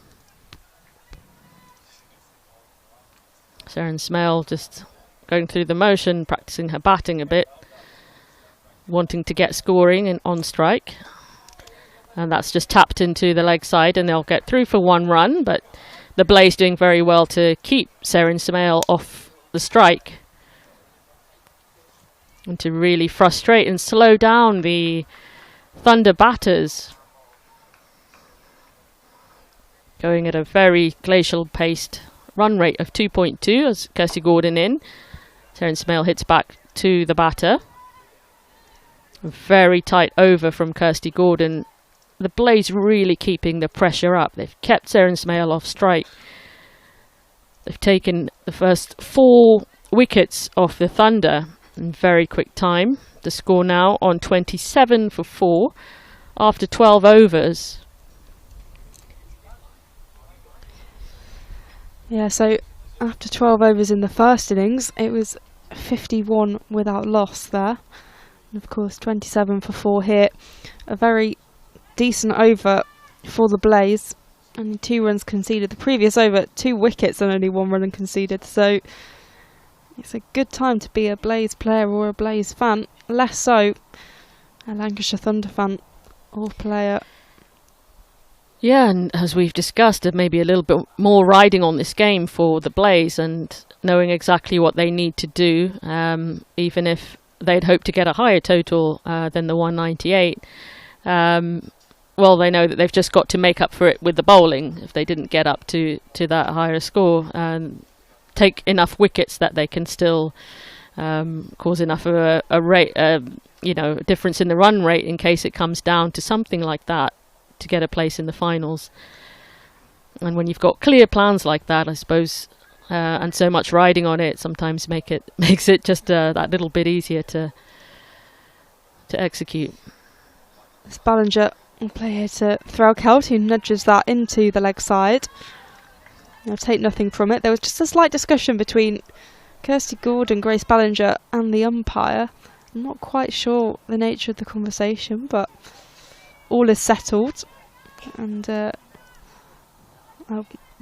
Sarah Smale just going through the motion, practicing her batting a bit, wanting to get scoring and on strike. And that's just tapped into the leg side, and they'll get through for 1 run, but the Blase doing very well to keep Sarah Smale off the strike and to really frustrate and slow down the Thunder batters, going at a very glacial paced run rate of 2.2 as Kirsty Gordon in. Sarah Smale hits back to the batter. A very tight over from Kirsty Gordon. The Blase really keeping the pressure up. They've kept Sarah Smale off strike. They've taken the first 4 wickets off the Thunder in very quick time. The score now on 27 for 4 after 12 overs. Yeah, so after 12 overs in the first innings, it was 51 without loss there. And of course, 27 for 4 here. A very decent over for the Blase. only 2 runs conceded. The previous over, 2 wickets and only 1 run conceded. So it's a good time to be a Blase player or a Blase fan. Less so a Lancashire Thunder fan or player. Yeah, and as we've discussed, there may be a little bit more riding on this game for the Blase and knowing exactly what they need to do, even if they'd hoped to get a higher total than the 198. Well, they know that they've just got to make up for it with the bowling if they didn't get up to that higher score and take enough wickets that they can still cause enough of a rate, difference in the run rate in case it comes down to something like that to get a place in the finals. And when you've got clear plans like that, I suppose, and so much riding on it, sometimes makes it just that little bit easier to execute. This Ballinger will play here to Threlkeld, who nudges that into the leg side. They'll take nothing from it. There was just a slight discussion between Kirsty Gordon, Grace Ballinger and the umpire. I'm not quite sure the nature of the conversation, but all is settled and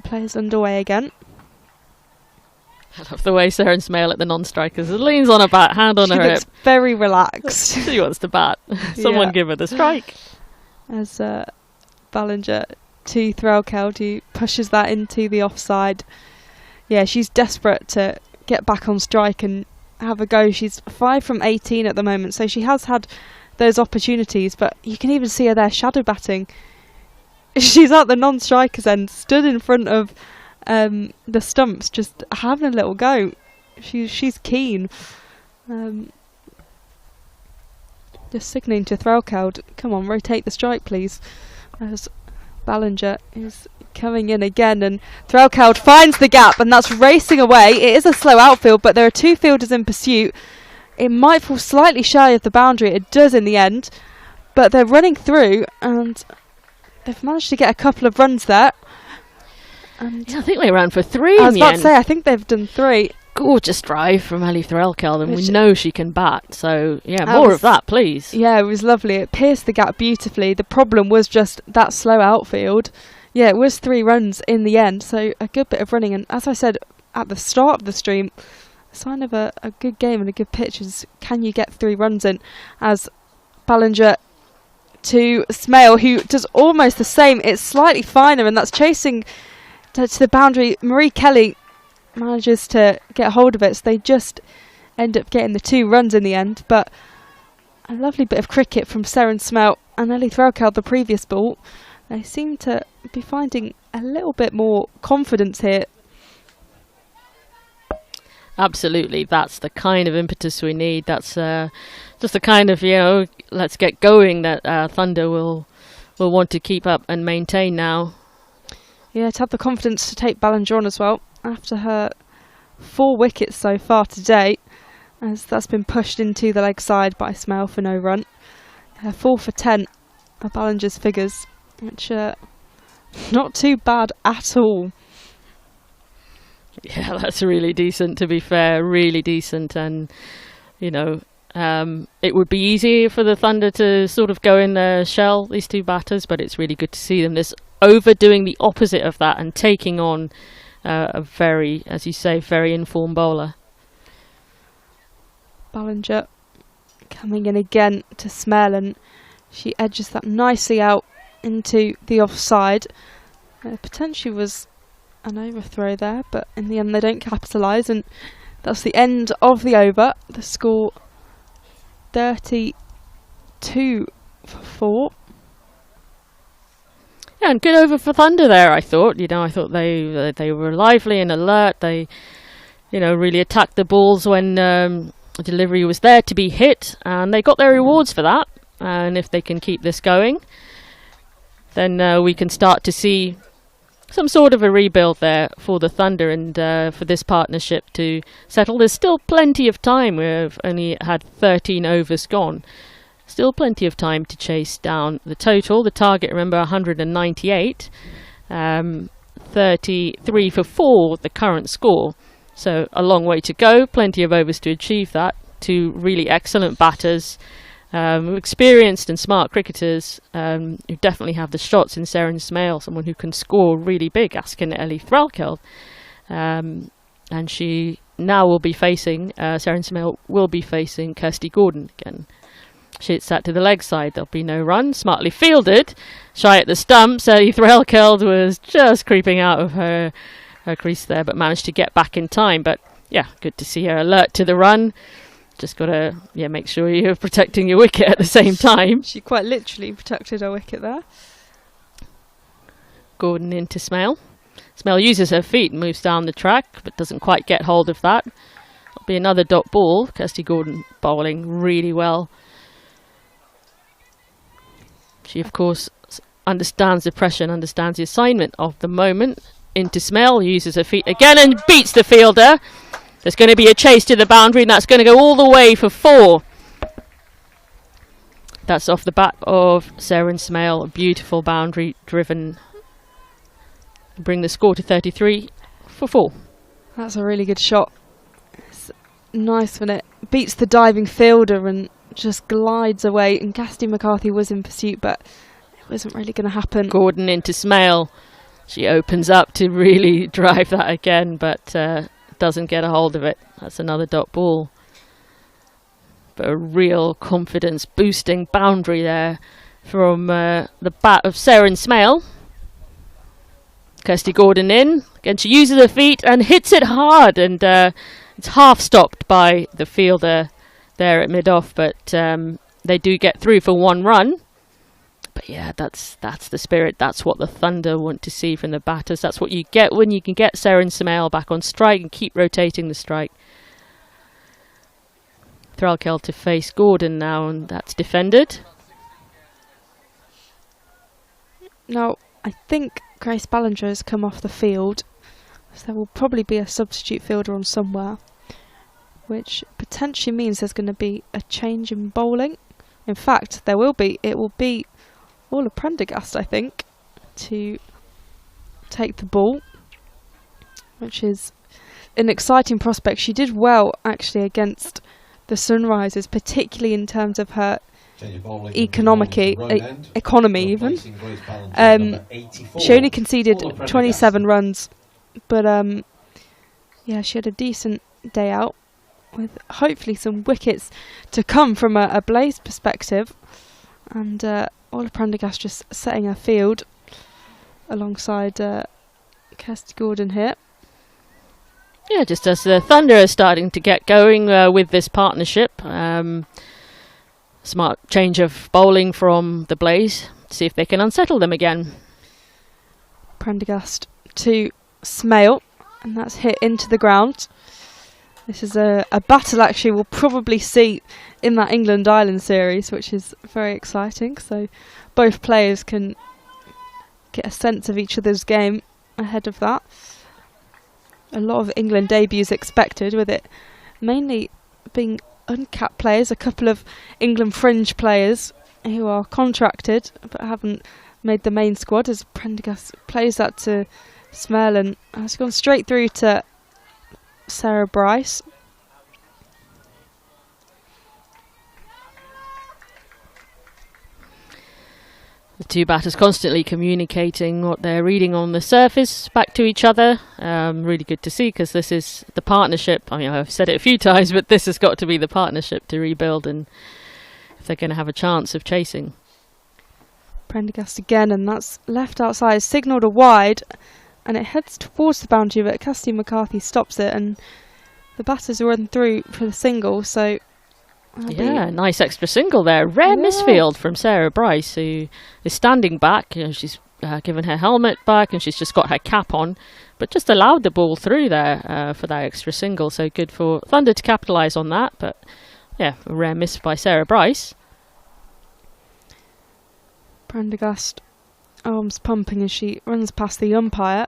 play is underway again. I love the way Sarah Smale at the non-strikers leans on a bat, hand on her hip. She looks very relaxed. She wants to bat. Someone give her the strike. As Ballinger to Threlkeld, who pushes that into the offside. Yeah, she's desperate to get back on strike and have a go. She's 5 from 18 at the moment, so she has had those opportunities, but you can even see her there shadow batting. She's at the non-strikers end, stood in front of the stumps, just having a little go. She's keen. Just signalling to Threlkeld, come on, rotate the strike please. As Ballinger is coming in again, and Threlkeld finds the gap, and that's racing away. It is a slow outfield, but there are 2 fielders in pursuit. It might fall slightly shy of the boundary. It does in the end, but they're running through, and they've managed to get a couple of runs there. And I think they ran for 3 I was about to say, I think they've done 3. Gorgeous drive from Ellie Threlkeld, and we know she can bat, so yeah, more of that please. Yeah, it was lovely. It pierced the gap beautifully. The problem was just that slow outfield. Yeah, it was 3 runs in the end, so a good bit of running. And as I said at the start of the stream, a sign of a good game and a good pitch is, can you get 3 runs in? As Ballinger to Smale, who does almost the same. It's slightly finer, and that's chasing to the boundary. Marie Kelly manages to get hold of it, so they just end up getting the 2 runs in the end. But a lovely bit of cricket from Seren Smelt and Ellie Threlkeld the previous ball. They seem to be finding a little bit more confidence here. Absolutely, that's the kind of impetus we need. That's just the kind of, let's get going that Thunder will want to keep up and maintain now. Yeah, to have the confidence to take Ballinger on as well after her 4 wickets so far today, as that's been pushed into the leg side by Smale for no run. 4 for 10 are Ballinger's figures, which are not too bad at all. Yeah, that's really decent, to be fair, really decent. And, it would be easy for the Thunder to sort of go in their shell, these 2 batters, but it's really good to see them just overdoing the opposite of that and taking on a very, as you say, very informed bowler. Ballinger coming in again to Smale, and she edges that nicely out into the offside. Potentially was an overthrow there, but in the end they don't capitalise, and that's the end of the over. The score 32 for 4. Yeah, and good over for Thunder there, I thought. I thought they were lively and alert. They, really attacked the balls when the delivery was there to be hit, and they got their rewards for that. And if they can keep this going, then we can start to see some sort of a rebuild there for the Thunder and for this partnership to settle. There's still plenty of time. We've only had 13 overs gone. Still plenty of time to chase down the total. The target, remember, 198. 33 for 4, the current score. So a long way to go. Plenty of overs to achieve that. 2 really excellent batters. Experienced and smart cricketers who definitely have the shots in Sarah Smale, someone who can score really big, asking Ellie Threlkeld. And she now will be facing, Sarah Smale will be facing Kirsty Gordon again. She hits that to the leg side, there'll be no run, smartly fielded, shy at the stumps. Ellie Threlkeld was just creeping out of her crease there, but managed to get back in time. But yeah, good to see her alert to the run. Just got to make sure you're protecting your wicket at the same time. She quite literally protected her wicket there. Gordon into Smale. Smale uses her feet and moves down the track, but doesn't quite get hold of that. It'll be another dot ball. Kirsty Gordon bowling really well. She, of course, understands the pressure and understands the assignment of the moment. Into Smale, uses her feet again and beats the fielder. There's going to be a chase to the boundary, and that's going to go all the way for 4. That's off the back of Sarah Smale. A beautiful boundary driven. Bring the score to 33 for 4. That's a really good shot. It's nice when it beats the diving fielder and just glides away. And Kirsty McCarthy was in pursuit, but it wasn't really going to happen. Gordon into Smale. She opens up to really drive that again, but doesn't get a hold of it. That's another dot ball. But a real confidence boosting boundary there from the bat of Sarah Smale. Kirsty Gordon in. Again, she uses her feet and hits it hard, and it's half stopped by the fielder there at mid-off, but they do get through for 1 run. But yeah, that's the spirit. That's what the Thunder want to see from the batters. That's what you get when you can get Sarah Smale back on strike and keep rotating the strike. Threlkeld to face Gordon now, and that's defended. Now, I think Grace Ballinger has come off the field, so there will probably be a substitute fielder on somewhere, which potentially means there's going to be a change in bowling. In fact, there will be. It will be Orla Prendergast, I think, to take the ball, which is an exciting prospect. She did well, actually, against the Sunrisers, particularly in terms of her economy even. She only conceded 27 runs, but yeah, she had a decent day out, with hopefully some wickets to come from a Blase perspective. And Orla Prendergast just setting her field alongside Kirsty Gordon here. Yeah, just as the Thunder are starting to get going with this partnership. Smart change of bowling from the Blase to see if they can unsettle them again. Prendergast to Smale, and that's hit into the ground. This is a battle actually we'll probably see in that England-Ireland series, which is very exciting. So both players can get a sense of each other's game ahead of that. A lot of England debuts expected, with it mainly being uncapped players, a couple of England fringe players who are contracted but haven't made the main squad, as Prendergast plays that to Smale and has gone straight through to Sarah Bryce. The two batters constantly communicating what they're reading on the surface back to each other. Really good to see, because this is the partnership. I mean, I've said it a few times, but this has got to be the partnership to rebuild, and if they're going to have a chance of chasing. Prendergast again, and that's left outside, signalled a wide, and it heads towards the boundary, but Kirsty McCarthy stops it, and the batters run through for the single. So yeah, nice extra single there. Rare misfield from Sarah Bryce, who is standing back. You know, she's given her helmet back and she's just got her cap on, but just allowed the ball through there for that extra single. So good for Thunder to capitalise on that. But yeah, a rare miss by Sarah Bryce. Prendergast arms pumping as she runs past the umpire,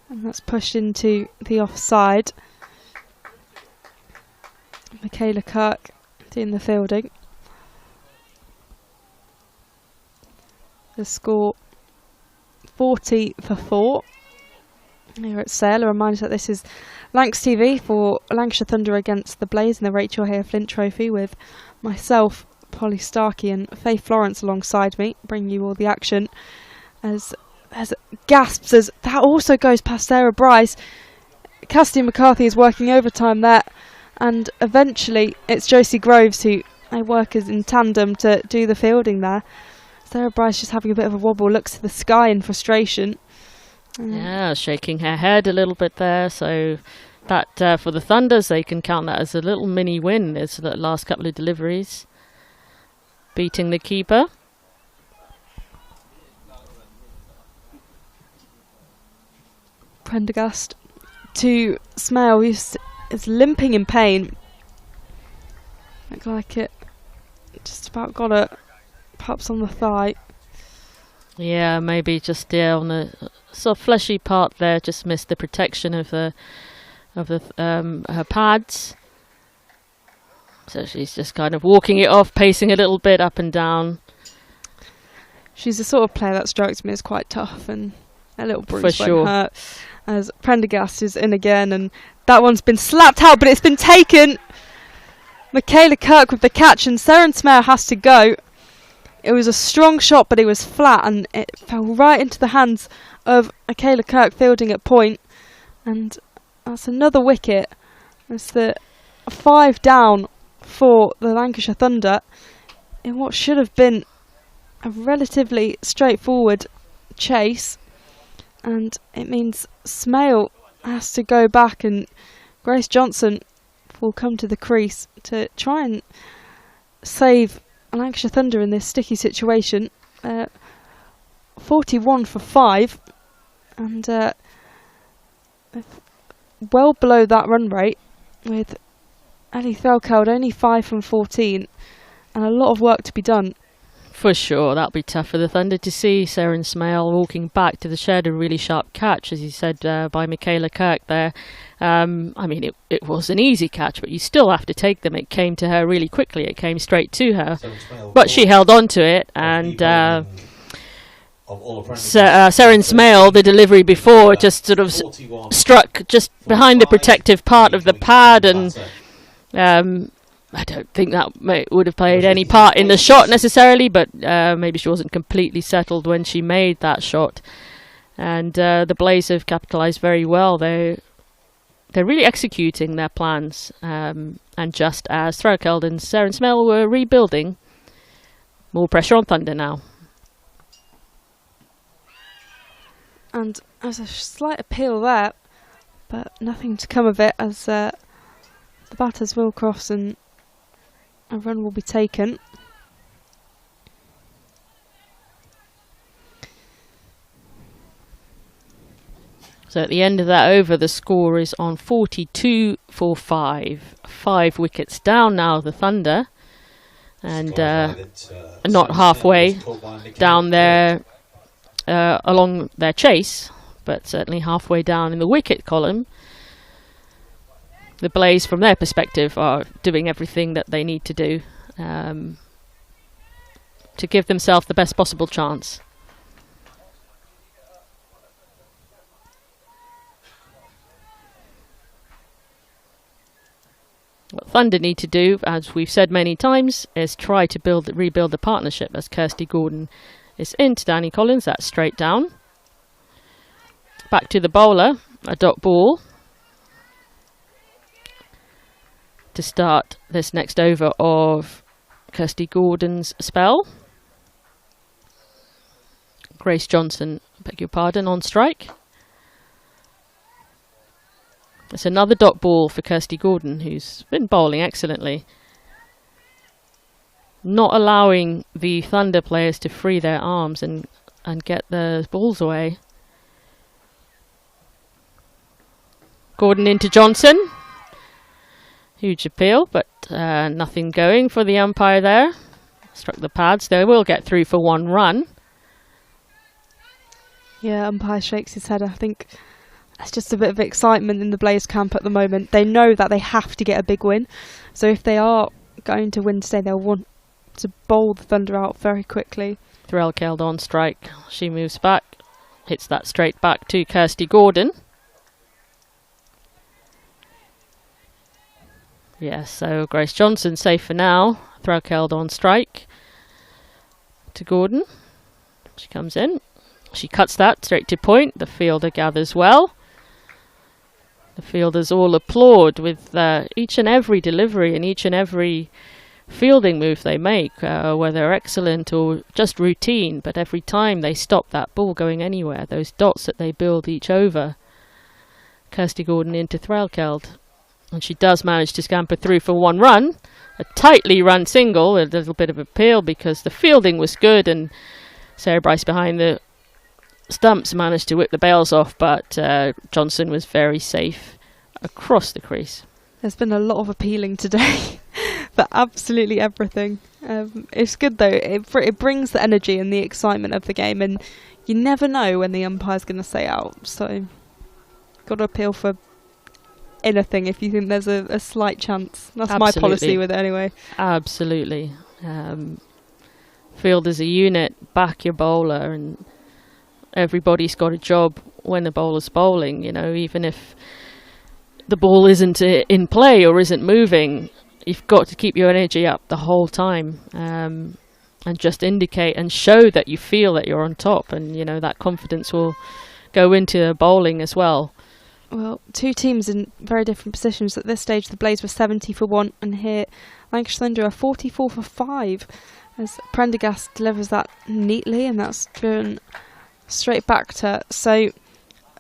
and that's pushed into the offside. Michaela Kirk doing the fielding. The score 40 for 4 here at Sale. A reminder that this is Lancs TV for Lancashire Thunder against the Blase in the Rachael Heyhoe Flint Trophy, with myself, Polly Starkey and Faye Florence alongside me, bringing you all the action. As gasps as that also goes past Sarah Bryce. Cassidy McCarthy is working overtime there, and eventually it's Josie Groves who they work as in tandem to do the fielding there. Sarah Bryce just having a bit of a wobble, looks to the sky in frustration. Yeah, shaking her head a little bit there, so that for the Thunders they can count that as a little mini win. It's the last couple of deliveries, beating the keeper. Prendergast to Smale, who's is limping in pain. Look like it just about got it, perhaps on the thigh. Yeah, maybe just on the sort of fleshy part there, just missed the protection of her pads. So she's just kind of walking it off, pacing a little bit up and down. She's the sort of player that strikes me as quite tough and a little bruise For sure. won't hurt. As Prendergast is in again, and that one's been slapped out, but it's been taken. Michaela Kirk with the catch, and Seren Smale has to go. It was a strong shot, but it was flat, and it fell right into the hands of Michaela Kirk fielding at point. And that's another wicket. It's the 5 down for the Lancashire Thunder in what should have been a relatively straightforward chase. And it means Smale has to go back, and Grace Johnson will come to the crease to try and save Lancashire Thunder in this sticky situation. 41 for 5, and well below that run rate, with Ellie Threlkeld only 5 from 14, and a lot of work to be done. For sure, that'll be tough for the Thunder to see. Seren Smale walking back to the shed, a really sharp catch, as you said, by Michaela Kirk there. I mean, it was an easy catch, but you still have to take them. It came to her really quickly. It came straight to her. But she held on to it, and Seren Smale, the delivery before, just sort of struck just behind the protective part of the pad, and I don't think that would have played any part in the shot necessarily, but maybe she wasn't completely settled when she made that shot. And the Blase have capitalised very well. They're really executing their plans. And just as Threlkeld and Seren Smale were rebuilding, more pressure on Thunder now. And there's a slight appeal there, but nothing to come of it, as the batters will cross and a run will be taken. So at the end of that over, the score is on 42 for 5. 5 wickets down now, the Thunder. And not halfway down there along their chase, but certainly halfway down in the wicket column. The Blase, from their perspective, are doing everything that they need to do to give themselves the best possible chance. What Thunder need to do, as we've said many times, is try to rebuild the partnership, as Kirsty Gordon is into Danny Collins. That's straight down. Back to the bowler, a dot ball to start this next over of Kirsty Gordon's spell. Grace Johnson, beg your pardon, on strike. It's another dot ball for Kirsty Gordon, who's been bowling excellently. Not allowing the Thunder players to free their arms and get the balls away. Gordon into Johnson. Huge appeal, but nothing going for the umpire there. Struck the pads. They will get through for 1 run. Yeah, umpire shakes his head. I think there's just a bit of excitement in the Blase camp at the moment. They know that they have to get a big win. So if they are going to win today, they'll want to bowl the Thunder out very quickly. Threlkeld on strike. She moves back. Hits that straight back to Kirsty Gordon. Yes, so Grace Johnson safe for now. Threlkeld on strike to Gordon. She comes in. She cuts that straight to point. The fielder gathers well. The fielders all applaud with each and every delivery and each and every fielding move they make, whether excellent or just routine, but every time they stop that ball going anywhere, those dots that they build each over. Kirsty Gordon into Threlkeld, and she does manage to scamper through for one run, a tightly run single, a little bit of appeal because the fielding was good and Sarah Bryce behind the stumps managed to whip the bails off, but Johnson was very safe across the crease. There's been a lot of appealing today for absolutely everything. It's good though, it brings the energy and the excitement of the game, and you never know when the umpire's going to say out, so got to appeal for anything if you think there's a slight chance. That's Absolutely. my policy with it anyway. Absolutely. Field as a unit, back your bowler, and everybody's got a job when the bowler's bowling, you know, even if the ball isn't in play or isn't moving, you've got to keep your energy up the whole time, and just indicate and show that you feel that you're on top, and you know that confidence will go into bowling as well. Well, two teams in very different positions. At this stage, the Blase were 70 for 1, and here Lancashire Thunder are 44 for 5. As Prendergast delivers that neatly, and that's driven straight back to her. So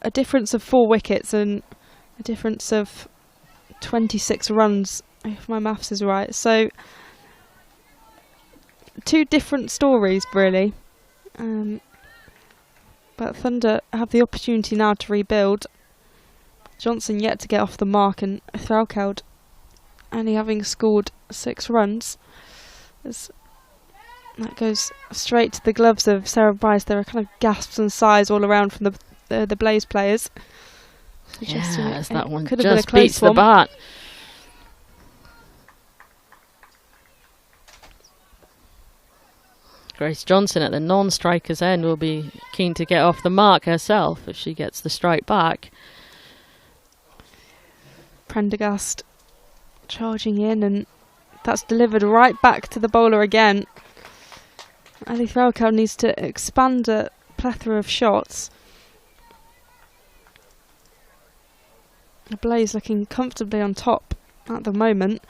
a difference of 4 wickets and a difference of 26 runs, if my maths is right. So two different stories, really. But Thunder have the opportunity now to rebuild. Johnson yet to get off the mark, and Threlkeld only having scored 6 runs. That goes straight to the gloves of Sarah Bryce. There are kind of gasps and sighs all around from the Blase players. Yes, that one could have been a just close beats one. the bat. Grace Johnson at the non-striker's end will be keen to get off the mark herself if she gets the strike back. Prendergast charging in, and that's delivered right back to the bowler again. Ali Threlkeld needs to expand a plethora of shots. The Blase looking comfortably on top at the moment.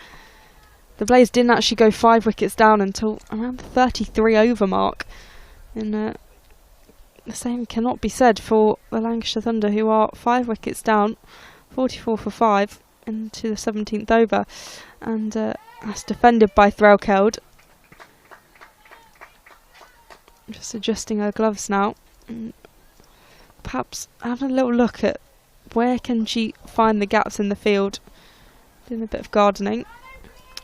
The Blase didn't actually go 5 wickets down until around the 33 over mark. And the same cannot be said for the Lancashire Thunder, who are 5 wickets down, 44 for 5 into the 17th over. And that's defended by Threlkeld. Just adjusting her gloves now. And perhaps having a little look at where can she find the gaps in the field. Doing a bit of gardening.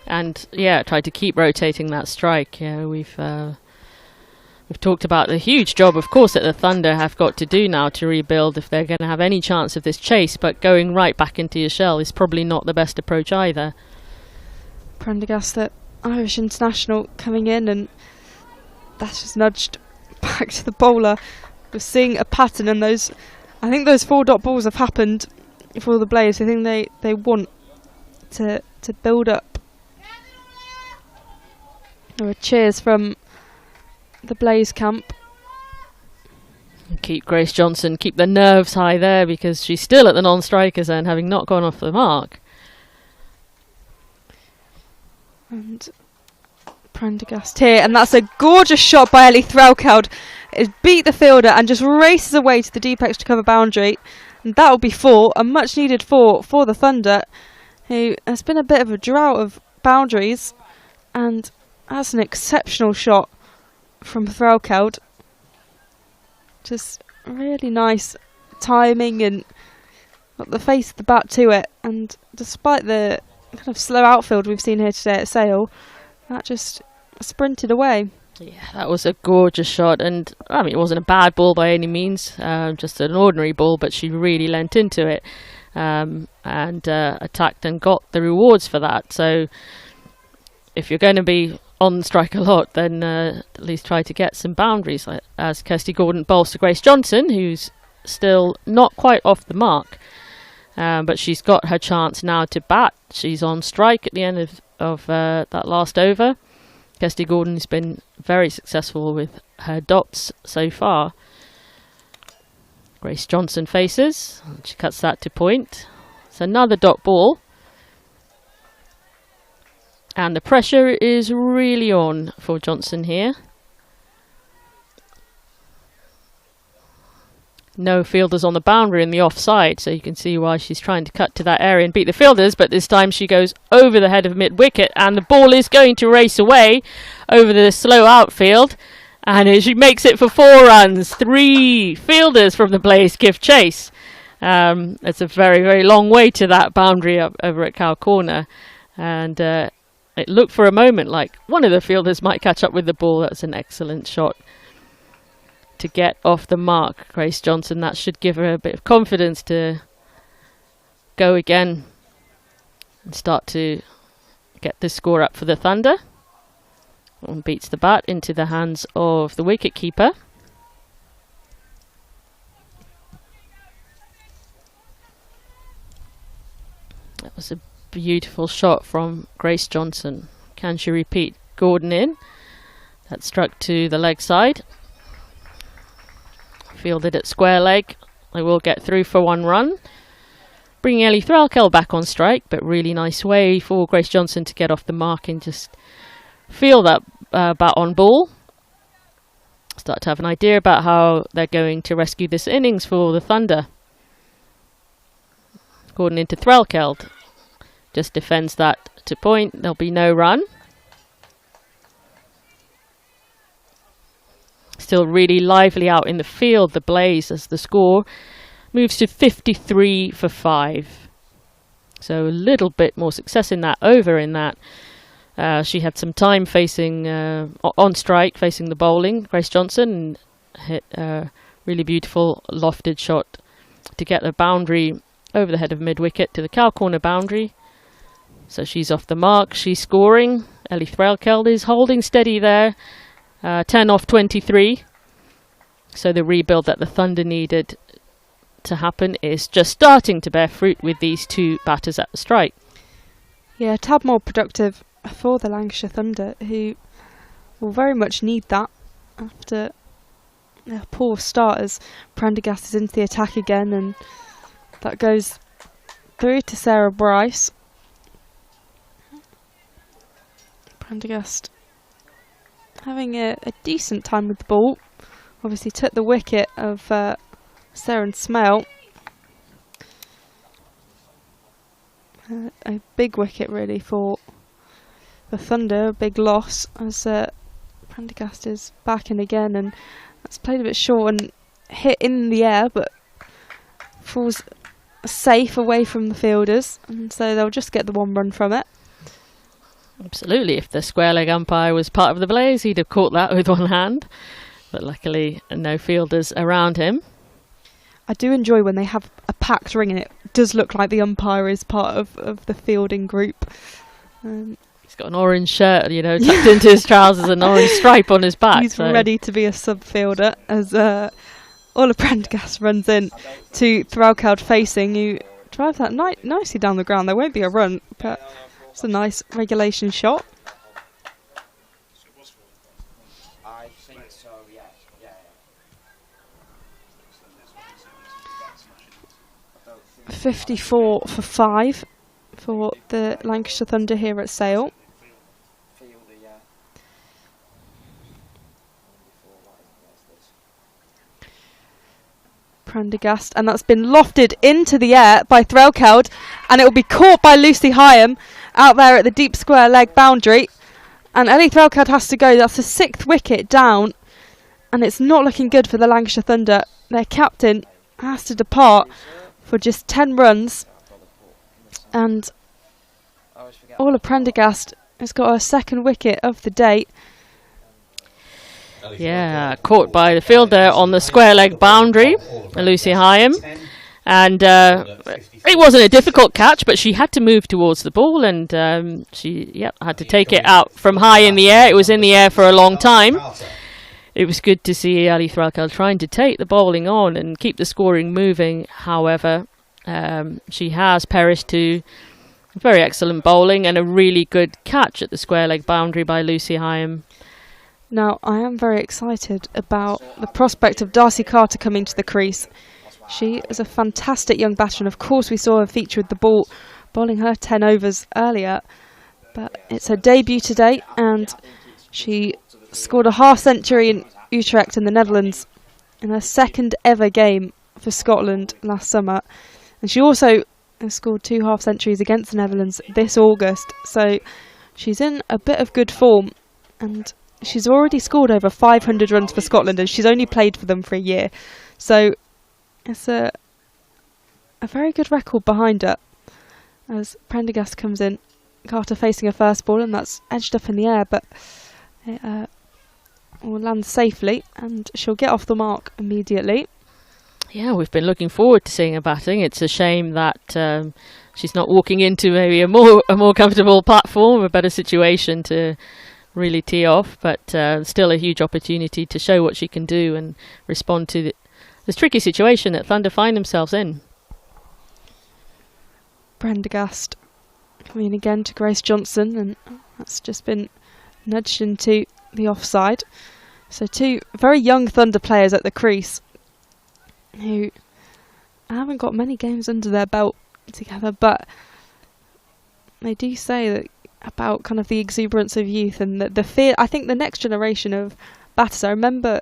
And yeah, tried to keep rotating that strike. Yeah, we've talked about the huge job, of course, that the Thunder have got to do now to rebuild if they're going to have any chance of this chase. But going right back into your shell is probably not the best approach either. Prendergast, the Irish international, coming in, and that's just nudged back to the bowler. We're seeing a pattern, and those, I think those 4-dot balls have happened for the Blase. I think they want to build up. There were cheers from the Blase camp. Keep Grace Johnson, keep the nerves high there, because she's still at the non-striker's end, having not gone off the mark. And Prendergast here, and that's a gorgeous shot by Ellie Threlkeld. It beat the fielder and just races away to the deep extra cover boundary, and that will be 4, a much needed 4 for the Thunder, who has been a bit of a drought of boundaries. And that's an exceptional shot from Threlkeld. Just really nice timing and got the face of the bat to it. And despite the kind of slow outfield we've seen here today at Sale, that just sprinted away. Yeah, that was a gorgeous shot, and I mean it wasn't a bad ball by any means, just an ordinary ball, but she really leant into it and attacked and got the rewards for that. So if you're going to be on strike a lot, then at least try to get some boundaries, as Kirsty Gordon bowls to Grace Johnson, who's still not quite off the mark, but she's got her chance now to bat. She's on strike at the end of that last over. Kirsty Gordon has been very successful with her dots so far. Grace Johnson faces. She cuts that to point. It's another dot ball. And the pressure is really on for Johnson here. No fielders on the boundary in the offside, so you can see why she's trying to cut to that area and beat the fielders, but this time she goes over the head of mid-wicket and the ball is going to race away over the slow outfield, and she makes it for 4 runs. 3 fielders from the Blase give chase. It's a very, very long way to that boundary up over at Cow Corner, and it looked for a moment like one of the fielders might catch up with the ball. That's an excellent shot to get off the mark, Grace Johnson. That should give her a bit of confidence to go again and start to get the score up for the Thunder. And beats the bat into the hands of the wicket-keeper. That was a beautiful shot from Grace Johnson. Can she repeat? Gordon in. That struck to the leg side. Fielded at square leg. They will get through for 1 run. Bringing Ellie Threlkeld back on strike, but really nice way for Grace Johnson to get off the mark and just feel that bat on ball. Start to have an idea about how they're going to rescue this innings for the Thunder. Gordon into Threlkeld. Just defends that to point. There'll be no run. Still really lively out in the field, the Blase, as the score moves to 53 for 5. So a little bit more success in that over in that. She had some time facing on strike, facing the bowling, Grace Johnson, and hit a really beautiful lofted shot to get the boundary over the head of mid-wicket to the Cow Corner boundary. So she's off the mark, she's scoring. Ellie Threlkeld is holding steady there. 10 off 23. So the rebuild that the Thunder needed to happen is just starting to bear fruit with these 2 batters at the strike. Yeah, a tad more productive for the Lancashire Thunder, who will very much need that after a poor start, as Prendergast is into the attack again, and that goes through to Sarah Bryce. Prendergast having a decent time with the ball. Obviously took the wicket of Sarah Smale. A big wicket really for the Thunder, a big loss, as Prendergast is back in again, and that's played a bit short and hit in the air, but falls safe away from the fielders, and so they'll just get the 1 run from it. Absolutely. If the square leg umpire was part of the Blase, he'd have caught that with 1 hand. But luckily, no fielders around him. I do enjoy when they have a packed ring, and it does look like the umpire is part of the fielding group. He's got an orange shirt, you know, tucked into his trousers, and an orange stripe on his back. He's ready to be a sub-fielder as Ola Prendergast runs in to Threlkeld facing, who drives that nicely down the ground. There won't be a run, but it's a nice regulation shot. I think so, yeah. 54 for 5 for the Lancashire Thunder here at Sale. Prendergast, and that's been lofted into the air by Threlkeld, and it will be caught by Lucy Hyam out there at the deep square leg boundary, and Ellie Threlkeld has to go. That's the 6th wicket down, and it's not looking good for the Lancashire Thunder. Their captain has to depart for just 10 runs, and Ola Prendergast has got her 2nd wicket of the day. Yeah, caught by the fielder on the square leg boundary, Lucy Hyam. And it wasn't a difficult catch, but she had to move towards the ball, and she had to take it out from high in the air. It was in the air for a long time. It was good to see Ellie Threlkeld trying to take the bowling on and keep the scoring moving. However, she has perished to Very excellent bowling and a really good catch at the square leg boundary by Lucy Hyam. Now, I am very excited about the prospect of Darcy Carter coming to the crease. She is a fantastic young batter, and of course we saw her feature with the ball, bowling her 10 overs earlier. But it's her debut today, and she scored a half-century in Utrecht in the Netherlands in her second ever game for Scotland last summer. And she also has scored 2 half-centuries against the Netherlands this August. So she's in a bit of good form, and she's already scored over 500 runs for Scotland, and she's only played for them for a year. So it's a very good record behind her. As Prendergast comes in, Carter facing her first ball, and that's edged up in the air, but it will land safely, and she'll get off the mark immediately. Yeah, we've been looking forward to seeing her batting. It's a shame that she's not walking into maybe a more comfortable platform, a better situation to really tee off, but still a huge opportunity to show what she can do and respond to this tricky situation that Thunder find themselves in. Prendergast coming in again to Grace Johnson, and that's just been nudged into the offside. So 2 very young Thunder players at the crease who haven't got many games under their belt together, but they do say that about kind of the exuberance of youth and the fear. I think the next generation of batters, I remember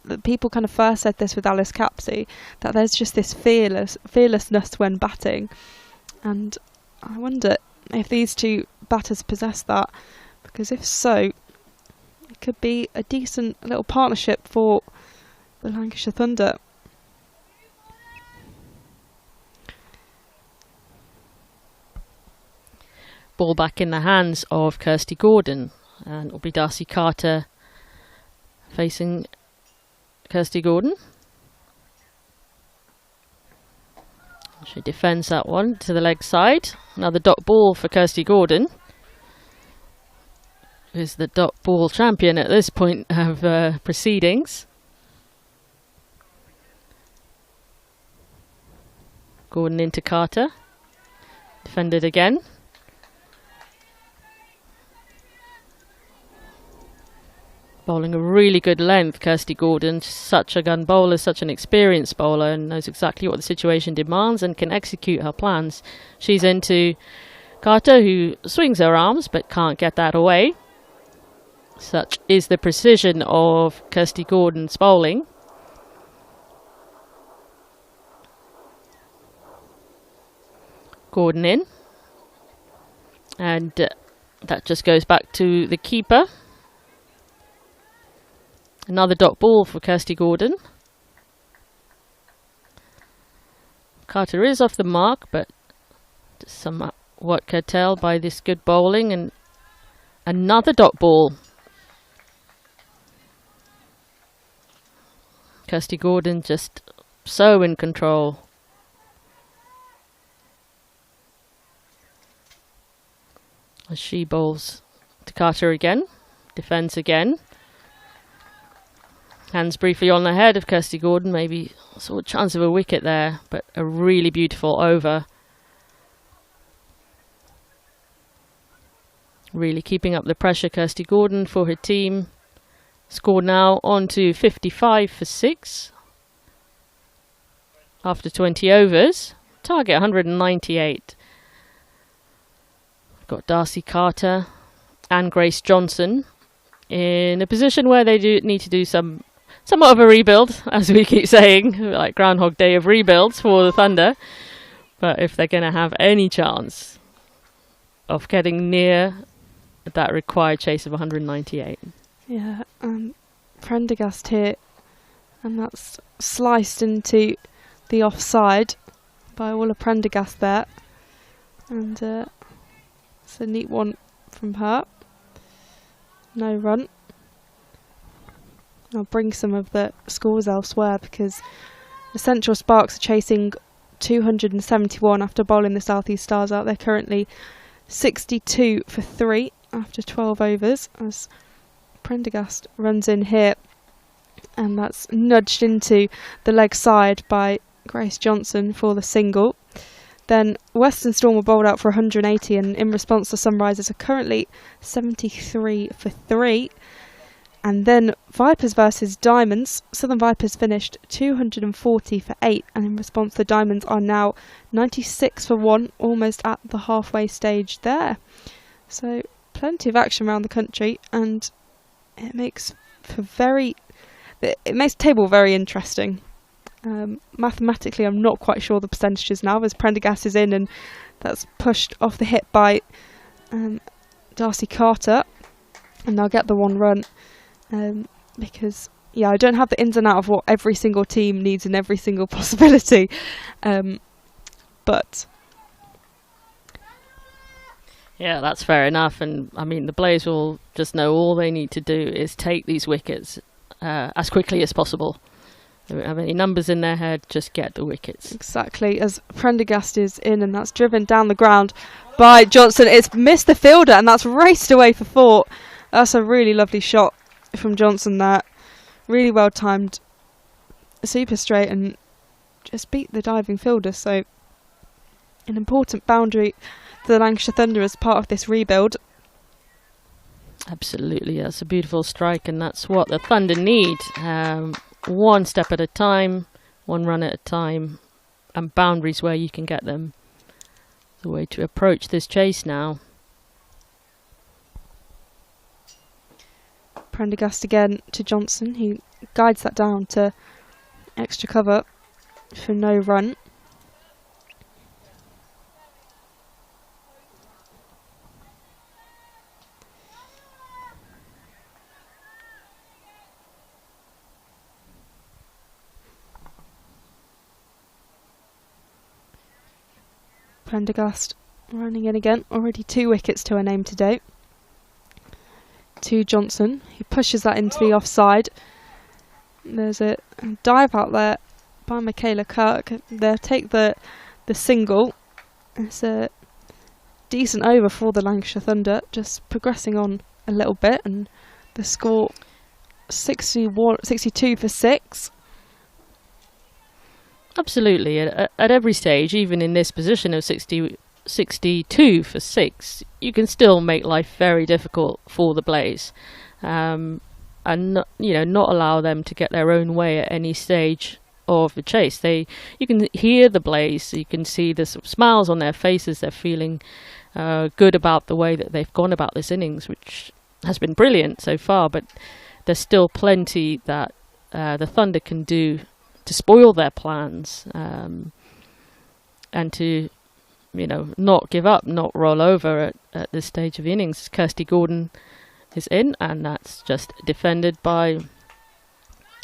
that people kind of first said this with Alice Capsey, that there's just this fearlessness when batting, and I wonder if these 2 batters possess that, because if so, it could be a decent little partnership for the Lancashire Thunder. Ball back in the hands of Kirsty Gordon, and it'll be Darcy Carter facing Kirsty Gordon. She defends that one to the leg side. Another dot ball for Kirsty Gordon, who's the dot ball champion at this point of proceedings. Gordon into Carter, defended again. Bowling a really good length, Kirsty Gordon, such a gun bowler, such an experienced bowler, and knows exactly what the situation demands and can execute her plans. She's into Carter, who swings her arms but can't get that away. Such is the precision of Kirsty Gordon's bowling. Gordon in, and that just goes back to the keeper. Another dot ball for Kirsty Gordon. Carter is off the mark, but somewhat curtailed by this good bowling, and another dot ball. Kirsty Gordon just so in control. As she bowls to Carter again, defends again. Hands briefly on the head of Kirsty Gordon, maybe saw a chance of a wicket there, but a really beautiful over. Really keeping up the pressure, Kirsty Gordon, for her team. Score now on to 55 for 6 after 20 overs. Target 198. We've got Darcy Carter and Grace Johnson in a position where they do need to do somewhat of a rebuild, as we keep saying, like Groundhog Day of rebuilds for the Thunder. But if they're going to have any chance of getting near that required chase of 198. Yeah, Prendergast here, and that's sliced into the offside by Willa Prendergast there, and it's a neat one from her. No run. I'll bring some of the scores elsewhere, because the Central Sparks are chasing 271 after bowling the South East Stars out. They're currently 62 for 3 after 12 overs, as Prendergast runs in here, and that's nudged into the leg side by Grace Johnson for the single. Then Western Storm were bowled out for 180, and in response the Sunrisers are currently 73 for 3. And then Vipers versus Diamonds. Southern Vipers finished 240 for 8, and in response the Diamonds are now 96 for 1, almost at the halfway stage there. So plenty of action around the country, and it makes the table very interesting. Mathematically, I'm not quite sure the percentages now, as Prendergast is in, and that's pushed off the hit by Darcy Carter, and they'll get the 1 run. Because I don't have the ins and outs of what every single team needs in every single possibility, but yeah, that's fair enough. And I mean, the Blase will just know all they need to do is take these wickets as quickly as possible. They don't have any numbers in their head, just get the wickets. Exactly, as Prendergast is in, and that's driven down the ground by Johnson. It's missed the fielder, and that's raced away for 4. That's a really lovely shot from Johnson there. Really well timed, super straight, and just beat the diving fielder. So an important boundary for the Lancashire Thunder as part of this rebuild. Absolutely, that's a beautiful strike, and that's what the Thunder need. 1 step at a time, 1 run at a time, and boundaries where you can get them. The way to approach this chase now. Prendergast again to Johnson. He guides that down to extra cover for no run. Prendergast running in again. Already 2 wickets to her name today. To Johnson. He pushes that into the offside. There's a dive out there by Michaela Kirk. They'll take the single. It's a decent over for the Lancashire Thunder, just progressing on a little bit, and the score 62 for 6. Absolutely, at every stage, even in this position of 62 for 6, you can still make life very difficult for the Blase, and not allow them to get their own way at any stage of the chase. You can hear the Blase, you can see the smiles on their faces. They're feeling good about the way that they've gone about this innings, which has been brilliant so far. But there's still plenty that the Thunder can do to spoil their plans, and to not give up, not roll over at this stage of the innings. Kirsty Gordon is in, and that's just defended by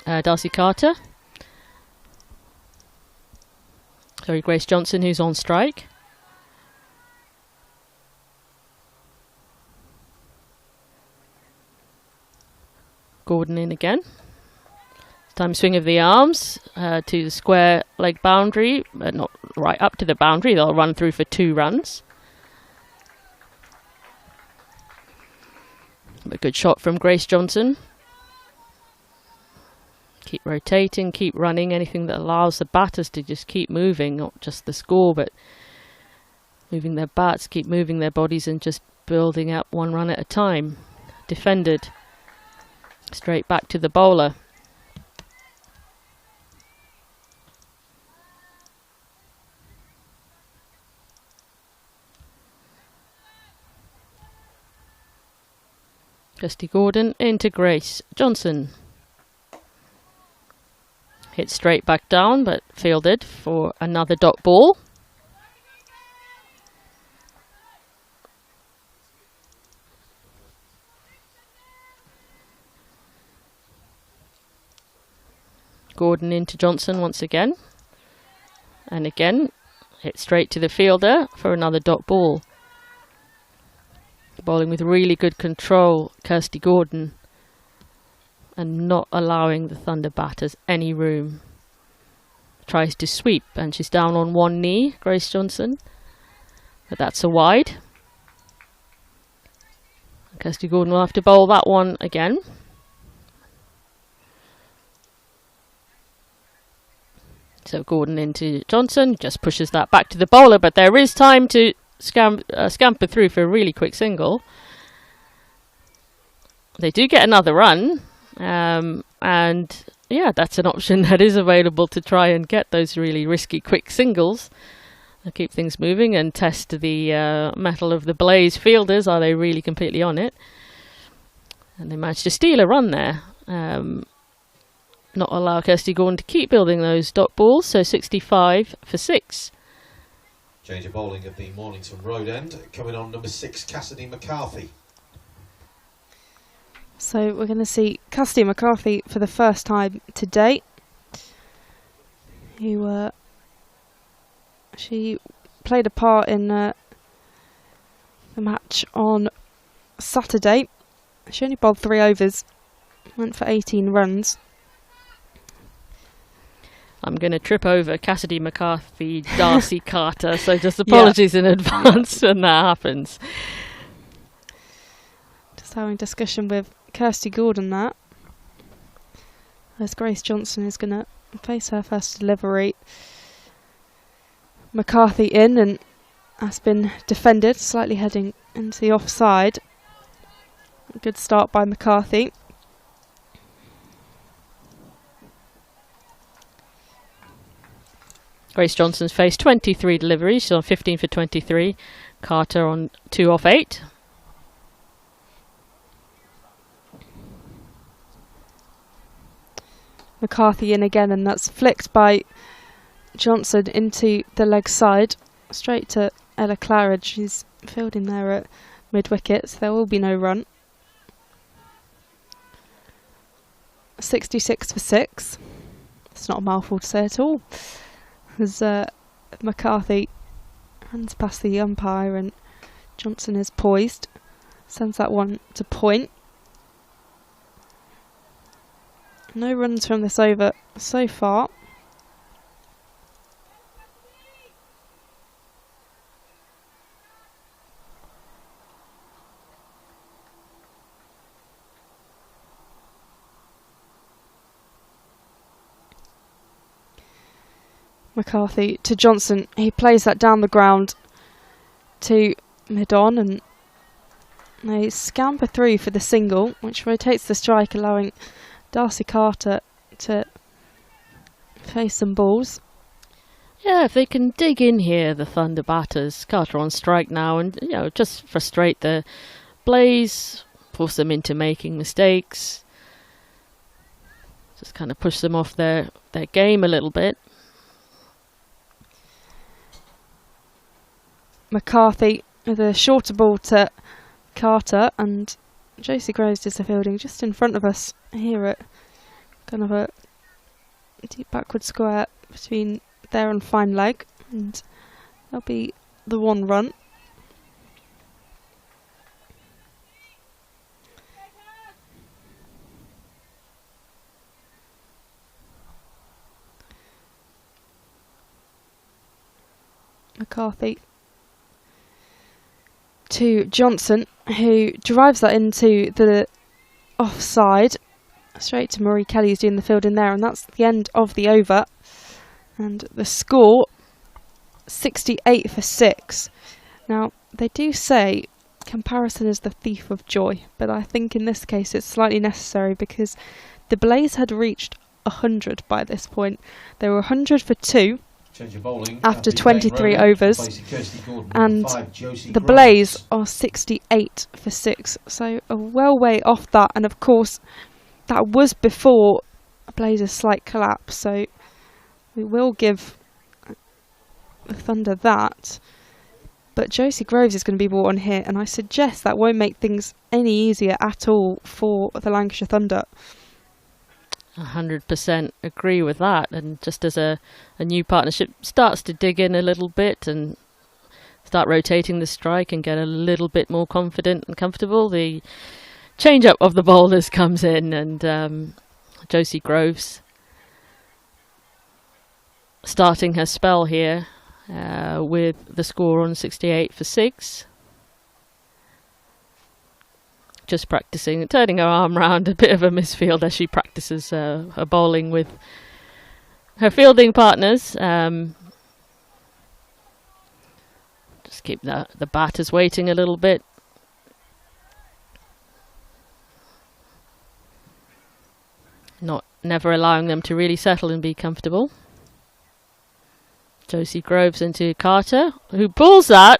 Darcy Carter. Sorry, Grace Johnson, who's on strike. Gordon in again. Time swing of the arms to the square leg boundary, not right up to the boundary. They'll run through for 2 runs. A good shot from Grace Johnson. Keep rotating, keep running, anything that allows the batters to just keep moving, not just the score, but moving their bats, keep moving their bodies, and just building up 1 run at a time. Defended. Straight back to the bowler. Kirsty Gordon into Grace Johnson. Hit straight back down, but fielded for another dot ball. Gordon into Johnson once again. And again, hit straight to the fielder for another dot ball. Bowling with really good control, Kirsty Gordon, and not allowing the Thunder batters any room. Tries to sweep, and she's down on 1 knee, Grace Johnson, but that's a wide. Kirsty Gordon will have to bowl that one again. So Gordon into Johnson, just pushes that back to the bowler, but there is time to scamper through for a really quick single. They do get another run, and yeah, that's an option that is available to try and get those really risky quick singles. They'll keep things moving and test the mettle of the Blase fielders. Are they really completely on it? And they managed to steal a run there. Not allow Kirsty Gordon to keep building those dot balls, so 65 for 6. Change of bowling at the Mornington Road end. Coming on number 6, Cassidy McCarthy. So we're going to see Cassidy McCarthy for the first time today. She played a part in the match on Saturday. She only bowled 3 overs, went for 18 runs. I'm going to trip over Cassidy McCarthy, Darcy Carter, so just apologies in advance when that happens. Just having discussion with Kirsty Gordon that. As Grace Johnson is going to face her first delivery. McCarthy in, and that's been defended, slightly heading into the offside. Good start by McCarthy. Grace Johnson's faced 23 deliveries. She's on 15 for 23. Carter on 2 off 8. McCarthy in again, and that's flicked by Johnson into the leg side, straight to Ella Claridge. She's fielding there at mid-wicket, so there will be no run. 66 for 6. It's not a mouthful to say at all. As McCarthy runs past the umpire and Johnson is poised, sends that one to point. No runs from this over so far. McCarthy to Johnson. He plays that down the ground to mid-on, and they scamper through for the single, which rotates the strike, allowing Darcy Carter to face some balls. Yeah, if they can dig in here, the Thunder batters. Carter on strike now, and just frustrate the Blase, force them into making mistakes, just kind of push them off their game a little bit. McCarthy with a shorter ball to Carter, and Josie Groves does the fielding just in front of us here at kind of a deep backward square between there and fine leg, and there'll be the 1 run. McCarthy to Johnson, who drives that into the offside. Straight to Marie Kelly, who's doing the fielding there, and that's the end of the over. And the score, 68 for 6. Now, they do say comparison is the thief of joy, but I think in this case it's slightly necessary, because the Blase had reached 100 by this point. They were 100 for 2. After 23 overs, and the Blase are 68 for 6, so a well way off that, and of course that was before Blaze's slight collapse, so we will give the Thunder that. But Josie Groves is going to be brought on here, and I suggest that won't make things any easier at all for the Lancashire Thunder. 100% agree with that, and just as a new partnership starts to dig in a little bit and start rotating the strike and get a little bit more confident and comfortable, the change up of the bowlers comes in, and Josie Groves starting her spell here with the score on 68 for 6. Just practicing, turning her arm round, a bit of a misfield as she practices her bowling with her fielding partners. Just keep the batters waiting a little bit. Never allowing them to really settle and be comfortable. Josie Groves into Carter, who pulls that.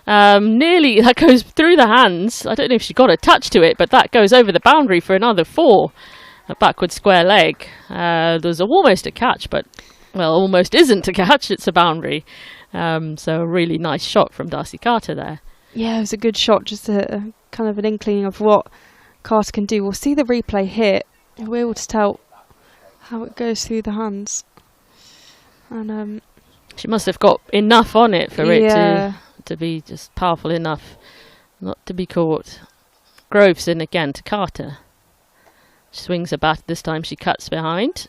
Nearly, that goes through the hands. I don't know if she got a touch to it, but that goes over the boundary for another 4. A backward square leg. There's almost a catch, but, well, almost isn't a catch. It's a boundary. So a really nice shot from Darcy Carter there. Yeah, it was a good shot. Just a kind of an inkling of what Carter can do. We'll see the replay here. We're able to tell how it goes through the hands. And she must have got enough on it for it to be just powerful enough not to be caught. Groves in again to Carter. She swings a bat. This time she cuts behind,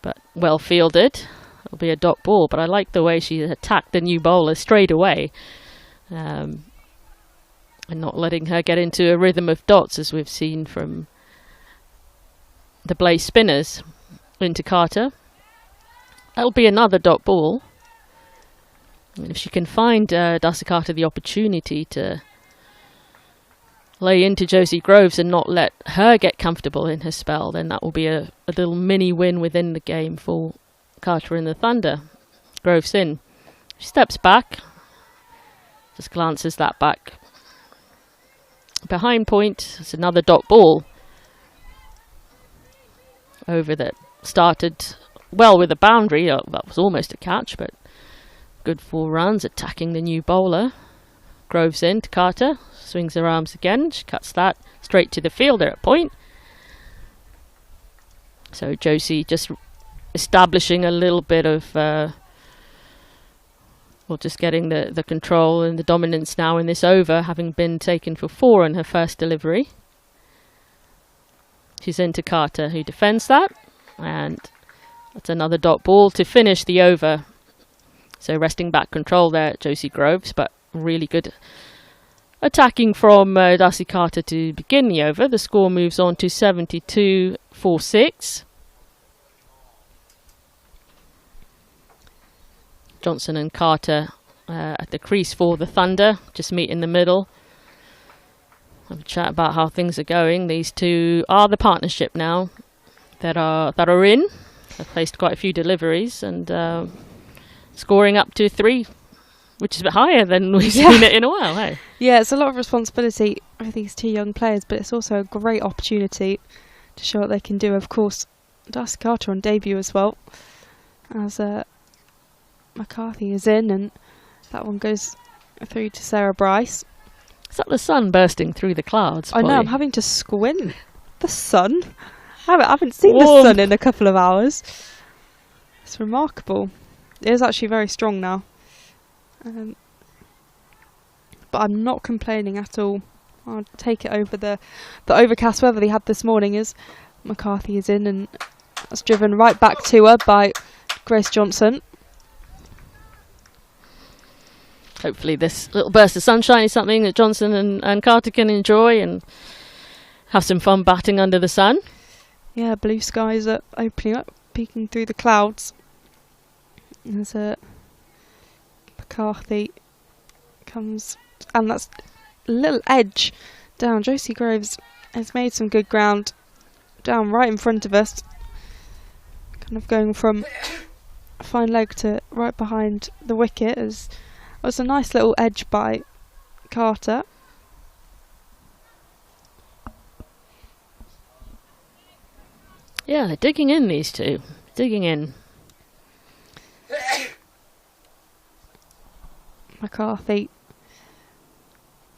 but well fielded. It'll be a dot ball, but I like the way she attacked the new bowler straight away, and not letting her get into a rhythm of dots as we've seen from the Blase spinners. Into Carter. That'll be another dot ball. And if she can find Darcy Carter the opportunity to lay into Josie Groves and not let her get comfortable in her spell, then that will be a little mini win within the game for Carter and the Thunder. Groves in. She steps back. Just glances that back. Behind point. It's another dot ball. Over that. Started well with a boundary. That was almost a catch, but good 4 runs, attacking the new bowler. Groves in to Carter, swings her arms again. She cuts that straight to the fielder at point. So Josie just establishing a little bit of, just getting the control and the dominance now in this over, having been taken for 4 in her first delivery. She's into Carter, who defends that. And that's another dot ball to finish the over. So resting back control there, Josie Groves, but really good attacking from Darcy Carter to begin the over. The score moves on to 72-46. Johnson and Carter at the crease for the Thunder, just meet in the middle. Have a chat about how things are going. These two are the partnership now that are in. They've placed quite a few deliveries and scoring up to 3, which is a bit higher than we've seen it in a while. Hey? Yeah, it's a lot of responsibility for these 2 young players, but it's also a great opportunity to show what they can do. Of course, Darcy Carter on debut as well, as McCarthy is in, and that one goes through to Sarah Bryce. Is that the sun bursting through the clouds? I know, I'm having to squint. The sun? I haven't seen the sun in a couple of hours. It's remarkable. It is actually very strong now. But I'm not complaining at all. I'll take it over the overcast weather they had this morning as McCarthy is in, and that's driven right back to her by Grace Johnson. Hopefully this little burst of sunshine is something that Johnson and Carter can enjoy and have some fun batting under the sun. Yeah, blue skies are opening up, peeking through the clouds. As McCarthy comes, and that's a little edge down. Josie Groves has made some good ground down right in front of us. Kind of going from a fine leg to right behind the wicket. As it was a nice little edge by Carter. Yeah, they're digging in, these two. Digging in. McCarthy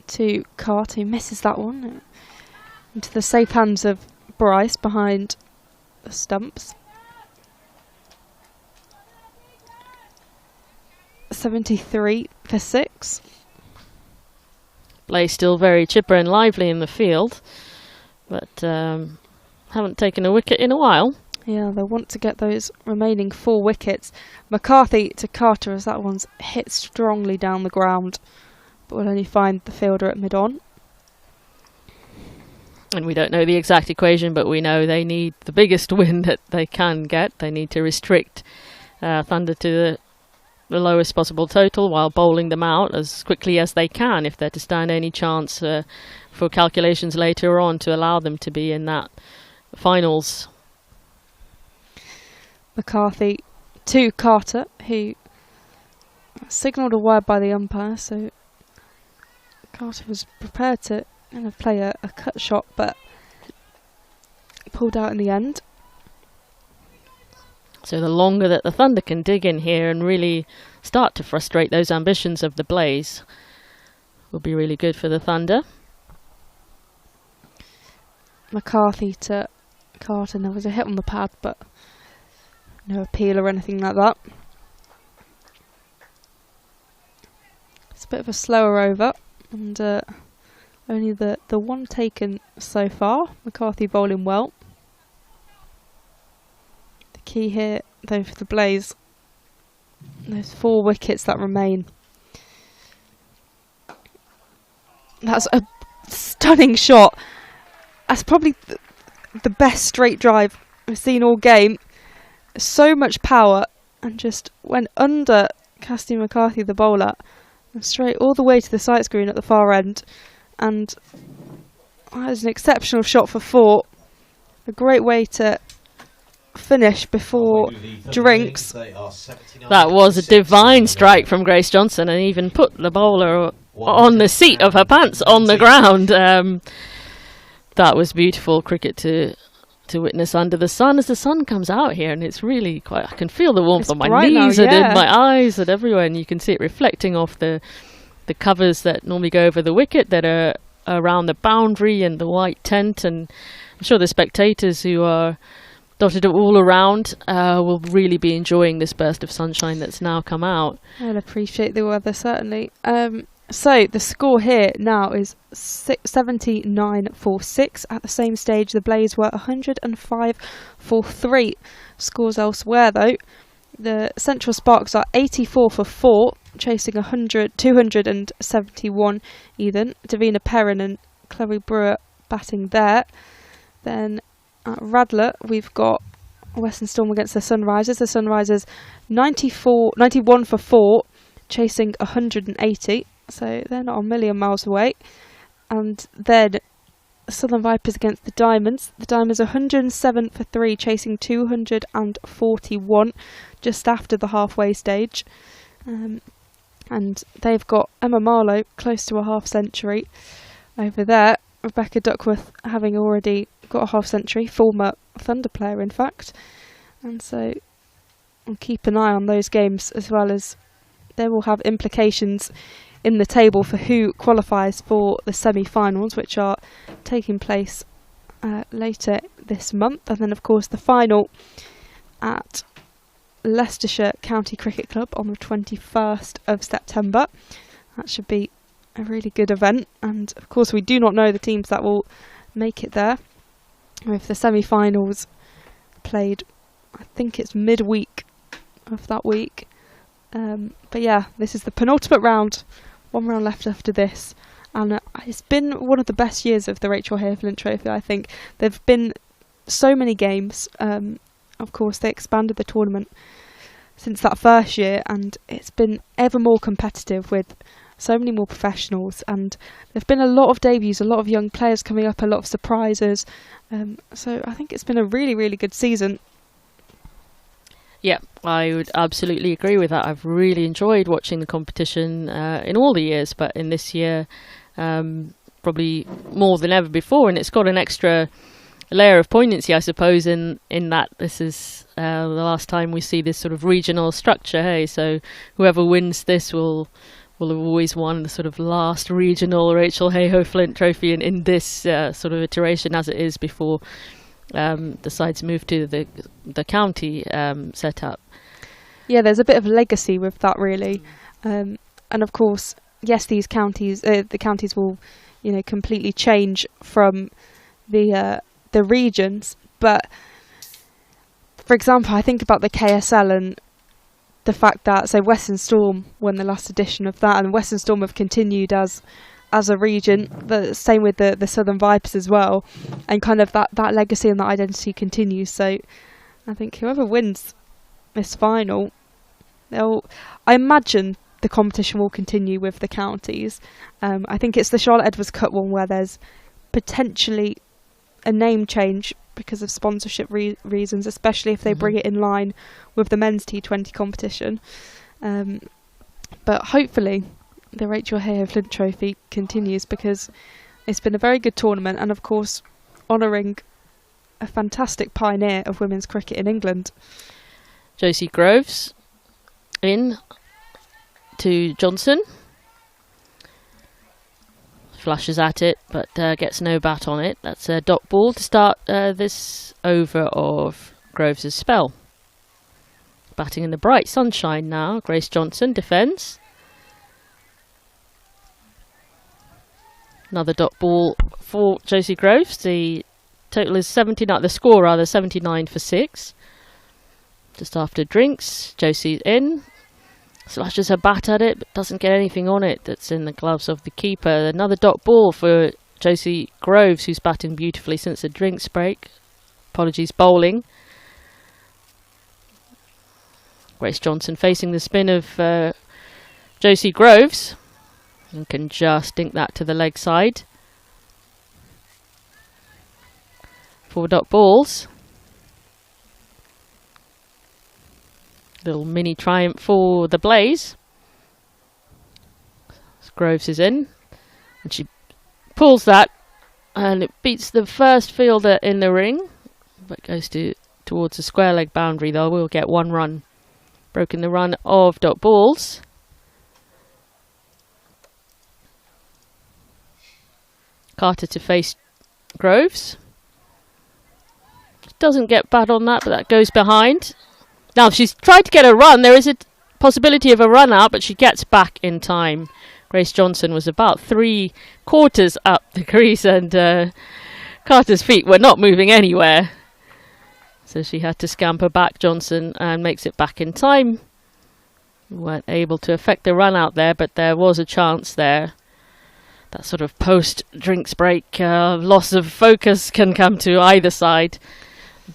to Carter, who misses that one. Into the safe hands of Bryce behind the stumps. 73 for 6. Blase still very chipper and lively in the field, but haven't taken a wicket in a while. Yeah, they want to get those remaining 4 wickets. McCarthy to Carter, as that one's hit strongly down the ground, but will only find the fielder at mid-on. And we don't know the exact equation, but we know they need the biggest win that they can get. They need to restrict Thunder to the lowest possible total while bowling them out as quickly as they can if they're to stand any chance for calculations later on to allow them to be in that finals. McCarthy to Carter, who signalled a wide by the umpire, so Carter was prepared to play a cut shot, but pulled out in the end. So the longer that the Thunder can dig in here and really start to frustrate those ambitions of the Blase will be really good for the Thunder. McCarthy to Carter, and there was a hit on the pad, but no appeal or anything like that. It's a bit of a slower over, and only the one taken so far. McCarthy bowling well. The key here, though, for the Blase, those 4 wickets that remain. That's a stunning shot. That's probably the best straight drive I've seen all game. So much power, and just went under Casty McCarthy, the bowler, and straight all the way to the sight screen at the far end. And that was an exceptional shot for 4. A great way to finish before drinks. That was a divine strike from Grace Johnson, and even put the bowler on the seat of her pants on the ground. That was beautiful cricket to witness under the sun as the sun comes out here, and it's really quite, I can feel the warmth on my knees and in my eyes and everywhere, and you can see it reflecting off the covers that normally go over the wicket that are around the boundary and the white tent, and I'm sure the spectators who are dotted all around will really be enjoying this burst of sunshine that's now come out. I'll appreciate the weather, certainly. So the score here now is 79 for 6. At the same stage, the Blase were 105 for 3. Scores elsewhere, though. The Central Sparks are 84 for 4, chasing 271 even. Davina Perrin and Chloe Brewer batting there. Then at Radler, we've got Western Storm against the Sunrisers. The Sunrisers 91 for 4, chasing 180. So they're not a million miles away. And then Southern Vipers against the Diamonds. The Diamonds 107 for 3, chasing 241, just after the halfway stage. And they've got Emma Marlowe close to a half century over there. Rebecca Duckworth having already got a half century, former Thunder player in fact. And so we'll keep an eye on those games, as well as they will have implications in the table for who qualifies for the semi-finals, which are taking place later this month. And then of course the final at Leicestershire County Cricket Club on the 21st of September. That should be a really good event, and of course we do not know the teams that will make it there, with the semi-finals played, I think it's midweek of that week. But yeah, this is the penultimate round. 1 round left after this, and it's been one of the best years of the Rachael Heyhoe Flint Trophy. I think there've been so many games. Of course, they expanded the tournament since that first year, and it's been ever more competitive with so many more professionals, and there've been a lot of debuts, a lot of young players coming up, a lot of surprises. So I think it's been a really, really good season. Yeah, I would absolutely agree with that. I've really enjoyed watching the competition in all the years, but in this year probably more than ever before, and it's got an extra layer of poignancy, I suppose, in that this is the last time we see this sort of regional structure. Hey, so whoever wins this will have always won the sort of last regional Rachael Heyhoe Flint Trophy in this sort of iteration, as it is before the sides move to the county setup. Yeah, there's a bit of legacy with that, really, and of course, yes, these counties, the counties will, completely change from the regions. But for example, I think about the KSL and the fact that Western Storm won the last edition of that, and Western Storm have continued as as a region. The same with the Southern Vipers as well, and kind of that legacy and that identity continues. So I think whoever wins this final, I imagine the competition will continue with the counties. I think it's the Charlotte Edwards Cup one where there's potentially a name change because of sponsorship reasons, especially if they bring it in line with the men's T20 competition. But hopefully the Rachael Heyhoe Flint Trophy continues, because it's been a very good tournament, and of course honouring a fantastic pioneer of women's cricket in England. Josie Groves in to Johnson. Flashes at it, but gets no bat on it. That's a dot ball to start this over of Groves' spell. Batting in the bright sunshine now. Grace Johnson defends. Another dot ball for Josie Groves. The total is 79. The score rather 79 for 6. Just after drinks, Josie's in. Slashes her bat at it, but doesn't get anything on it that's in the gloves of the keeper. Another dot ball for Josie Groves, who's batting beautifully since the drinks break. Apologies, bowling. Grace Johnson facing the spin of Josie Groves, and can just dink that to the leg side. 4 dot balls. Little mini triumph for the Blase. Groves is in, and she pulls that, and it beats the first fielder in the ring, but goes towards the square leg boundary. Though we'll get 1 run. Broken the run of dot balls. Carter to face Groves. Doesn't get bat on that, but that goes behind. Now, she's tried to get a run. There is a possibility of a run out, but she gets back in time. Grace Johnson was about 3/4 up the crease, and Carter's feet were not moving anywhere. So she had to scamper back, Johnson, and makes it back in time. Weren't able to affect the run out there, but there was a chance there. That sort of post-drinks break loss of focus can come to either side.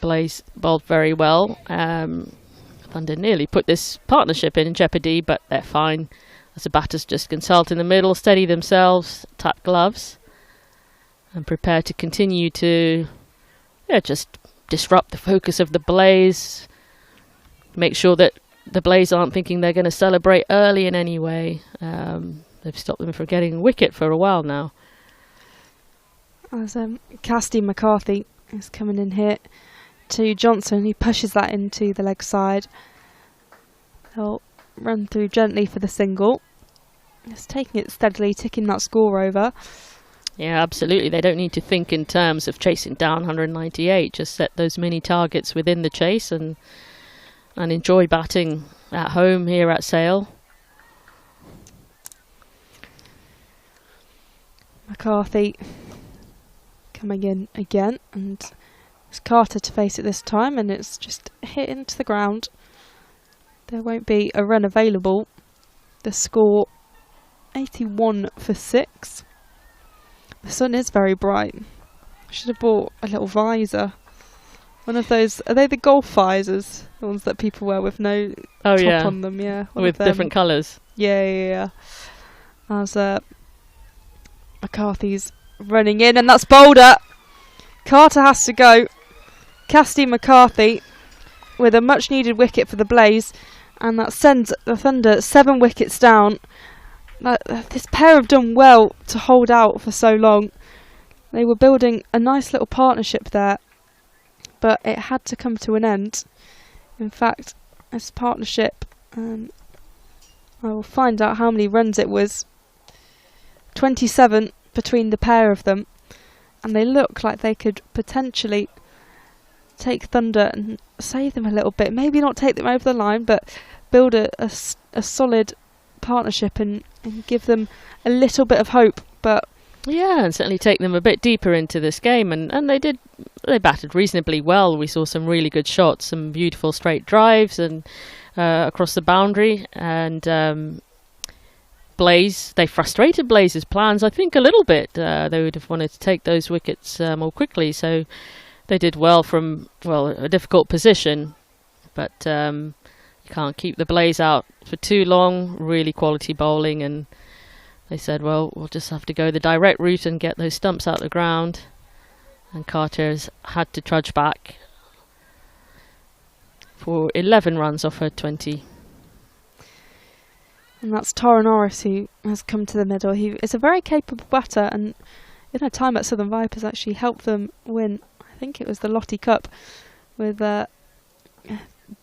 Blase bowled very well. Thunder nearly put this partnership in jeopardy, but they're fine. As the batters just consult in the middle, steady themselves, tap gloves, and prepare to continue to just disrupt the focus of the Blase. Make sure that the Blase aren't thinking they're going to celebrate early in any way. They've stopped them from getting a wicket for a while now. As Cassidy McCarthy is coming in here to Johnson, he pushes that into the leg side. He'll run through gently for the single. Just taking it steadily, ticking that score over. Yeah, absolutely. They don't need to think in terms of chasing down 198. Just set those mini targets within the chase and enjoy batting at home here at Sale. McCarthy coming in again, and it's Carter to face it this time, and it's just hit into the ground. There won't be a run available. The score 81 for 6. The sun is very bright. I should have bought a little visor. One of those, are they the golf visors? The ones that people wear with no top on them, yeah. With different colours. Yeah. As McCarthy's running in, and that's Boulder. Carter has to go. Cassidy McCarthy with a much needed wicket for the Blase, and that sends the Thunder 7 wickets down. This pair have done well to hold out for so long. They were building a nice little partnership there, but it had to come to an end. In fact, this partnership, I will find out how many runs it was. 27 between the pair of them, and they look like they could potentially take Thunder and save them a little bit. Maybe not take them over the line, but build a solid partnership and give them a little bit of hope. But yeah, and certainly take them a bit deeper into this game, and they batted reasonably well. We saw some really good shots, some beautiful straight drives and across the boundary, and Blase, they frustrated Blase's plans, I think, a little bit. They would have wanted to take those wickets more quickly, so they did well from, well, a difficult position, but you can't keep the Blase out for too long. Really quality bowling, and they said, well, we'll just have to go the direct route and get those stumps out of the ground, and Carter's had to trudge back for 11 runs off her 20. And that's Tara Norris, who has come to the middle. He is a very capable batter, and in her time at Southern Vipers actually helped them win, I think it was the Lottie Cup, with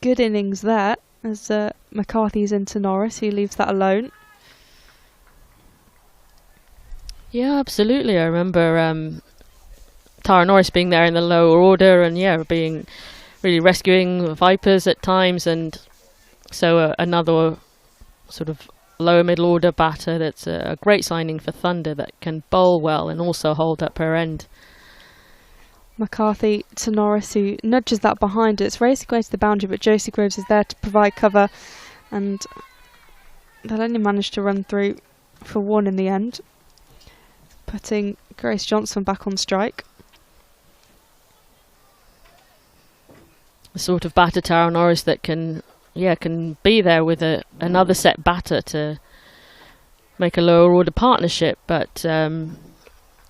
good innings there, as McCarthy's into Norris, who leaves that alone. Yeah, absolutely. I remember Tara Norris being there in the lower order, and yeah, being really rescuing Vipers at times, and so another sort of lower middle order batter that's a great signing for Thunder, that can bowl well and also hold up her end. McCarthy to Norris, who nudges that behind. It's racing away to the boundary, but Josie Groves is there to provide cover, and they'll only manage to run through for one in the end, putting Grace Johnson back on strike. The sort of batter, Tara Norris, that can be there with another set batter to make a lower order partnership, but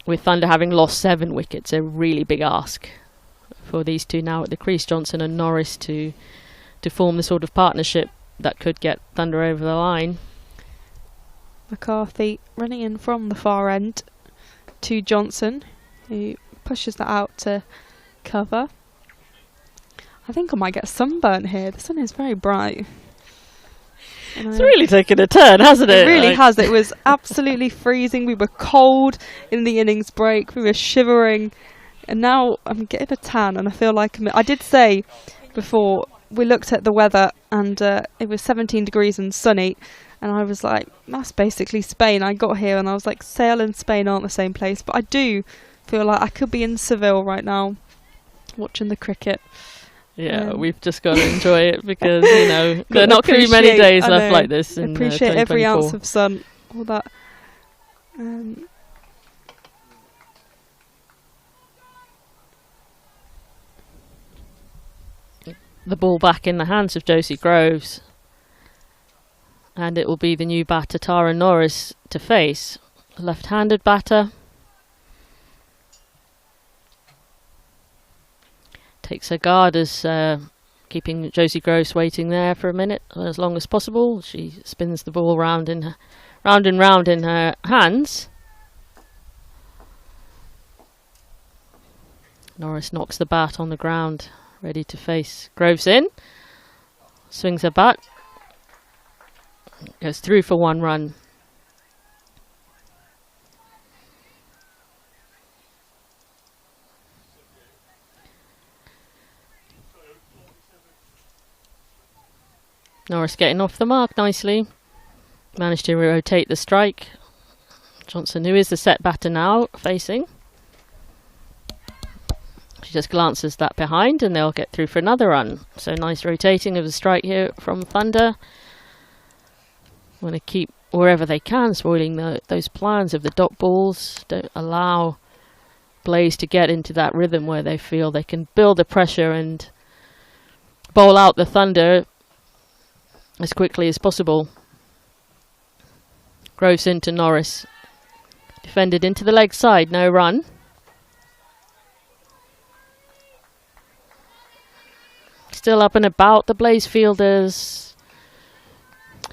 with Thunder having lost 7 wickets, a really big ask for these two now at the crease, Johnson and Norris, to form the sort of partnership that could get Thunder over the line. McCarthy running in from the far end to Johnson, who pushes that out to cover. I think I might get sunburnt here. The sun is very bright. It's really taken a turn, hasn't it? It really has. It was absolutely freezing. We were cold in the innings break. We were shivering. And now I'm getting a tan, and I feel like I did say before, we looked at the weather, and it was 17 degrees and sunny. And I was like, that's basically Spain. I got here and I was like, Sale and Spain aren't the same place. But I do feel like I could be in Seville right now watching the cricket. Yeah, we've just got to enjoy it, because, you know, there are not going to be many days left like this in appreciate every ounce of sun. All that. The ball back in the hands of Josie Groves, and it will be the new batter Tara Norris to face. Left-handed batter. Takes her guard as keeping Josie Groves waiting there for a minute, as long as possible. She spins the ball round and round in her hands. Norris knocks the bat on the ground, ready to face Groves in. Swings her bat. Goes through for 1 run. Norris getting off the mark nicely. Managed to rotate the strike. Johnson, who is the set batter now, facing. She just glances that behind, and they'll get through for another run. So nice rotating of the strike here from Thunder. Want to keep, wherever they can, spoiling those plans of the dot balls. Don't allow Blase to get into that rhythm where they feel they can build the pressure and bowl out the Thunder as quickly as possible. Groves into Norris. Defended into the leg side, no run. Still up and about, the Blase fielders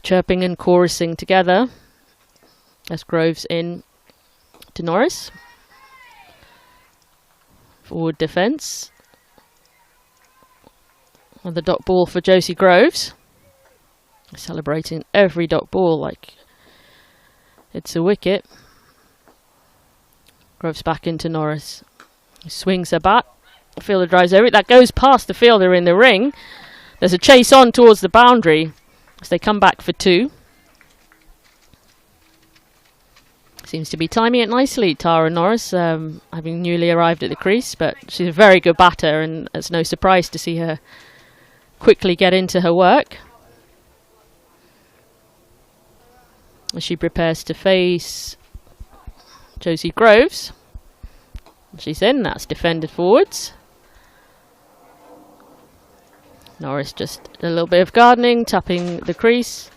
chirping and chorusing together as Groves in to Norris. Forward defence. And the dot ball for Josie Groves. Celebrating every dot ball like it's a wicket. Groves back into Norris. He swings her bat. The fielder drives over it. That goes past the fielder in the ring. There's a chase on towards the boundary as they come back for 2. Seems to be timing it nicely, Tara Norris, having newly arrived at the crease, but she's a very good batter, and it's no surprise to see her quickly get into her work. as she prepares to face Josie Groves. She's in, that's defended forwards. Norris just a little bit of gardening, tapping the crease.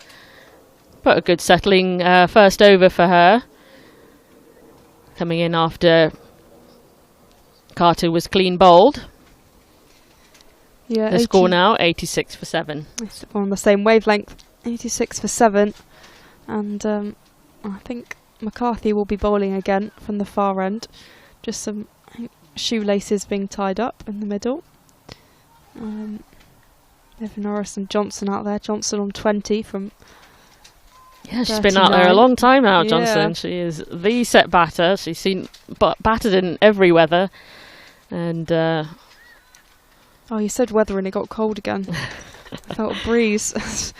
But a good settling first over for her. Coming in after Carter was clean bowled. Yeah, the score now 86 for 7. It's on the same wavelength, 86 for 7. And I think McCarthy will be bowling again from the far end. Just some shoelaces being tied up in the middle. Evan Norris and Johnson out there. Johnson on 20 from... Yeah, she's been out there a long time now, Johnson. Yeah. She is the set batter. She's seen battered in every weather. And... oh, you said weather and it got cold again. I felt a breeze.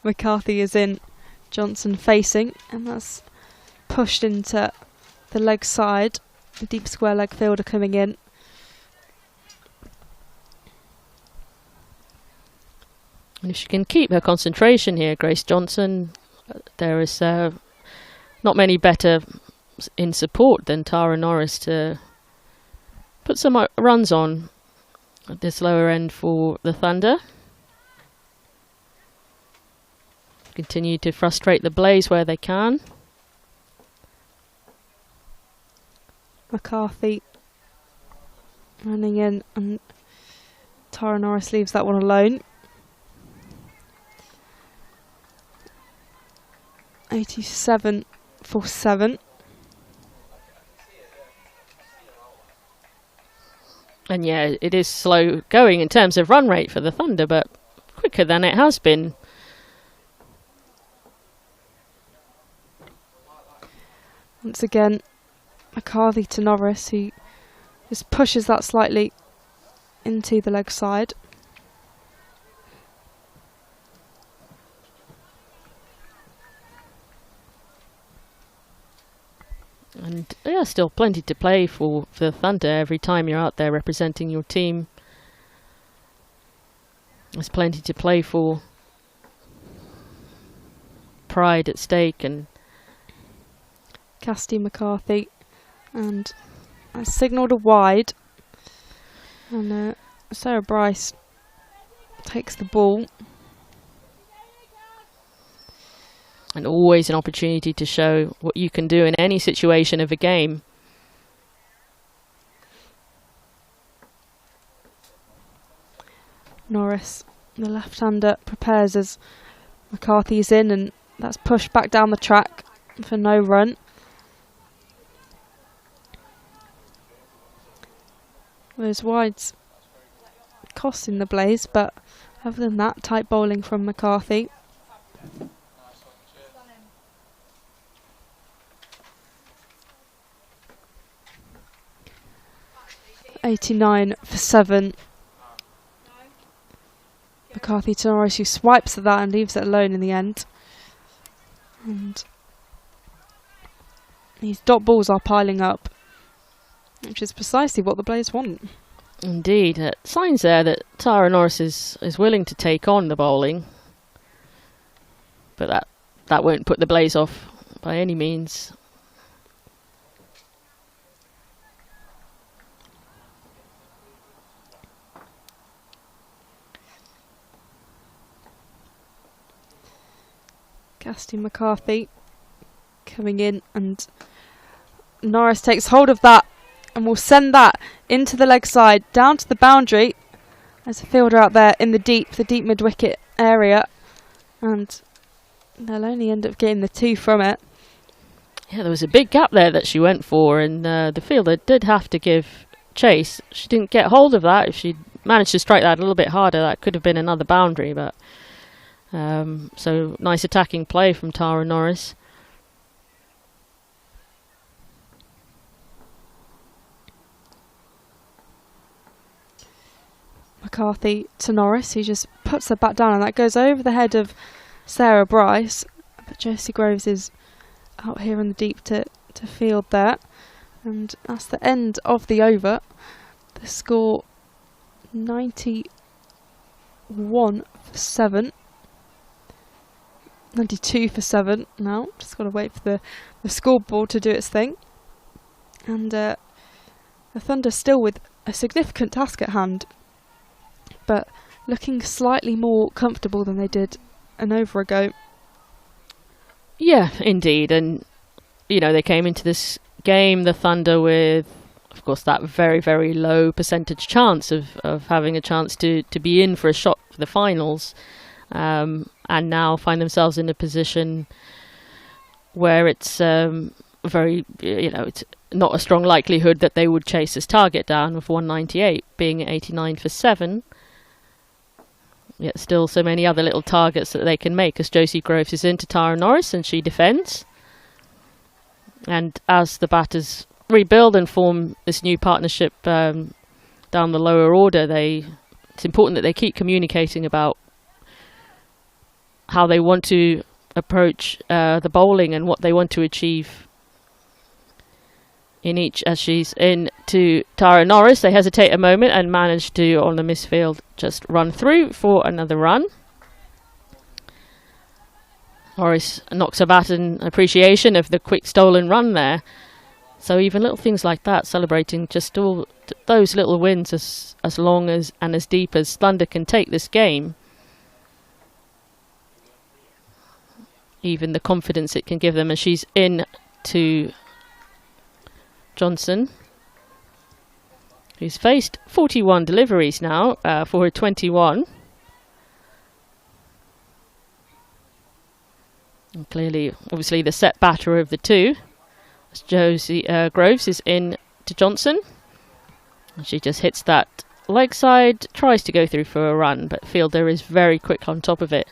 McCarthy is in, Johnson facing, and that's pushed into the leg side. The deep square leg fielder coming in. And if she can keep her concentration here, Grace Johnson, there is not many better in support than Tara Norris to put some runs on at this lower end for the Thunder. Continue to frustrate the Blase where they can. McCarthy running in, and Tara Norris leaves that one alone. 87 for 7. And yeah, it is slow going in terms of run rate for the Thunder, but quicker than it has been. Once again, McCarthy to Norris, who just pushes that slightly into the leg side. And yeah, still plenty to play for the Thunder every time you're out there representing your team. There's plenty to play for. Pride at stake. And Cassidy McCarthy, and I signalled a wide, and Sarah Bryce takes the ball. And always an opportunity to show what you can do in any situation of a game. Norris, the left-hander, prepares as McCarthy's in, and that's pushed back down the track for no run. Those wides costing the Blase, but other than that, tight bowling from McCarthy. $89 for 7. McCarthy to Norris, who swipes at that and leaves it alone in the end. And these dot balls are piling up, which is precisely what the Blase want. Indeed. Signs there that Tara Norris is willing to take on the bowling. But that won't put the Blase off by any means. Cassidy McCarthy coming in, and Norris takes hold of that and will send that into the leg side down to the boundary. There's a fielder out there in the deep mid-wicket area, and they'll only end up getting the 2 from it. Yeah, there was a big gap there that she went for, and the fielder did have to give chase. She didn't get hold of that. If she'd managed to strike that a little bit harder, that could have been another boundary, but so nice attacking play from Tara Norris. McCarthy to Norris, who just puts her back down, and that goes over the head of Sarah Bryce. But Josie Groves is out here in the deep to field there. And that's the end of the over. The score 91 for 7. 92 for 7 now. Just got to wait for the scoreboard to do its thing. And the Thunder still with a significant task at hand, but looking slightly more comfortable than they did an over ago. Yeah, indeed. And, you know, they came into this game, the Thunder, with, of course, that very, very low percentage chance of having a chance to be in for a shot for the finals. And now find themselves in a position where it's very, you know, it's not a strong likelihood that they would chase this target down with 198, being at 89 for 7. Yet still so many other little targets that they can make, as Josie Groves is into Tara Norris and she defends. And as the batters rebuild and form this new partnership down the lower order, it's important that they keep communicating about how they want to approach the bowling and what they want to achieve in each. As she's in to Tara Norris, they hesitate a moment and manage to, on the misfield, just run through for another run. Norris knocks her bat in appreciation of the quick stolen run there. So even little things like that, celebrating just all those little wins as long as and as deep as Thunder can take this game. Even the confidence it can give them, as she's in to Johnson, who's faced 41 deliveries now for her 21. And clearly, obviously, the set batter of the two. As Josie Groves is in to Johnson. And she just hits that leg side, tries to go through for a run, but fielder is very quick on top of it.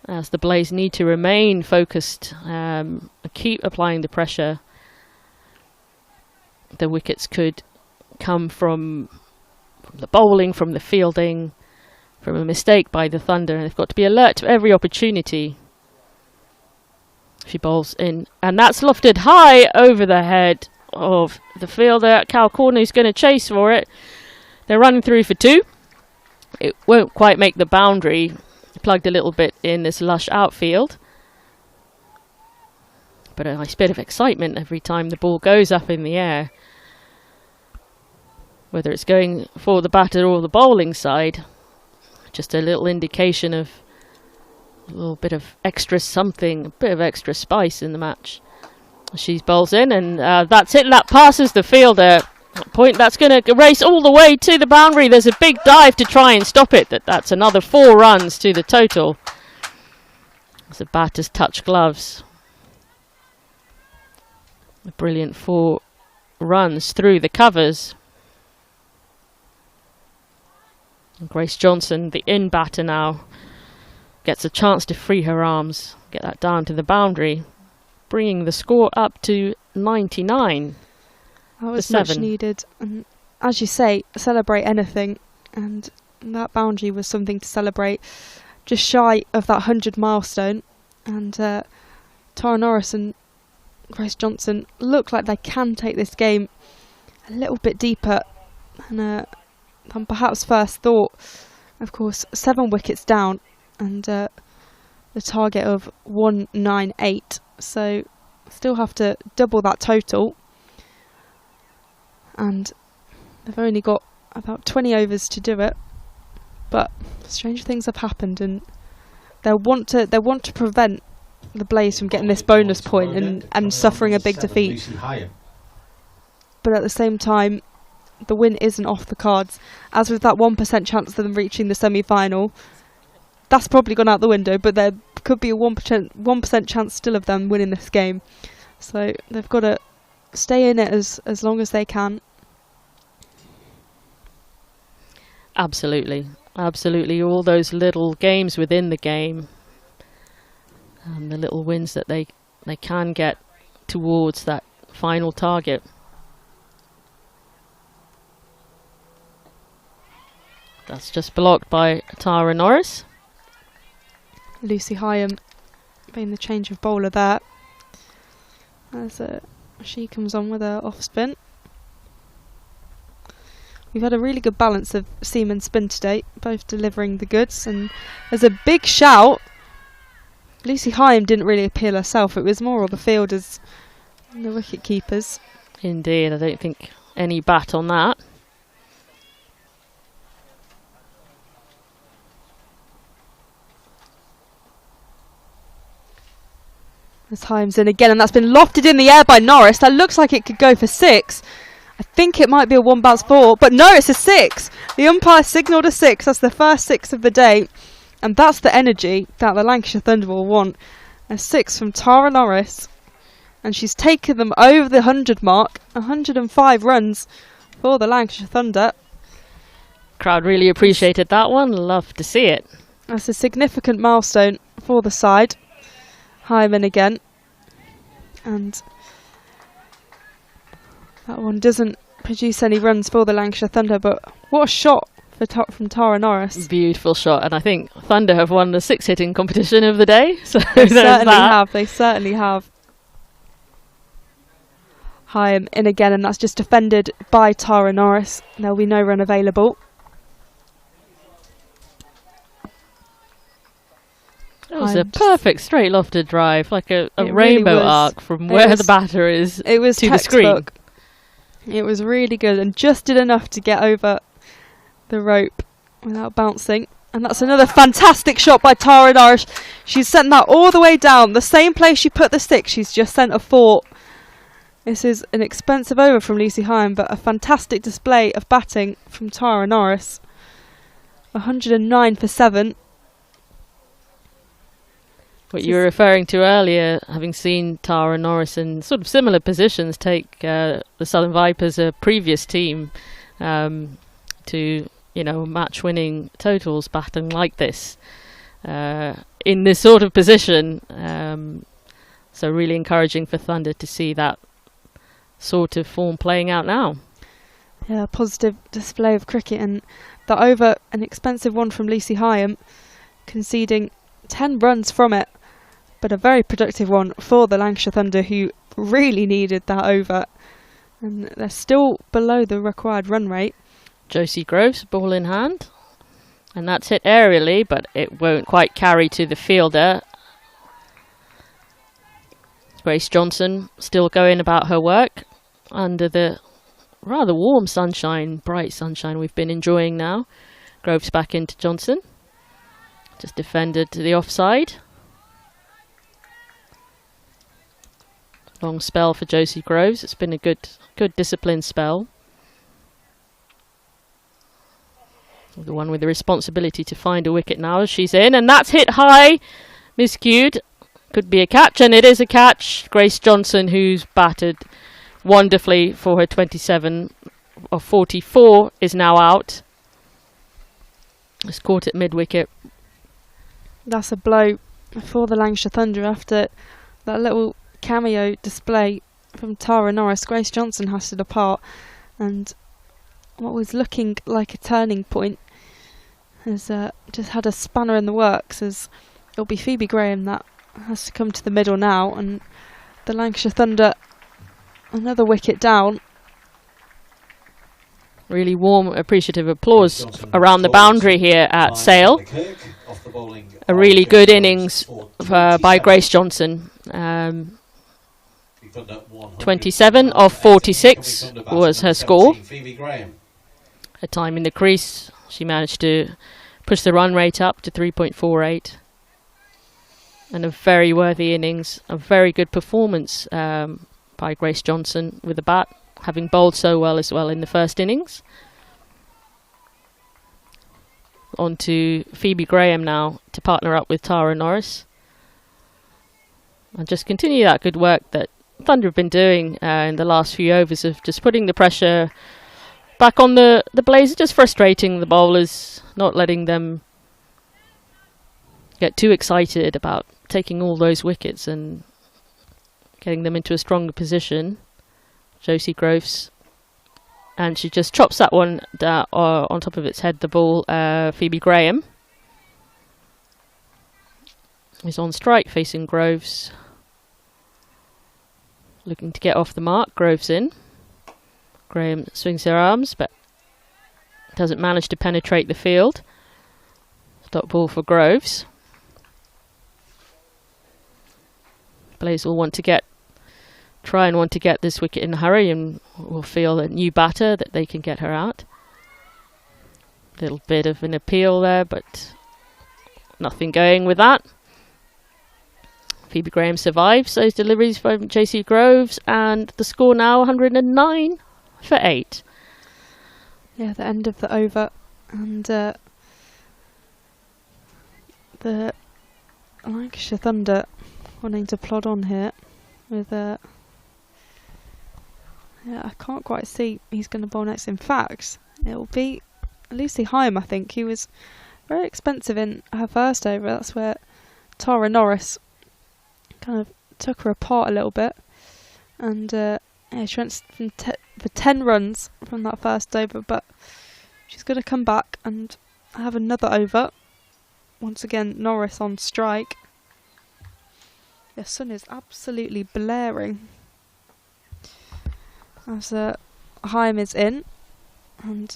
As the Blase need to remain focused, keep applying the pressure. The wickets could come from the bowling, from the fielding, from a mistake by the Thunder. They've got to be alert to every opportunity. She bowls in, and that's lofted high over the head of the fielder. Cal Corner, who's going to chase for it. They're running through for 2. It won't quite make the boundary. Plugged a little bit in this lush outfield, but a nice bit of excitement every time the ball goes up in the air, whether it's going for the batter or the bowling side. Just a little indication of a little bit of extra something, a bit of extra spice in the match. She bowls in, and that's it. That passes the fielder. Point that's going to race all the way to the boundary. There's a big dive to try and stop it. That's another 4 runs to the total. As the batters touch gloves. A brilliant 4 runs through the covers. And Grace Johnson, the in batter now, gets a chance to free her arms, get that down to the boundary, bringing the score up to 99. That was much needed, and as you say, celebrate anything, and that boundary was something to celebrate. Just shy of that 100 milestone, and Tara Norris and Grace Johnson look like they can take this game a little bit deeper than perhaps first thought. Of course, 7 wickets down, and the target of 198, so still have to double that total. And they've only got about 20 overs to do it, but strange things have happened, and they want to prevent the Blase from getting this bonus point and suffering a big defeat. But at the same time, the win isn't off the cards. As with that 1% chance of them reaching the semi-final, that's probably gone out the window, but there could be a 1% chance still of them winning this game. So they've got to stay in it as long as they can. Absolutely, absolutely. All those little games within the game, and the little wins that they can get towards that final target. That's just blocked by Tara Norris. Lucy Hyam being the change of bowler there. As she comes on with her off spin. We've had a really good balance of seam and spin today, both delivering the goods, and there's a big shout Lucy Heyhoe didn't really appeal herself. It was more of the fielders and the wicket keepers. Indeed, I don't think any bat on that. As Heyhoe's in again, and that's been lofted in the air by Norris. That looks like it could go for 6. I think it might be a 1 bounce ball, but no, it's a 6. The umpire signalled a 6. That's the first 6 of the day. And that's the energy that the Lancashire Thunder will want. A 6 from Tara Norris. And she's taken them over the 100 mark. 105 runs for the Lancashire Thunder. Crowd really appreciated that one. Love to see it. That's a significant milestone for the side. Heyhoe again. And that one doesn't produce any runs for the Lancashire Thunder, but what a shot from Tara Norris. Beautiful shot, and I think Thunder have won the 6-hitting competition of the day. So they certainly have. They certainly have. Heyhoe in again, and that's just defended by Tara Norris. There'll be no run available. It was a perfect straight lofted drive, like a rainbow really arc from where the batter is to the screen. It was really good and just did enough to get over the rope without bouncing. And that's another fantastic shot by Tara Norris. She's sent that all the way down. The same place she put the stick, she's just sent a 4. This is an expensive over from Lucy Heyhoe, but a fantastic display of batting from Tara Norris. 109 for 7. What you were referring to earlier, having seen Tara Norris in sort of similar positions take the Southern Vipers, a previous team, to match-winning totals, batting like this in this sort of position. So really encouraging for Thunder to see that sort of form playing out now. Yeah, positive display of cricket, and that over an expensive one from Lucy Heyhoe, conceding 10 runs from it, but a very productive one for the Lancashire Thunder, who really needed that over, and they're still below the required run rate. Josie Groves, ball in hand, and that's hit aerially, but it won't quite carry to the fielder. Grace Johnson still going about her work under the rather warm sunshine, bright sunshine we've been enjoying now. Groves back into Johnson, just defended to the offside. Long spell for Josie Groves. It's been a good disciplined spell. The one with the responsibility to find a wicket now as she's in, and that's hit high, miscued. Could be a catch, and it is a catch. Grace Johnson, who's batted wonderfully for her 27 of 44, is now out. It's caught at mid-wicket. That's a blow for the Lancashire Thunder after that little cameo display from Tara Norris. Grace Johnson has to depart, and what was looking like a turning point has just had a spanner in the works, as it'll be Phoebe Graham that has to come to the middle now, and the Lancashire Thunder another wicket down. Really warm, appreciative applause around the boundary here at Sale. A really good innings by Grace Johnson. 27 of 46 was her score. Her time in the crease, she managed to push the run rate up to 3.48. And a very worthy innings, a very good performance by Grace Johnson with the bat, having bowled so well as well in the first innings. On to Phoebe Graham now to partner up with Tara Norris. And just continue that good work that Thunder have been doing in the last few overs of just putting the pressure back on the Blase, just frustrating the bowlers, not letting them get too excited about taking all those wickets and getting them into a stronger position. Josie Groves, and she just chops that one on top of its head, the ball. Phoebe Graham is on strike facing Groves, looking to get off the mark. Groves in. Graham swings her arms but doesn't manage to penetrate the field. Stop ball for Groves. Blase will try and want to get this wicket in a hurry, and will feel a new batter that they can get her out. Little bit of an appeal there, but nothing going with that. Phoebe Graham survives those deliveries from JC Groves, and the score now 109 for 8. Yeah, the end of the over, and the Lancashire Thunder wanting to plod on here with yeah, I can't quite see who's going to bowl next. In fact, it will be Lucy Heyhoe. I think he was very expensive in her first over. That's where Tara Norris kind of took her apart a little bit, and yeah, she went for 10 runs from that first over, but she's going to come back and have another over. Once again, Norris on strike. The sun is absolutely blaring as Heyhoe is in, and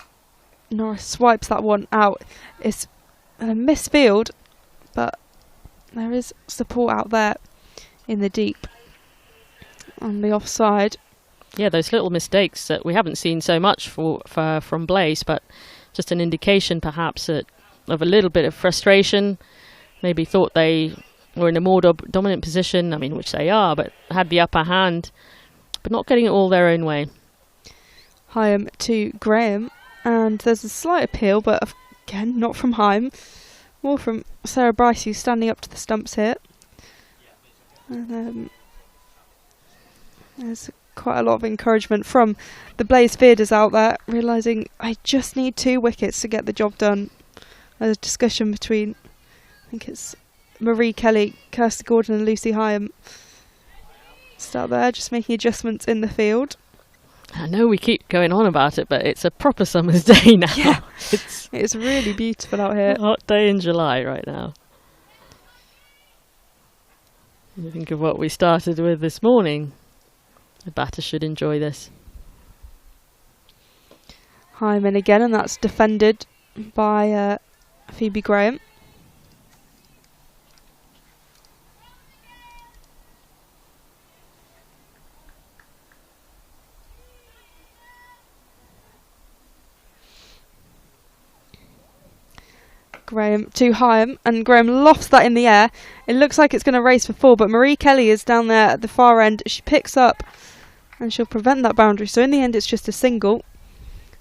Norris swipes that one out. It's a misfield, but there is support out there in the deep on the offside. Yeah, those little mistakes that we haven't seen so much from Blase, but just an indication perhaps of a little bit of frustration. Maybe thought they were in a more dominant position, I mean, which they are, but had the upper hand, but not getting it all their own way. Heyhoe to Graham, and there's a slight appeal, but again, not from Heyhoe, more from Sarah Bryce, who's standing up to the stumps here. And there's quite a lot of encouragement from the Blase fielders out there, realising I just need 2 wickets to get the job done. There's a discussion between, I think it's Marie Kelly, Kirsty Gordon and Lucy Heyhoe. Just out there, just making adjustments in the field. I know we keep going on about it, but it's a proper summer's day now. Yeah, it's really beautiful out here. A hot day in July right now. You think of what we started with this morning. The batter should enjoy this. Heyhoe in again, and that's defended by Phoebe Graham. Graham to Heyhoe, and Graham lofts that in the air. It looks like it's going to race for 4, but Marie Kelly is down there at the far end. She picks up and she'll prevent that boundary. So in the end, it's just a single.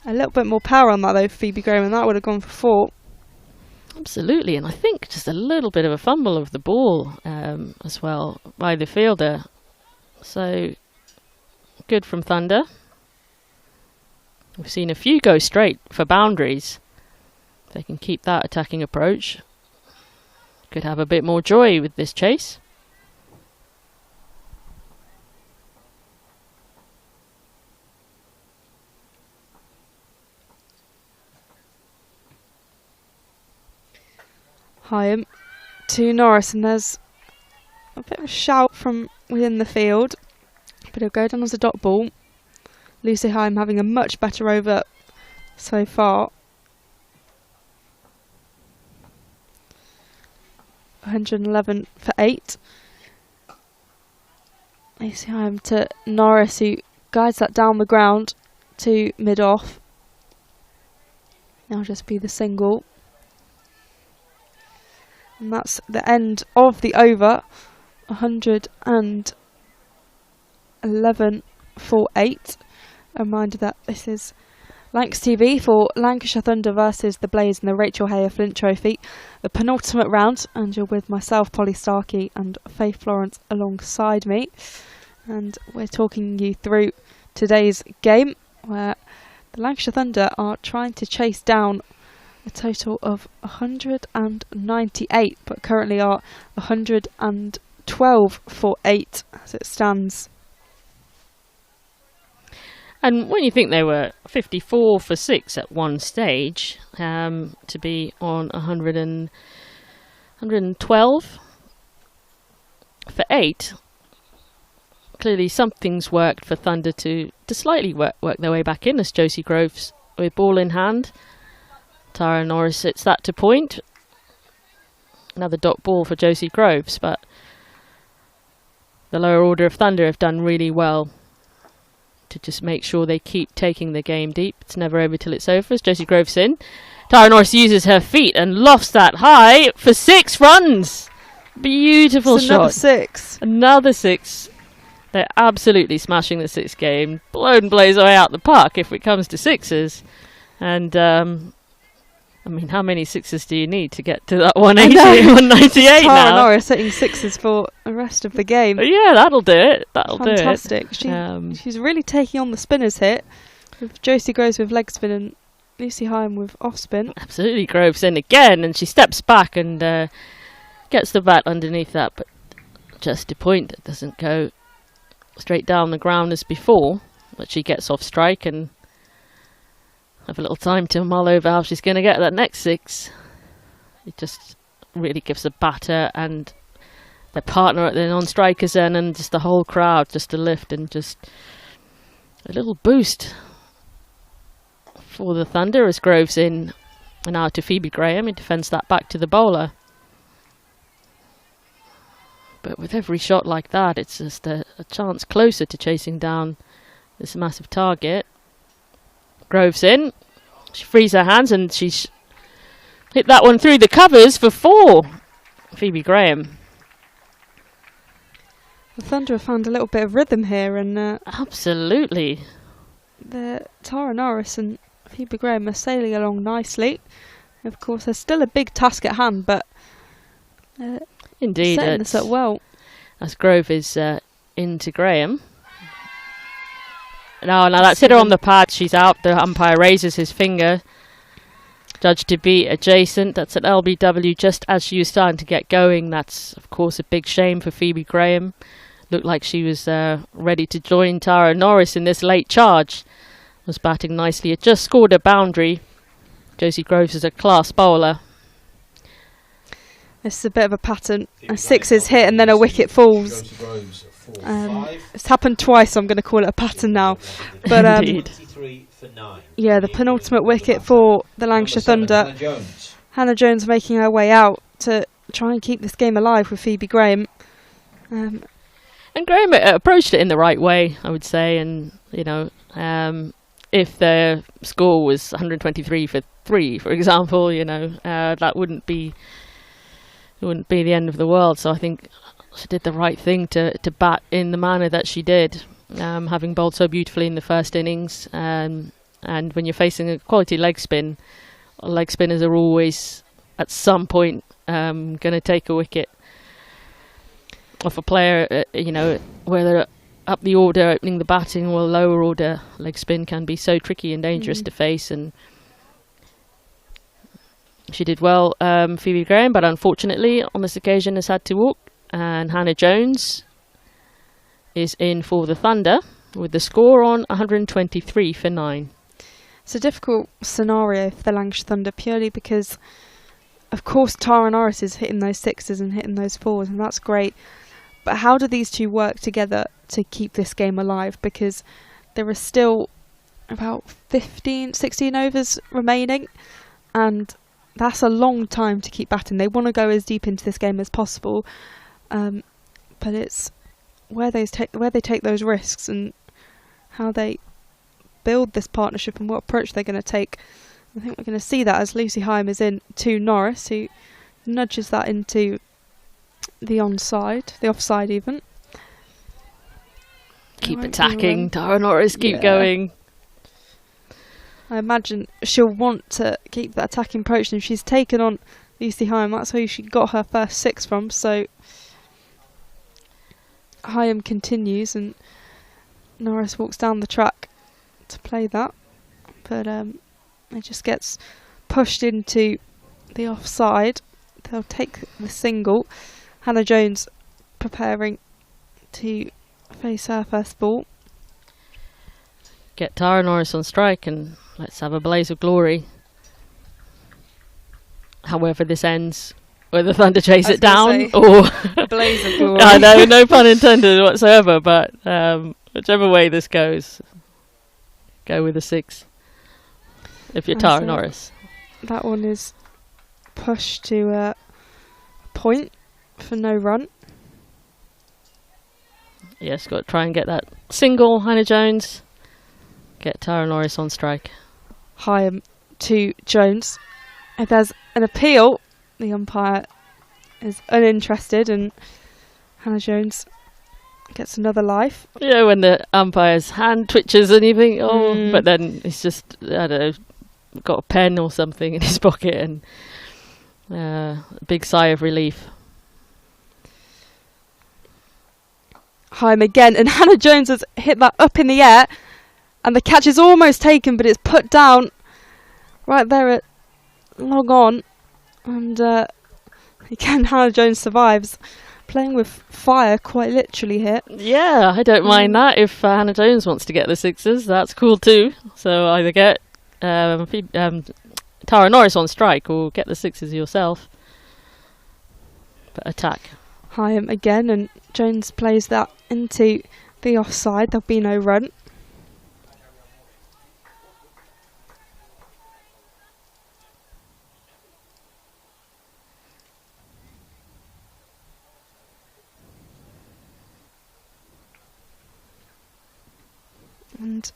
A little bit more power on that though, Phoebe Graham, and that would have gone for 4. Absolutely, and I think just a little bit of a fumble of the ball as well by the fielder. So good from Thunder. We've seen a few go straight for boundaries. They can keep that attacking approach. Could have a bit more joy with this chase. Heyhoe to Norris, and there's a bit of a shout from within the field, but it'll go down as a dot ball. Lucy Heyhoe having a much better over so far. 111 for 8. Lucy Heyhoe to Norris, who guides that down the ground to mid-off. Now just be the single. And that's the end of the over. 111 for 8. A reminder that this is Lancs TV for Lancashire Thunder versus the Blase in the Rachael Heyhoe Flint Trophy, the penultimate round, and you're with myself, Polly Starkey, and Faye Florence alongside me. And we're talking you through today's game, where the Lancashire Thunder are trying to chase down a total of 198, but currently are 112 for 8 as it stands. And when you think they were 54 for 6 at one stage, to be on 112 for 8, clearly something's worked for Thunder to slightly work their way back in, as Josie Groves with ball in hand. Tara Norris sits that to point. Another dot ball for Josie Groves, but the lower order of Thunder have done really well to just make sure they keep taking the game deep. It's never over till it's over. As Josie Groves in, Tara Norris uses her feet and lofts that high for 6 runs. Beautiful it's shot. Another 6. Another 6. They're absolutely smashing the 6th game. Blown Blase away out the park if it comes to 6s. And I mean, how many 6s do you need to get to that 180, 198 now? Tara Norris hitting 6s for the rest of the game. Yeah, that'll do it. That'll Fantastic. do it. She's really taking on the spinners hit, with Josie Groves with leg spin and Lucy Heyhoe with off spin. Absolutely, Groves in again, and she steps back and gets the bat underneath that, but just a point that doesn't go straight down the ground as before. But she gets off strike and have a little time to mull over how she's going to get that next 6. It just really gives the batter and their partner at the non-strikers end and just the whole crowd just a lift and just a little boost for the Thunder as Groves in and out to Phoebe Graham, who defends that back to the bowler. But with every shot like that, it's just a chance closer to chasing down this massive target. Groves in. She frees her hands and she's hit that one through the covers for 4. Phoebe Graham. The Thunder have found a little bit of rhythm here, and absolutely. Tara Norris and Phoebe Graham are sailing along nicely. Of course, there's still a big task at hand, but indeed, setting this up well. As Grove is into Graham. Now that's hit her on the pad. She's out. The umpire raises his finger. Judged to be adjacent. That's an LBW just as she was starting to get going. That's, of course, a big shame for Phoebe Graham. Looked like she was ready to join Tara Norris in this late charge. Was batting nicely. It just scored a boundary. Josie Groves is a class bowler. This is a bit of a pattern. A 6 is hit and then a wicket falls. It's happened twice, so I'm going to call it a pattern now. But yeah, the penultimate wicket for the Lancashire Thunder. Hannah Jones making her way out to try and keep this game alive with Phoebe Graham. And Graham approached it in the right way, I would say. And you know, if the score was 123 for 3, for example, you know, that wouldn't be the end of the world. So I think she did the right thing to bat in the manner that she did, having bowled so beautifully in the first innings. And when you're facing a quality leg spin, leg spinners are always at some point going to take a wicket off a player, you know, whether up the order, opening the batting, or lower order. Leg spin can be so tricky and dangerous to face, and she did well, Phoebe Graham, but unfortunately on this occasion has had to walk. And Hannah Jones is in for the Thunder with the score on 123 for 9. It's a difficult scenario for the Lancashire Thunder purely because, of course, Tara Norris is hitting those 6s and hitting those 4s, and that's great. But how do these two work together to keep this game alive? Because there are still about 16 overs remaining, and that's a long time to keep batting. They want to go as deep into this game as possible, but it's where they take those risks and how they build this partnership and what approach they're going to take. I think we're going to see that as Lucy Heyhoe is in to Norris, who nudges that into the onside, the offside even. Keep attacking, Tara Norris, keep going. I imagine she'll want to keep that attacking approach, and she's taken on Lucy Heyhoe. That's who she got her first 6 from, so Heyhoe continues and Norris walks down the track to play that, but it just gets pushed into the offside. They'll take the single. Hannah Jones preparing to face her first ball. Get Tara Norris on strike and let's have a blaze of glory. However this ends, whether Thunder chase it down or blaze of glory. I know, no pun intended whatsoever, but whichever way this goes, go with a 6 if you're Tara Norris. That one is pushed to a point for no run. yes, got to try and get that single, Hannah Jones. Get Tara Norris on strike. Heyhoe to Jones. If there's an appeal, the umpire is uninterested and Hannah Jones gets another life. You know, when the umpire's hand twitches and you think, oh, but then it's just, I don't know, got a pen or something in his pocket and a big sigh of relief. Heyhoe again, and Hannah Jones has hit that up in the air and the catch is almost taken, but it's put down right there at long on, and again Hannah Jones survives. Playing with fire quite literally here. Yeah, I don't mind that. If Hannah Jones wants to get the sixes, that's cool too. So either get Tara Norris on strike or get the sixes yourself. But attack. Heyhoe again, and Jones plays that into the offside. There'll be no run. And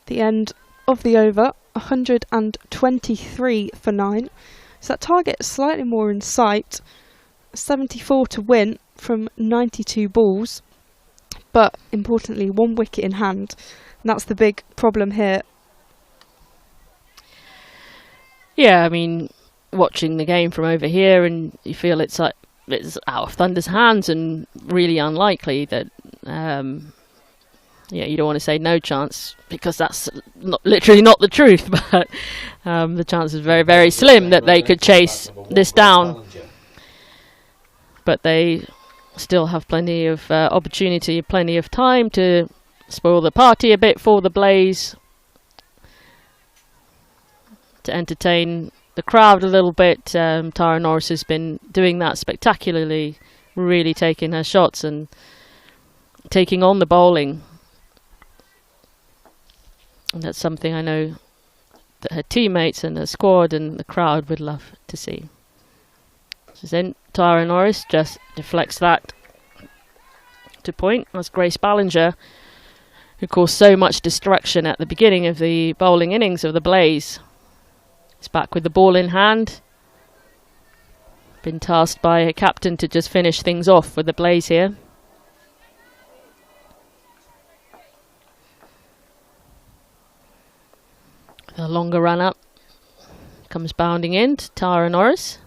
the end of the over, 123 for 9. So that target is slightly more in sight. 74 to win from 92 balls. But importantly, 1 wicket in hand. And that's the big problem here. Yeah, I mean, watching the game from over here, and you feel it's like it's out of Thunder's hands, and really unlikely that. Yeah, you don't want to say no chance because that's literally not the truth, but the chance is very, very slim that they could chase this down. But they still have plenty of opportunity, plenty of time to spoil the party a bit for the Blase, to entertain the crowd a little bit. Tara Norris has been doing that spectacularly, really taking her shots and taking on the bowling. And that's something I know that her teammates and her squad and the crowd would love to see. So then Tara Norris just deflects that to point. That's Grace Ballinger, who caused so much destruction at the beginning of the bowling innings of the Blase. Is back with the ball in hand. Been tasked by her captain to just finish things off with the Blase here. The longer run up comes bounding in to Tara Norris.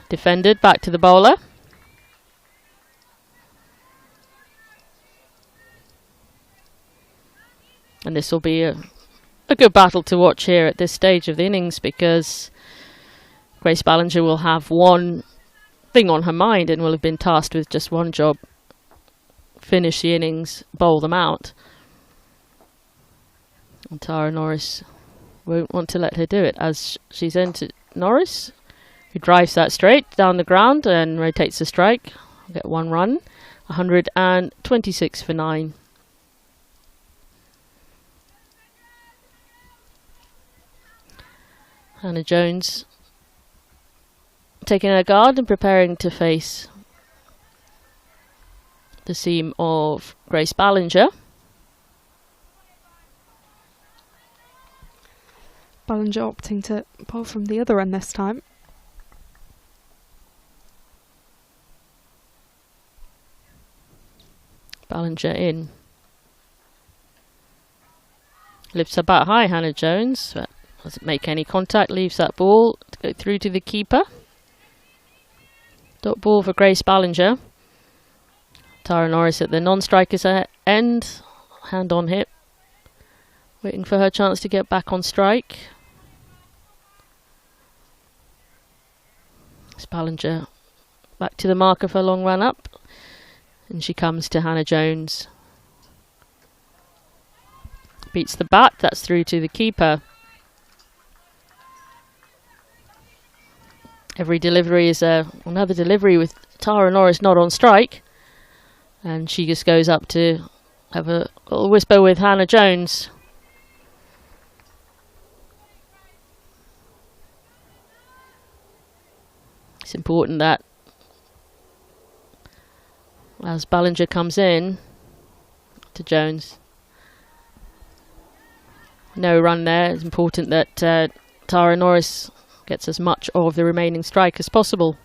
Defended back to the bowler. And this will be a good battle to watch here at this stage of the innings, because Grace Ballinger will have one thing on her mind and will have been tasked with just one job: finish the innings, bowl them out. And Tara Norris won't want to let her do it, as she's entered Norris, who drives that straight down the ground and rotates the strike. I'll get 1 run, 126 for 9. Hannah Jones taking her guard and preparing to face the seam of Grace Ballinger. Ballinger opting to bowl from the other end this time. Ballinger in. Lifts her bat high, Hannah Jones, but doesn't make any contact, leaves that ball to go through to the keeper. Dot ball for Grace Ballinger. Tara Norris at the non-striker's end, hand on hip, waiting for her chance to get back on strike. Ballinger back to the marker for a long run up, and she comes to Hannah Jones. Beats the bat, that's through to the keeper. Every delivery is another delivery with Tara Norris not on strike, and she just goes up to have a little whisper with Hannah Jones. It's important that as Ballinger comes in to Jones. No run there. It's important that Tara Norris gets as much of the remaining strike as possible.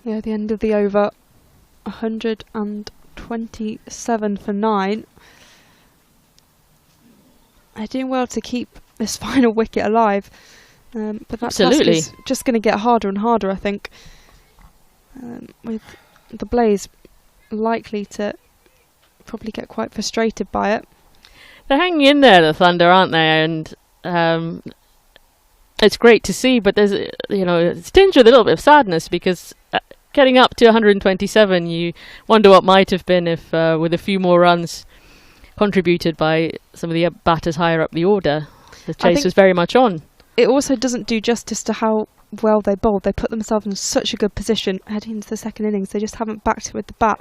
Yeah, the end of the over, 127 for 9. They're doing well to keep this final wicket alive, but that task is just going to get harder and harder, I think, with the Blase likely to probably get quite frustrated by it. They're hanging in there, the Thunder, aren't they? And it's great to see, but there's, it's tinged with a little bit of sadness because getting up to 127, you wonder what might have been if, with a few more runs contributed by some of the batters higher up the order, the chase was very much on. It also doesn't do justice to how well they bowled. They put themselves in such a good position heading into the second innings. They just haven't backed it with the bat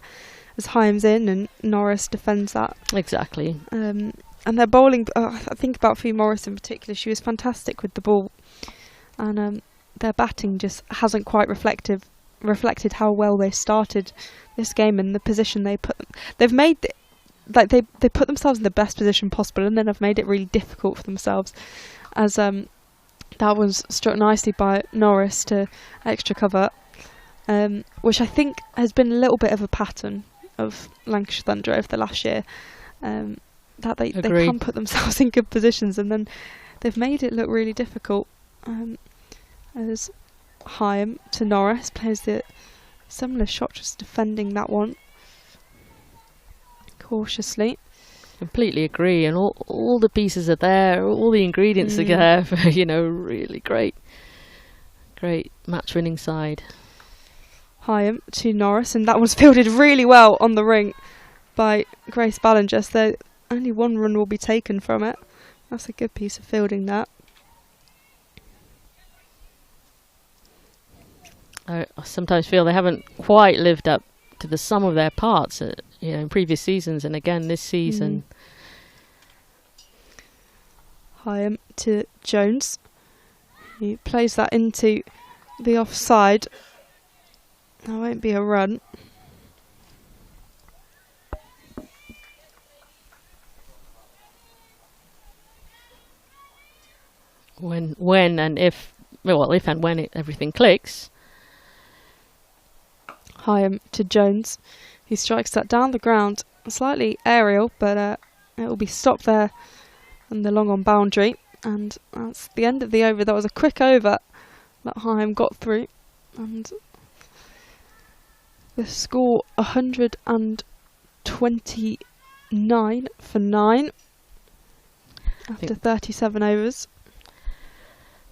as Heyhoe's in and Norris defends that. Exactly. And their bowling, I think about Phoebe Morris in particular, she was fantastic with the ball. And their batting just hasn't quite reflected how well they started this game and the position they put them. They've made they put themselves in the best position possible and then have made it really difficult for themselves, as that was struck nicely by Norris to extra cover, which I think has been a little bit of a pattern of Lancashire Thunder over the last year, that they can put themselves in good positions and then they've made it look really difficult, as Heyhoe to Norris plays the similar shot, just defending that one cautiously. Completely agree, and all the pieces are there, all the ingredients are there for really great match-winning side. Heyhoe to Norris, and that one's fielded really well on the ring by Grace Ballinger, so only one run will be taken from it. That's a good piece of fielding, that. I sometimes feel they haven't quite lived up to the sum of their parts, in previous seasons, and again this season. Heyhoe to Jones. He plays that into the offside. That won't be a run. When and if and when everything clicks. Heyhoe to Jones. He strikes that down the ground, slightly aerial, but it will be stopped there on the long on boundary. And that's the end of the over. That was a quick over that Heyhoe got through. And the score 129 for 9 after 37 overs.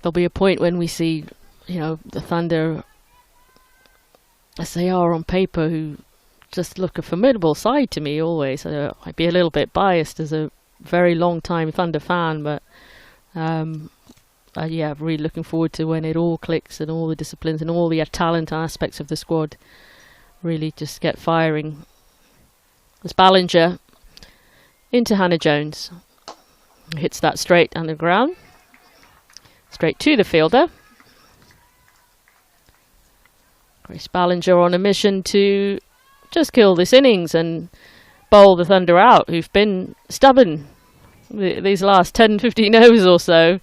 There'll be a point when we see, the Thunder, as they are on paper, who just look a formidable side to me always. I'd be a little bit biased as a very long time Thunder fan, but really looking forward to when it all clicks and all the disciplines and all the talent aspects of the squad really just get firing. As Ballinger into Hannah Jones, hits that straight underground, straight to the fielder. Grace Ballinger on a mission to just kill this innings and bowl the Thunder out, who've been stubborn these last 10-15 overs or so.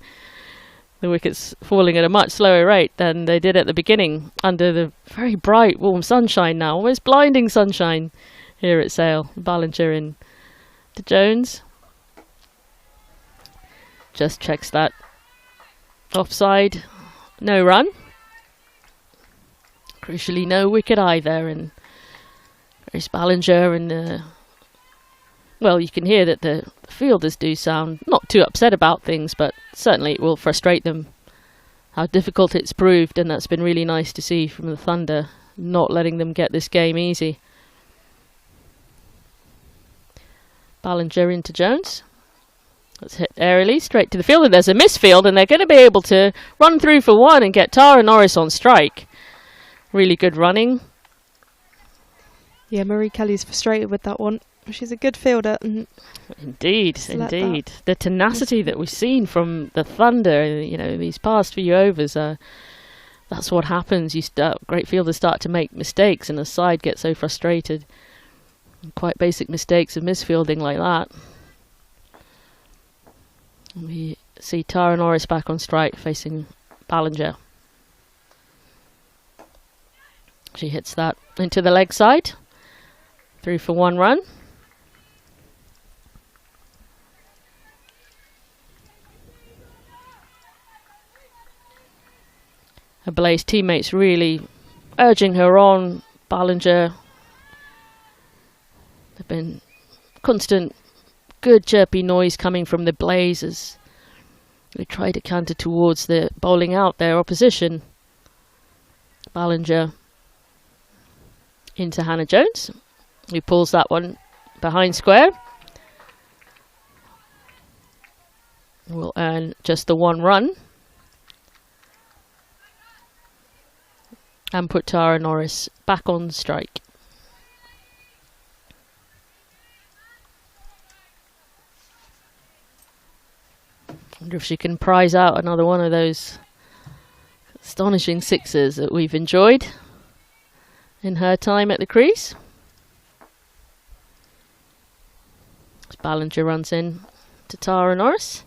The wickets falling at a much slower rate than they did at the beginning, under the very bright, warm sunshine now, almost blinding sunshine here at Sale. Ballinger in to Jones. Just checks that offside. No run. Crucially, no wicket either, and Grace Ballinger and you can hear that the fielders do sound not too upset about things, but certainly it will frustrate them how difficult it's proved, and that's been really nice to see from the Thunder, not letting them get this game easy. Ballinger into Jones. Let's hit aerially straight to the field, and there's a misfield, and they're going to be able to run through for one and get Tara Norris on strike. Really good running. Yeah, Marie Kelly's frustrated with that one. She's a good fielder. Indeed. The tenacity that we've seen from the Thunder, these past few overs, that that's what happens. Great fielders start to make mistakes, and the side gets so frustrated. Quite basic mistakes of misfielding like that. We see Tara Norris back on strike facing Ballinger. She hits that into the leg side. 3 for 1 run. Her Blase teammates really urging her on. Ballinger. There've been constant good chirpy noise coming from the Blase as they try to counter towards the bowling out their opposition. Ballinger into Hannah Jones, who pulls that one behind square. Will earn just the 1 run. And put Tara Norris back on strike. Wonder if she can prize out another one of those astonishing sixes that we've enjoyed in her time at the crease. As Ballinger runs in to Tara Norris.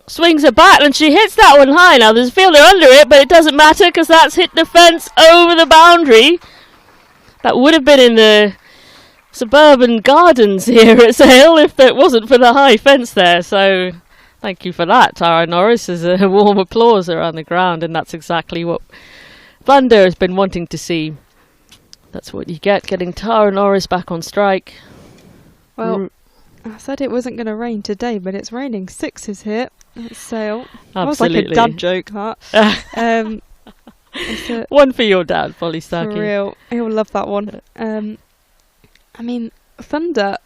Swings a bat and she hits that one high. Now there's a fielder under it, but it doesn't matter because that's hit the fence over the boundary. That would have been in the suburban gardens here at Sale if it wasn't for the high fence there. So thank you for that, Tara Norris. There's a warm applause around the ground, and that's exactly what Thunder has been wanting to see. That's what you get, getting Tara Norris back on strike. Well, I said it wasn't going to rain today, but it's raining sixes here at Sale. That was like a dad joke, that. One for your dad, Polly Starkey. For real. He'll love that one. I mean, Thunder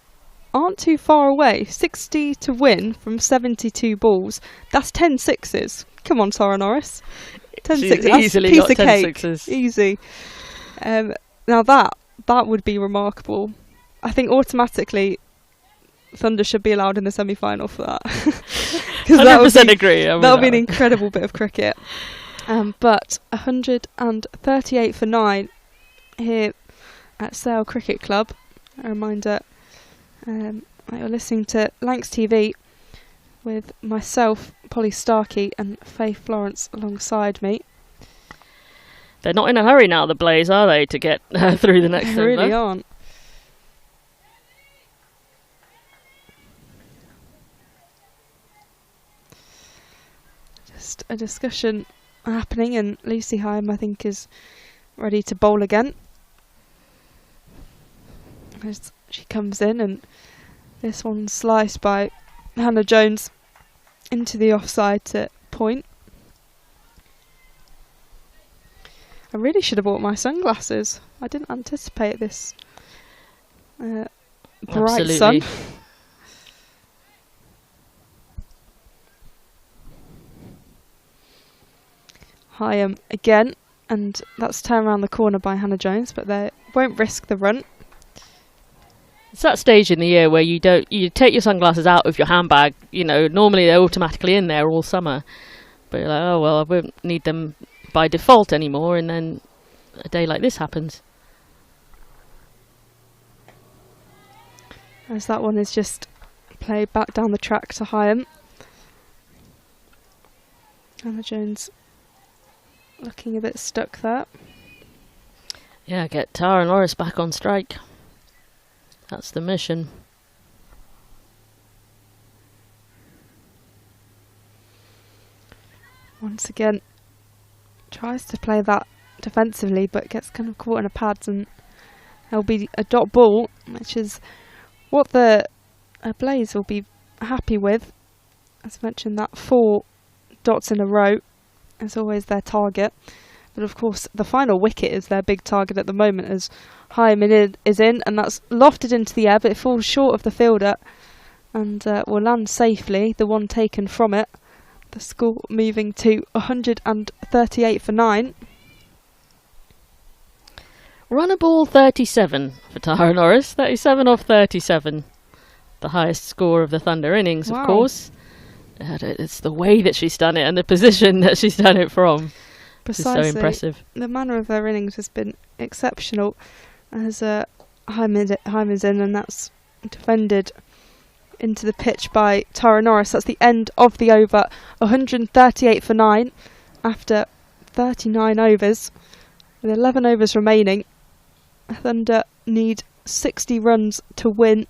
aren't too far away. 60 to win from 72 balls. That's 10 sixes. Come on, Tara Norris. 10 sixes. Easily piece got of 10 cake. sixes. Easy. Now that would be remarkable. I think automatically Thunder should be allowed in the semi-final for that. 100% agree. That would be an incredible bit of cricket. But 138 for 9 here at Sale Cricket Club. A reminder that you're listening to Lancs TV with myself, Polly Starkey, and Faye Florence alongside me. They're not in a hurry now, the Blase, are they, to get through the next over? They really aren't. Just a discussion happening, and Lucy Heim, I think, is ready to bowl again. As she comes in, and this one's sliced by Hannah Jones into the offside point. I really should have bought my sunglasses. I didn't anticipate this bright sun. Hyam again, and that's turned around the corner by Hannah Jones, but they won't risk the run. It's that stage in the year where you take your sunglasses out of your handbag. You know, normally they're automatically in there all summer, but you're like, oh well, I won't need them by default anymore, and then a day like this happens. As that one is just played back down the track to Hyam. Hannah Jones looking a bit stuck there. Yeah, get Tara Norris back on strike. That's the mission. Once again, tries to play that defensively, but gets kind of caught in a pads, and there'll be a dot ball, which is what the Blase will be happy with. As mentioned, that 4 dots in a row is always their target. But of course, the final wicket is their big target at the moment, as Hyman is in, and that's lofted into the air, but it falls short of the fielder and will land safely, the one taken from it. The score moving to 138 for 9. Run a ball 37 for Tara Norris. 37 off 37. The highest score of the Thunder innings, wow. Of course. It's the way that she's done it and the position that she's done it from. Precisely. is so impressive. The manner of their innings has been exceptional as Heyhoe's in, and that's defended into the pitch by Tara Norris. That's the end of the over. 138 for 9 after 39 overs. With 11 overs remaining, Thunder need 60 runs to win.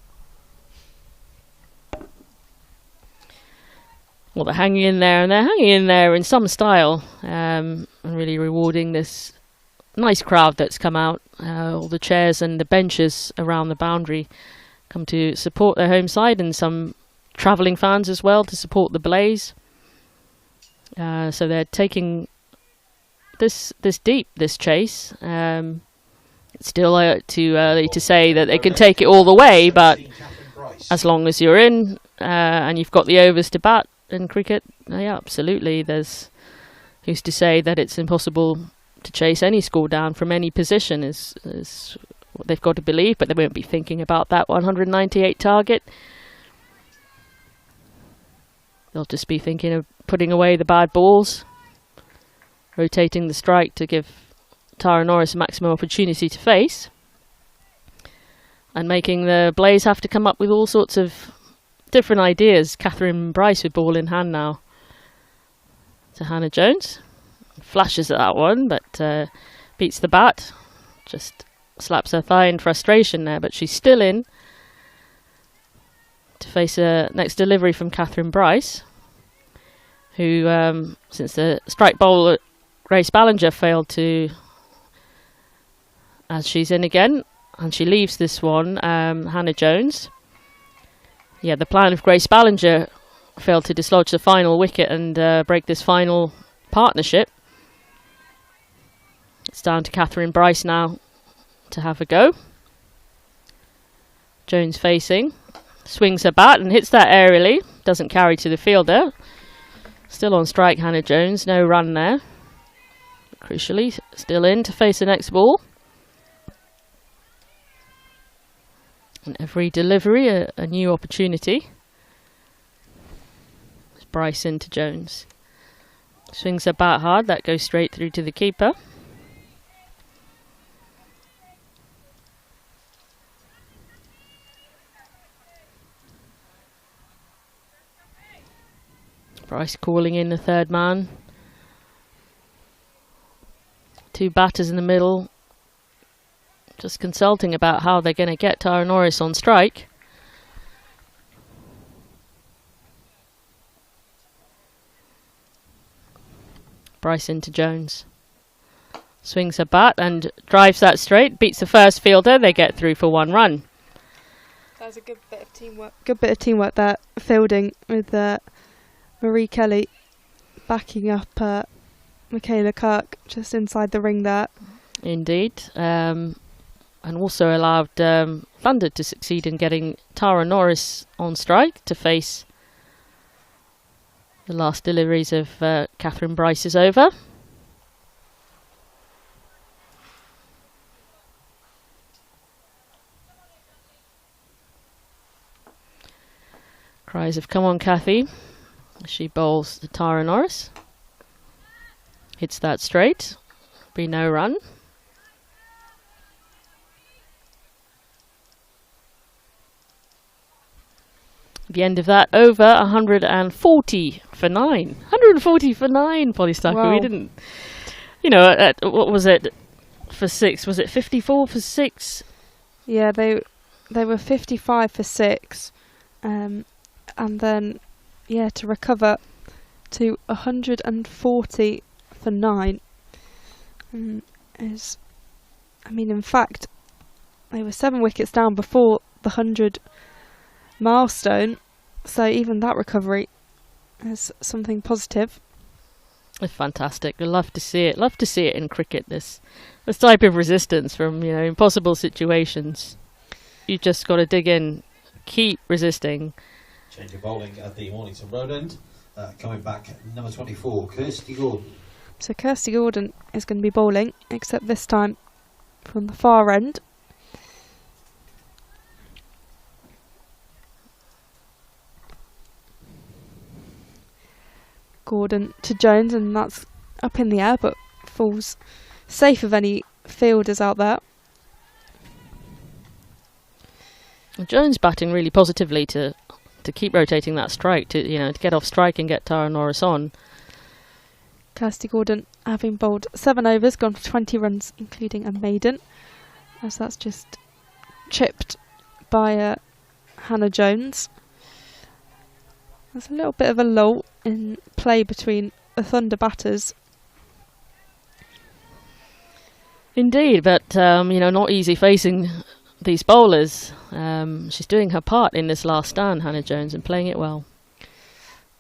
Well, they're hanging in there, and they're hanging in there in some style, and really rewarding this nice crowd that's come out. All the chairs and the benches around the boundary come to support their home side, and some travelling fans as well to support the Blase. So they're taking this chase. It's still too early to say that they can take it all the way, but as long as you're in and you've got the overs to bat in cricket, yeah, absolutely. There's who's to say that it's impossible to chase any score down from any position is what they've got to believe, but they won't be thinking about that 198 target. They'll just be thinking of putting away the bad balls, rotating the strike to give Tara Norris a maximum opportunity to face, and making the Blase have to come up with all sorts of different ideas. Catherine Bryce with ball in hand now to Hannah Jones. Flashes at that one, but beats the bat. Just slaps her thigh in frustration there, but she's still in to face a next delivery from Catherine Bryce, who, since the strike bowler Grace Ballinger failed to, as she's in again, and she leaves this one, Hannah Jones. Yeah, the plan of Grace Ballinger failed to dislodge the final wicket and break this final partnership. It's down to Catherine Bryce now to have a go. Jones facing, swings her bat and hits that aerially, doesn't carry to the fielder. Still on strike, Hannah Jones, no run there. Crucially, still in to face the next ball. And every delivery a new opportunity. It's Bryce into Jones. Swings her bat hard, that goes straight through to the keeper. Bryce calling in the third man. Two batters in the middle, just consulting about how they're going to get Tara Norris on strike. Bryce into Jones. Swings her bat and drives that straight, beats the first fielder, they get through for one run. That was a good bit of teamwork. Good bit of teamwork there, fielding with Marie Kelly backing up Michaela Kirk just inside the ring there. Indeed. And also allowed Thunder to succeed in getting Tara Norris on strike to face the last deliveries of Catherine Bryce's over. Cries of "come on, Cathy," as she bowls to Tara Norris. Hits that straight. Be no run. The end of that over, 140 for 9. 140 for 9, Polly Stacker. Wow. We didn't, what was it for 6? Was it 54 for 6? Yeah, they were 55 for 6. And then, yeah, to recover to 140 for 9 is, in fact, they were 7 wickets down before the 100 milestone, so even that recovery is something positive. It's fantastic. I love to see it. Love to see it in cricket. This type of resistance from impossible situations. You just got to dig in, keep resisting. Change of bowling at the Mornington Road end. Coming back, number 24, Kirsty Gordon. So Kirsty Gordon is going to be bowling, except this time from the far end. Gordon to Jones, and that's up in the air, but falls safe of any fielders out there. Jones batting really positively to keep rotating that strike, to get off strike and get Tara Norris on. Kirsty Gordon having bowled 7 overs, gone for 20 runs, including a maiden, as that's just chipped by Hannah Jones. There's a little bit of a lull in play between the Thunder batters. Indeed, but not easy facing these bowlers. She's doing her part in this last stand, Hannah Jones, and playing it well.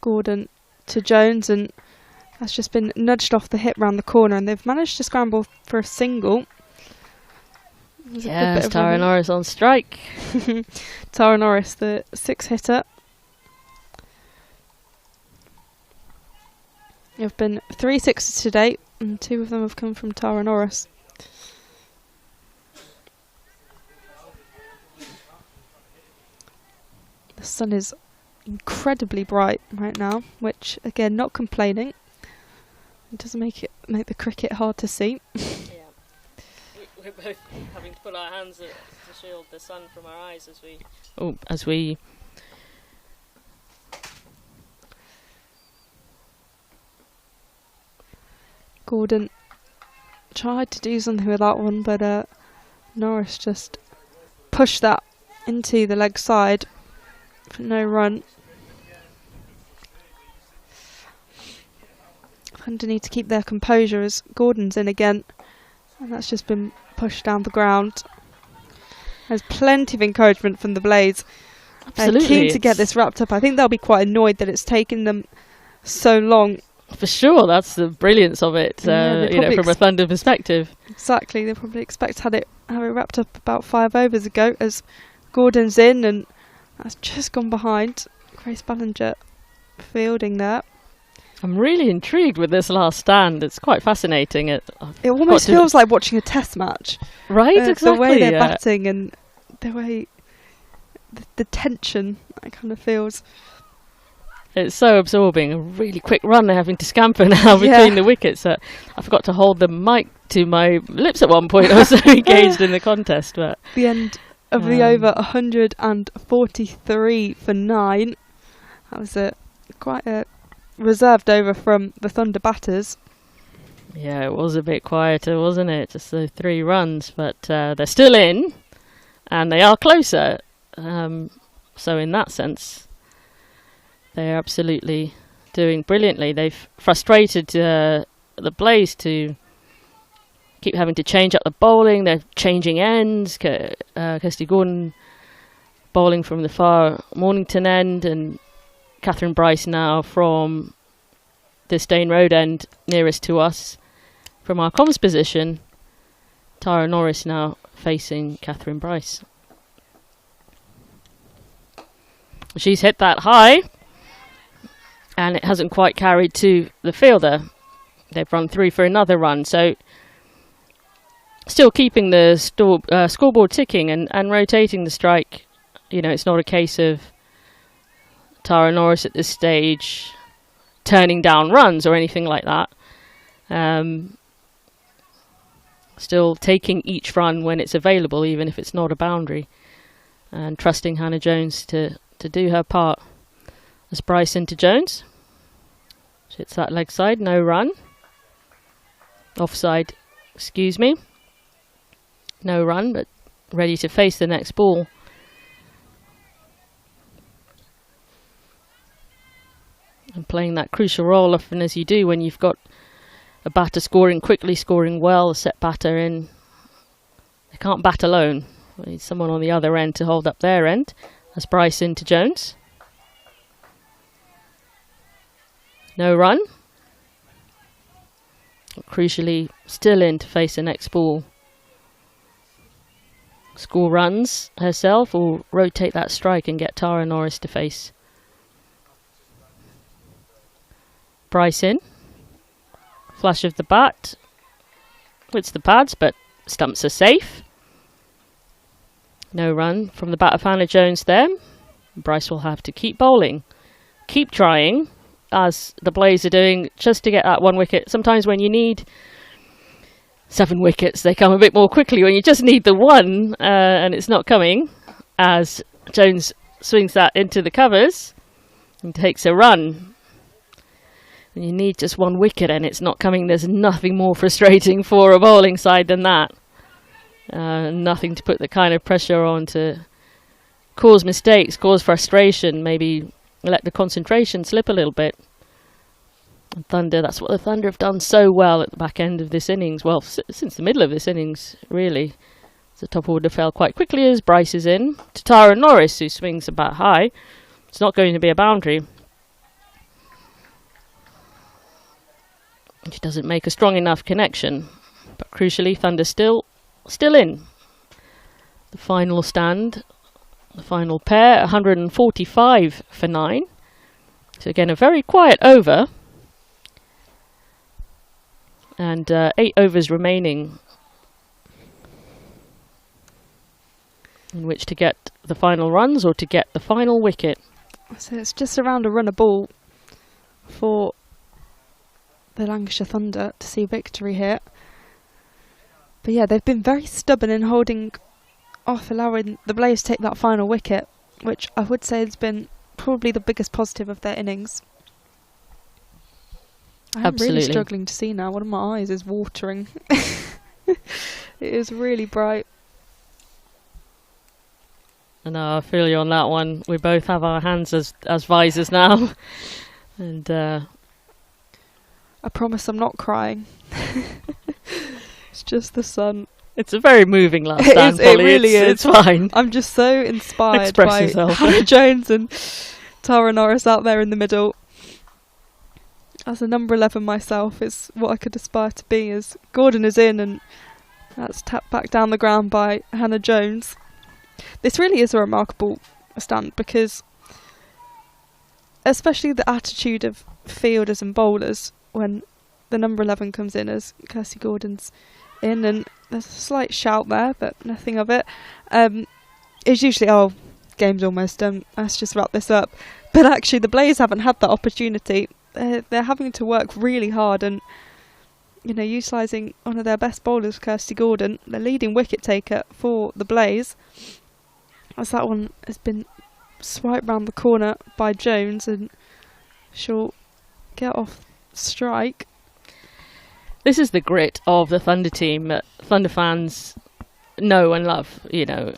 Gordon to Jones, and that's just been nudged off the hip round the corner, and they've managed to scramble for a single. Yes, Tara Norris on strike. Tara Norris, the 6-hitter. There have been 3 sixes to date, and 2 of them have come from Tara Norris. The sun is incredibly bright right now, which, again, not complaining. It does make the cricket hard to see. Yeah. We're both having to put our hands to shield the sun from our eyes as we... Gordon tried to do something with that one, but Norris just pushed that into the leg side for no run. Thunder need to keep their composure as Gordon's in again, and that's just been pushed down the ground. There's plenty of encouragement from the Blase. Absolutely. They're keen to get this wrapped up. I think they'll be quite annoyed that it's taken them so long. For sure, that's the brilliance of it, from a Thunder perspective. Exactly, they probably expect to have it wrapped up about 5 overs ago, as Gordon's in, and that's just gone behind. Grace Ballinger fielding there. I'm really intrigued with this last stand. It's quite fascinating. It almost feels like watching a test match. Right, exactly. The way they're batting and the way the tension, that kind of feels. It's so absorbing. A really quick run. They're having to scamper now between the wickets. I forgot to hold the mic to my lips at one point. I was so engaged in the contest. But the end of the over, 143 for 9. That was quite a reserved over from the Thunder batters. Yeah, it was a bit quieter, wasn't it? Just the 3 runs, but they're still in, and they are closer. So in that sense, they're absolutely doing brilliantly. They've frustrated the Blase to keep having to change up the bowling. They're changing ends. Kirsty Gordon bowling from the far Mornington end, and Catherine Bryce now from the Stane Road end nearest to us from our comms position. Tara Norris now facing Catherine Bryce. She's hit that high, and it hasn't quite carried to the fielder. They've run through for another run, so still keeping the scoreboard ticking and rotating the strike. It's not a case of Tara Norris at this stage turning down runs or anything like that. Still taking each run when it's available, even if it's not a boundary, and trusting Hannah Jones to do her part. As Bryce into Jones. She hits that leg side, no run. Offside, excuse me. No run, but ready to face the next ball. And playing that crucial role often as you do when you've got a batter scoring quickly, scoring well, a set batter in. They can't bat alone. We need someone on the other end to hold up their end. As Bryce into Jones. No run. Crucially, still in to face the next ball. Score runs herself or rotate that strike and get Tara Norris to face. Bryce in. Flash of the bat. Hits the pads, but stumps are safe. No run from the bat of Hannah Jones there. Bryce will have to keep bowling. Keep trying, as the Blase are doing, just to get that 1 wicket. Sometimes when you need 7 wickets. They come a bit more quickly when you just need the one, and it's not coming, as Jones swings that into the covers and takes a run. And you need just 1 wicket and it's not coming. There's nothing more frustrating for a bowling side than that. Nothing to put the kind of pressure on to cause mistakes, cause frustration, maybe let the concentration slip a little bit. And Thunder, that's what the Thunder have done so well at the back end of this innings. Well, since the middle of this innings, really. The top order fell quite quickly as Bryce is in. To Tara Norris, who swings about high. It's not going to be a boundary. She doesn't make a strong enough connection. But crucially, Thunder still in. The final stand, the final pair, 145 for 9. So again, a very quiet over. And 8 overs remaining in which to get the final runs or to get the final wicket. So it's just around a run a ball for the Lancashire Thunder to see victory here. But yeah, they've been very stubborn in holding off, allowing the Blase to take that final wicket, which I would say has been probably the biggest positive of their innings. I'm really struggling to see now. One of my eyes is watering. It is really bright. No, I feel you on that one. We both have our hands as visors now. And I promise I'm not crying. It's just the sun. It's a very moving last stand, Polly. It really is. It's fine. I'm just so inspired Express by yourself. Hannah Jones and Tara Norris out there in the middle. As a number 11 myself, is what I could aspire to be. As Gordon is in, and that's tapped back down the ground by Hannah Jones. This really is a remarkable stand because, especially the attitude of fielders and bowlers when the number 11 comes in, as Kirsty Gordon's in, and there's a slight shout there, but nothing of it. It's usually, oh, game's almost done, let's just wrap this up. But actually, the Blase haven't had that opportunity. They're having to work really hard and, you know, utilising one of their best bowlers, Kirsty Gordon, the leading wicket taker for the Blase. As that one has been swiped round the corner by Jones, and she'll get off strike. This is the grit of the Thunder team that Thunder fans know and love. You know,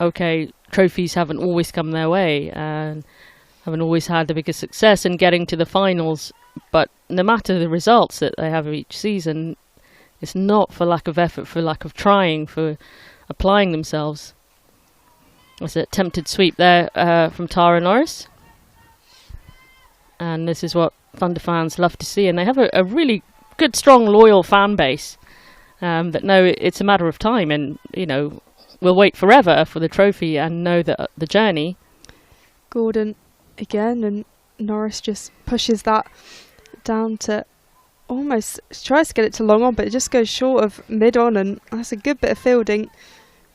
okay, trophies haven't always come their way and haven't always had the biggest success in getting to the finals, but no matter the results that they have each season, it's not for lack of effort, for lack of trying, for applying themselves. There's an attempted sweep there from Tara Norris. And this is what Thunder fans love to see. And they have a really good, strong, loyal fan base that know it's a matter of time. And, you know, we'll wait forever for the trophy and know that the journey. Gordon again, and Norris just pushes that down to almost, tries to get it to long on, but it just goes short of mid on, and that's a good bit of fielding.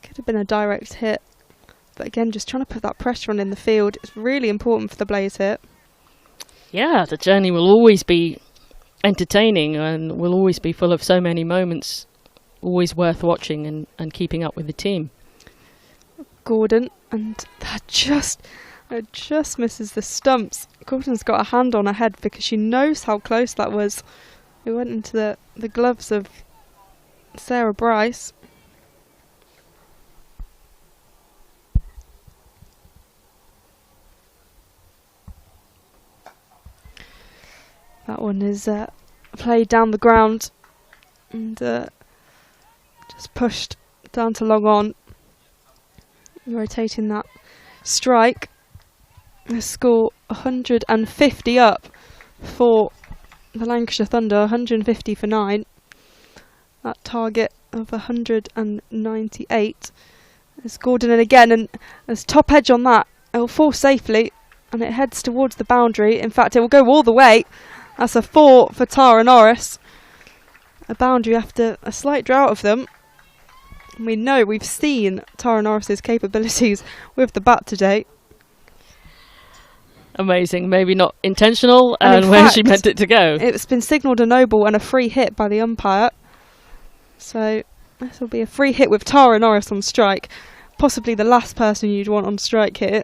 Could have been a direct hit. But again, just trying to put that pressure on in the field. It's really important for the Blase here. Yeah, the journey will always be entertaining and will always be full of so many moments, always worth watching and keeping up with the team. Gordon, and that just misses the stumps. Gordon's got a hand on her head because she knows how close that was. It went into the gloves of Sarah Bryce. That one is played down the ground and just pushed down to long on. Rotating that strike. The score 150 up for the Lancashire Thunder, 150 for 9. That target of 198. There's Gordon in again, and there's top edge on that. It will fall safely and it heads towards the boundary. In fact, it will go all the way. That's a 4 for Tara Norris. A boundary after a slight drought of them. We know, we've seen Tara Norris's capabilities with the bat today. Amazing. Maybe not intentional, and where she meant it to go. It's been signalled a no ball and a free hit by the umpire. So this will be a free hit with Tara Norris on strike. Possibly the last person you'd want on strike here.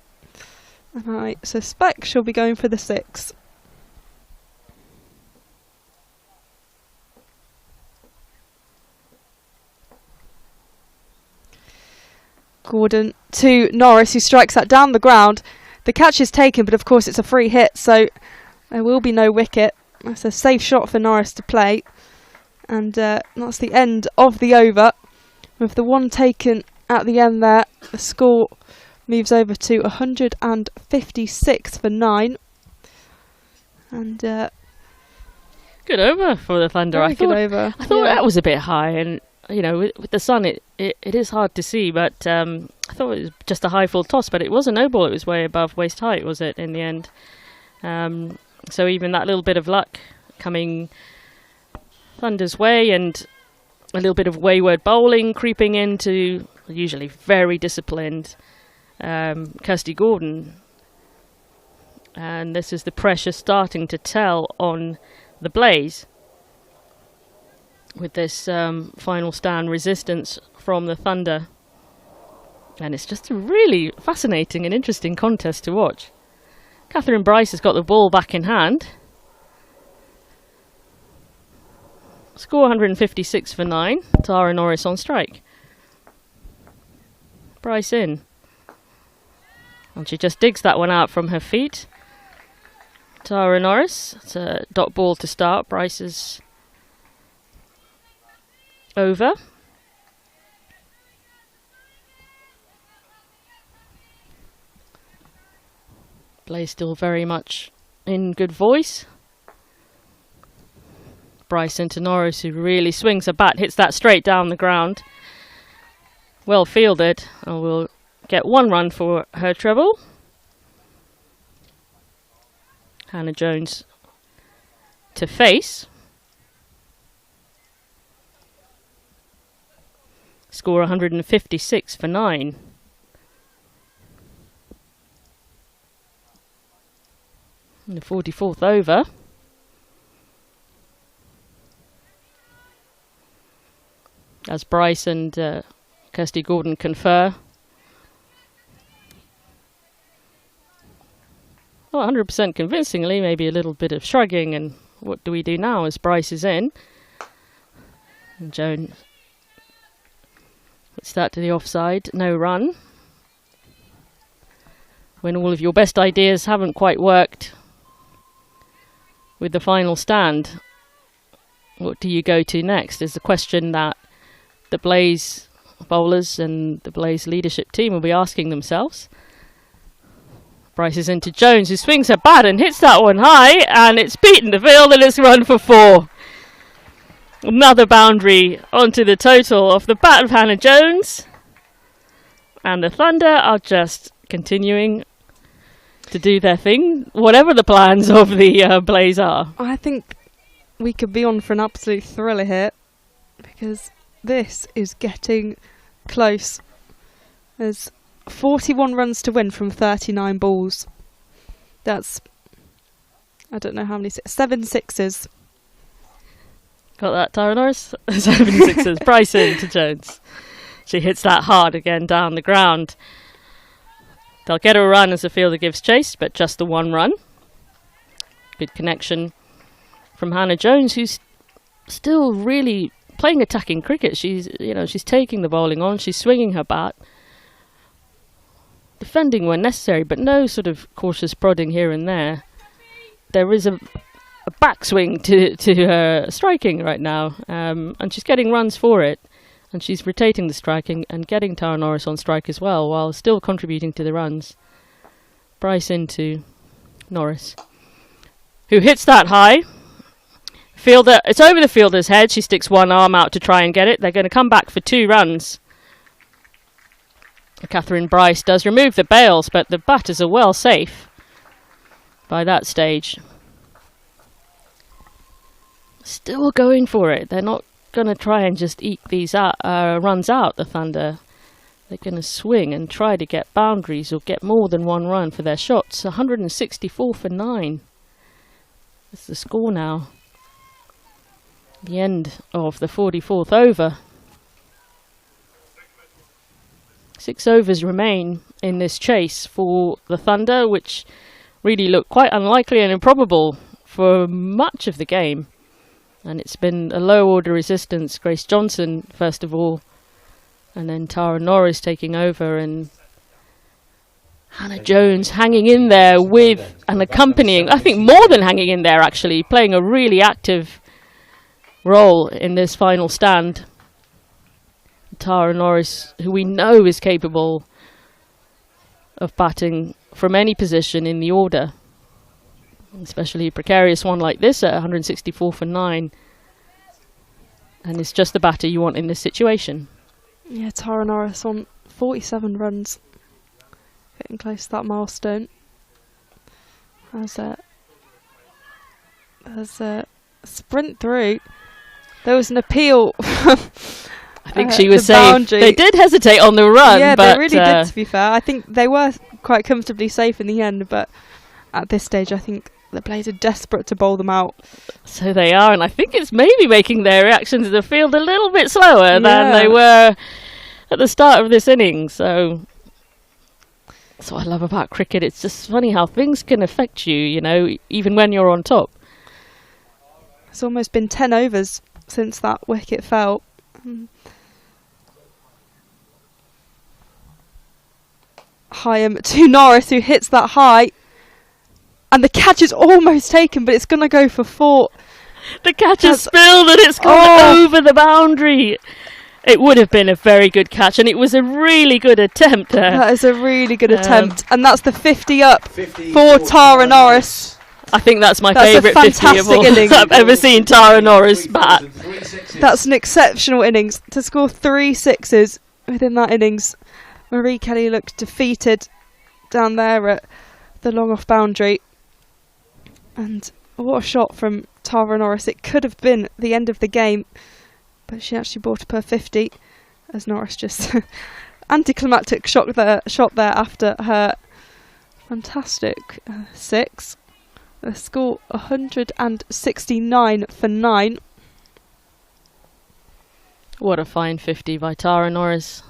And I suspect she'll be going for the 6. Gordon to Norris, who strikes that down the ground. The catch is taken, but of course it's a free hit, so there will be no wicket. That's a safe shot for Norris to play. And that's the end of the over. With the one taken at the end there, the score moves over to 156 for 9. And good over for the Thunder. I thought that was a bit high, and you know, with the sun, it is hard to see. But I thought it was just a high full toss, but it was a no ball. It was way above waist height, was it, in the end? So even that little bit of luck coming Thunder's way, and a little bit of wayward bowling creeping into usually very disciplined Kirsty Gordon. And this is the pressure starting to tell on the Blase with this final stand resistance from the Thunder. And it's just a really fascinating and interesting contest to watch. Catherine Bryce has got the ball back in hand. Score 156 for 9. Tara Norris on strike. Bryce in. And she just digs that one out from her feet. Tara Norris. It's a dot ball to start. Bryce is over. Blase still very much in good voice. Bryce into Norris, who really swings her bat, hits that straight down the ground. Well fielded, and we'll get 1 run for her treble. Hannah Jones to face. Score 156 for 9. In the 44th over. As Bryce and Kirsty Gordon confer. Well, 100% convincingly, maybe a little bit of shrugging, and what do we do now as Bryce is in? And Joan puts that to the offside, no run. When all of your best ideas haven't quite worked with the final stand, what do you go to next is the question that the Blase bowlers and the Blase leadership team will be asking themselves. Bryce is into Jones, who swings her bat and hits that one high, and it's beaten the field and it's run for 4. Another boundary onto the total of the bat of Hannah Jones. And the Thunder are just continuing to do their thing, whatever the plans of the Blase are. I think we could be on for an absolute thriller here, because this is getting close. There's 41 runs to win from 39 balls. That's, I don't know how many, 7 sixes. Got that, Tara Norris? 7 sixes. Bryce in to Jones. She hits that hard again down the ground. They'll get a run as the fielder gives chase, but just the 1 run. Good connection from Hannah Jones, who's still really playing attacking cricket. She's taking the bowling on, she's swinging her bat, defending when necessary, but no sort of cautious prodding here and there. There is a backswing to her striking right now, and she's getting runs for it. And she's rotating the striking and getting Tara Norris on strike as well, while still contributing to the runs. Bryce into Norris, who hits that high. Fielder, it's over the fielder's head. She sticks 1 arm out to try and get it. They're going to come back for 2 runs. Catherine Bryce does remove the bails, but the batters are well safe by that stage. Still going for it. They're not going to try and just eke these runs out, the Thunder. They're going to swing and try to get boundaries or get more than 1 run for their shots. 164 for 9. That's the score now. The end of the 44th over. 6 overs remain in this chase for the Thunder, which really looked quite unlikely and improbable for much of the game. And it's been a low order resistance. Grace Johnson first of all, and then Tara Norris taking over, and Hannah Jones hanging in there with and accompanying, I think more than hanging in there actually, playing a really active role in this final stand. Tara Norris, who we know is capable of batting from any position in the order, especially a precarious one like this at 164 for 9, and it's just the batter you want in this situation. Yeah, Tara Norris on 47 runs, getting close to that milestone. There's a sprint through. There was an appeal. I think she was safe. They did hesitate on the run. Yeah, but they really did, to be fair. I think they were quite comfortably safe in the end, but at this stage I think the Blase are desperate to bowl them out. So they are, and I think it's maybe making their reaction to the field a little bit slower than they were at the start of this innings. So that's what I love about cricket. It's just funny how things can affect you, you know, even when you're on top. It's almost been 10 overs since that wicket fell. Heyhoe to Norris, who hits that high, and the catch is almost taken, but it's going to go for 4. The catch has spilled and it's gone over the boundary. It would have been a very good catch, and it was a really good attempt. That is a really good attempt, and that's the 50 up for Tara Norris. I think that's my favourite 50 of all I've ever seen Tara Norris bat. That's an exceptional innings. To score 3 sixes within that innings. Marie Kelly looked defeated down there at the long off boundary. And what a shot from Tara Norris. It could have been the end of the game, but she actually brought up her 50 as Norris just anticlimactic shot there after her fantastic 6. The score 169 for 9. What a fine 50 by Tara Norris.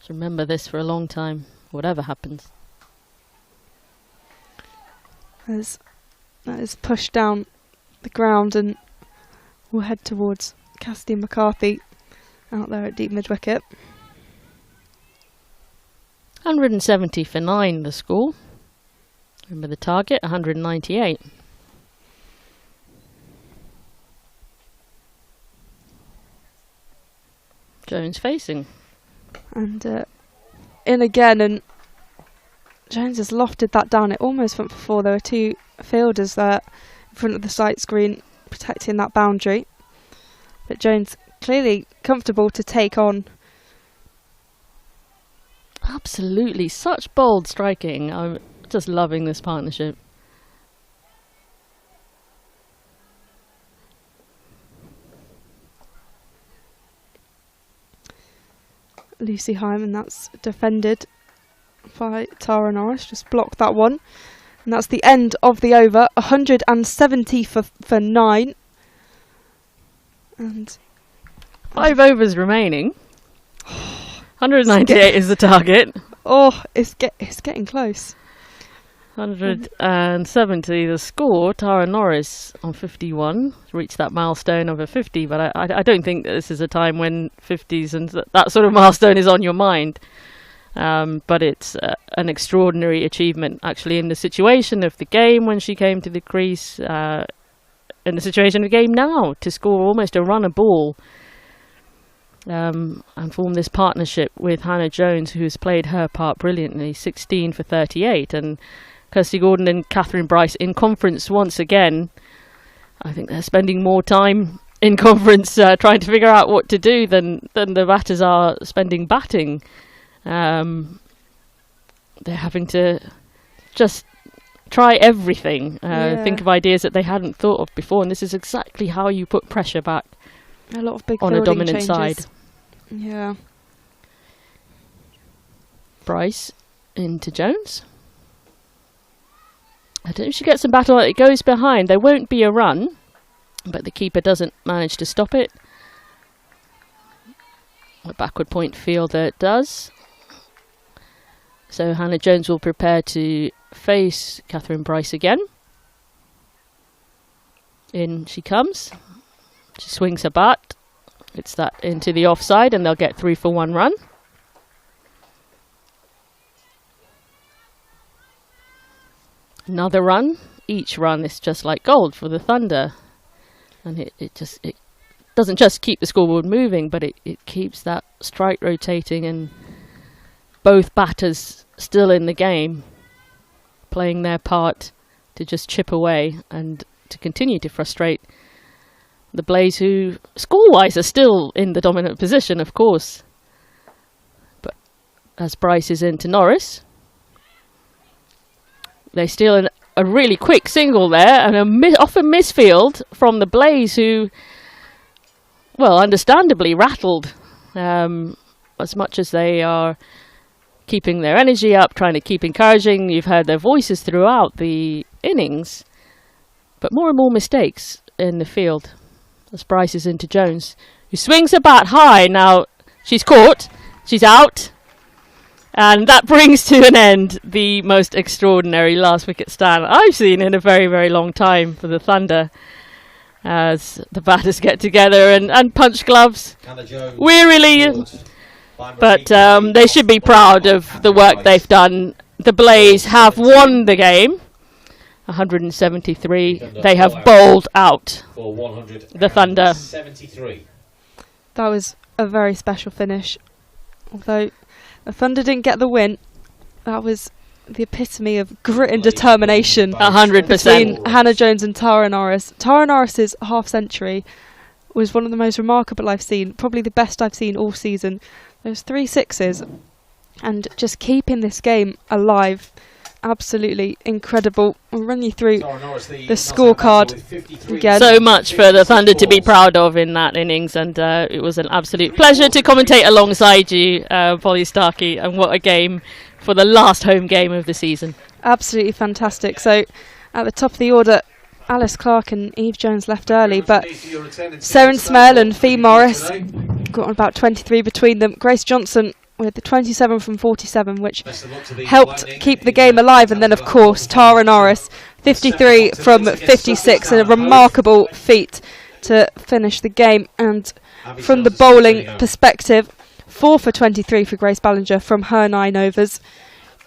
Remember this for a long time, whatever happens. That is pushed down the ground, and we'll head towards Cassidy McCarthy out there at deep mid-wicket. 170 for 9 the score. Remember the target, 198. Jones facing. And in again, and Jones has lofted that down. It almost went for 4. There were 2 fielders there in front of the sight screen protecting that boundary. But Jones clearly comfortable to take on. Absolutely, such bold striking. I'm just loving this partnership. Lucy Hyman, that's defended by Tara Norris, just blocked that one, and that's the end of the over. 170 for 9, and 5 overs remaining. 198 is the target. Oh, it's getting close. 170 the score. Tara Norris on 51 reached that milestone of a 50, but I don't think that this is a time when 50s and that sort of milestone is on your mind. But it's an extraordinary achievement actually in the situation of the game when she came to the crease, in the situation of the game now, to score almost a run a ball, and form this partnership with Hannah Jones, who's played her part brilliantly. 16 for 38, and Kirsty Gordon and Catherine Bryce in conference once again. I think they're spending more time in conference trying to figure out what to do than the batters are spending batting. They're having to just try everything, think of ideas that they hadn't thought of before, and this is exactly how you put pressure back a lot of big on a dominant side. Yeah. Bryce into Jones. I don't know if she gets some battle. It goes behind. There won't be a run, but the keeper doesn't manage to stop it. A backward point fielder does. So Hannah Jones will prepare to face Catherine Bryce again. In she comes. She swings her bat. It's that into the offside, and they'll get 3 for 1 run. Another run. Each run is just like gold for the Thunder. And it doesn't just keep the scoreboard moving, but it keeps that strike rotating and both batters still in the game, playing their part to just chip away and to continue to frustrate the Blase, who score-wise are still in the dominant position, of course. But as Bryce is into Norris, they steal a really quick single there, and off a misfield from the Blase, who, well, understandably rattled, as much as they are keeping their energy up, trying to keep encouraging. You've heard their voices throughout the innings, but more and more mistakes in the field as Bryce is into Jones, who swings her bat high. Now she's caught, she's out, and that brings to an end the most extraordinary last wicket stand I've seen in a very, very long time for the Thunder, as the batters get together and punch gloves wearily. But they should be proud of the work they've done. The Blase have won the game, 173. They have bowled out the Thunder. That was a very special finish. Although the Thunder didn't get the win, that was the epitome of grit and determination. 100%. Between Hannah Jones and Tara Norris. Tara Norris's half century was one of the most remarkable I've seen, probably the best I've seen all season. Those 3 sixes and just keeping this game alive. Absolutely incredible. I'll run you through the scorecard again. So much for the Thunder to be proud of in that innings, and it was an absolute pleasure to commentate alongside you, Polly Starkey, and what a game for the last home game of the season. Absolutely fantastic. So at the top of the order, Alice Clark and Eve Jones left early, but Seren Smell and Faye Morris got on about 23 between them. Grace Johnson with the 27 from 47, which helped keep the game alive. And then, of course, Tara Norris, 53 from 56, and a remarkable feat to finish the game. And from the bowling perspective, 4 for 23 for Grace Ballinger from her 9 overs,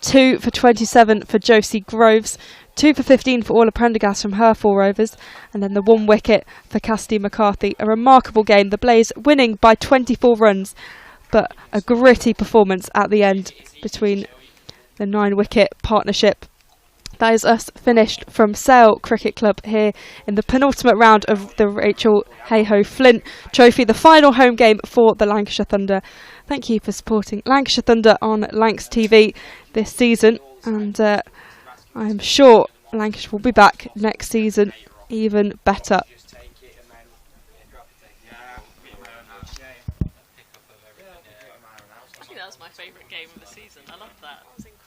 2 for 27 for Josie Groves, 2 for 15 for Orla Prendergast from her 4 overs, and then the 1 wicket for Cassidy McCarthy. A remarkable game, the Blase winning by 24 runs, but a gritty performance at the end between the 9 wicket partnership. That is us finished from Sale Cricket Club here in the penultimate round of the Rachael Heyhoe Flint Trophy, the final home game for the Lancashire Thunder. Thank you for supporting Lancashire Thunder on Lancs TV this season, and I'm sure Lancashire will be back next season even better. I think that was my favourite game of the season. I loved that. It was incredible.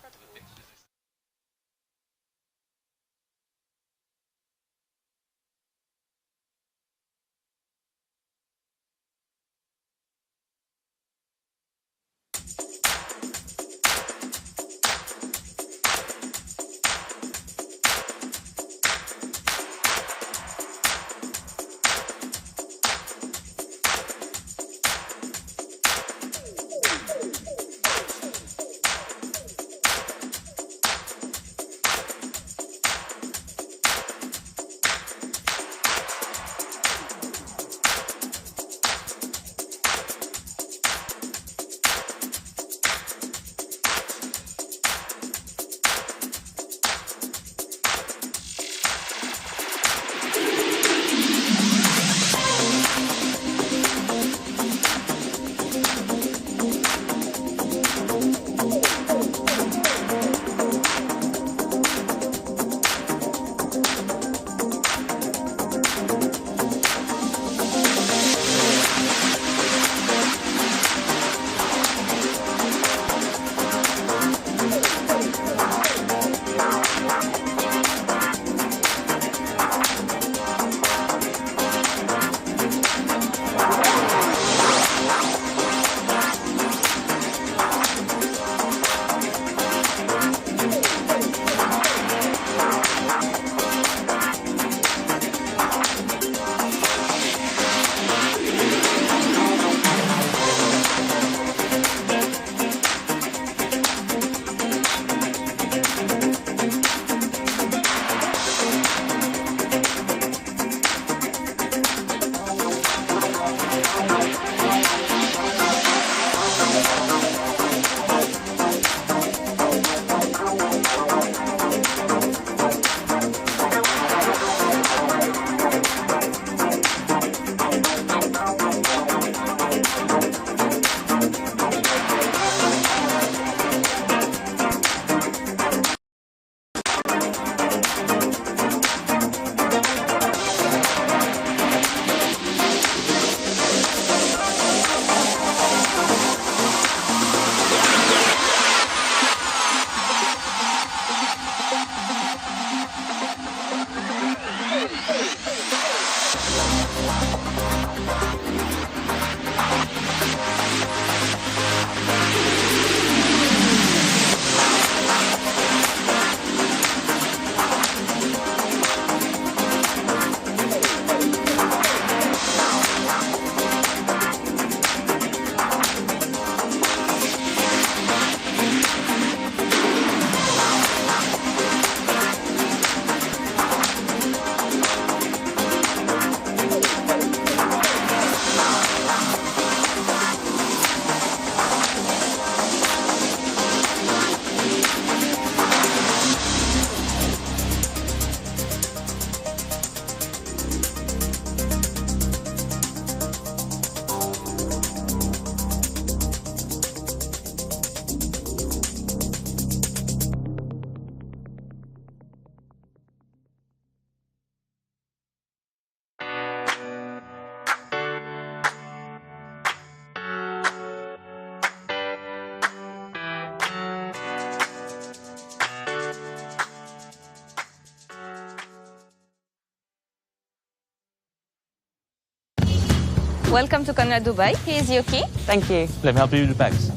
Welcome to Conrad Dubai. Here's your key. Thank you. Let me help you with the bags.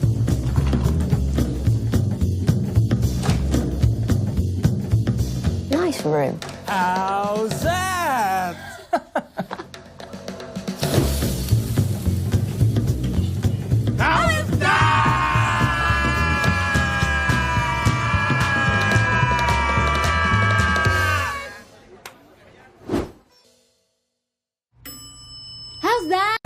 Nice room. How's that? How's How's that?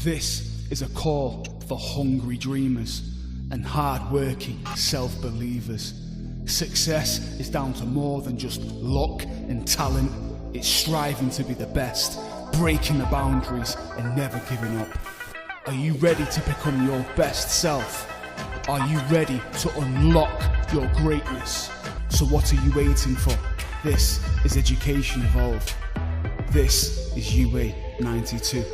This is a call for hungry dreamers and hard-working self-believers. Success is down to more than just luck and talent. It's striving to be the best, breaking the boundaries and never giving up. Are you ready to become your best self? Are you ready to unlock your greatness? So what are you waiting for? This is Education Evolved. This is UA 92.